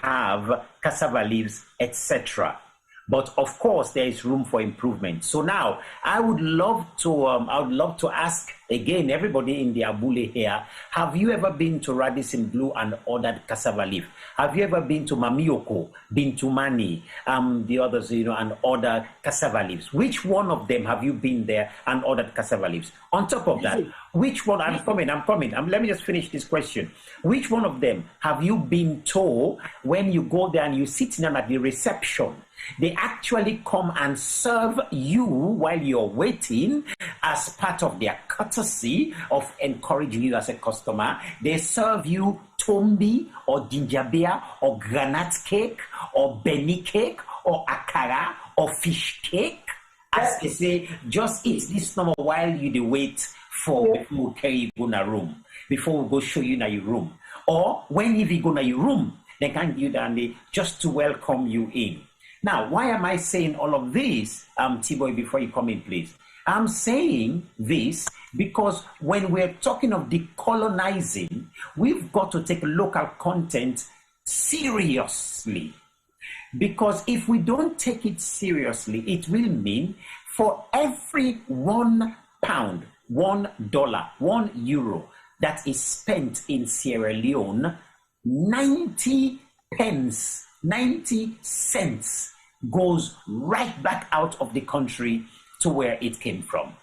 have cassava leaves, etc. But of course, there is room for improvement. So now, I would love to ask again, everybody in the Abule here, have you ever been to Radisson Blue and ordered cassava leaf? Have you ever been to Mamioko, been to Mani, the others, and ordered cassava leaves? Which one of them have you been there and ordered cassava leaves? On top of that, which one? I'm coming. Let me just finish this question. Which one of them have you been told when you go there and you sit down at the reception? They actually come and serve you while you're waiting as part of their courtesy of encouraging you as a customer. They serve you tombi or gingerbread or granite cake or benny cake or akara or fish cake. As they say, just eat this number while you wait for before we carry you go to room, before we go show you in your room. Or when you go to your room, they can give you down just to welcome you in. Now, why am I saying all of this, T-Boy, before you come in, please? I'm saying this because when we're talking of decolonizing, we've got to take local content seriously. Because if we don't take it seriously, it will mean for every £1, $1, €1 that is spent in Sierra Leone, 90 pence, 90 cents goes right back out of the country to where it came from.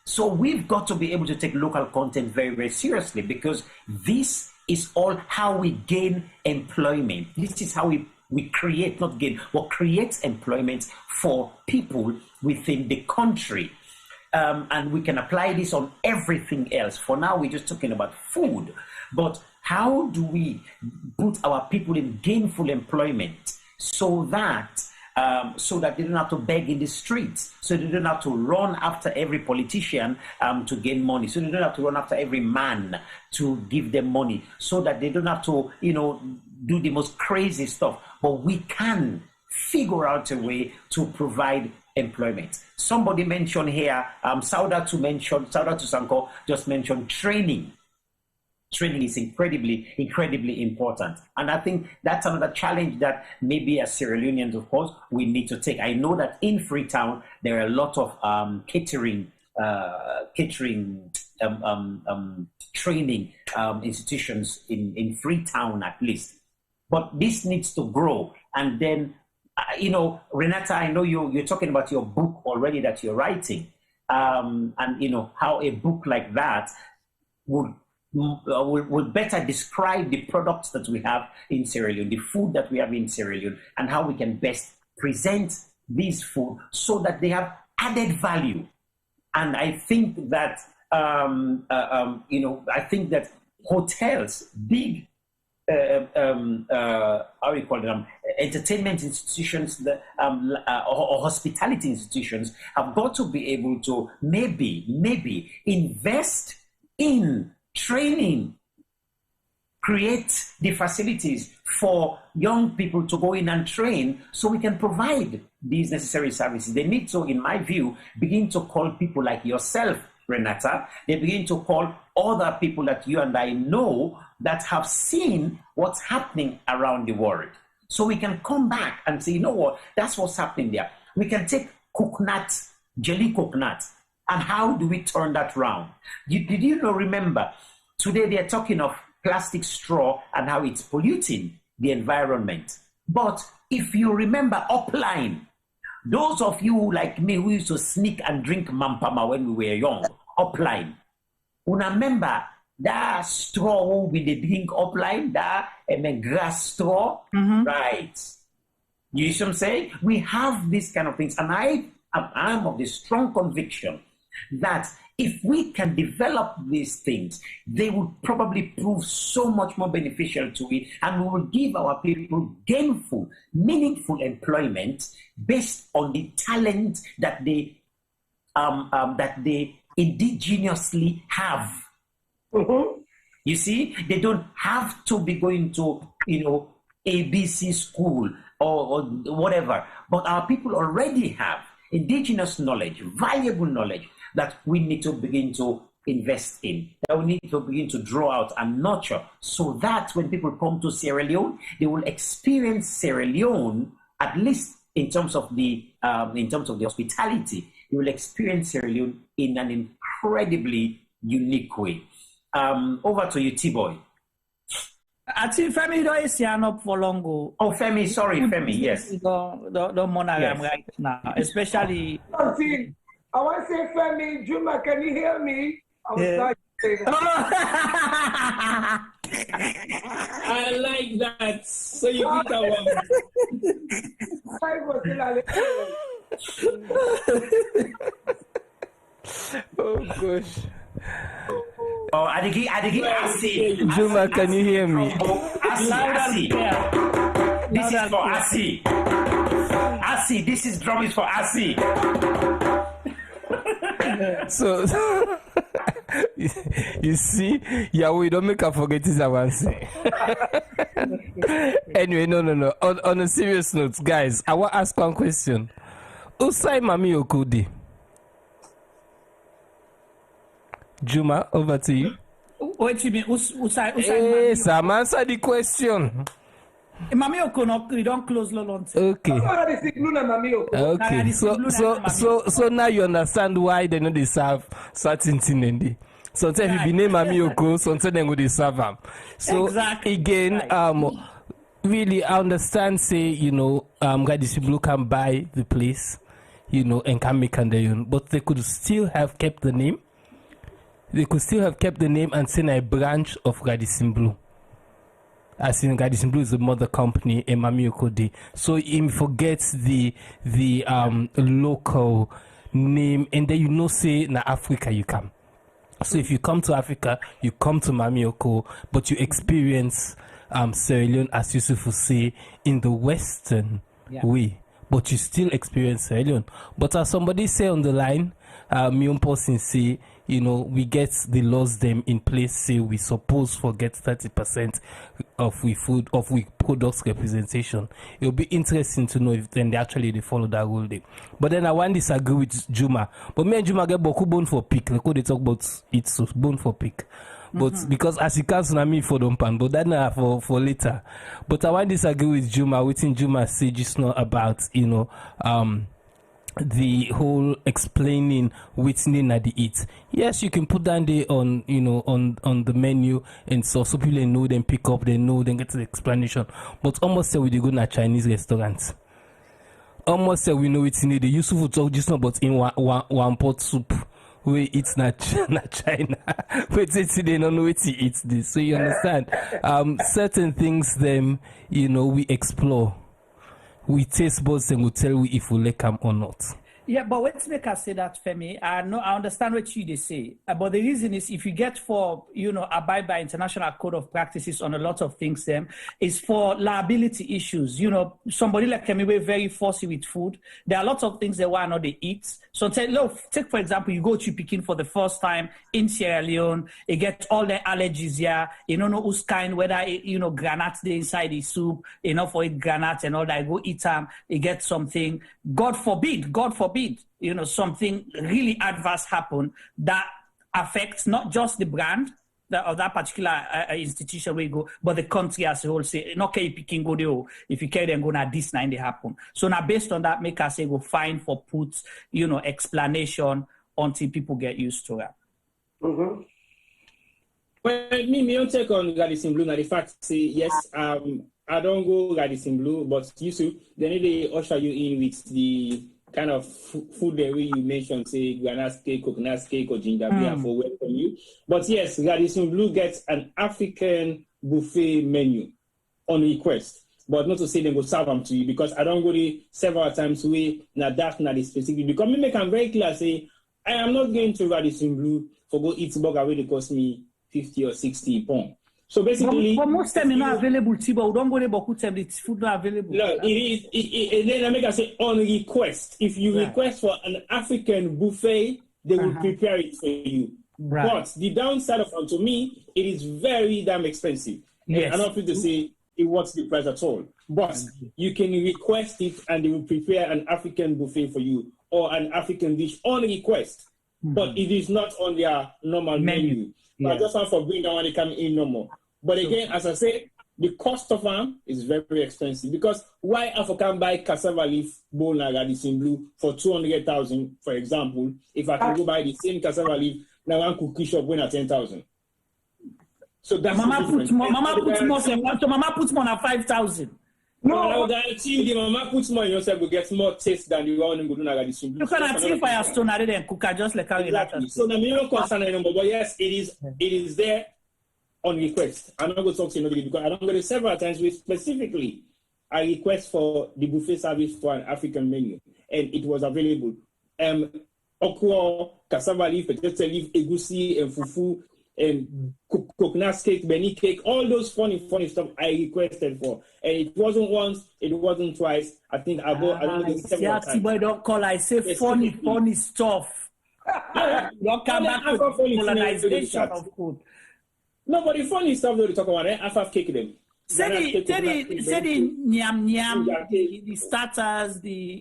So we've got to be able to take local content very, very seriously, because this is all how we gain employment. This is how we create, not gain, but create employment for people within the country. And we can apply this on everything else. For now, we're just talking about food. But how do we put our people in gainful employment so that they don't have to beg in the streets, so they don't have to run after every politician to gain money, so they don't have to run after every man to give them money, so that they don't have to, do the most crazy stuff. But we can figure out a way to provide employment. Somebody mentioned here, Saudatu Sanko just mentioned training. Training is incredibly, incredibly important. And I think that's another challenge that maybe as Sierra Leoneans, of course, we need to take. I know that in Freetown, there are a lot of catering training institutions in Freetown, at least. But this needs to grow. And then, Renata, I know you're talking about your book already that you're writing. And, how a book like that would better describe the products that we have in Sierra Leone, the food that we have in Sierra Leone, and how we can best present these food so that they have added value. And I think that hotels, big entertainment institutions or hospitality institutions have got to be able to maybe invest in training, create the facilities for young people to go in and train so we can provide these necessary services. They need to, in my view, begin to call people like yourself, Renata. They begin to call other people that you and I know that have seen what's happening around the world. So we can come back and say, you know what, that's what's happening there. We can take coconut, jelly coconut, and how do we turn that round? Did you remember, today they're talking of plastic straw and how it's polluting the environment. But if you remember upline, those of you like me who used to sneak and drink mampama when we were young, upline, remember that straw with the drink upline, that grass straw, right? You see what I'm saying? We have these kind of things, and I'm of the strong conviction that if we can develop these things, they would probably prove so much more beneficial to it, and we will give our people gainful, meaningful employment based on the talent that they indigenously have. You see, they don't have to be going to, ABC school or whatever, but our people already have indigenous knowledge, valuable knowledge that we need to begin to invest in, that we need to begin to draw out and nurture, so that when people come to Sierra Leone, they will experience Sierra Leone, at least in terms of the hospitality, you will experience Sierra Leone in an incredibly unique way. Over to you, T-Boy. I think Femi don't stand up for long. Oh, Femi, sorry, Femi, yes. The monogram right now, especially. I want to say, Femi, Juma, can you hear me? I was like, I like that. So you beat that one. Oh gosh. Oh, Adigi, Asi. Juma, can you hear me? Asi. This is for Asi. Asi, this is drum is for Asi. So, you see, Yahweh, don't make her forget his avance. Anyway, no. On a serious note, guys, I want to ask one question. Usai Mami Okudi. Juma, over to you. What do you mean? Usai hey, Sam, answer the question. Mami Oko, we don't close long. Okay. Okay. So now you understand why they know they serve certain things. Sometimes if you name Mami Oko, sometimes they go they serve them. So exactly. Again, really I understand. Say these people can buy the place, and can make on their own, but they could still have kept the name. They could still have kept the name and seen a branch of Radisson Blu. As in Radisson Blu is the mother company, Mami Okodi. So he forgets the local name, and then say na Africa you come. So if you come to Africa, you come to Mami Oko, but you experience Sierra Leone, as Yusuf will say, in the Western way. But you still experience Sierra Leone. But as somebody say on the line, Mion Postin say, we get the laws them in place, say we suppose forget 30% of we food, of we products representation. It'll be interesting to know if then they actually follow that rule day. But then I want to disagree with Juma. But me and Juma get boku bone for pick. Like they talk about it, so bone for pick. But because as he can't me for dumpan, but that for later. But I want to disagree with Juma. Within Juma say just not about the whole explaining which name they eat. Yes, you can put down there on on the menu, and so people know, then pick up, they know, then get the explanation. But almost say we go to Chinese restaurants. Almost say we know it's in the Yusuf will talk just not about in one pot soup. We eat not China. But they don't know where to eat this. So you understand? Certain things them, we explore. We taste buds and we tell we if we like them or not. Yeah, but let's make us say that, Femi. I understand what they say. But the reason is if you get for, abide by international code of practices on a lot of things, is for liability issues. Somebody like me, we're very fussy with food. There are lots of things they want not they eat. So take for example, you go to Peking for the first time in Sierra Leone, you get all the allergies here. You don't know who's kind, whether, granite they inside the soup, for it granite and all that. Go eat them, you get something. God forbid, something really adverse happen that affects not just the brand of that particular institution where you go, but the country as a whole. Say, no, okay, Peking go there. If you carry them, go now this nine they happen. So now based on that, make us say go fine for put, explanation until people get used to that. Well, me take on Radisson Blu. Now the fact say yes, I don't go Radisson Blu, but Yusuf, they need to usher you in with the kind of food the way you mentioned, say granite cake, coconut cake, or ginger beer for welcome you. But yes, Radisson Blu gets an African buffet menu on request, but not to say they go serve them to you, because I don't go there several times way now that not specific. Because me make them very clear say I am not going to Radisson Blue for go eat burger where they cost me 50 or 60 pounds. So basically, but most time it's not available, but we don't go there beaucoup time the food not available. No, it is. And then I make I say on request. If you request for an African buffet, they will prepare it for you. Right. But the downside of it, to me, it is very damn expensive. Yes. I'm not going to say it worth the price at all. But you can request it, and they will prepare an African buffet for you or an African dish on request. But it is not on their normal menu. So I just want to bring that when they come in no more. But again, as I say, the cost of them is very, very expensive because why African buy cassava leaf bowl like Radisson Blue for 200,000, for example, if I can go buy the same cassava leaf now one cookie shop when at 10,000. So that's Mama puts more. So Mama puts more than 5,000. No, I guarantee you, the Mama puts more in yourself will get more taste than the one who do not Radisson Blue. You can see Firestone rather than cook just like how you like. So the minimum concern anymore, but yes, it is there. On request. I'm not going to talk to you because I don't go to several times with specifically I request for the buffet service for an African menu and it was available. Okra, cassava leaf, potato leaf, egusi, and fufu, and coconut cake, benny cake, all those funny stuff I requested for. And it wasn't once, it wasn't twice. I think I go several times. Boy, don't call I say funny stuff. Don't come back to colonization of food. No, but the funny stuff they talk about, I have cake them. Say the nyam, the starters, okay,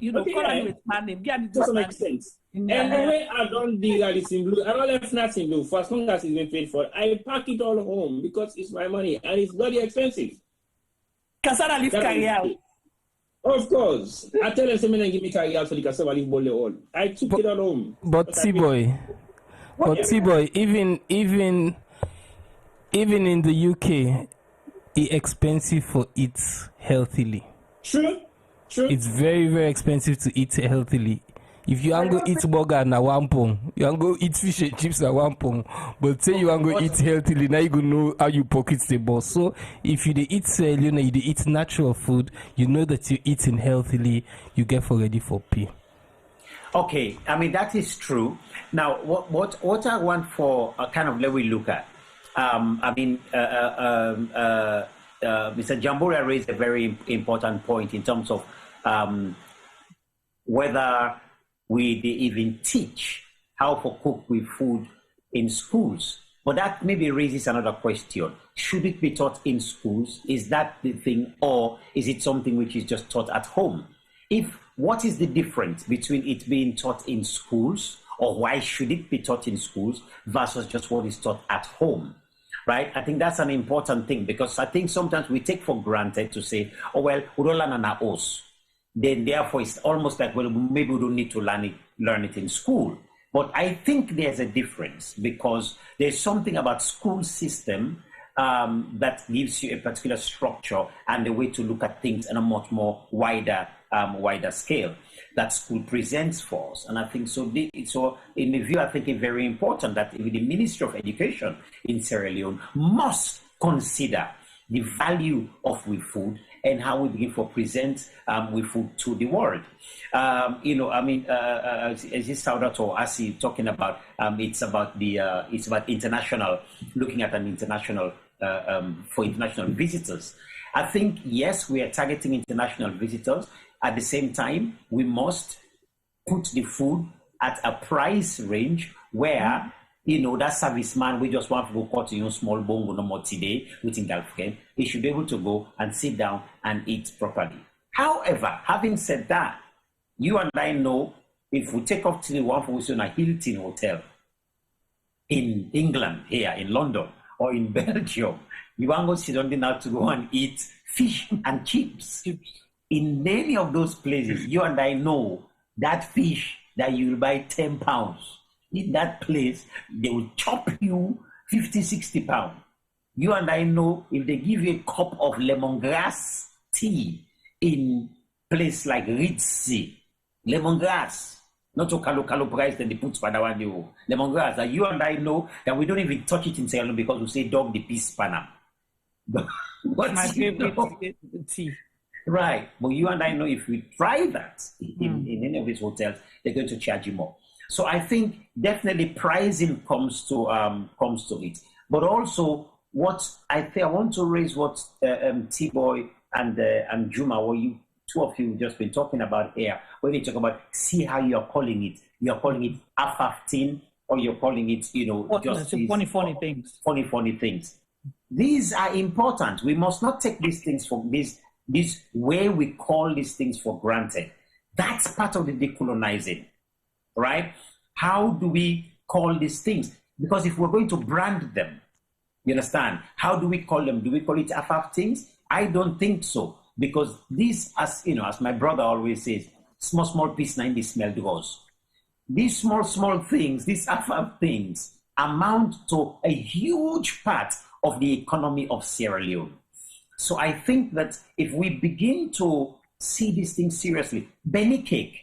doesn't make sense. And the way I don't deal Radisson Blue, I don't left nothing blue for as long as it's been paid for. I pack it all home because it's my money and it's very expensive. Cassava leaf carry out. Of course. I tell them something give me carry out for the cassava leaf bowl all. I took it all home. But T-boy, even in the UK, it's expensive for eat healthily. True. It's very, very expensive to eat healthily. If you want to eat burger na one pound, you want to eat fish and chips na one pound, but say you want to eat healthily, now you gonna know how you pocket the boss. So if you eat Sierra Leone, you eat natural food, you know that you're eating healthily, you get for ready for pay. Okay, I mean that is true. Now, what I want for a kind of let we look at. Mr. Jamboria raised a very important point in terms of whether we even teach how to cook with food in schools. But that maybe raises another question. Should it be taught in schools? Is that the thing, or is it something which is just taught at home? What is the difference between it being taught in schools, or why should it be taught in schools versus just what is taught at home? Right? I think that's an important thing because I think sometimes we take for granted to say, oh, well, we don't learn on us. Then therefore it's almost like, well, maybe we don't need to learn it in school. But I think there's a difference because there's something about school system that gives you a particular structure and a way to look at things on a much more wider scale that school presents for us. And I think so in the view, I think it's very important that the Ministry of Education in Sierra Leone must consider the value of with food and how we begin to present with food to the world. As this Saudat or Asi talking about, it's about international, looking at an international for international visitors. I think yes, we are targeting international visitors. At the same time, we must put the food at a price range where that serviceman, we just want to go cut small bongo no more today within Galfgen. He should be able to go and sit down and eat properly. However, having said that, you and I know if we take off to the one for which a Hilton hotel in England, here in London, or in Belgium, you want to sit down now to go and eat fish and chips. In many of those places, you and I know that fish that you will buy 10 pounds. In that place, they will chop you 50, 60 pounds. You and I know if they give you a cup of lemongrass tea in place like Ritzy, lemongrass, not to calo price that they put for that one, lemongrass, that you and I know that we don't even touch it in Sierra Leone because we say dog the peace panam. What's my favorite tea? Right, but you and I know if we try that in any of these hotels, they're going to charge you more. So I think definitely pricing comes to it. But also, what I think I want to raise what T-Boy and Juma, what you two of you just been talking about here, when you talk about see how you're calling it. You're calling it A15, or you're calling it, just funny things. Funny things. These are important. We must not take these things for this way we call these things for granted. That's part of the decolonizing, right? How do we call these things? Because if we're going to brand them, you understand? How do we call them? Do we call it AFAF things? I don't think so. Because these, as my brother always says, small piece na in the smell goes. These small things, these AFAF things, amount to a huge part of the economy of Sierra Leone. So I think that if we begin to see these things seriously, Benny cake,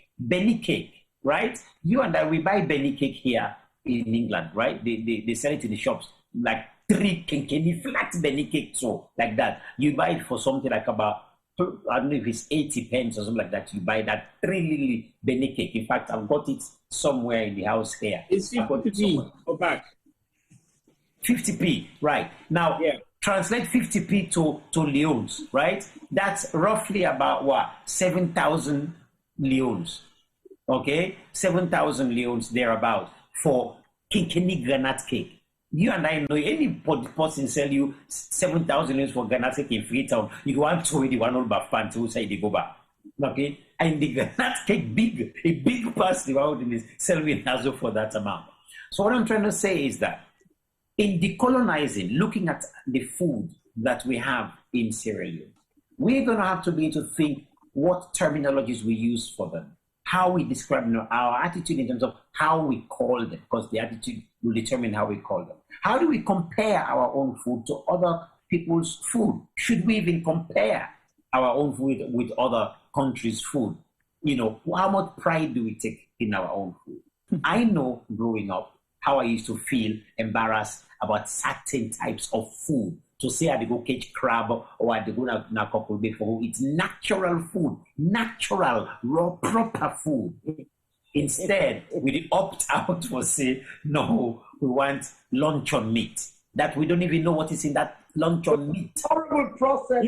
right? You and I, we buy Benny cake here in England, right? They sell it in the shops, like 3 kinkeni flat Benny cake, so like that. You buy it for something like about, I don't know if it's 80 pence or something like that. You buy that 3 little Benny cake. In fact, I've got it somewhere in the house here. It's 50p or back. 50p, right? Now, translate 50p to leones, right? That's roughly about what? 7,000 leones. Okay? 7,000 leones thereabout for kinkeni granite cake. You and I know any person sell you 7,000 leones for granite cake in Freetown. You want to the one over fan to say they go back. Okay? And the granite cake a big pass the one is selling Nazo for that amount. So what I'm trying to say is that in decolonizing, looking at the food that we have in Sierra Leone, we're going to have to be able to think what terminologies we use for them, how we describe our attitude in terms of how we call them, because the attitude will determine how we call them. How do we compare our own food to other people's food? Should we even compare our own food with other countries' food? How much pride do we take in our own food? I know growing up how I used to feel embarrassed about certain types of food. To say I had to go catch crab or I had to go na couple before. It's natural food, natural, raw, proper food. Instead, we opt out for say, no, we want luncheon meat. That we don't even know what is in that luncheon meat. Horrible process.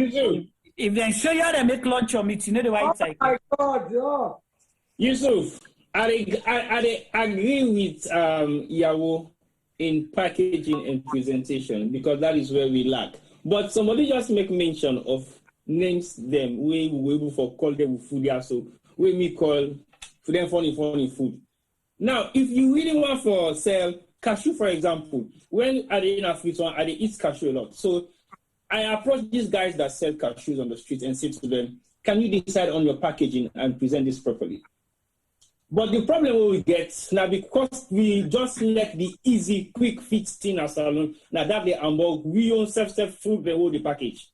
If they show you how they make luncheon meat, you know the way it's like. Oh my God, yeah. Yusuf, I agree with Yawo in packaging and presentation, because that is where we lack. But somebody just make mention of names them we able for call them food, so we me call for them funny food. Now, if you really want for sell cashew, for example, when I in Freetown, I eat cashew a lot. So I approach these guys that sell cashews on the street and say to them, can you decide on your packaging and present this properly? But the problem we get now, because we just let the easy, quick fit thing as salon, now that the hamburg, we own self food, the whole the package.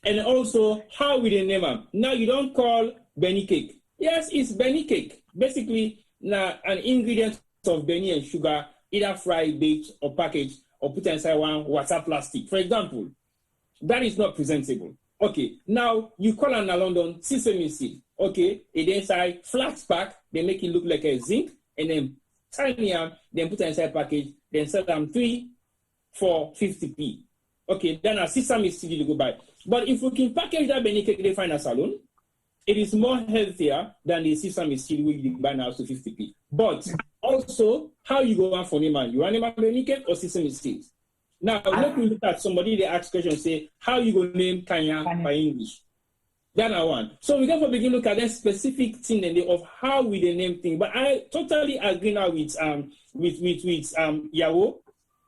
And also, how we name them? Now you don't call Benny cake. Yes, it's Benny cake. Basically, now an ingredient of Benny and sugar, either fried, baked, or packaged, or put inside one water plastic. For example, that is not presentable. Okay, now you call an London sesame seed. Okay, it inside flat pack, they make it look like a zinc, and then tiny then put inside package, then sell them 3 for 50p. Okay, then a sesame seed you go buy. But if we can package that Benny cake they find a salon, it is more healthier than the sesame seed we buy now to 50p. But also, how you go on for name? You want name Benny cake or sesame seeds? Now, let me look at somebody, they ask question, say, how you going to name Kanya by English? That I want. So we therefore begin to look at that specific thing of how we the name thing. But I totally agree now with Yawo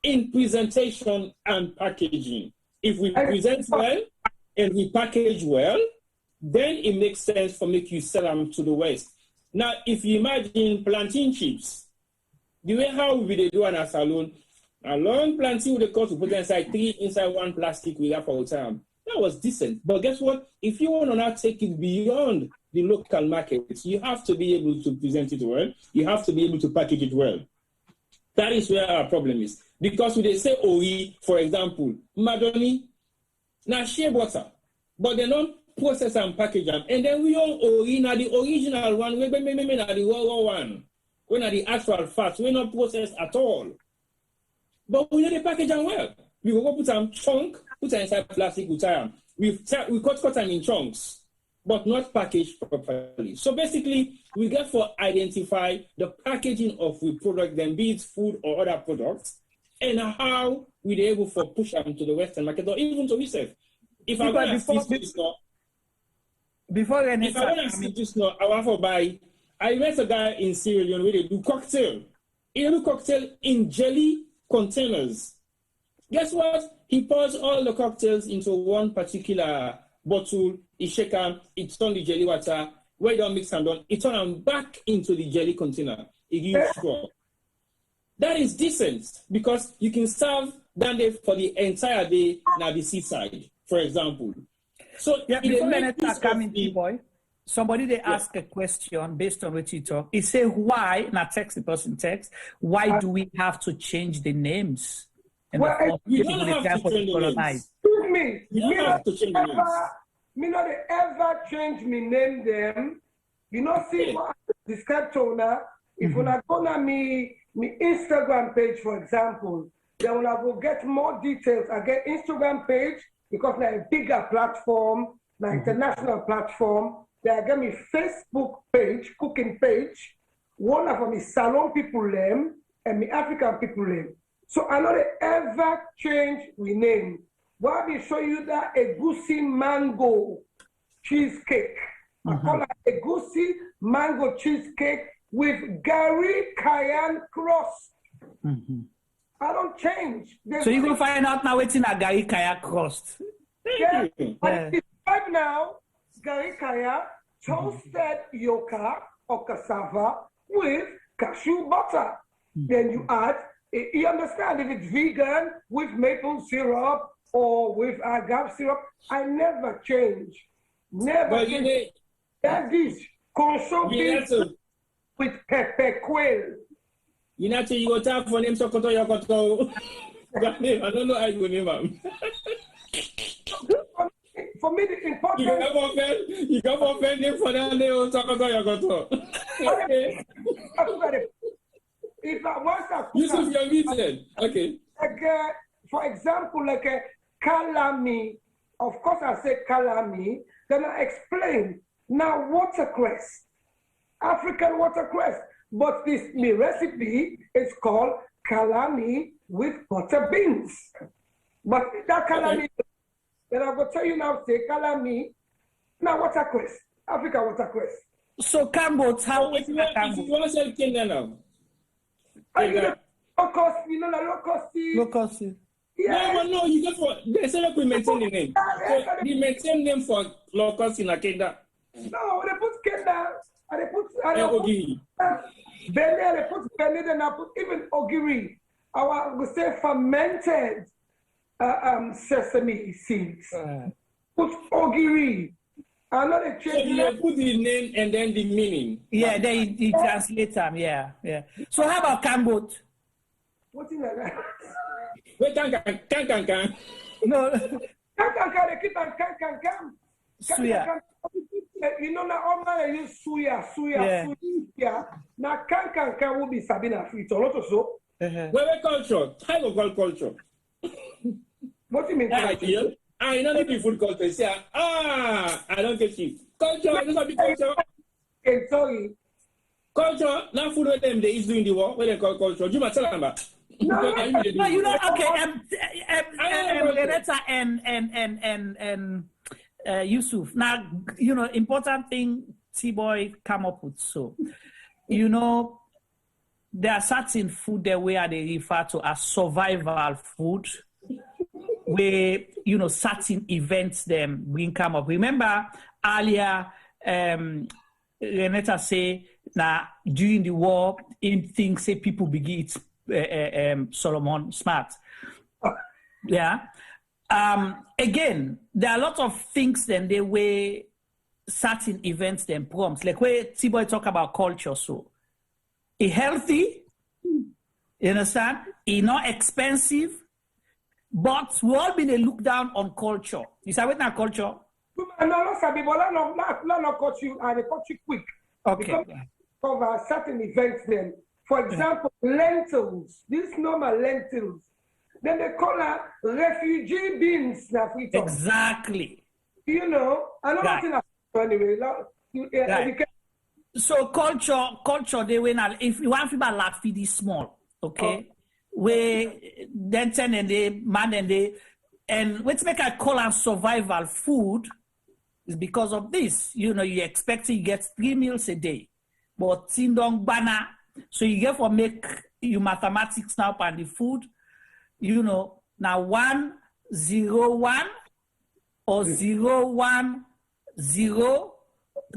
in presentation and packaging. If we present well and we package well, then it makes sense for make you sell them to the West. Now, if you imagine plantain chips, the way how we they do in a salon, a long plantain with the cost to put inside 3 inside 1 plastic we have for time. That was decent. But guess what? If you want to now take it beyond the local markets, you have to be able to present it well. You have to be able to package it well. That is where our problem is. Because when they say OE, for example, Madoni, now shea butter, but they don't process and package them. And then we own OE, now the original one, we the raw one. when are the actual fats, we're not processed at all. But we know the package them well. We go put some chunk, put them inside plastic, we cut them in chunks, but not packaged properly. So basically, we get for identify the packaging of the product, then be it food or other products, and how we're able to push them to the Western market or even to research. If I want to see this now, I want to buy. I met a guy in Sierra Leone where they do cocktail. He do cocktail in jelly containers. Guess what? He pours all the cocktails into one particular bottle. He shake them. He turn the jelly water. Where you don't mix them down, he turn them back into the jelly container. He gives straw. That is decent because you can serve that day for the entire day now the seaside, for example. So yeah, before Benetta come in, T-Boy, somebody they ask a question based on what you talk. He say why, not text the person text, why do we have to change the names? And you don't have to change the names. Excuse me. You don't have to change the names. Me not ever change me name them. You know, see what I describe to now. If when I go on me Instagram page, for example, then when I go get more details, I get Instagram page because they're a bigger platform, an international platform. Then I get me Facebook page, cooking page. One of them is Salon people name and me African people name. So I know they ever change we name. Why we show you that egusi mango cheesecake. I call it egusi mango cheesecake with Gary Cayenne crust. I don't change. So you will find out now what's in a Gary Cayenne crust. Yeah, I describe now Gary Cayenne toasted yuca or cassava with cashew butter. Then you add, you understand, if it's vegan with maple syrup or with agave syrup, I never change. Never change. That is consumed with pepper quail. You know, you go talk for name Sokoto Yokoto. I don't know how you name him. For me, the important. You come offend him for that name Sokoto Yokoto. If I once I Yusuf, you're muted. Okay. Like, for example, like a kalami. Of course, I say kalami. Then I explain. Now, watercress, African watercress. But this my recipe is called kalami with butter beans. But that kalami, then I will tell you now, say kalami. Now, watercress, African watercress. So, Cambodia, how if you want to say Kenya now? Locust, you know, the locust. Yeah. No, you go for, they say that we maintain the name. So, we maintain them for locust in Kenya. No, they put Kenya, and they put Benin, they put Benin, and I put even Ogiri. I would say fermented sesame seeds. Put Ogiri. I know they change. So you put the name and then the meaning. Yeah, they translate them. Yeah. So how about Cambodia? What's in that? Wait, can. No. They keep on can. Suya. You know, now all man use suya. Now can will be Sabina Freetown. What also? Where culture? Type of culture. What do you mean? I know the food culture. Say, I don't get you. Culture, I don't be culture. Sorry. Culture, now food with them they is doing the work. What they call culture. You must tell them about. No, you know, okay. Renata and Yusuf. Now, you know, important thing T-Boy come up with. So, you know, there are certain food there where they refer to as survival food, where, you know, certain events them bring come up. Remember earlier, Renata say, now during the war, in things say people begin Solomon Smart. Yeah. Again, there are a lot of things then they way certain events then prompts. Like where T-Boy talk about culture, so it healthy, you understand? It not expensive, but we all been a look down on culture. You say what now culture? No, Sabi, but not cut you, and they cut you quick. Okay. cover certain events then. For example, lentils, these normal lentils, then they call it refugee beans. Exactly. You know, another thing anyway. So culture, they win. If you want people like feed this small, okay, we then ten and they man and they, and let's make a call and survival food is because of this. You know, you expect to get 3 meals a day, but tindong bana. So you get for make you mathematics now and the food, you know, now 101 or 010,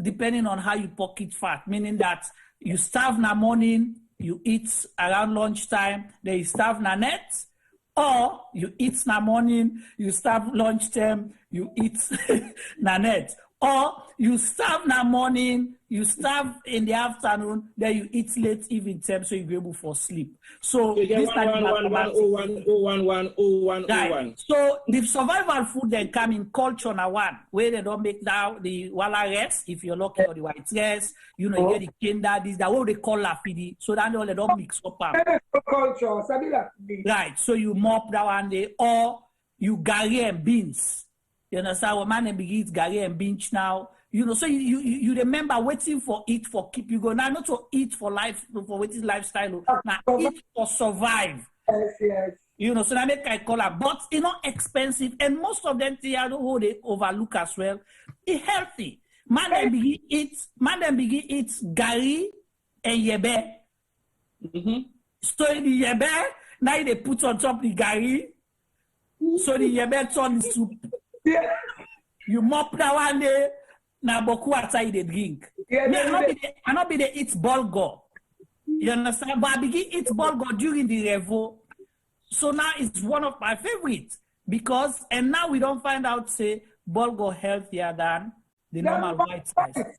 depending on how you pocket fat, meaning that you starve in the morning, you eat around lunchtime, then you starve in the net, or you eat in the morning, you starve lunchtime, you eat in the net, or you starve in the morning, you starve in the afternoon, then you eat late evening time, so you be able for sleep. So you this get 111011101. So the survival food then come in culture now one where they don't make now the wala rice if you're lucky or the white rice, you know, you get the kenda, this that what they call lafidi, so that they don't mix up. Right. So you mop that one day, or you gari and beans. You understand what man and begins gari and beans now. You know, so you remember waiting for it for keep you going. Now not to eat for life, for waiting lifestyle. Now eat for survive. Yes. You know, so that make I call it, but it's not expensive, and most of them they overlook as well. It's healthy. Man then begin eat gari and yebe. So the yebe now they put on top the gari. So the yebe turn the soup. You mop that one day. Now, boku outside they drink. I not be they eat bulgur. You understand? But I begin eat bulgur during the revo. So now it's one of my favorites because, and now we don't find out say bulgur healthier than the normal white rice.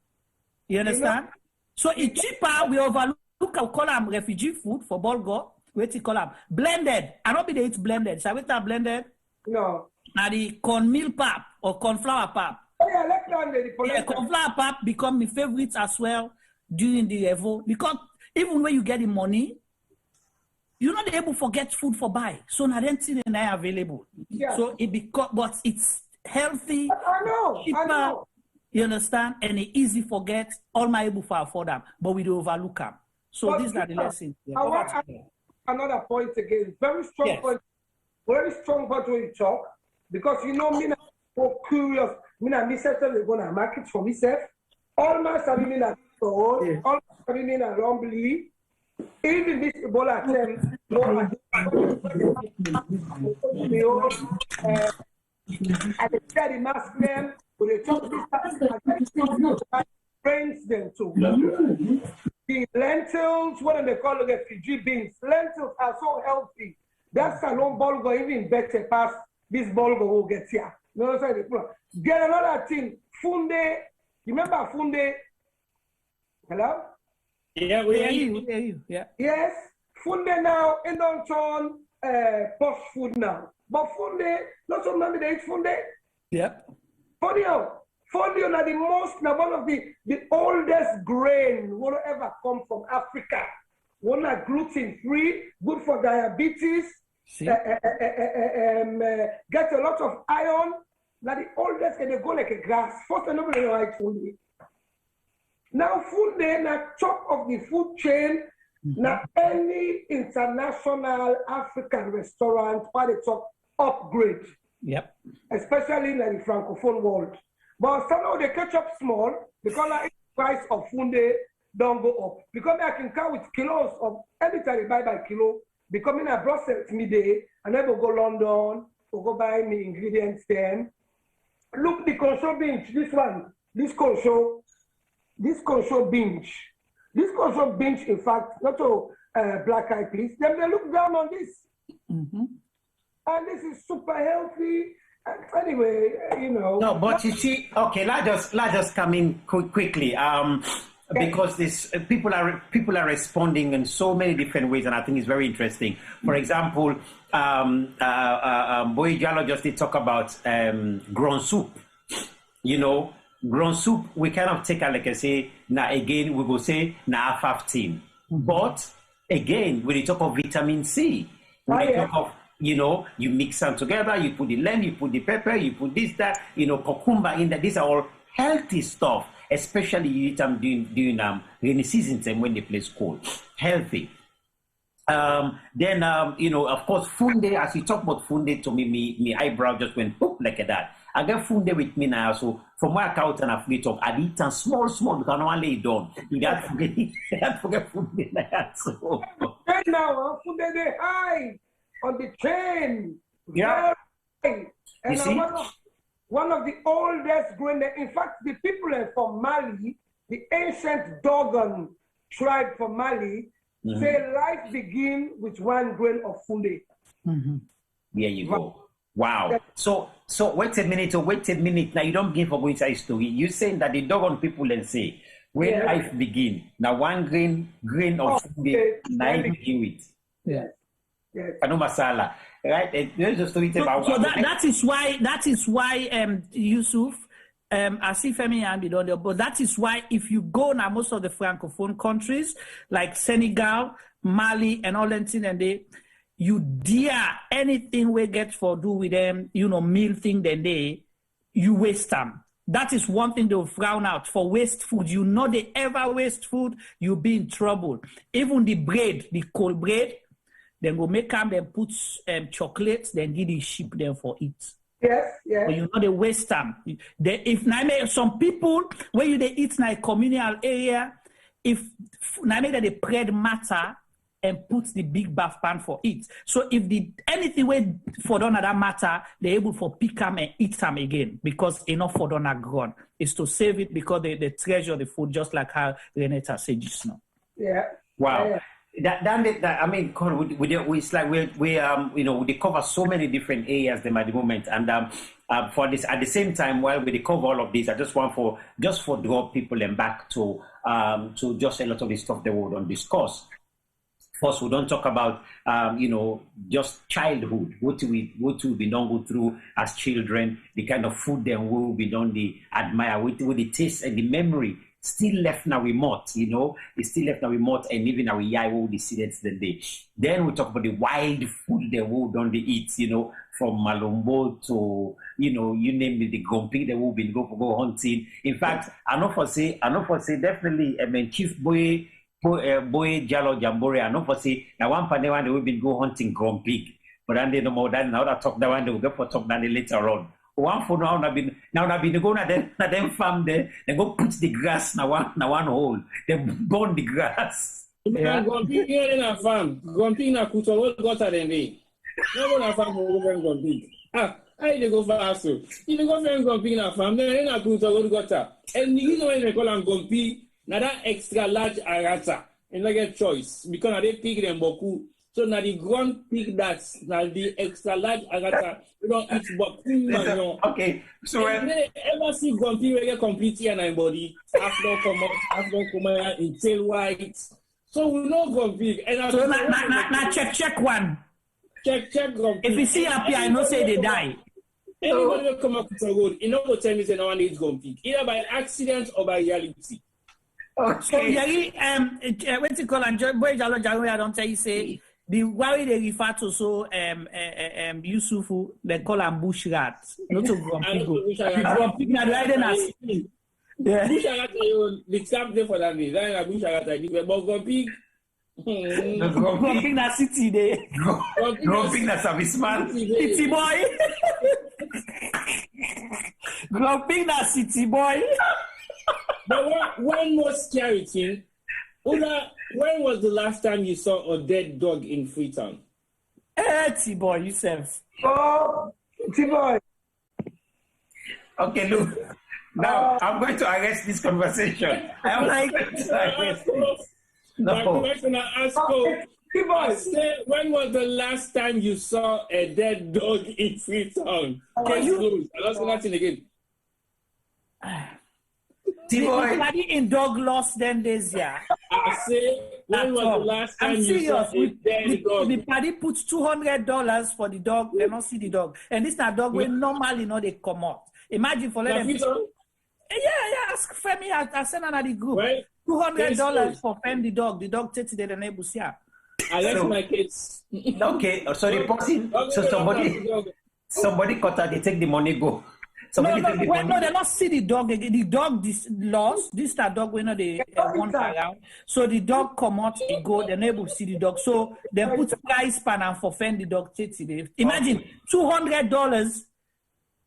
You understand? So it's cheaper. We overlook. We call them refugee food for bulgur. What you call them blended? I not be they eat blended. So we that blended. No. Now the cornmeal pap or corn flour pap. Corn flour pap become my favorite as well during the Evo because even when you get the money, you're not able to forget food for buy. So now then thing and I available. Yeah. So it but it's healthy. I know. You understand? And it easy forget. All my able to afford them, but we don't overlook them. So but these are the lessons. Another point again. Very strong point. Very strong point when you talk because you know me now so curious. Me myself they're gonna market for myself. All my salmon at all my salmon at Rumbly. Even this Ebola attempt, I tell the mask them, when they talk this brains them too. The lentils, what they call refugee beans. Lentils are so healthy. That salon bulgur even better past this bulgur will get here. No, sorry, get another thing. Funde. You remember funde? Hello? Yeah, we hear you. Yeah. Yes. Funde now, it don't turn posh food now. But funde, not so many they eat funde. Yeah. Fondio now the most, now one of the oldest grain will ever come from Africa. One are gluten free, good for diabetes. Get a lot of iron. Now the oldest can they go like a grass. First and nobody like funde. Now funde na top of the food chain. Now any international African restaurant where they talk upgrade. Yep. Especially in the francophone world. But somehow they catch up small because the price of funde don't go up. Because I can count with kilos of anytime they buy by kilo. Becoming a Brussels midday, and then we'll go London, we'll go buy me ingredients then. Look, the concho binge, this one, this concho binge. This concho binge, in fact, not to black eye please, then they look down on this. And this is super healthy. And anyway, you know. No, but you see, okay, let us come in quickly. Because this people are responding in so many different ways, and I think it's very interesting. For example, Boy Jallo just did talk about grown soup. You know, grown soup, we kind of take like I say, now again, we go say, now 15. But again, when you talk of vitamin C, when you talk of, you mix them together, you put the lemon, you put the pepper, you put this, that, cucumber in there. These are all healthy stuff, especially you eat them during rainy season time when the place cold. Healthy. Then, of course, funde, as you talk about funde, to me, eyebrow just went poop like that. I get funde with me now, so from where I count and I talk, I eat them small, because I don't want to lay down. You got to forget funde like that. So. Right now, funde they high on the train. Yeah. And You see? One of the oldest grain, in fact, the people from Mali, the ancient Dogon tribe from Mali, say life begins with one grain of funde. There you go. Wow. So wait a minute. Now you don't begin for going inside story. You saying that the Dogon people then say when life begin. Now one grain of funde, now you begin with. Yeah. Kano masala. Right? There's a story about that is why Yusuf, as if but that is why if you go now most of the francophone countries like Senegal, Mali, and all that thing, and you dare anything we get for do with them, meal thing, then you waste them. That is one thing they'll frown out for waste food. They ever waste food, you'll be in trouble. Even the bread, the cold bread, then go make them, then put chocolates, then give the sheep them for it. Yes. But they waste them. If some people, when they eat in a communal area, if they bread matter and put the big bath pan for it. So if anything way for done that matter, they're able for pick them and eat them again because enough for done are gone. It's to save it because they treasure the food, just like how Renata said just now. Yeah. Wow. Yeah. It's like we cover so many different areas them at the moment, and for this at the same time while we cover all of this, I just want for draw people and back to just a lot of the stuff they would discuss. First, we don't talk about just childhood, what we don't go through as children, the kind of food then we don't admire, with the taste and the memory. Still left now remote, it's still left now remote, and even our eye will the students the day. Then we talk about the wild food they will don't eat, from Malombo to you name it, the Grumpy they will be go hunting. In fact, I know for say definitely Chief Boy Jalo Jambore, I know for say now one panel one they will be go hunting Grumpy, but then they no more than now that talk that one they will go for talk that later on. One for now been go na them farm there, they go put the grass na one hole, they burn the grass. Grumpy here in a farm, Grumpy na kuto what gutter than they. No go na farm go Grumpy. I dey go fast so. If you go find Grumpy na farm, then na kuto what gutter. And the reason why they call am Grumpy na that extra large arata, and like a choice because they pick them boku. So now the ground pig that's now the extra large agata we don't eat but okay. So they ever see grumpy we get completely in our body after come out in tail white. So we know grumpy and so now check one. Check grumpy. If you see happy, I know say they die. Anybody will come up to the road, go tell me say no one needs grumpy, either by accident or by reality. Okay. So Yari, what's it called? And boy Jalo Jalo, I don't tell you say. The way they refer to Yusufu, they call them bush rats. Not to grumpy go. Grumpy na riding as. Yeah. Bush rat, the stamp there for that day. That is bush rat. But grumpy. Grumpy na city there. Grumpy na serviceman. City boy. Grumpy na city boy. But one more scary thing. Una, when was the last time you saw a dead dog in Freetown? T-boy, yourself. Oh, T-boy. Okay, look. Now, I'm going to arrest this conversation. I'm like, no. My question I ask you, when was the last time you saw a dead dog in Freetown? Case closed. I'm asking nothing again. Somebody in dog lost them this year. I say, when was the last time you saw a dead dog? The party puts $200 for the dog, they don't see the dog. And this is a dog where normally they come out. Imagine for them. Ask Femi. I send another group. Well, $200 for Femi the dog. The dog takes the neighbors here. I left my kids. Okay, so the person, so somebody cut out, they take the money, go. No, they not see the dog again. The dog this lost. This that dog when they want around. So the dog come out, they go. The neighbor see the dog. So they put price pan and for Femi the dog take it. Imagine $200.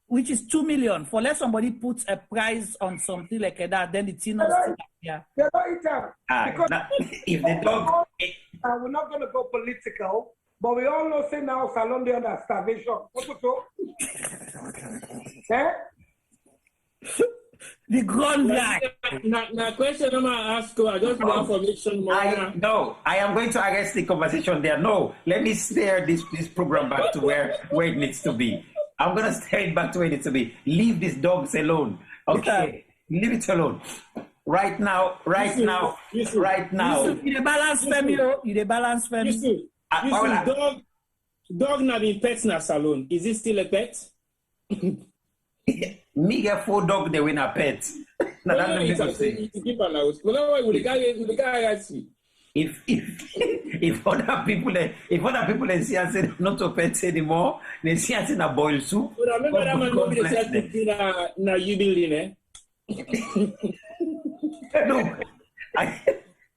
Which is 2 million. For let somebody put a price on something like that, then the thing not If the dog, we're not going to go political, but we all know say now Salon they under starvation. The ground guy. Now, question I'm gonna ask you. I just want information more. I am going to arrest the conversation there. No, let me steer this program back to where it needs to be. I'm going to steer it back to where it needs to be. Leave these dogs alone. Okay? Leave it alone. Right now. You the balance family. Dog not in pets na salon. Is it still a pet? Me get 4 dogs, they win a pet. Now that's the thing. If other people they see and say not to pets anymore, they see and say na boil soup. But I remember that man go be the na you building, No, I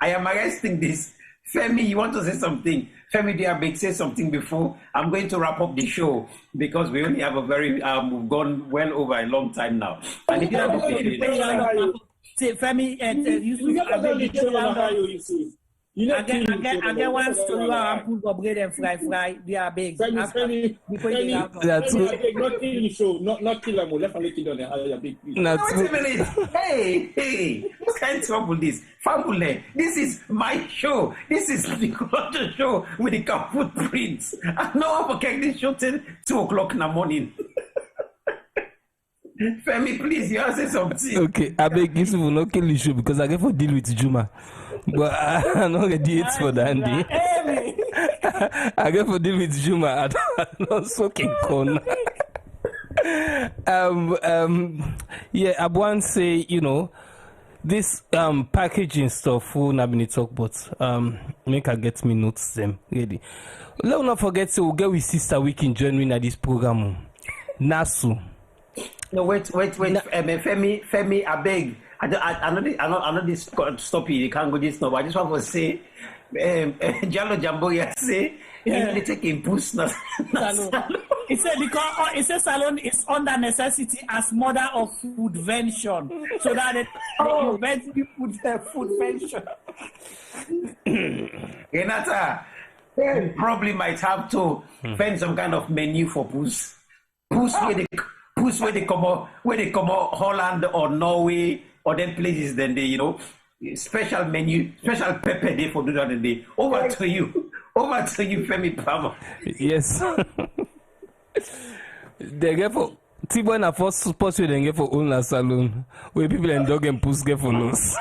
am arresting this. Femi, you want to say something? Femi Diabek, say something before. I'm going to wrap up the show because we only have a very we've gone well over a long time now. And if you have Femi, I get one story where I put up bread and fry. They are big. Not kill them. Let me kill them. Wait a minute. Hey, what kind of trouble this? Family, this is my show. This is the culture show with the Kaput Prince. I know I forget this show till 2 o'clock in the morning. Femi, please, you have to say something. Okay, I beg you to not kill the show because I get for deal with Juma. But I'm not ready for that day. I get for deal with Juma. I'm not soaking corner. Yeah, I want to say, this packaging stuff who not been talk, but make I get me notes them ready. Let's not forget to get with Sister Week in January at this program. Nasu. No, wait. Femi, I beg. I know this stop you. You can't go this now. But I just want to say, Jalo Jamboya say, you need to take impulse now. He said because it says salon is under necessity as mother of foodvention, so that they invent people foodvention. Renata, you probably might have to find some kind of menu for puss. Puss where they come out Holland or Norway or then places. Then they special menu, special pepper day for do that day. Over to you, Femi Palmer. Yes. They get for Tibo na first support they get for own salon where people and dog and puss get for nose.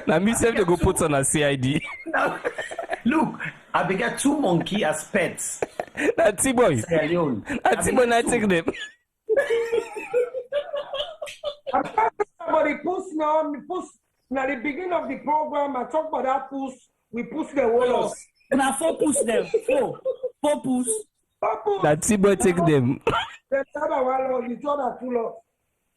Now me say they go put on a CID. Now, look, I begat 2 monkeys as pets. That's Tibo. That's Tibo. I take them. Somebody push now the beginning of the program. I talk about that push. We push the walls. Now 4 push them. 4 push. That Tibo take them. The other one, the other 2 lost.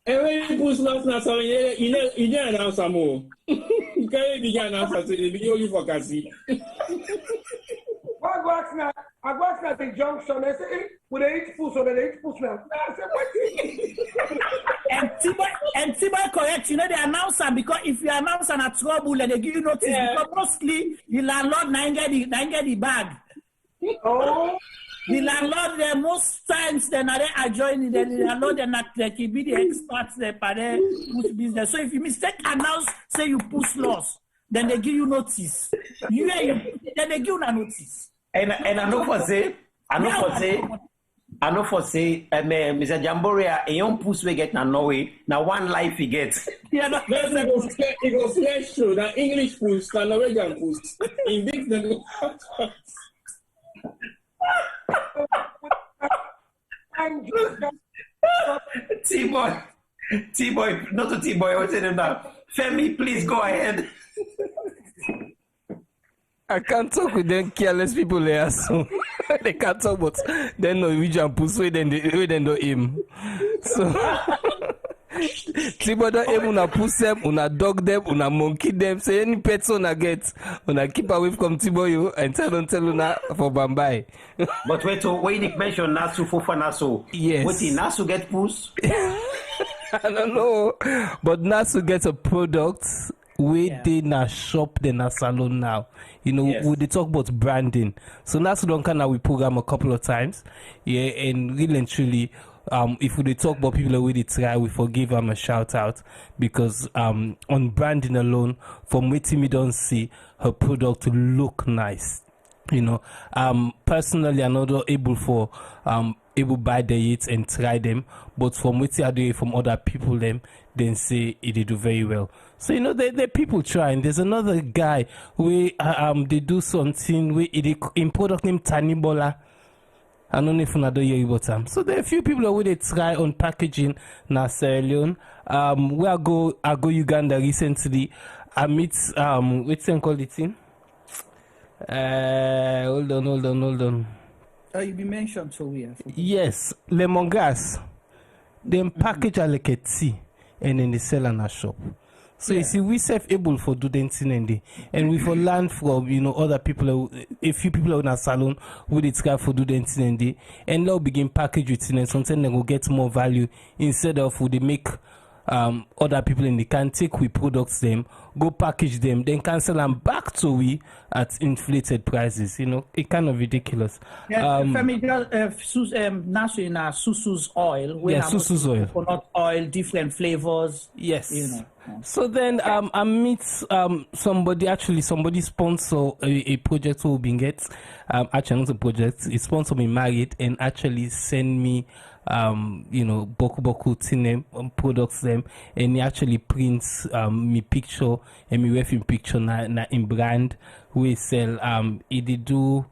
Every push lost now, so you didn't announce more. You can't begin announcing the video for Cassie. I go at the junction. They say, "Will they eat push or they eat push now?" I said, "What?" And Tibo correct. They announce them because if you announce them at trouble, and they give you notice. Because mostly the landlord get the bag. Oh. The landlord, most times, they are joining. The landlord, they not like be the experts. They push business. So if you mistake announce, say you push loss, then they give you notice. Then they give you a notice. And I know for say, Mr. Jamboria, a young puss we get now Norway. Now one life he gets. Yeah, it goes fresh through that English puss, the Norwegian puss. In big the Timon, T-Boy, not to T-Boy, what's it now? Femi, please go ahead. I can't talk with them careless people there, so they can't talk, but they know Norwegian push way then do aim. So T-Boy don't aim una push them, una dog them, una monkey them. Say any pets una get, una keep away from T-Boy and tell una for Bambai. But wait, when you mention Nasu Fofana, so yes. Wait, Nasu get push? I don't know, but Nasu gets a product. They na shop, they na salon now. You know, we they talk about branding. So Nasu don't can we program a couple of times. Yeah, and really and truly, if we talk about people who they try, we forgive them a shout out because on branding alone, from waiting me don't see her product to look nice. You know, personally, I'm not able buy the hits and try them, but from what I do from other people, then say they do very well. So you know, the people trying. There's another guy where they do something where in product named Tanibola. I don't know if I do hear about them. So there are a few people who they try on packaging na Sierra Leone. Where I go Uganda recently. I meet what's them called it in? Hold on. You be mentioned so we yes, lemongrass. Them package like a tea and then they sell in a shop. So you see, we self able for do dancing and we for learn from other people, a few people in a salon who they try for do dancing and now begin package with it and sometimes they will get more value instead of would they make other people in the can take we products them, go package them, then can sell them back to we at inflated prices. You know, it's kind of ridiculous. Femi, Nasu in Susu's oil. Susu's oil. Coconut oil, different flavors. Yes. You know. So then I meet somebody sponsor a project who will get actually not a project, it sponsor me married and actually send me boku tinem products them and he actually prints me picture and me ref in picture na in brand we sell he do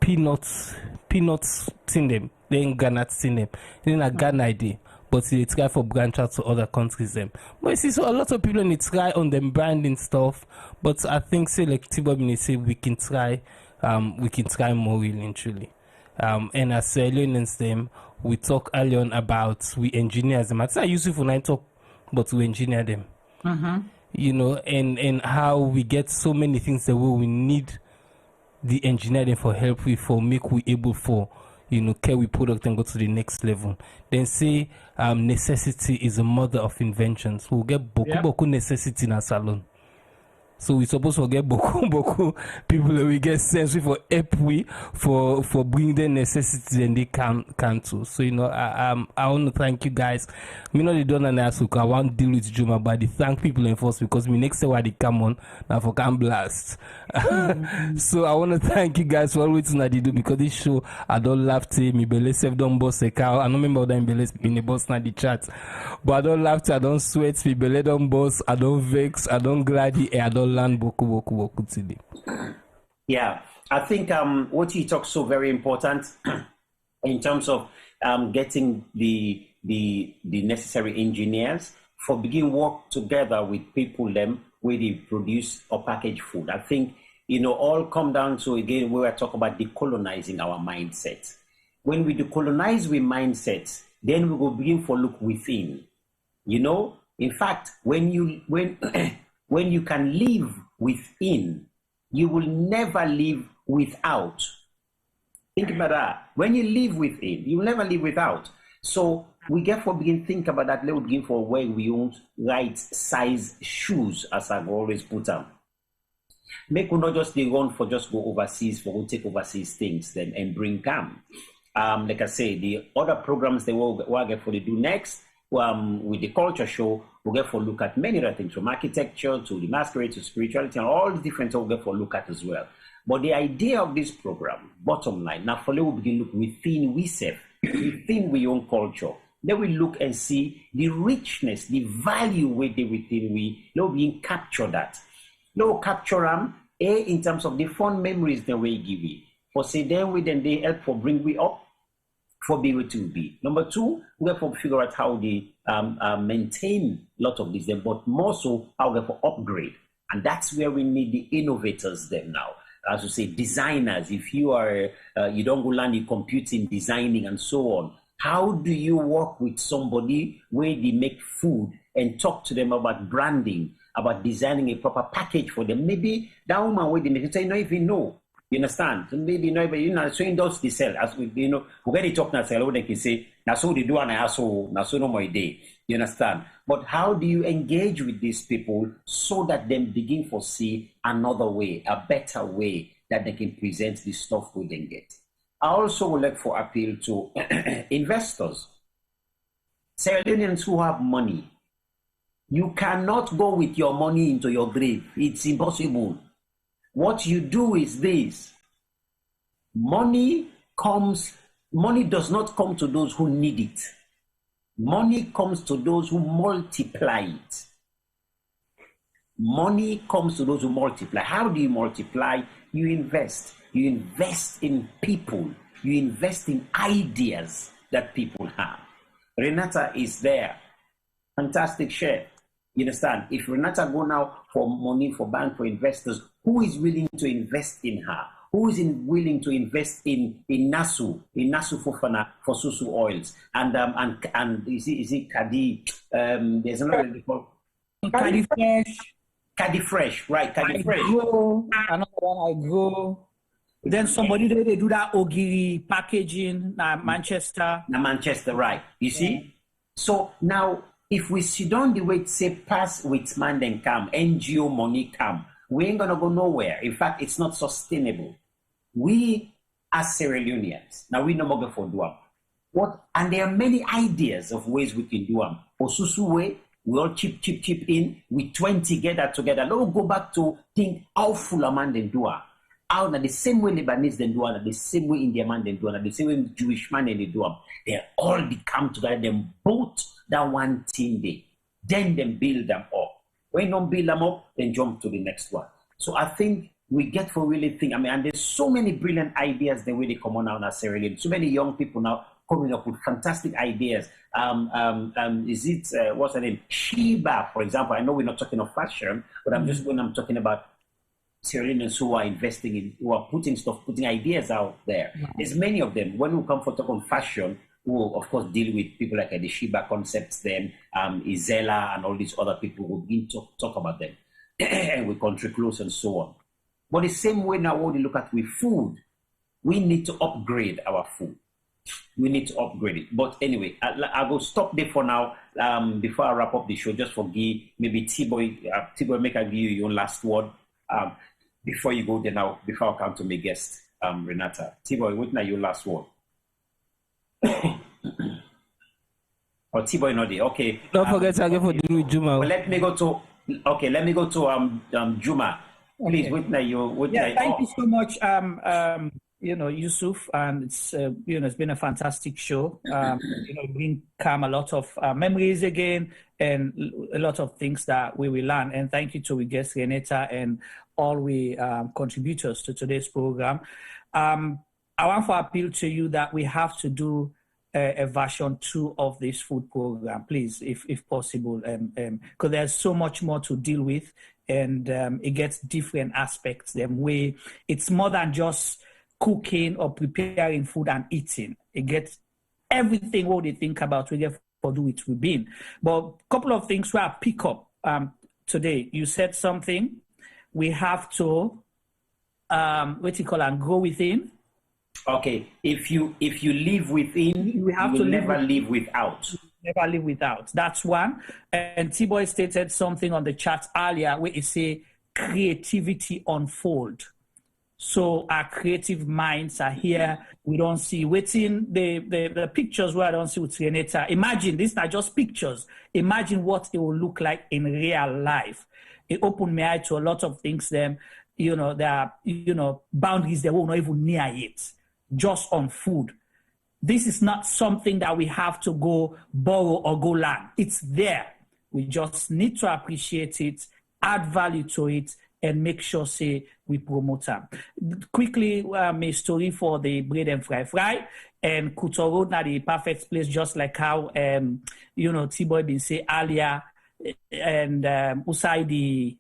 peanuts tin them then Ghana tin them then a Ghana idea. But they try for branch out to other countries them. But you see, so a lot of people need try on them branding stuff. But I think say like T-Bob say we can try more really and truly. And as Leonians them, we talk earlier on about we engineer them. I say Yusuf when I talk, but we engineer them. You know, and how we get so many things that we need the engineering for help with for make we able for carry product and go to the next level. Then say necessity is a mother of inventions. We'll get boku necessity in our salon. So we supposed to get boku people that we get sense for help we for bring their necessities and they can too. So I want to thank you guys. Me not the done and ask I want to deal with Juma, but I thank people in first because me next time why they come on now for can blast. So I want to thank you guys for always that they do because this show I don't laugh to me belly self don't boss a cow. I don't remember that in belly in the boss na the chat. But I don't laugh to I don't sweat, me belly don't boss, I don't vex, I don't glad I don't learn boku today. Yeah, I think what you talk so very important in terms of getting the necessary engineers for begin work together with people them where they produce or package food. I think all come down to again where we're talking about decolonizing our mindset. When we decolonize with mindsets, then we will begin for look within. In fact, when you can live within, you will never live without. Think about that. When you live within, you will never live without. So we therefore begin think about that. Let us begin for where we own right size shoes, as I've always put them. Make we not just they run for just go overseas for go take overseas things then and bring them. Like I say, the other programs they will get for they do next. With the culture show, we'll get for look at many other things from architecture to the masquerade to spirituality and all the different things we'll get for look at as well. But the idea of this program, bottom line, now for we'll begin look within we self, within we own culture. Then we look and see the richness, the value within we. Now we capture that. Now capture them in terms of the fond memories that we give you. For say then we then they help for bring we up. for be what to be. Number two, we have to figure out how they maintain a lot of this, but more so how we have to upgrade. And that's where we need the innovators then now. As you say, designers. If you are, you don't go learn in computing, designing, and so on, how do you work with somebody where they make food and talk to them about branding, about designing a proper package for them? Maybe that woman where they make it, say, you don't even know. You understand? So maybe you know, but you know, so in those they sell. As we, you know, we get it talk now, sell, they can say, now so they do and I also now so no more day. You understand? But how do you engage with these people so that they begin to see another way, a better way that they can present the stuff we can get? I also would like for appeal to investors. Sierra Leoneans who have money, you cannot go with your money into your grave. It's impossible. What you do is this. Money does not come to those who need it. Money comes to those who multiply it. Money comes to those who multiply. How do you multiply? You invest. You invest in people. You invest in ideas that people have. Renata is there. Fantastic share. You understand? If Renata go now for money for bank, for investors, who is willing to invest in her? Who is willing to invest in Nasu Fofana for Susu oils? And is it Kadi? There's another called Kadi Fresh. Kadi Fresh, right? Kadi Fresh. Another one I grow. Then somebody they do that Ogiri packaging, Manchester. Manchester, right? You see? So now, if we sit down the way to say pass with man then come, NGO money come, we ain't gonna go nowhere. In fact, it's not sustainable. We as Sierra Leoneans, now we no more go for do what, and there are many ideas of ways we can do them. For Susu way, we all chip in, we 20 gather together. Let's go back to think how full a man then do it. How the same way Lebanese then do it, the same way Indian man then do it, the same way Jewish man then do it. They all come together, them both that one team day. Then build them up. When you don't build them up, then jump to the next one. So I think we get for really think. I mean, and there's so many brilliant ideas the way they come on now in Sierra Leone. So many young people now coming up with fantastic ideas. Is it what's her name? Sheba, for example. I know we're not talking of fashion, but I'm talking about Sierra Leoneans who are investing in, who are putting ideas out there. There's many of them. When we come for talk on fashion, we will of course deal with people like the Sheba Concepts, them, Izela, and all these other people who begin to talk about them. And with country clothes and so on. But the same way now, when we look at with food, we need to upgrade our food. We need to upgrade it. But anyway, I will stop there for now. Before I wrap up the show, just forgive maybe T-Boy, make I give you your last word. Before you go there now, before I come to my guest, Renata. T-Boy, what now your last word? Or T-Boy not there. Okay. Don't forget to give for the Juma. Well, let me go to Juma. Please, okay. Thank you so much, Yusuf, and it's it's been a fantastic show. Bring calm a lot of memories again, and a lot of things that we will learn. And thank you to our guest Renata and all we contributors to today's program. I want to appeal to you that we have to do a version 2 of this food program, please, if possible, because there's so much more to deal with. And it gets different aspects. It's more than just cooking or preparing food and eating. It gets everything what they think about. We get to do it within. But a couple of things where I pick up today. You said something. We have to grow within. Okay. If you live within, you will never live without. Never live without. That's one. And T-Boy stated something on the chat earlier where he say creativity unfold. So our creative minds are here. We don't see waiting the pictures where I don't see with Renata. Imagine these are just pictures. Imagine what it will look like in real life. It opened my eye to a lot of things. There are boundaries that we're not even near it. Just on food. This is not something that we have to go borrow or go learn. It's there. We just need to appreciate it, add value to it, and make sure say we promote them. Quickly, my story for the bread and fry. And Kuto Road now the perfect place, just like how T-Boy been say earlier, and Usai the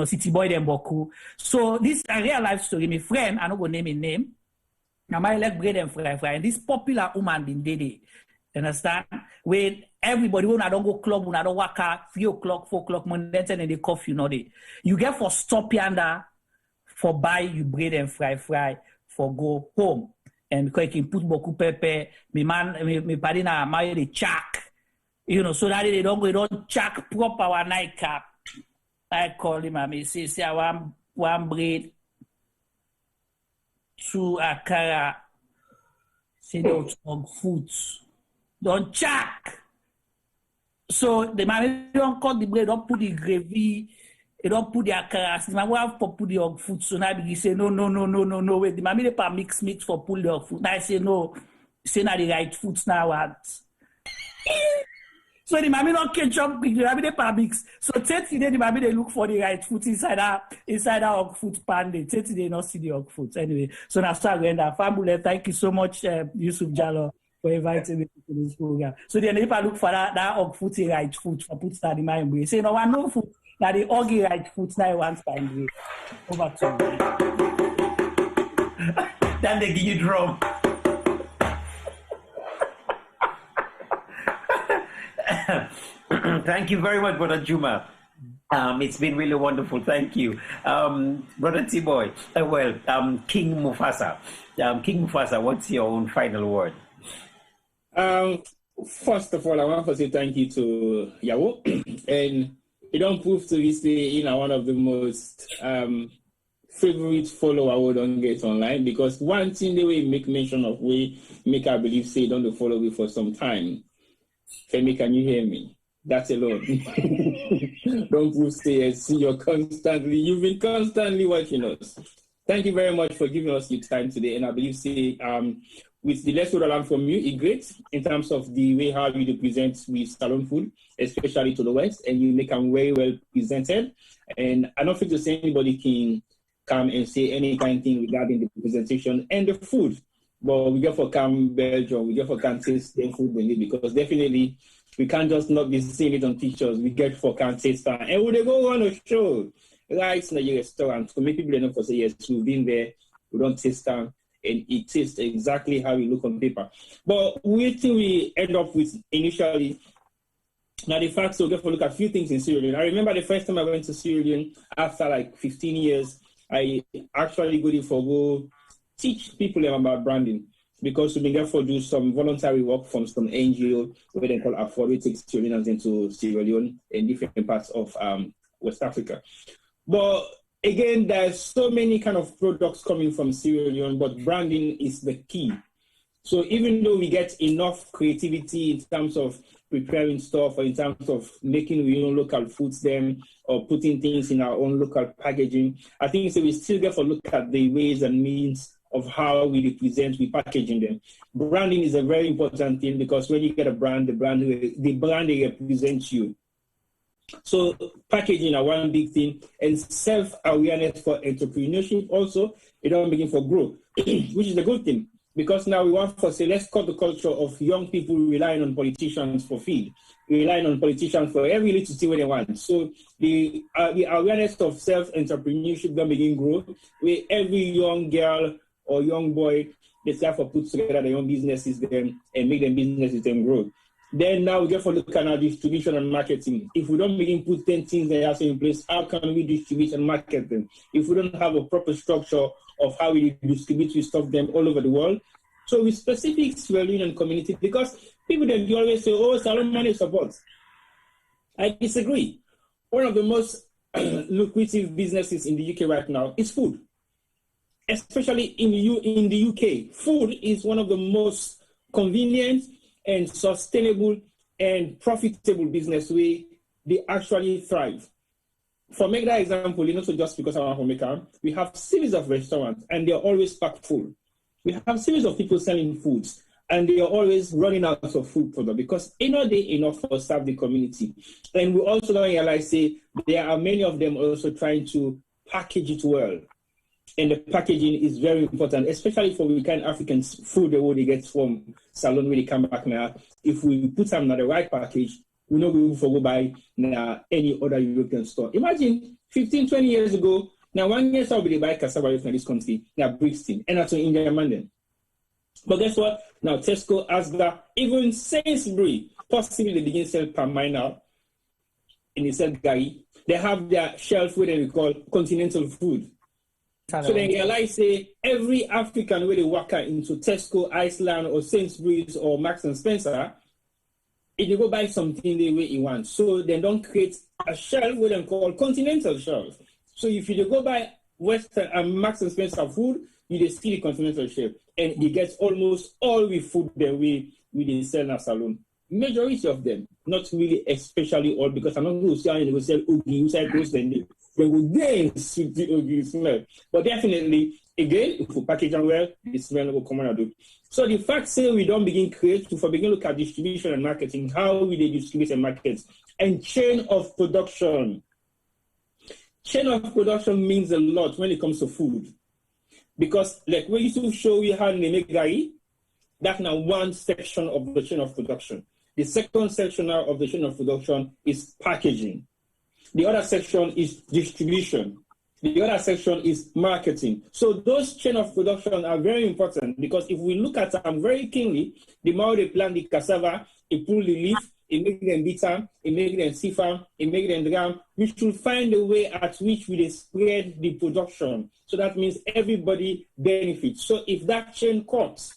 City Boy them Boku. So this a real life story. My friend, I don't go name his name. Now my like bread and fry, and this popular woman been did. Understand? When everybody when I don't go club, when I don't work at 3 o'clock, 4 o'clock, Monday, and the coffee, you get for stop yonder for buy you bread and fry for go home. And because you can put boku pepper, my party na marry the chak, so that they don't chak proper our nightcap. I call him and say I want one bread, 2 akara, say don't food, don't chak. So the man don't cut the bread, don't put the gravy. You don't put the akara. The man have to put the hog food. So now he say no. Wait, the man they pa mix for pull the hog food. Now I say no. Say now the right foods now what? So the man don't catch up. The man they pa mix. So today the man they look for the right food inside that hog food pan. Today they not see the hog food. Anyway, so now start going that. Family, thank you so much, Yusuf Jallo, for inviting me to this program. So then if I look for that hog food, the right food for put that in my way. Say no one no food. Now the orgy right foot now once time. Over to you. Then they give you drum. Thank you very much, Brother Juma. It's been really wonderful. Thank you. Brother T-Boy. King Mufasa. King Mufasa, what's your own final word? First of all, I want to say thank you to Yawo. And it don't prove to be say, one of the most favorite follower we don't get online, because one thing they will make mention of, we make I believe say don't follow me for some time. Femi, can you hear me? That's a lot. Don't prove say I see you've been constantly watching us. Thank you very much for giving us your time today, and I believe say with the lessons I learned from you, it's great in terms of the way how you present with salon food, especially to the West, and you make them very well presented. And I don't think to say anybody can come and say any kind of thing regarding the presentation and the food. But we get for come Belgium, we get for can taste the food we need, because definitely we can't just not be seeing it on pictures. We get for can taste that. And when they go on a show, right in the restaurant, to make people enough for say yes, we've been there, we don't taste them. And it tastes exactly how it look on paper. But wait till we end up with initially. Now the fact, so we get to look at a few things in Sierra Leone. I remember the first time I went to Sierra Leone after like 15 years, I actually go teach people about branding, because we began to do some voluntary work from some NGO where they call Afford, we take Sierra Leoneans into Sierra Leone and different parts of West Africa. But again, there's so many kind of products coming from Sierra Leone, but branding is the key. So even though we get enough creativity in terms of preparing stuff, or in terms of making our own local foods then, or putting things in our own local packaging, I think so we still get to look at the ways and means of how we represent, we packaging them. Branding is a very important thing, because when you get a brand, the brand represents you. So packaging are one big thing, and self-awareness for entrepreneurship also, it all making for growth, which is a good thing, because now we want to say, let's cut the culture of young people relying on politicians for feed, relying on politicians for every little thing they want. So the awareness of self-entrepreneurship going to begin grow, where every young girl or young boy, they start to put together their own businesses then and make them businesses then grow. Then now we get to look at our distribution and marketing. If we don't begin put 10 things that are in place, how can we distribute and market them? If we don't have a proper structure of how we distribute, we stuff them all over the world. So with specific Sierra Leonean community, because people then always say, oh, salon money support. I disagree. One of the most lucrative businesses in the UK right now is food. Especially in the UK. Food is one of the most convenient and sustainable and profitable business way they actually thrive. For make that example, not just because I'm from Jamaica, we have series of restaurants and they're always packed full. We have series of people selling foods and they are always running out of food product, because enough for serve the community. And we also don't realize, say, there are many of them also trying to package it well. And the packaging is very important, especially for the kind of African food the way they get from salon where they come back now. If we put them in the right package, we know we will go buy any other European store. Imagine 15, 20 years ago, now 1 year so we buy cassava from this country, now Brixton, and that's in India Mandan. But guess what? Now Tesco, Asda, even Sainsbury, possibly they begin to sell palm wine now, and they sell gari. They have their shelf where they call continental food. So they realize, say, every African where they walk out into Tesco, Iceland, or Sainsbury's, or Marks and Spencer, if they go buy something the way you want. So they don't create a shelf where they call continental shelf. So if you go buy Western and Marks and Spencer food, you just see the continental shelf. And it gets almost all the food the way we sell in a salon. Majority of them, not really especially all, because I'm not going to say they will sell Ogi, inside those then they will gain sweet Ogi smell. But definitely, again, if we package them well, the smell will come out. So the fact say we don't begin create, if we begin look at distribution and marketing, how we they distribute and market, and chain of production. Chain of production means a lot when it comes to food. Because like we used to show you how they make gari, that's now one section of the chain of production. The second section now of the chain of production is packaging. The other section is distribution. The other section is marketing. So those chain of production are very important because if we look at them very keenly, the more they plant the cassava, they pull the leaf, it make them bitter, it make them siphon, it make them dram. We should find a way at which we spread the production. So that means everybody benefits. So if that chain cuts,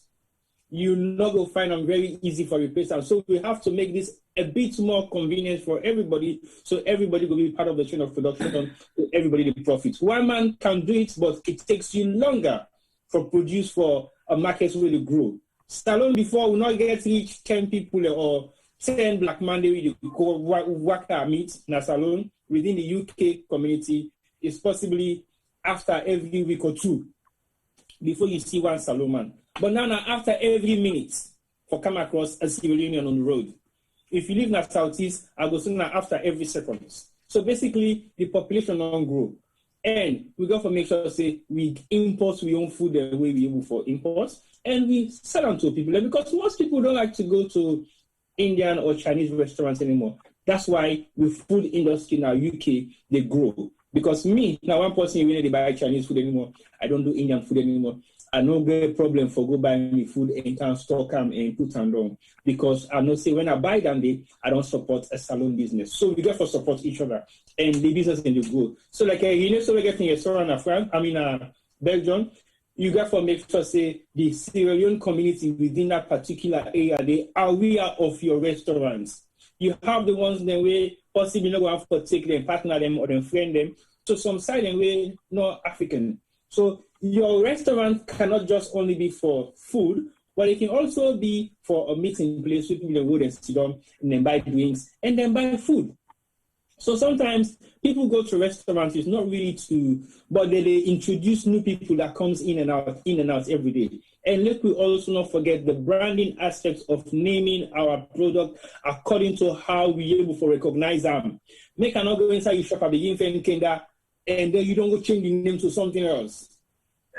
you not go find them very easy for replacement. So we have to make this a bit more convenient for everybody, so everybody will be part of the chain of production, so everybody will profit. One man can do it, but it takes you longer for produce for a market where you grow. Salon before will not get reach 10 people or 10 black man they will work their meat in a salon within the UK community. It's possibly after every week or two before you see one salon man. But now after every minute for come across a Sierra Leonean on the road. If you live in the southeast, I go soon after every second. So basically, the population don't grow. And we got to make sure, say, we import we own food the way we able for imports, and we sell them to people. Because most people don't like to go to Indian or Chinese restaurants anymore. That's why with food industry now, UK, they grow. Because me, now one person, when they buy Chinese food anymore, I don't do Indian food anymore. I no get problem for go buy me food and can stock them and put them down. Because I know say when I buy them, I don't support a salon business. So we got to support each other and the business can go. So like so we get in a restaurant in France, Belgium, you got to make sure say the Sierra Leone community within that particular area, they are aware of your restaurants. You have the ones that way possibly not going to take them, partner them or them friend them. So some side and way not African. So your restaurant cannot just only be for food, but it can also be for a meeting place where people go and sit down and then buy drinks and then buy food. So sometimes people go to restaurants, it's not really but they introduce new people that comes in and out every day. And let we also not forget the branding aspects of naming our product according to how we able to recognize them. Make an go inside your shop at the Kenda, and then you don't go change the name to something else.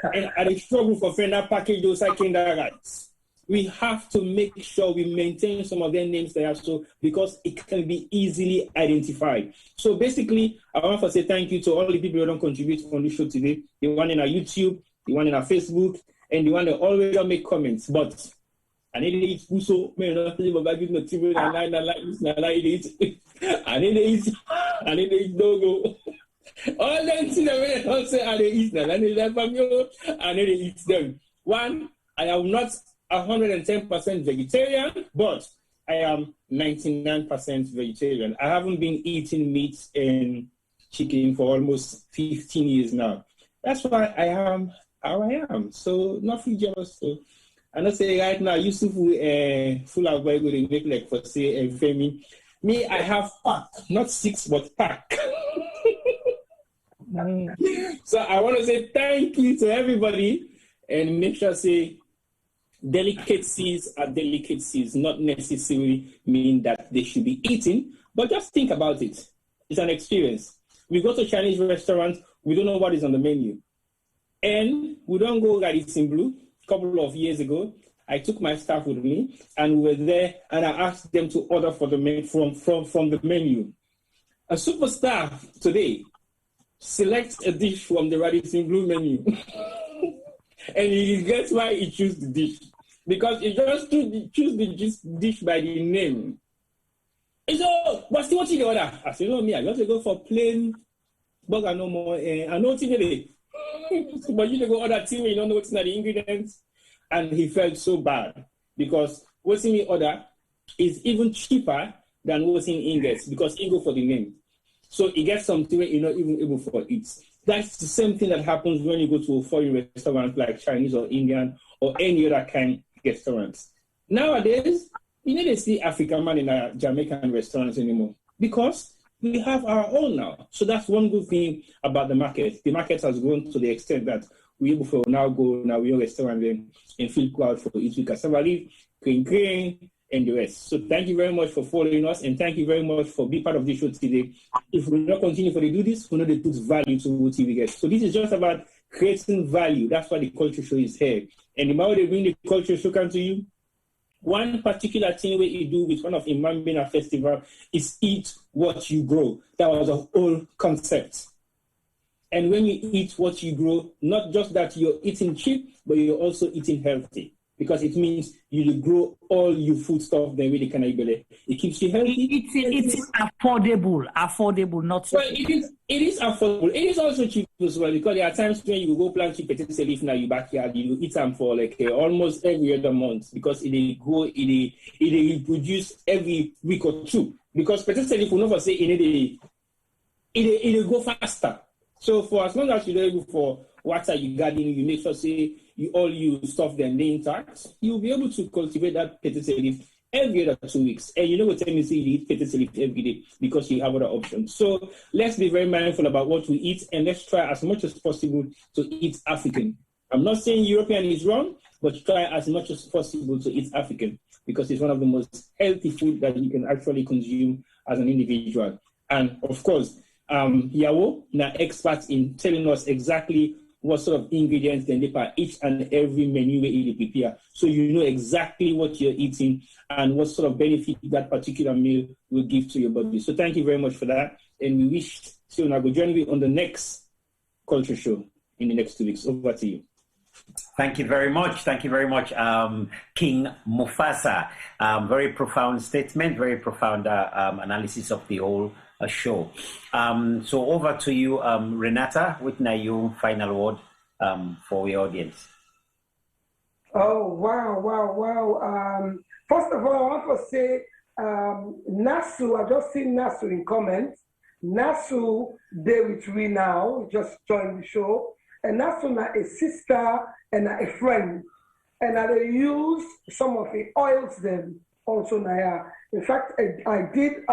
And at the struggle for friend that package those Kenda rights. We have to make sure we maintain some of their names there so because it can be easily identified. So basically, I want to say thank you to all the people who don't contribute on this show today. The one in our YouTube, the one in our Facebook, and the one that always make comments. But I need to eat Puso, I need to eat Dogo. All them things that don't say I eat now, I need to eat them. One, I am not 110% vegetarian, but I am 99% vegetarian. I haven't been eating meat and chicken for almost 15 years now. That's why I am how I am. So nothing jealous. So I not say right now, Yusuf full of boy going make like for say and Femi. Me, I have pack, not 6 but pack. So I want to say thank you to everybody and make sure say delicacies are delicacies, not necessarily mean that they should be eaten, but just think about it. It's an experience. We go to Chinese restaurants, we don't know what is on the menu. And we don't go like it's in blue. A couple of years ago, I took my staff with me, and we were there, and I asked them to order from the menu. A superstar today selects a dish from the Radisson Blue menu. And he gets why he chose the dish. Because he just choose the dish by the name. And so, but still, what you order? I said, no, me, I got to go for plain burger, no more. I know what you did. But you go order tea when you don't know what's in the ingredients. And he felt so bad because what's in the order is even cheaper than what's in Ingots because he go for the name. So he gets something you're not even able to eat. That's the same thing that happens when you go to a foreign restaurant like Chinese or Indian or any other kind of restaurants. Nowadays, you need to see African man in a Jamaican restaurants anymore because we have our own now. So that's one good thing about the market. The market has grown to the extent that we're able to now go now we restaurant and feel proud for each week. Cassava leaf, crane, and the rest. So thank you very much for following us, and thank you very much for being part of this show today. If we not continue to do this, we know they put value to what we get. So this is just about creating value. That's why the culture show is here. And the more they bring the culture show come to you, one particular thing we do with one of Imam Bina Festival is eat what you grow. That was a whole concept. And when you eat what you grow, not just that you're eating cheap, but you're also eating healthy. Because it means you grow all your food stuff, then really can it keeps you healthy. It's affordable, not so well, it is affordable. It is also cheap as well, because there are times when you go plant cheap potato leaf in your backyard, you eat them for like almost every other month because it reproduce every week or two. Because potato leaf will never say it go faster. So for as long as you're able for water you garden, you make sure say you stuff them intact, you'll be able to cultivate that potato leaf every other 2 weeks. And you know what time you say you eat potato leaf every day because you have other options. So let's be very mindful about what we eat, and let's try as much as possible to eat African. I'm not saying European is wrong, but try as much as possible to eat African because it's one of the most healthy food that you can actually consume as an individual. And of course, Yawo, now experts in telling us exactly what sort of ingredients they need for each and every menu we prepare, so you know exactly what you're eating and what sort of benefit that particular meal will give to your body. So thank you very much for that, and we wish to now go join me on the next culture show in the next 2 weeks. Over to you. Thank you very much. Thank you very much, King Mufasa. Very profound statement, very profound analysis of the whole show. So over to you, Renata, with your final word for your audience. Oh, wow. First of all, I want to say, Nasu, I just seen Nasu in comments. Nasu, there with me now, just joined the show. And Nasu na a sister and a friend. And I use some of the oils them also now. In fact, I did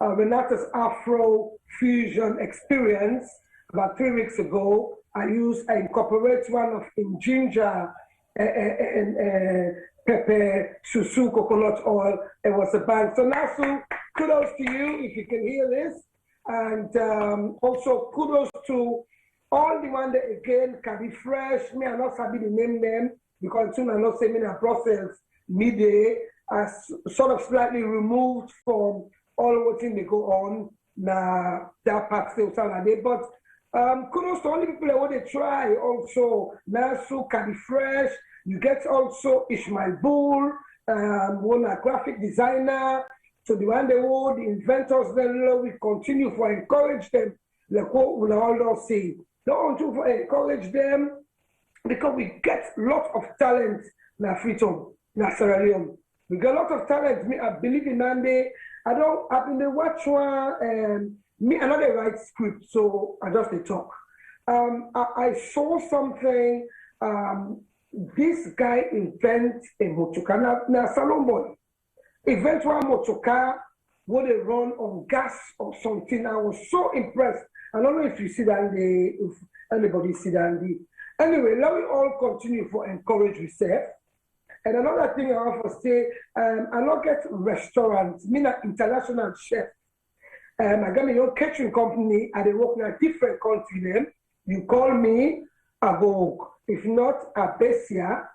Renata's Afro Fusion experience about 3 weeks ago. I incorporate one of in ginger and pepper, susu, coconut oil. It was a bang. So Nasu, kudos to you if you can hear this. And also kudos to all the one that again can be fresh. Me, I not sabi the name them because soon I not say me in Brussels midday. As sort of slightly removed from all what thing they go on na that part still sound like. But kudos to all the people that want to try also. Nasu can be fresh. You get also Ishmael Bull, one a graphic designer. So the one they would, the inventors then we continue to encourage them. Like what we all say. Don't want to encourage them because we get a lot of talent na Freetown, na Sierra Leone. We got a lot of talent. Me, I believe in Monday. I've been the watch one, me another write script, so I just talk. I saw something. This guy invent a motoka. Now salon boy invent one motoka what they run on gas or something. I was so impressed. I don't know if you see that if anybody see that. Anyway, let me all continue for encourage yourself. And another thing I want to say, I not get restaurants, me an international chef. I got my own catering company. I work in a different country. Then you call me, I go. If not, I base here.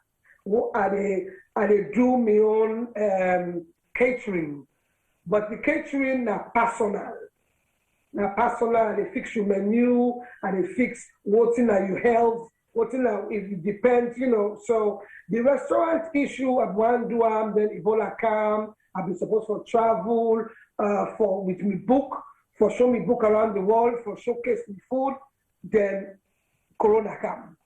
I do my own catering. But the catering na personal. Na personal, they fix your menu, and they fix what's in your health, what's in it depends, So the restaurant issue at one duam, then Ebola come, I've been supposed to travel with me book, for show me book around the world, for showcase me food, then Corona come.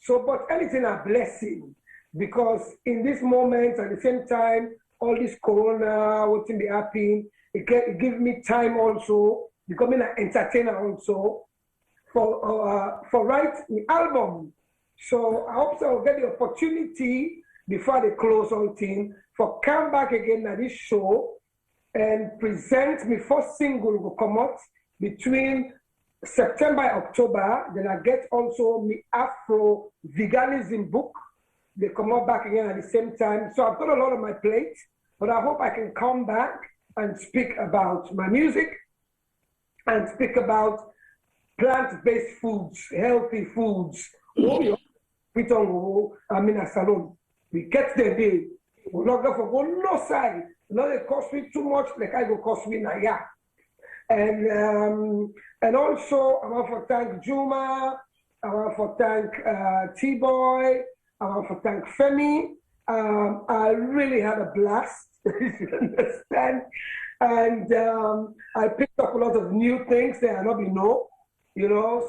So, but anything a blessing, because in this moment, at the same time, all this Corona, what's in the happening, it gives me time also, becoming an entertainer also, for write the album. So I hope I'll get the opportunity before they close all thing for come back again at this show and present my first single will come out between September and October. Then I get also my Afro veganism book. They come out back again at the same time. So I've got a lot on my plate, but I hope I can come back and speak about my music and speak about plant-based foods, healthy foods. We don't go, I'm in a salon. We get the day. We're not going to go no side. Not it cost me too much, like I go cost me na yeah. And also I want to thank Juma, I want to thank T-Boy, I want to thank Femi. I really had a blast, if you understand. And I picked up a lot of new things that I don't know,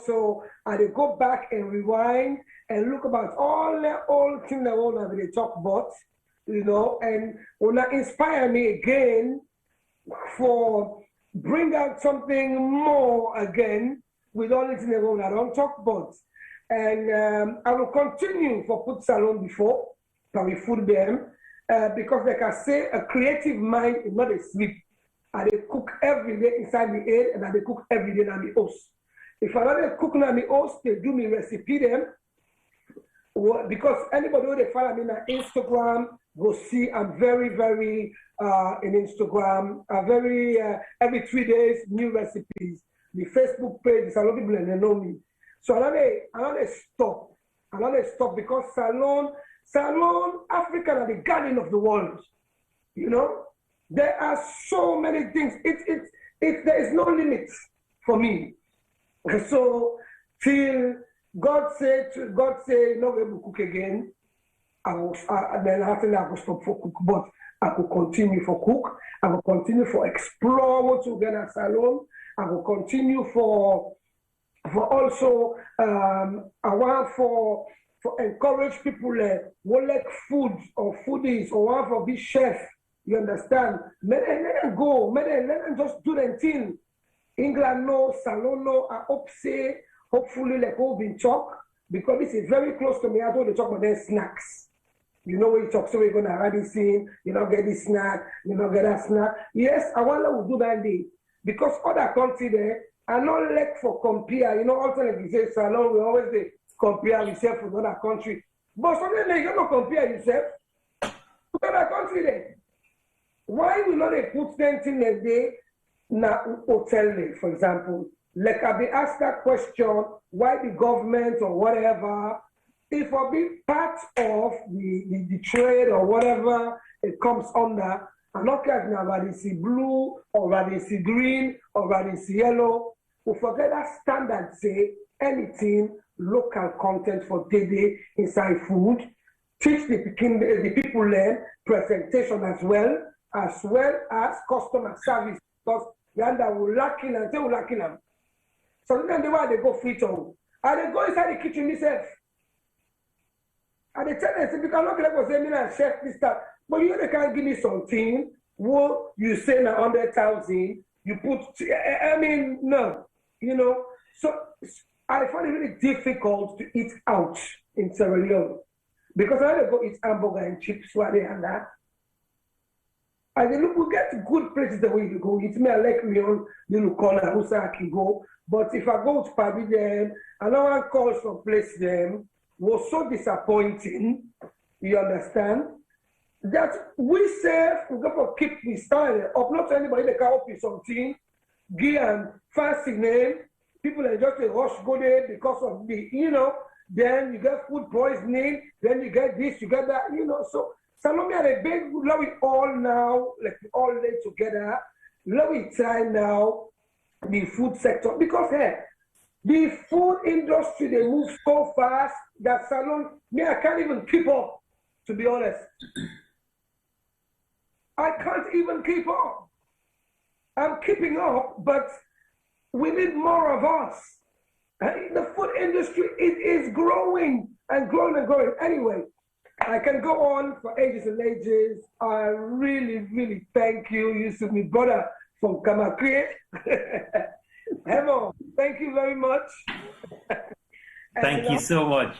so I did go back and rewind and look about all the old things that I want to talk about, and will not inspire me again for bring out something more again with all the things that I don't talk about. And I will continue for put salon before, but we food them, because like I say, a creative mind is not a sleep. I dey cook every day inside the head, and I dey cook every day on the house. If I don't cook on the house, they do me recipe them. Because anybody who they follow me on Instagram will see I'm very, very in Instagram. Every 3 days new recipes. The Facebook page is a lot of people and they know me. So I don't stop. I don't stop because Salon, Africa are the garden of the world. There are so many things. There is no limits for me. So till God say, no able to cook again, I will stop for cook, but I will continue for cook. I will continue for explore what to get at Salon. I will continue for also I want for encourage people who like food or foodies or want for be chef. You understand? Let them go. Let them just do their thing. England no, Salon no. I hope say hopefully like we've been talk because this is very close to me. I don't talk about their snacks. When you talk, so we're gonna have this thing. You not get this snack. You not get that snack. Yes, I want to do that day because other country there are not like for compare. Also like you say Salon, we always say compare yourself with other country. But sometimes you cannot compare yourself with other country there. Why will not they put something a day na hotel, for example? Like I be asked that question, why the government or whatever, if I be part of the trade or whatever it comes under, I'm not care now whether it's blue or whether it's green or whether it's yellow, we forget that standard say anything local content for daily inside food, teach the people learn presentation as well as customer service, because yanda will lacking and they will lacking them. So then they want they go Freetown. And they go inside the kitchen themselves. And they tell them, because I'm not going to say, me and chef this stuff. But they can't give me something where you say 100,000, you put, no. So I find it really difficult to eat out in Sierra Leone. Because I don't go eat hamburger and chips, what they and that. And then look, we get to good places the way you go. It's me, I like me on little corner, who say I can go. But if I go to Paris them, and no one calls from place them, was so disappointing, you understand, that we say, we go for keep the style up, not anybody that can help you something, give them fancy name. People are just a rush go there because of the, then you get food poisoning, then you get this, you get that, So Salome had a big, love it all now, like we all live together. Love it time now, the food sector, because hey, the food industry, they move so fast that Salome, I can't even keep up, to be honest. I can't even keep up. I'm keeping up, but we need more of us. The food industry is growing and growing and growing. Anyway, I can go on for ages and ages. I really, really thank you, Yusuf, my brother from Kamakri. Hello, thank you very much. Thank you so much.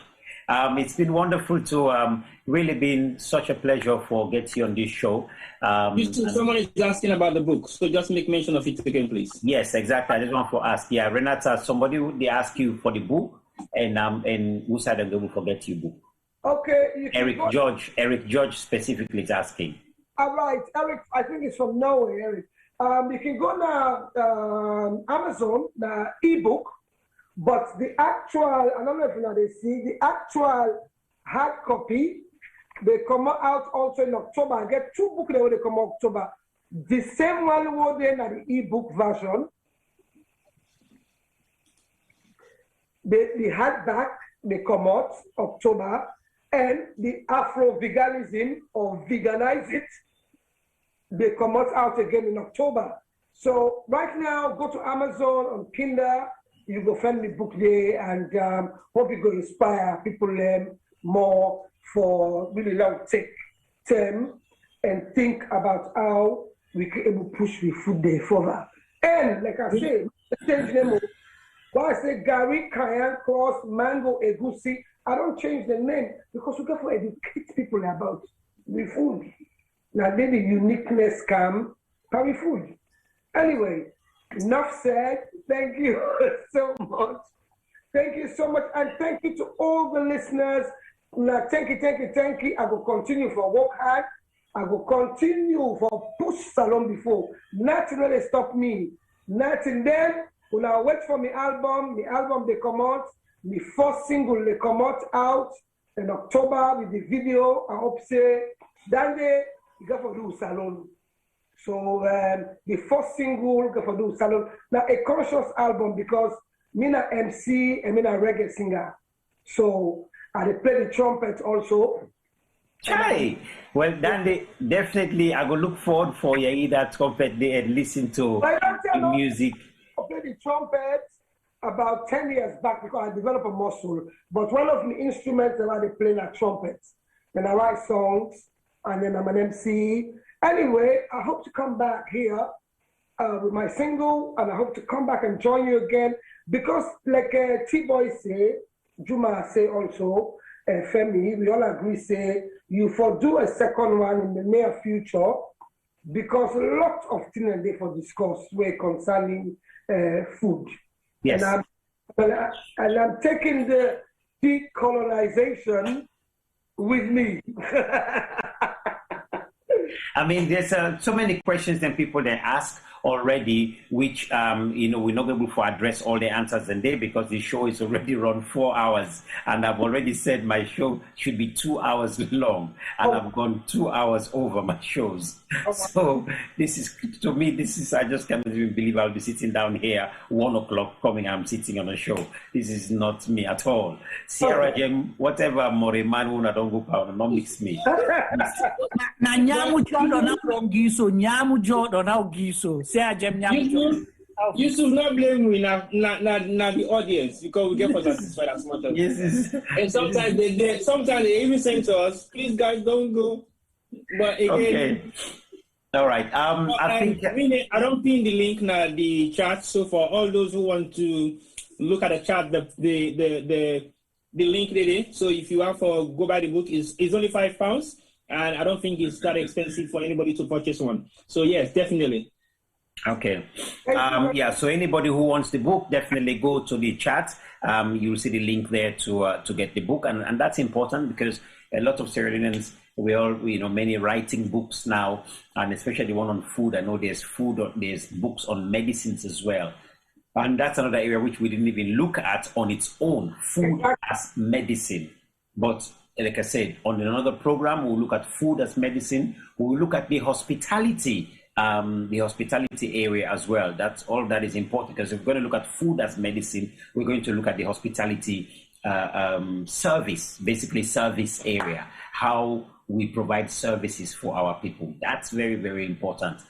It's been wonderful to really been such a pleasure for getting you on this show. Someone is asking about the book, so just make mention of it again, please. Yes, exactly. I just want to ask. Yeah, Renata, somebody they ask you for the book, and who said they will forget your book? Okay. Eric George specifically is asking. All right, Eric. I think it's from Norway, Eric. You can go now Amazon, the ebook. But the actual, I don't know if you know, they see the actual hard copy, they come out also in October. I get 2 books that they come out October. The same one was then at the ebook version. The hardback, they come out October, and the Afro-veganism or veganize it, they come out again in October. So right now, go to Amazon on Kindle. You go find the book there, and hope you go inspire people more for really long take time and think about how we can able push the food there further. And like I say, change name. Why I say Gary, Cayenne, Cross, Mango, Egusi, I don't change the name because we got to educate people about the food. Now then the uniqueness come from the food. Anyway, enough said. Thank you so much. Thank you so much. And thank you to all the listeners. Now, thank you. I will continue for work hard. I will continue for push Salon before. Nothing really stop me. Nothing then. When I wait for my album they come out. The first single they come out in October with the video. I hope say that day you got to do Salon. So the first single for do Salon. Now a conscious album because me na MC and me na reggae singer. So I play the trumpet also. Hey, well then definitely I will look forward for you either trumpet there and listen to the music. I played the trumpet about 10 years back because I developed a muscle. But one of the instruments that I play na trumpet. Then I write songs and then I'm an MC. Anyway, I hope to come back here with my single, and I hope to come back and join you again because, like T-Boy say, Juma say also, Femi, we all agree say you for do a second one in the near future because lots of things are there for discuss were concerning food. Yes. And I'm taking the decolonization with me. I mean, there's so many questions that people then ask already, which, we're not able to address all the answers in there because the show is already run 4 hours. And I've already said my show should be 2 hours long. And I've gone 2 hours over my shows. So this is, to me, I just can't even believe I'll be sitting down here, 1 o'clock coming, I'm sitting on a show. This is not me at all. Sierra Jem, whatever more man who don't go pound, not mix me. Yusuf not blame me now the audience because we get for satisfied as much as yes. And sometimes they even say to us, please guys don't go. But again, okay. All right. I think I don't pin the link now the chat. So for all those who want to look at the chat, the link there. So if you want to go buy the book, it's only £5. And I don't think it's that expensive for anybody to purchase one. So yes, definitely. Okay. So anybody who wants the book, definitely go to the chat. You'll see the link there to get the book. And that's important because a lot of Sierra Leoneans We all, many writing books now, and especially one on food. I know there's books on medicines as well. And that's another area which we didn't even look at on its own, food as medicine. But like I said, on another program, we'll look at food as medicine. We'll look at the hospitality area as well. That's all that is important, because if we're going to look at food as medicine, we're going to look at the hospitality service area, how we provide services for our people. That's very, very important.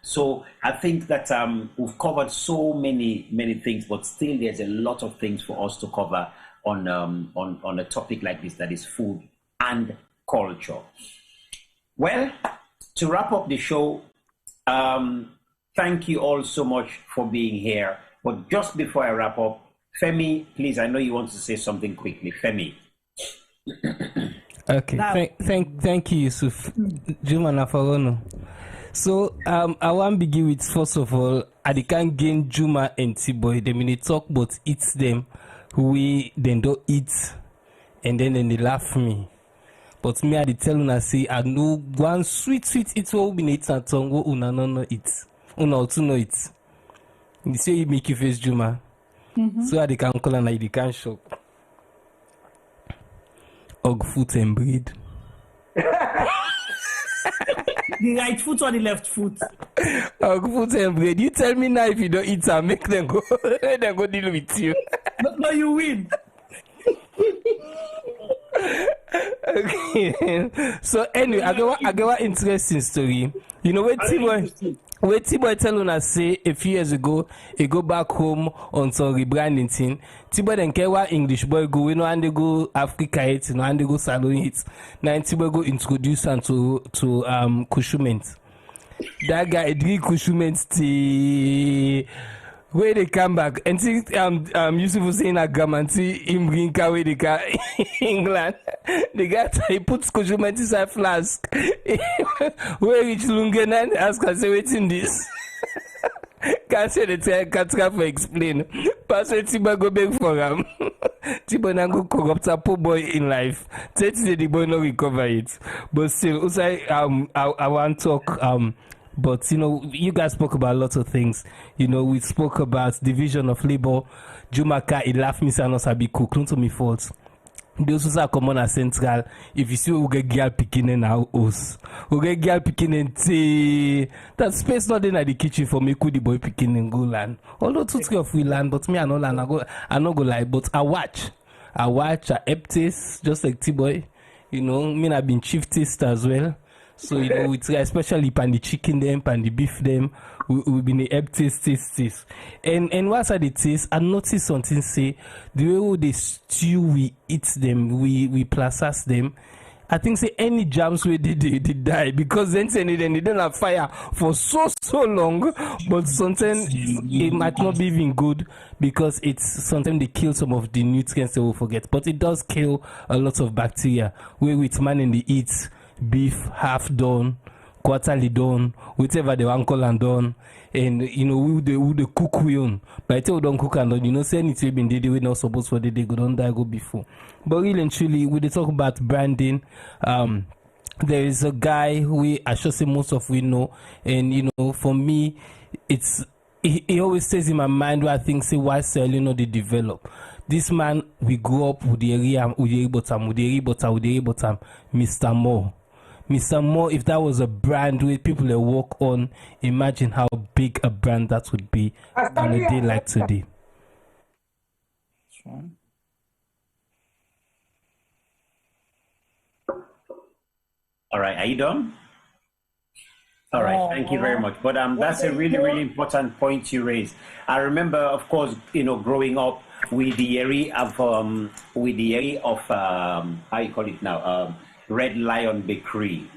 So I think that we've covered so many things, but still there's a lot of things for us to cover on a topic like this, that is food and culture. Well, to wrap up the show, thank you all so much for being here. But just before I wrap up, Femi, please, I know you want to say something quickly. Femi. Okay, thank you, Yusuf. Juma Nafalono. So I want to begin with, first of all, I can't gain Juma and T-Boy. They mean talk but eat them, we then don't eat, and then they laugh me. But me, I tell una say I know one sweet it will be eat and tongue go una no eat, una to no eat. You say you make you face Juma, so I can call and I can shop. Og foot and breed. The right foot or the left foot? Og foot and breed. You tell me now if you don't eat and make them go, then go deal with you. No, you win. Okay. So anyway, I got one interesting story. You know where T-Boy tell us say a few years ago, he go back home on some rebranding thing. T-Boy then care what English boy go, we know and they go Africa hits, and they go Salon hits. Now T-Boy go introduce and to Kushuments. That guy drink Kushuments where they come back and see Yusuf was saying a gamanti in bring away the car England. The guy he puts Kushuments inside flask. Where reach Lungen and ask us waiting this. Can't say the can't for explain. Pass it Tiba go beg for him. Tiba na go corrupt a poor boy in life. Say the boy no recover it. But still, also I want to talk but you guys spoke about lots of things. We spoke about division of labor. Jumaka, he laughed me and also be cook. Not to me fault. Those who are common as central. If you see we get girl picking in our house, we get girl picking in that space not in the kitchen for me. Could the boy picking in go land? Although 2-3 of we land, but me I no land. I no go like. But I watch. I empties just like T-Boy. Me I been chief taster as well. So with especially pan the chicken them, pan the beef them, we been the taste. And once I did taste, I noticed something say the way they stew we eat them, we process them. I think say any jams we did die because then they don't have fire for so long, but sometimes it might not be even good because it's sometimes they kill some of the nutrients they will forget, but it does kill a lot of bacteria. Where with man in the eat beef half done, quarterly done, whatever they want call and done, and who they cook we on. But I tell you don't cook and done, say anything been did we not supposed for the day go don't die go before. But really and truly, when they talk about branding, there is a guy who I should say most of we know, and for me, it's he always stays in my mind where I think say why Sierra Leone they develop. This man we grew up with the area Mr. Moore. Mr. Moore, if that was a brand where people that walk on, imagine how big a brand that would be on a day like today. All right, are you done? All right, thank you very much. But that's a really important point you raised. I remember, of course, growing up with the area of how you call it now, Red Lion Bakery.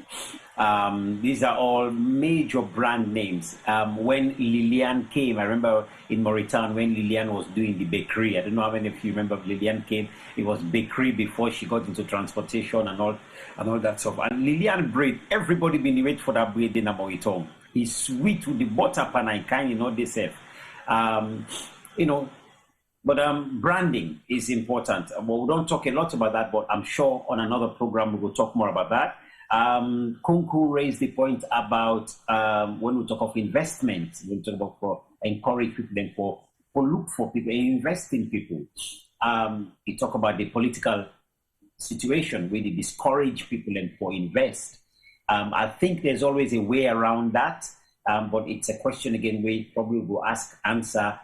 These are all major brand names. When Liliane came, I remember in Mauritania when Liliane was doing the bakery. I don't know how many of you remember Liliane came. It was bakery before she got into transportation and all that stuff. And Liliane bread, everybody been waiting for that bread in Mauritania. It's sweet with the butter pan and kind, they say. But branding is important. Well, we don't talk a lot about that, but I'm sure on another program we will talk more about that. Kunku raised the point about when we talk of investment, we talk about for encourage people and for look for people, invest in people. We talk about the political situation where they discourage people and for invest. I think there's always a way around that, but it's a question again we probably will answer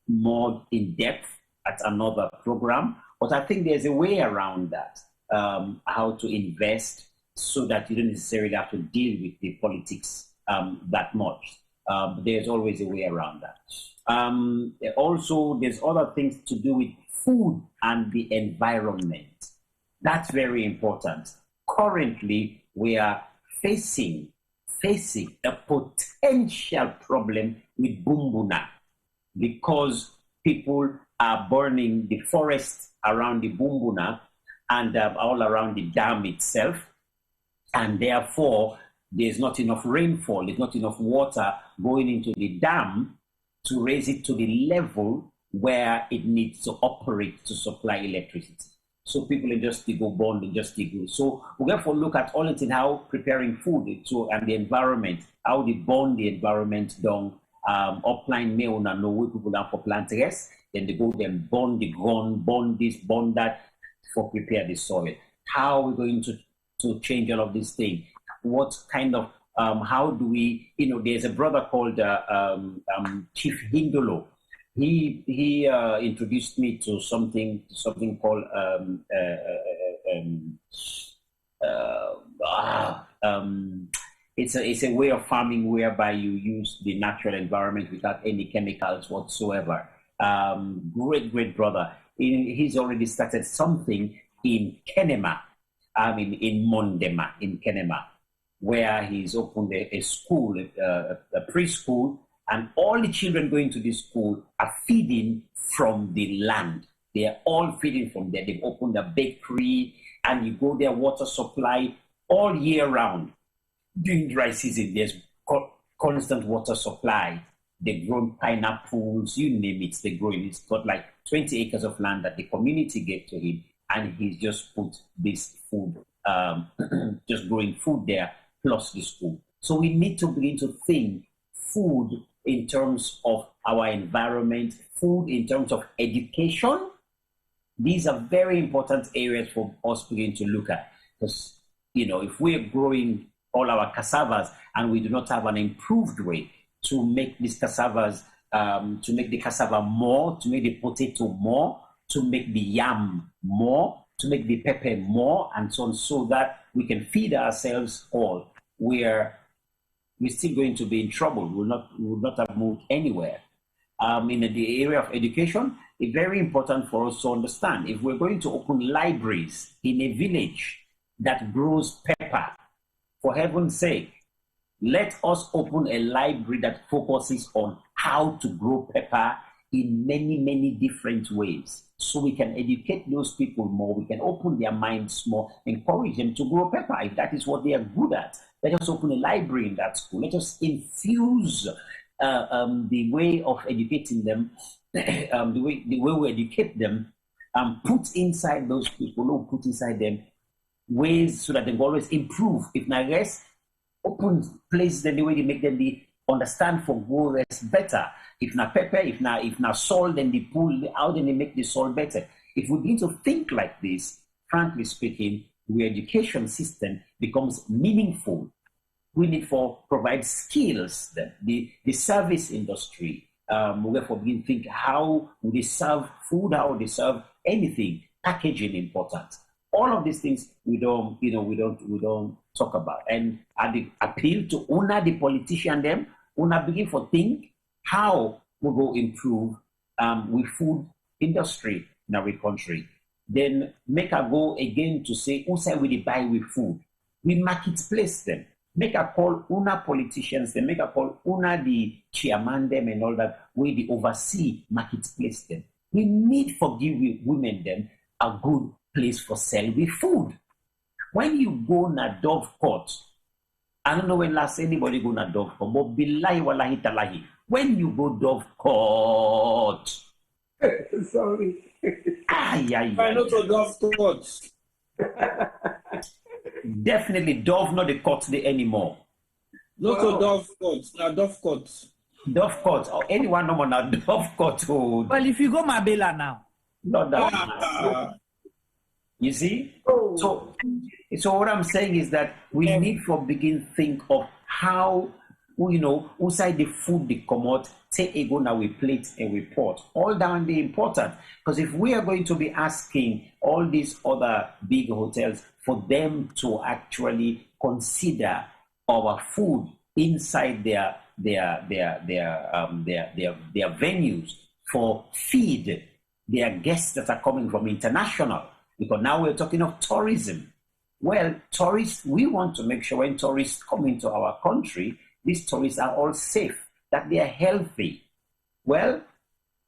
more in depth at another program. But I think there's a way around that, how to invest so that you don't necessarily have to deal with the politics that much. There's always a way around that. Also, there's other things to do with food and the environment. That's very important. Currently, we are facing a potential problem with bumbuna because people are burning the forest around the bumbuna and all around the dam itself, and therefore there's not enough rainfall, there's not enough water going into the dam to raise it to the level where it needs to operate to supply electricity. So people are just to go bond and just to go. So we therefore look at all it in how preparing food and the environment, how they bond the environment down. Upline may una know where people are for plant rest, then they go then bond the ground, bond this, bond that for prepare the soil. How are we going to change all of these things? What kind of how do we, there's a brother called Chief Hindolo. He introduced me to something called it's a way of farming whereby you use the natural environment without any chemicals whatsoever. Great brother. He's already started something in Kenema, in Mondema, in Kenema, where he's opened a school, a preschool, and all the children going to this school are feeding from the land. They are all feeding from there. They've opened a bakery, and you go there, water supply all year round. During dry season, there's constant water supply. They've grown pineapples, you name it, they're growing. It's got like 20 acres of land that the community gave to him, and he's just put this food, just growing food there, plus the school. So we need to begin to think food in terms of our environment, food in terms of education. These are very important areas for us to begin to look at. Because, if we're growing all our cassavas and we do not have an improved way to make these cassavas, to make the cassava more, to make the potato more, to make the yam more, to make the pepper more, and so on, so that we can feed ourselves all, we're still going to be in trouble. We will not have moved anywhere. In the area of education, it's very important for us to understand, if we're going to open libraries in a village that grows pepper, for heaven's sake, let us open a library that focuses on how to grow pepper in many different ways. So we can educate those people more, we can open their minds more, encourage them to grow pepper if that is what they are good at. Let us open a library in that school. Let us infuse the way of educating them, the way we educate them, put inside those people, or put inside them ways so that they will always improve. If not rest, open places then the way they make them understand for grow rest better. If not pepper, if not salt, then they pull out and they make the salt better. If we begin to think like this, frankly speaking, the education system becomes meaningful. We need to provide skills. The service industry, we therefore begin to think how they serve food, how they serve anything, packaging important. All of these things we don't talk about. And I appeal to una the politician them, una begin to think how we will improve with food industry in our country. Then make a go again to say who say we buy with food. We marketplace them. Make a call una politicians, then make a call una the chairman them and all that, where they oversee marketplace them. We need for give women them a good place for sell with food. When you go na Dove Court, I don't know when last anybody go na Dove Court, but billahi wallahi talahi, when you go Dove Court, Sorry. Why not to Dove Court? Definitely Dove not the court there anymore. Not to Dove Court, now Dove Court. Dove Court, or anyone no more now Dove Court. Well, if you go Mabela now. Not that. You see? So what I'm saying is that we need to begin think of how, inside the food they come out, take a go now we plate and we pot. All down the important. Because if we are going to be asking all these other big hotels for them to actually consider our food inside their venues for feed their guests that are coming from international, because now we're talking of tourism. Well, tourists, we want to make sure when tourists come into our country, these tourists are all safe, that they are healthy. Well,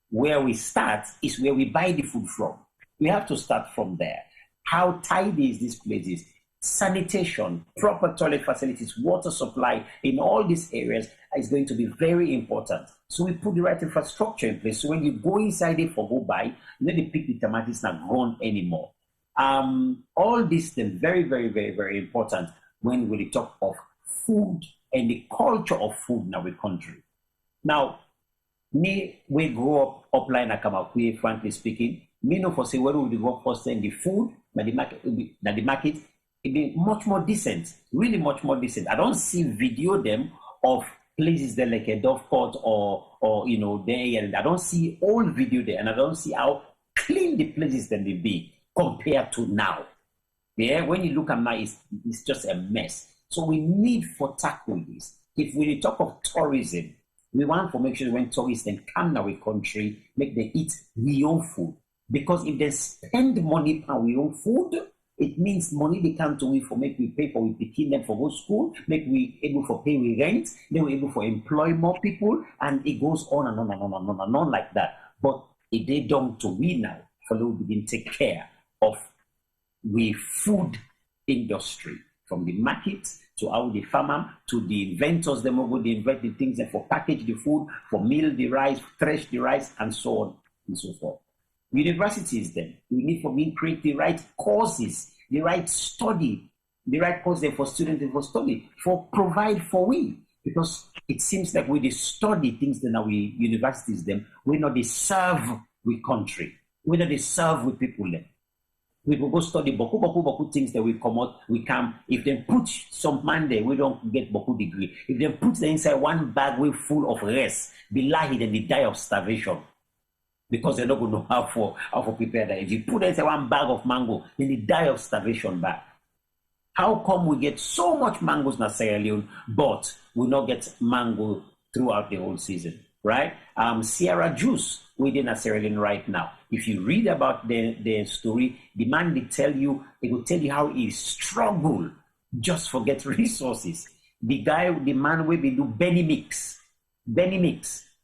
where we start is where we buy the food from. We have to start from there. How tidy is this place? Sanitation, proper toilet facilities, water supply in all these areas is going to be very important. So we put the right infrastructure in place. So when you go inside it for go buy, you know the pick the tomatoes not gone anymore. All these things very, very, very, very important when we talk of food and the culture of food in our country. Now, we grow up upline Akamakwe, frankly speaking. Me know for say where we go first in the food, the market, it be much more decent, really much more decent. I don't see video them of places there like a Dove Court or there, and I don't see old video there, and I don't see how clean the places then they be compared to now. Yeah, when you look at now, it's just a mess. So we need for tackle this. If we talk of tourism, we want to make sure when tourists then come to our country, make them eat we own food. Because if they spend money on we own food, it means money they come to we for make we pay for we picking them for go school, make we able for pay we rent, then we able for employ more people, and it goes on and on and on and on and on like that. But if they don't to we now, for we begin take care of we food industry, from the market to how the farmer to the inventors, them will go they invent the things and for package the food, for mill the rice, thresh the rice, and so on and so forth. Universities then, we need for me create the right courses, the right study, the right course there for students and for study, for provide for we. Because it seems like we study things that now we universities them, we not they serve with country, we not they serve with people then. We will go study boku things that will come out, we come, if they put some man there, we don't get boku degree. If they put them inside one bag we full of rice, be lying and they die of starvation. Because they're not going to know how to prepare that. If you put inside one bag of mango, then they die of starvation back. How come we get so much mangoes in Sierra Leone, but we not get mango throughout the whole season, right? Sierra juice within Sierra Leone right now. If you read about the story, the man it will tell you how he struggled just for get resources. The man will be do Benny mix,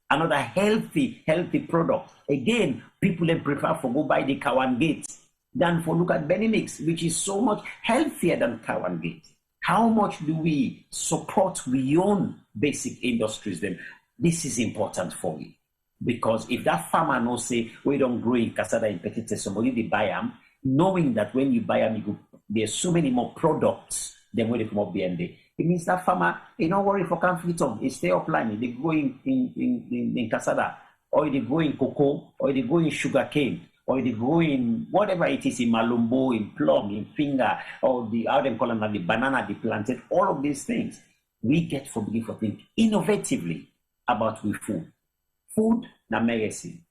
another healthy product. Again, people then prefer for go buy the Cowan Gate than for look at Benny mix, which is so much healthier than Cowan Gate. How much do we support we own basic industries then? This is important for me. Because if that farmer knows say we don't grow in cassava in Petite, somebody they buy them, knowing that when you buy them, there's so many more products than when they come up BND. It means that farmer, don't worry for Freetown, stay upline, they go in cassava, or they go in cocoa, or they go in sugar cane, or they go in whatever it is, in malumbo, in plum, in finger, or how they call them, the banana, the plantain, all of these things. We get for begin for think innovatively about with food. Food na medicine.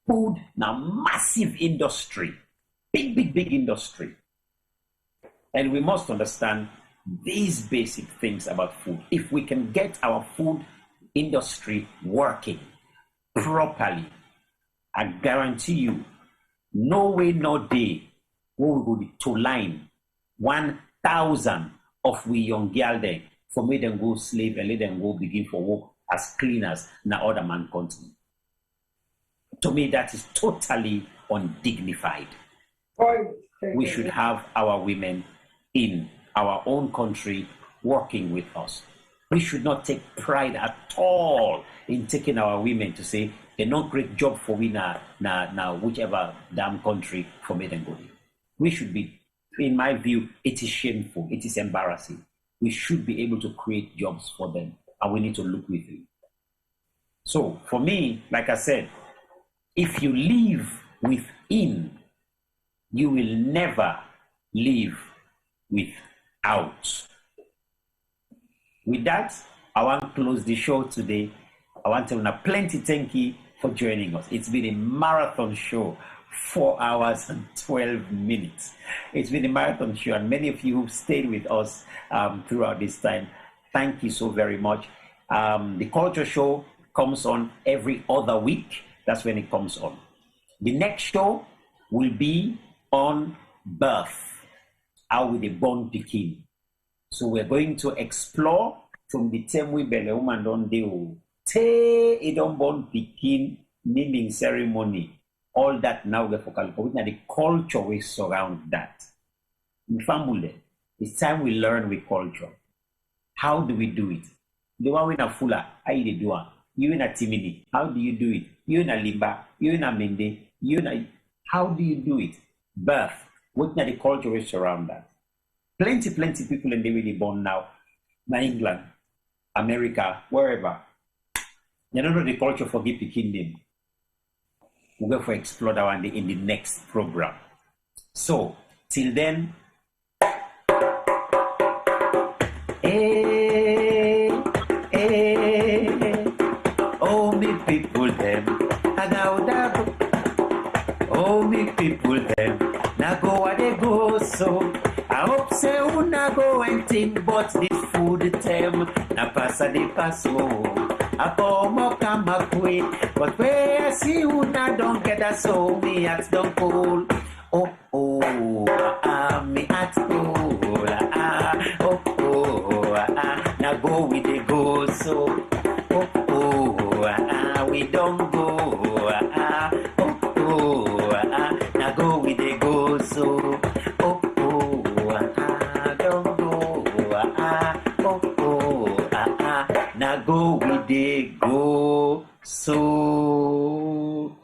Food na massive industry. Big industry. And we must understand these basic things about food. If we can get our food industry working properly, I guarantee you, no way, no day, we will go to line 1,000 of we young girl there for me them go slave and let them go begin for work as cleaners in other man country. To me, that is totally undignified. We should have our women in our own country working with us. We should not take pride at all in taking our women to say, they don't create job for we now whichever damn country for me then go. We should be, in my view, it is shameful, it is embarrassing. We should be able to create jobs for them, and we need to look with it. So for me, like I said, if you live within, you will never live without. With that, I want to close the show today. I want to tell you plenty thank you for joining us. It's been a marathon show, 4 hours and 12 minutes. It's been a marathon show, and many of you who've stayed with us throughout this time, thank you so very much. The Culture Show comes on every other week. That's when it comes on. The next show will be on birth. How will the born begin? So we're going to explore from the time we belle woman don't do te it don't born begin naming ceremony. All that now we're focusing on the culture we surround that. In family, it's time we learn with culture. How do we do it? The one in a Fula, how you do it? You in a Timini, how do you do it? You in a Limba, you in a Mende, you in a, how do you do it? Birth, what are the culture we surround that? Plenty people in the really born now, in England, America, wherever. You don't know the culture for the kingdom. We'll go for explore that one in the next program. So, till then, oh me people them, oh me people them, now go where they go so. I hope say una go and think but this food them, na passa de passo. I come up come back way, but where I see una don't get a so me at don't cool. Oh me at cool. Now go with the go so. We don't go. Now go with the go so. Now go with the go so.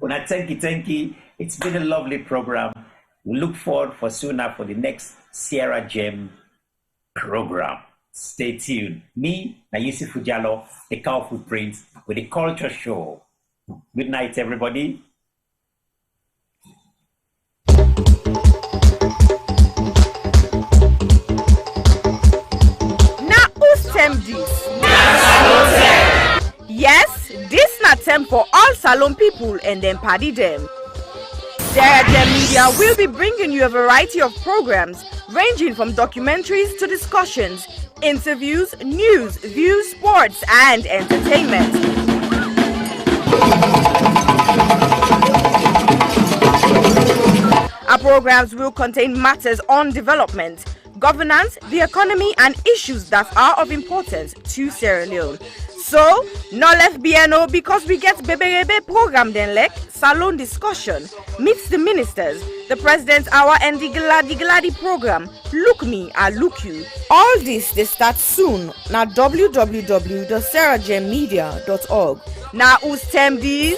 Una thank you. It's been a lovely program. We look forward for sooner for the next Sierra Gem program. Stay tuned. Me, Yusuf Jallo, the Cow Footprint with the Culture Show. Good night, everybody. Now, who's tem this? Yes, this not tem for all Salon people and them party them. Sierra Gem Media will be bringing you a variety of programs ranging from documentaries to discussions, interviews, news, views, sports, and entertainment. Our programs will contain matters on development, governance, the economy, and issues that are of importance to Sierra Leone. So, no left BNO because we get Bebe program then like salon discussion, meets the ministers, the president's hour and the Gladi program, look me, I look you. All this they start soon na www.sierragemmmedia.org. Now who's tem these?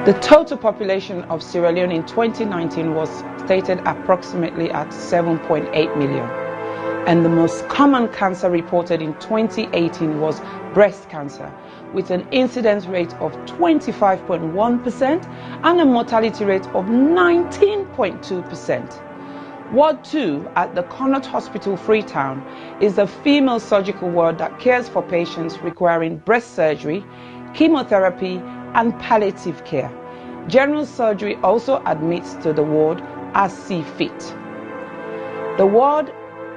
The total population of Sierra Leone in 2019 was stated approximately at 7.8 million. And the most common cancer reported in 2018 was breast cancer, with an incidence rate of 25.1% and a mortality rate of 19.2%. Ward 2 at the Connaught Hospital, Freetown, is a female surgical ward that cares for patients requiring breast surgery, chemotherapy, and palliative care. General surgery also admits to the ward as see fit. The ward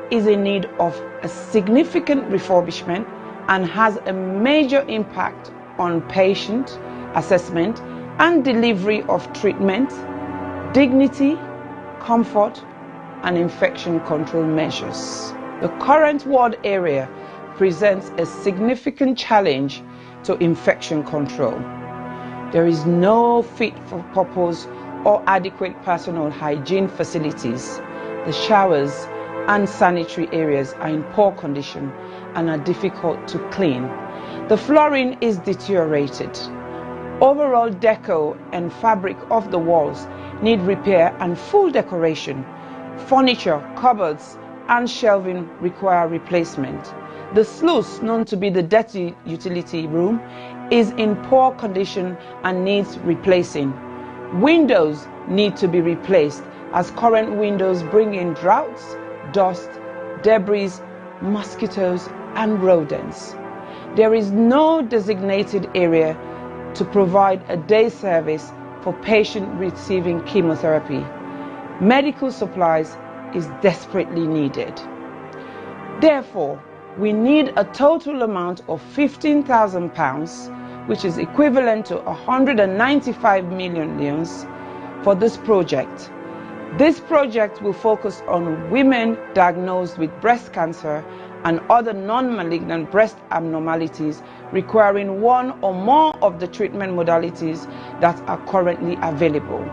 is in need of a significant refurbishment and has a major impact on patient assessment and delivery of treatment, dignity, comfort, and infection control measures. The current ward area presents a significant challenge to infection control. There is no fit for purpose or adequate personal hygiene facilities. The showers and sanitary areas are in poor condition and are difficult to clean. The flooring is deteriorated. Overall deco and fabric of the walls need repair and full decoration. Furniture, cupboards, and shelving require replacement. The sluice, known to be the dirty utility room, is in poor condition and needs replacing. Windows need to be replaced as current windows bring in draughts, dust, debris, mosquitoes, and rodents. There is no designated area to provide a day service for patients receiving chemotherapy. Medical supplies is desperately needed. Therefore, we need a total amount of £15,000, which is equivalent to 195 million leones, for this project. This project will focus on women diagnosed with breast cancer and other non-malignant breast abnormalities requiring one or more of the treatment modalities that are currently available.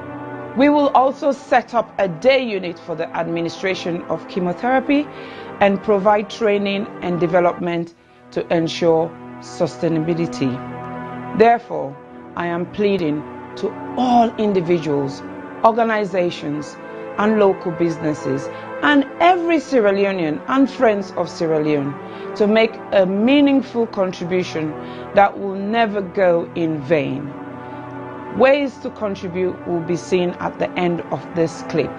We will also set up a day unit for the administration of chemotherapy and provide training and development to ensure sustainability. Therefore, I am pleading to all individuals, organizations, and local businesses, and every Sierra Leonean and friends of Sierra Leone to make a meaningful contribution that will never go in vain. Ways to contribute will be seen at the end of this clip.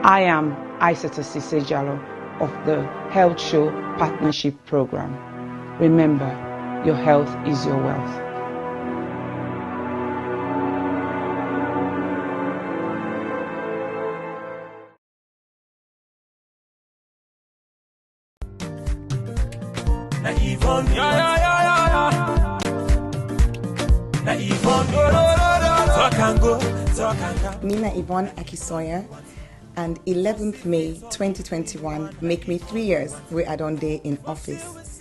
I am Aissata Cissé Jallow of the Health Show Partnership Program. Remember, your health is your wealth. Nina Yvonne Akisoya, and 11th May 2021 make me 3 years where I don't day in office.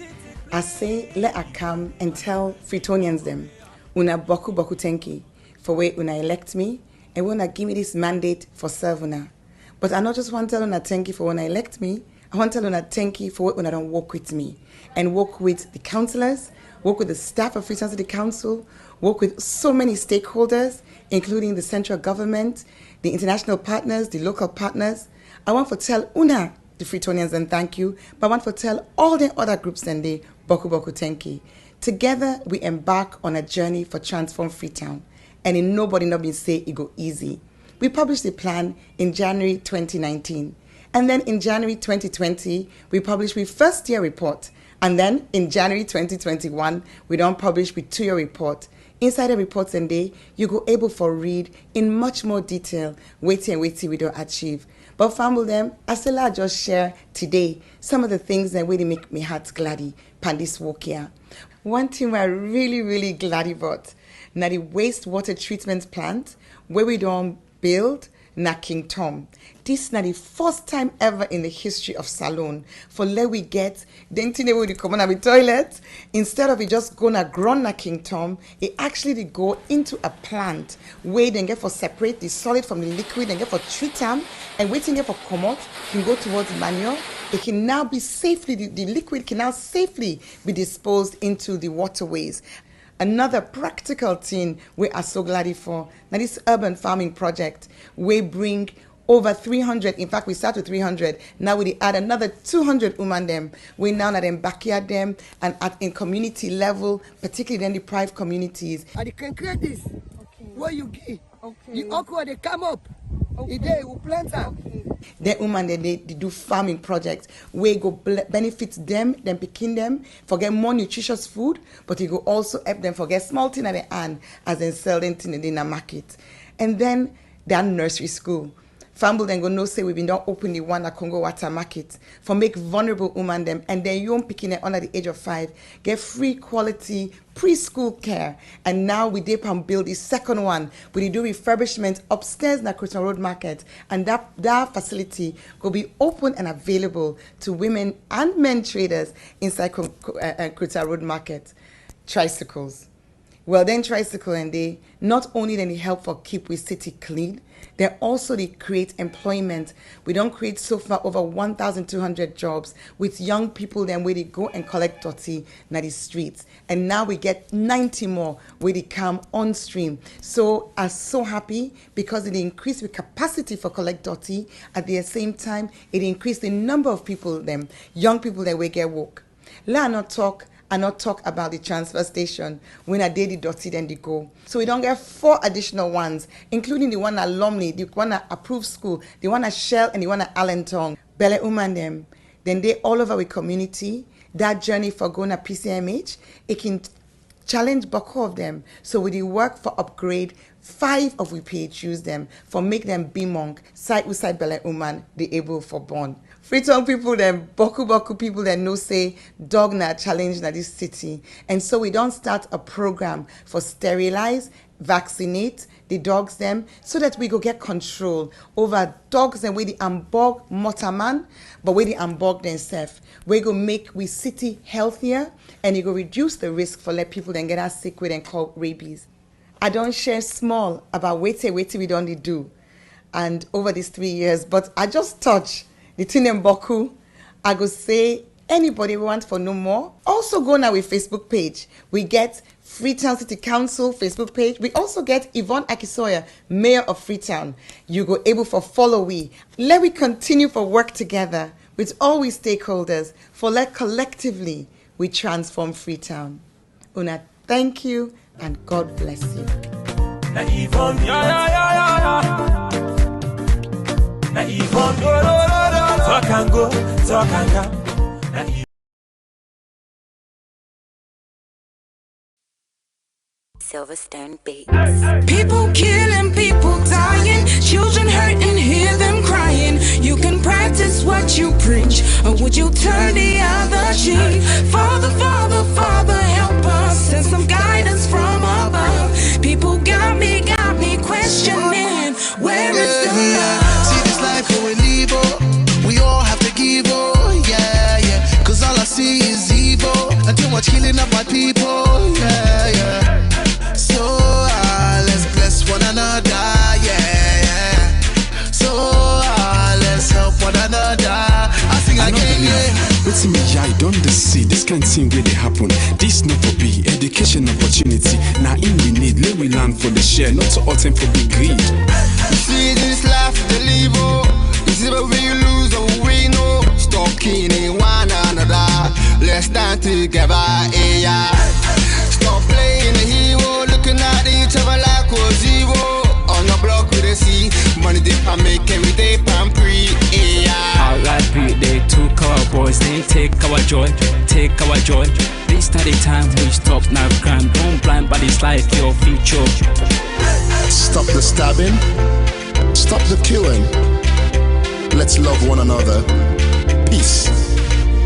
I say let I come and tell Freetonians them una boku boku tenki for where una elect me and when I give me this mandate for serve una. But I not just want to tell una thank you for when I elect me, I want to tell una thank you for when I don't work with me and work with the councillors, work with the staff of Freetown City Council, work with so many stakeholders, including the central government, the international partners, the local partners. I want to tell una, the Freetonians, and thank you, but I want to tell all the other groups and the boku boku tenki. Together, we embark on a journey for Transform Freetown, and in nobody not been say it go easy. We published the plan in January 2019, and then in January 2020, we published our first year report, and then in January 2021, we don't publish with 2-year report. Inside the reports and day, you go able for read in much more detail, waiting we don't achieve. But family them, I still I just share today some of the things that really make me heart gladdy pan this walk here. One thing we're really glad about, now the wastewater treatment plant where we don't build na King Tom. This is not the first time ever in the history of Salone for let we get the internet will come on the toilet. Instead of it just gonna grow na King Tom, it actually go into a plant where they get for separate the solid from the liquid and get for treat them and waiting get for come out can go towards manure. It can now be safely the liquid can now safely be disposed into the waterways. Another practical thing we are so glad for. Now this urban farming project, we bring over 300, in fact we start with 300, now we add another 200 women them. We now at them backyard them and in community level, particularly in the private communities. And you can create this, where you give, the okra they come up, they will plant them. The women they do farming projects where go benefit them picking them for get more nutritious food, but it go also help them for get small thing at the hand as they sell them in the market. And then their nursery school. Famble then go no say we been not open the one at Congo Water Market for make vulnerable women them and then young picking it under the age of 5 get free quality preschool care. And now we dip and build the second one. We do refurbishment upstairs in the Freetown Road Market, and that facility will be open and available to women and men traders inside Freetown Road Market. Tricycles. Well, then tricycle and they not only then they help for keep we city clean, they also they create employment. We don't create so far over 1,200 jobs with young people then where they go and collect dirty na the streets. And now we get 90 more where they come on stream. So I'm so happy because it increased the capacity for collect dirty. At the same time, it increased the number of people them, young people that we get work. Let not talk about the transfer station when I did the dirty then they go. So we don't get 4 additional ones, including the one at Lumley, the one at Approved School, the one at Shell, and the one at Allentown. Bele Uman them. Then they all over the community. That journey for going at PCMH, it can challenge Boko of them. So we do work for upgrade 5 of we page use them for make them be monk, side with side Bele Uman, they able for born. Freetown people then, Boku people that know say dog na challenge na this city. And so we don't start a program for sterilize, vaccinate the dogs them so that we go get control over dogs and we the ambog motaman, but we the ambog themselves. We go make we city healthier and it go reduce the risk for let people then get us sick with and call rabies. I don't share small about wait we don't do and over these 3 years, but I just touch the thing in Boku. I go say anybody want for no more. Also go now with Facebook page. We get Freetown City Council Facebook page. We also get Yvonne Akisoya, Mayor of Freetown. You go able for follow we. Let we continue for work together with all we stakeholders for let collectively we transform Freetown. Una, thank you and God bless you. Na Yvonne, Na Yvonne, talk and go, talk and come. Silverstone Beats. People killing, people dying, children hurting, hear them crying. You can practice what you preach, or would you turn the other cheek? Father, Father, Father, help us, send some guidance from above. People got me questioning, where is the love? See this life going evil, we all have to give, oh, yeah. Cause all I see is evil, and too much killing of my people, yeah. So let's bless one another, yeah. So let's help one another. I sing again, yeah. What's me, I don't see this kind of thing really happen. This not for be education opportunity. Now in we need, let we learn for the share, not to attempt for big greed. You see this life, the live, this is where we lose or we know. Stop killing one another, let's stand together, yeah. Stop playing the hero, looking at each other like we're zero. On the block with a C, money dip and make every day pan pre, yeah. R.I.P. they took our boys, they take our joy, This are the time we stop now crime, don't blind by this life, your future. Stop the stabbing, stop the killing. Let's love one another. Peace.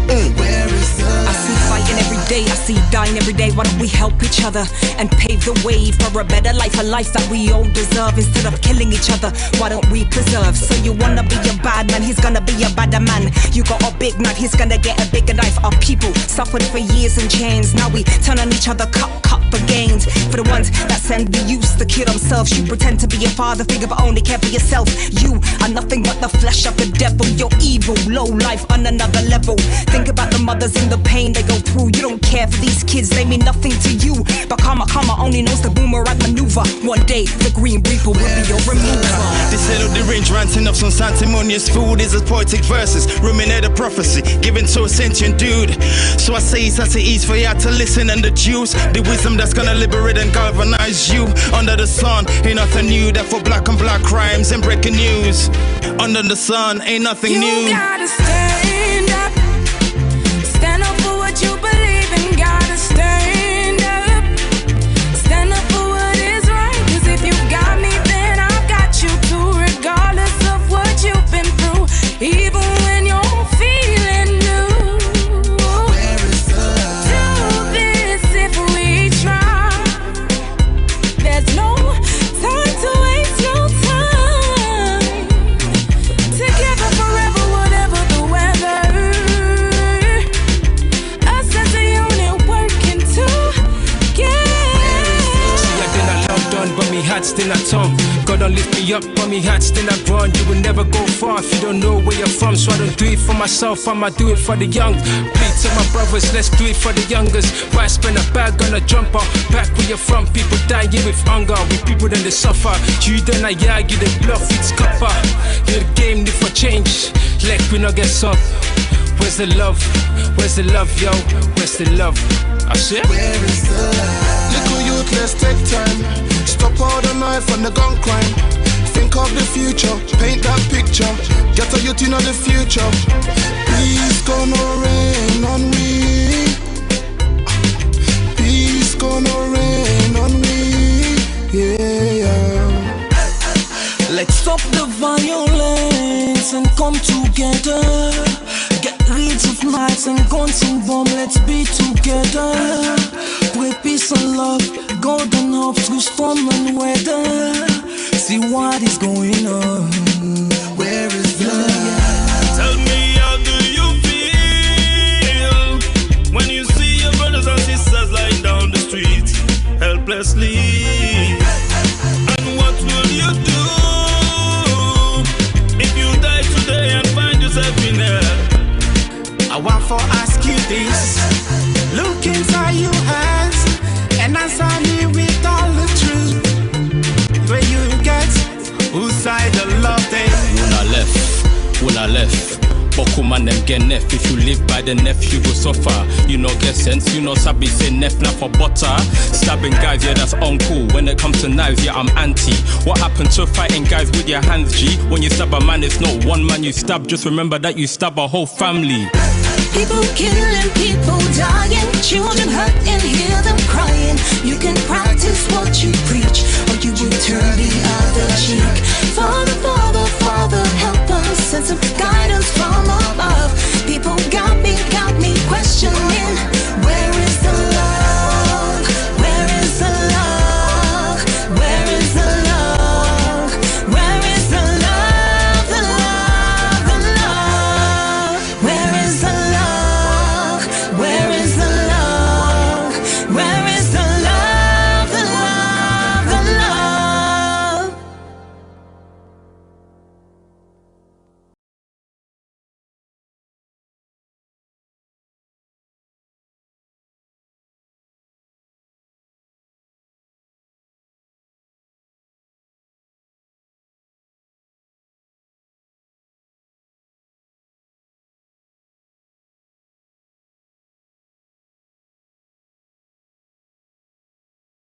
Where is the I see fighting every day, I see dying every day. Why don't we help each other and pave the way for a better life, a life that we all deserve? Instead of killing each other, why don't we preserve? So you wanna be a bad man, he's gonna be a badder man. You got a big knife, he's gonna get a bigger knife. Our people suffered for years in chains. Now we turn on each other, cut for gains. For the ones that send the youth to kill themselves, you pretend to be a father figure but only care for yourself. You are nothing but the flesh of the devil. You're evil, low life on another level. Think about the mothers and the pain they go through. You don't care for these kids, they mean nothing to you. But karma only knows the boomerang maneuver. One day the green reaper will be your remover. They settle the range, ranting up some sanctimonious food. Is as poetic verses, ruminate a prophecy given to a sentient dude. So I say it's at ease for you to listen and deduce the wisdom that's gonna liberate and galvanize you. Under the sun ain't nothing new, that for black on black crimes and breaking news. Under the sun ain't nothing new. You gotta stand up. Stand up for what you believe in, gotta stand up. Stand up for what is right, cause if you got me then I've got you too, regardless of what me up, put me hats, then I run. You will never go far if you don't know where you're from. So I don't do it for myself, I'ma do it for the young. Please to my brothers, let's do it for the youngers. Why spend a bag on a jumper? Back where you're from, people dying with hunger. With people then they suffer. You then I you the bluff, it's copper. You the game need for change, like we not get up. Where's the love? Where's the love, yo? Where's the love? I said, where is the love? Little youth, let's take time. Stop all the knife and the gun crime. Think of the future, paint that picture. Get a youth in the future. Peace gonna rain on me. Peace gonna rain on me. Yeah. Let's stop the violence and come together. Get rid of knives and guns and bombs, let's be together. Pray peace and love, golden hope through storm and weather. See what is going on. Where is love? Tell me, how do you feel when you see your brothers and sisters lying down the street helplessly? And what will you do if you die today and find yourself in hell? I want to ask you this. Look inside your eyes and answer me with all the truth. Where you get, whose side the love they? When I left. Boku man them get nef. If you live by the nef, you go suffer. You know get sense, you know sabi say nef not for butter. Stabbing guys, yeah that's uncool. When it comes to knives, yeah I'm anti. What happened to fighting guys with your hands, G? When you stab a man, it's not one man you stab. Just remember that you stab a whole family. People killing, people dying, children hurt and hear them crying. You can practice what you preach, or you will turn the other cheek. For